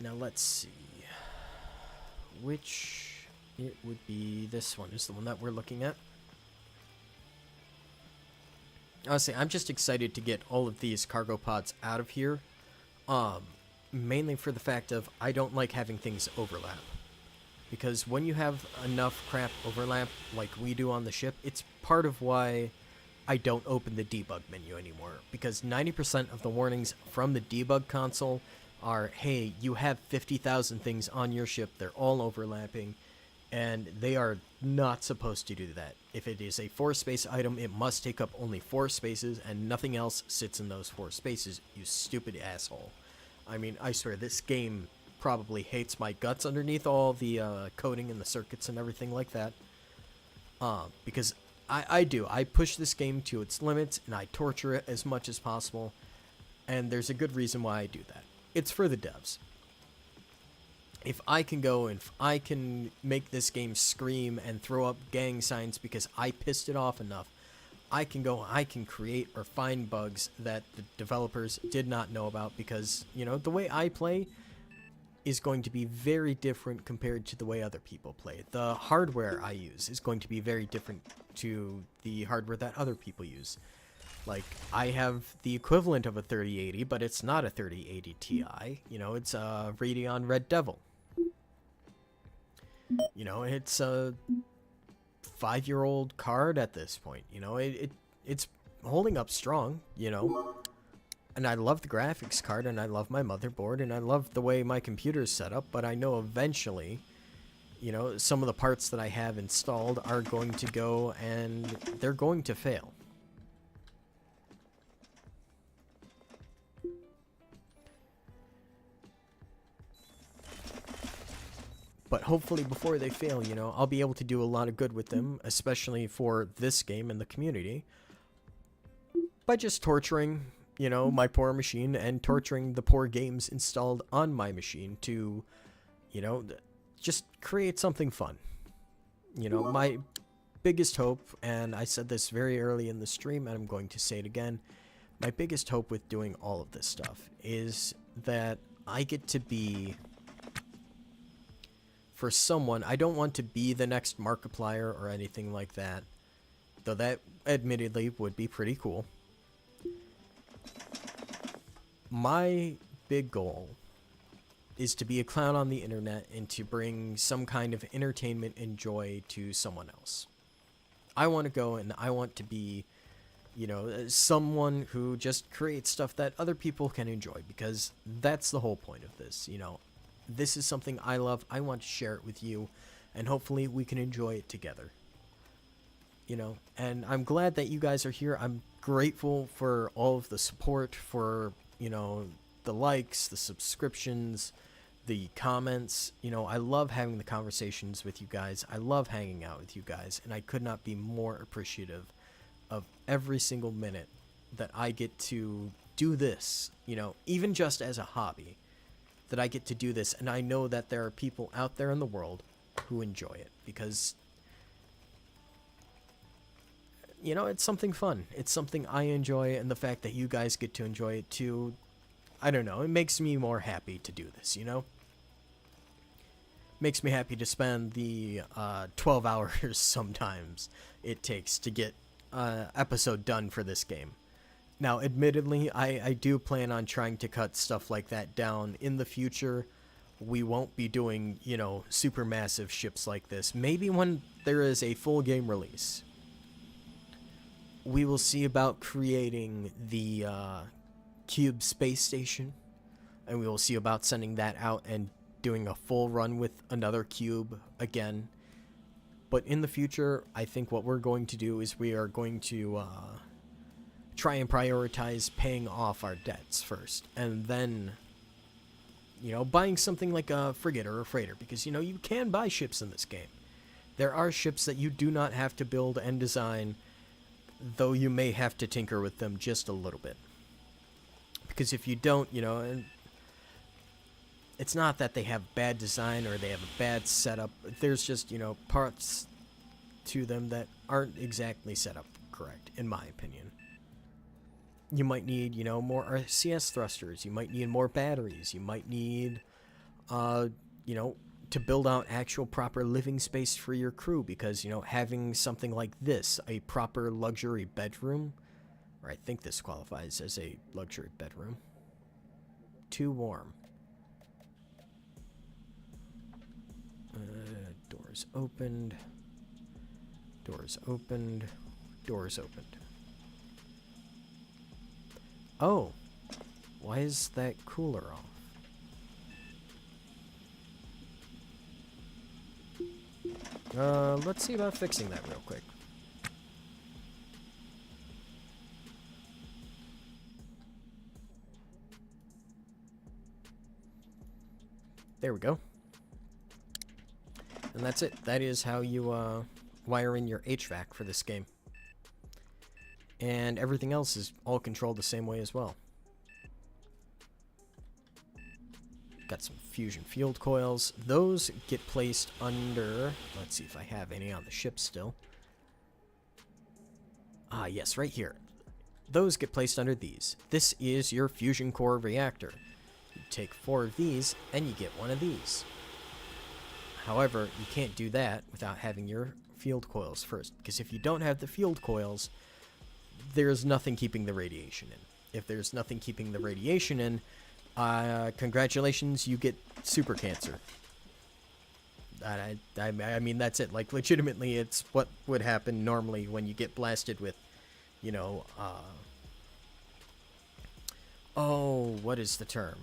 Now let's see. Which it would be this one is the one that we're looking at. Honestly, I'm just excited to get all of these cargo pods out of here. Um, Mainly for the fact of I don't like having things overlap. Because when you have enough crap overlap like we do on the ship, it's part of why I don't open the debug menu anymore. Because 90% of the warnings from the debug console are, hey, you have 50,000 things on your ship, they're all overlapping, and they are not supposed to do that. If it is a 4-space item, it must take up only 4 spaces, and nothing else sits in those 4 spaces, you stupid asshole. I mean, I swear, this game probably hates my guts underneath all the coding and the circuits and everything like that. Because I do. I push this game to its limits, and I torture it as much as possible, and there's a good reason why I do that. It's for the devs. If I can go and if I can make this game scream and throw up gang signs because I pissed it off enough, I can create or find bugs that the developers did not know about because, the way I play is going to be very different compared to the way other people play. The hardware I use is going to be very different to the hardware that other people use. Like, I have the equivalent of a 3080, but it's not a 3080 Ti. It's a Radeon Red Devil. It's a 5-year-old card at this point. It's holding up strong, And I love the graphics card, and I love my motherboard, and I love the way my computer is set up, but I know eventually, some of the parts that I have installed are going to go, and they're going to fail. But hopefully before they fail, I'll be able to do a lot of good with them, especially for this game and the community, by just torturing, my poor machine and torturing the poor games installed on my machine to, just create something fun. My biggest hope, and I said this very early in the stream, and I'm going to say it again, my biggest hope with doing all of this stuff is that I get to be... For someone, I don't want to be the next Markiplier or anything like that, though that admittedly would be pretty cool. My big goal is to be a clown on the internet and to bring some kind of entertainment and joy to someone else. I want to go and I want to be, someone who just creates stuff that other people can enjoy, because that's the whole point of this, This is something I love. I want to share it with you, and hopefully we can enjoy it together. And I'm glad that you guys are here. I'm grateful for all of the support, for, the likes, the subscriptions, the comments. I love having the conversations with you guys. I love hanging out with you guys, and I could not be more appreciative of every single minute that I get to do this, even just as a hobby. That I get to do this, and I know that there are people out there in the world who enjoy it, because, it's something fun. It's something I enjoy, and the fact that you guys get to enjoy it too, I don't know, it makes me more happy to do this, Makes me happy to spend the 12 hours sometimes it takes to get an episode done for this game. Now, admittedly, I do plan on trying to cut stuff like that down in the future. We won't be doing, super massive ships like this. Maybe when there is a full game release. We will see about creating the Cube space station. And we will see about sending that out and doing a full run with another Cube again. But in the future, I think what we're going to do is we are going to... try and prioritize paying off our debts first, and then, buying something like a frigate or a freighter, because, you can buy ships in this game. There are ships that you do not have to build and design, though you may have to tinker with them just a little bit. Because if you don't, and it's not that they have bad design or they have a bad setup. There's just, parts to them that aren't exactly set up correct, in my opinion. You might need, more RCS thrusters. You might need more batteries. You might need, to build out actual proper living space for your crew, because, having something like this, a proper luxury bedroom Or I think this qualifies as a luxury bedroom. Too warm. Doors opened. Doors opened. Doors opened. Oh. Why is that cooler off? Let's see about fixing that real quick. There we go. And that's it. That is how you wire in your HVAC for this game. And everything else is all controlled the same way as well. Got some fusion field coils. Those get placed under... Let's see if I have any on the ship still. Ah, yes, right here. Those get placed under these. This is your fusion core reactor. You take 4 of these, and you get 1 of these. However, you can't do that without having your field coils first, because if you don't have the field coils, there's nothing keeping the radiation in. If there's nothing keeping the radiation in, congratulations, you get super cancer. I mean, that's it. Like, legitimately, it's what would happen normally when you get blasted with, you know, oh, what is the term?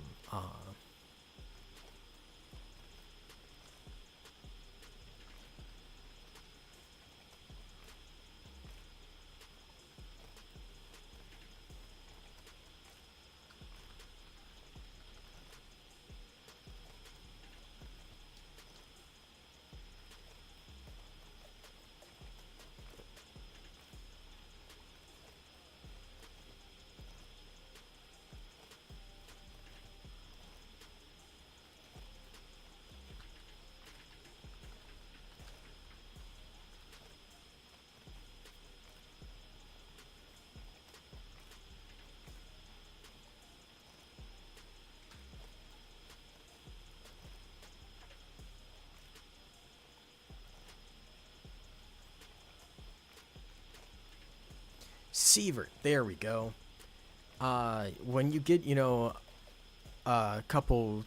Sievert, there we go. When you get, you know, a couple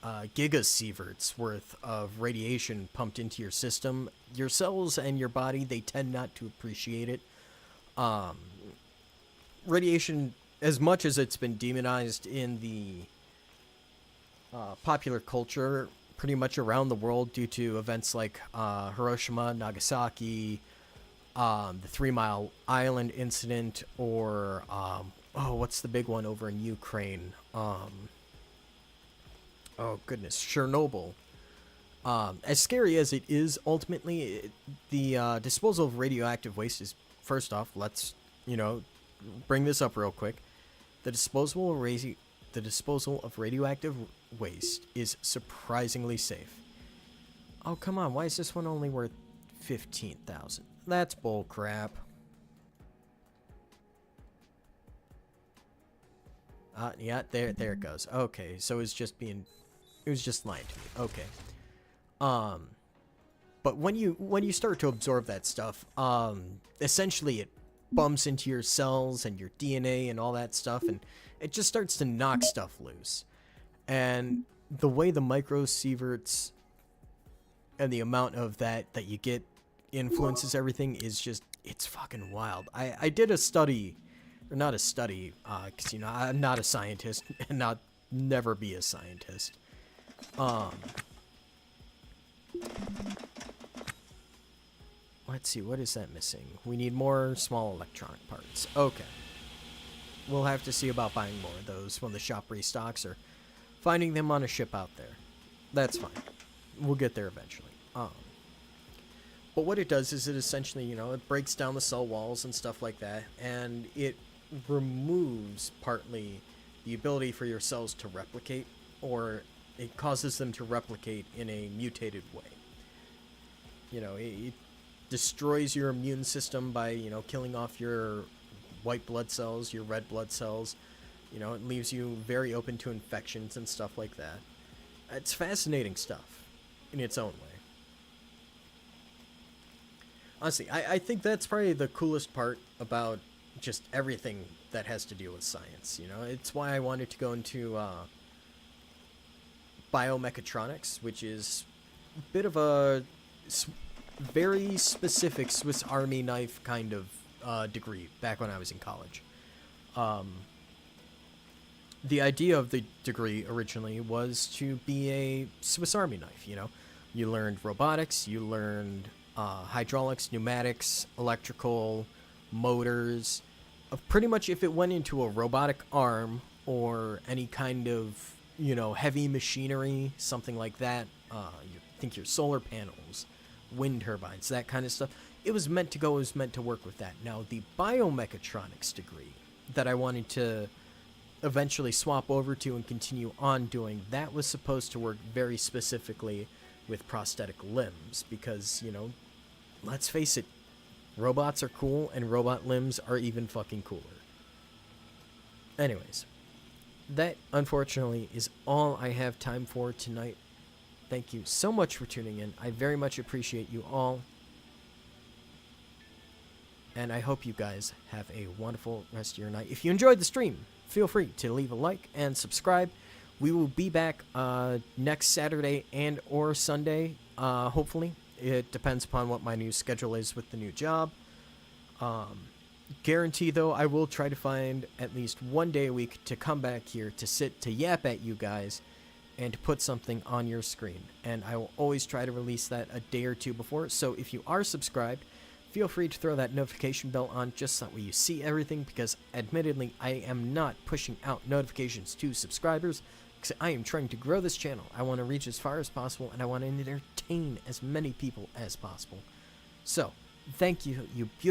gigasieverts worth of radiation pumped into your system, your cells and your body, they tend not to appreciate it. Radiation, as much as it's been demonized in the popular culture pretty much around the world due to events like Hiroshima, Nagasaki, the 3 Mile Island incident, or oh, what's the big one over in Ukraine? Oh goodness, Chernobyl. As scary as it is, ultimately, the disposal of radioactive waste is, first off, let's, you know, bring this up real quick. The disposal of radioactive waste is surprisingly safe. Oh, come on, why is this one only worth 15,000? That's bull crap. Yeah, there it goes. Okay, so it was just lying to me. Okay. But when you start to absorb that stuff, essentially it bumps into your cells and your DNA and all that stuff, and it just starts to knock stuff loose. And the way the microsieverts and the amount of that you get influences everything is just, it's fucking wild. I did a study, or not a study, because, you know, I'm not a scientist, and never be a scientist. Let's see, what is that missing? We need more small electronic parts. Okay. We'll have to see about buying more of those when the shop restocks, or finding them on a ship out there. That's fine. We'll get there eventually. But what it does is it essentially, you know, it breaks down the cell walls and stuff like that, and it removes partly the ability for your cells to replicate, or it causes them to replicate in a mutated way. You know, it destroys your immune system by, you know, killing off your white blood cells, your red blood cells. You know, it leaves you very open to infections and stuff like that. It's fascinating stuff in its own way. Honestly, I think that's probably the coolest part about just everything that has to do with science. It's why I wanted to go into biomechatronics, which is a bit of a very specific Swiss Army knife kind of degree back when I was in college. The idea of the degree originally was to be a Swiss Army knife. You learned robotics, you learned hydraulics, pneumatics, electrical, motors. Pretty much if it went into a robotic arm or any kind of, heavy machinery, something like that, you think your solar panels, wind turbines, that kind of stuff, it was meant to work with that. Now, the biomechatronics degree that I wanted to eventually swap over to and continue on doing, that was supposed to work very specifically with prosthetic limbs because, let's face it, robots are cool and robot limbs are even fucking cooler. Anyways, that unfortunately is all I have time for tonight. Thank you so much for tuning in. I very much appreciate you all. And I hope you guys have a wonderful rest of your night. If you enjoyed the stream, feel free to leave a like and subscribe. We will be back next Saturday and or Sunday, hopefully. It depends upon what my new schedule is with the new job. Guarantee, though, I will try to find at least one day a week to come back here to sit to yap at you guys and to put something on your screen. And I will always try to release that a day or two before. So if you are subscribed, feel free to throw that notification bell on just so that way you see everything, because admittedly, I am not pushing out notifications to subscribers because I am trying to grow this channel. I want to reach as far as possible, and I want to entertain as many people as possible. So, thank you, you beautiful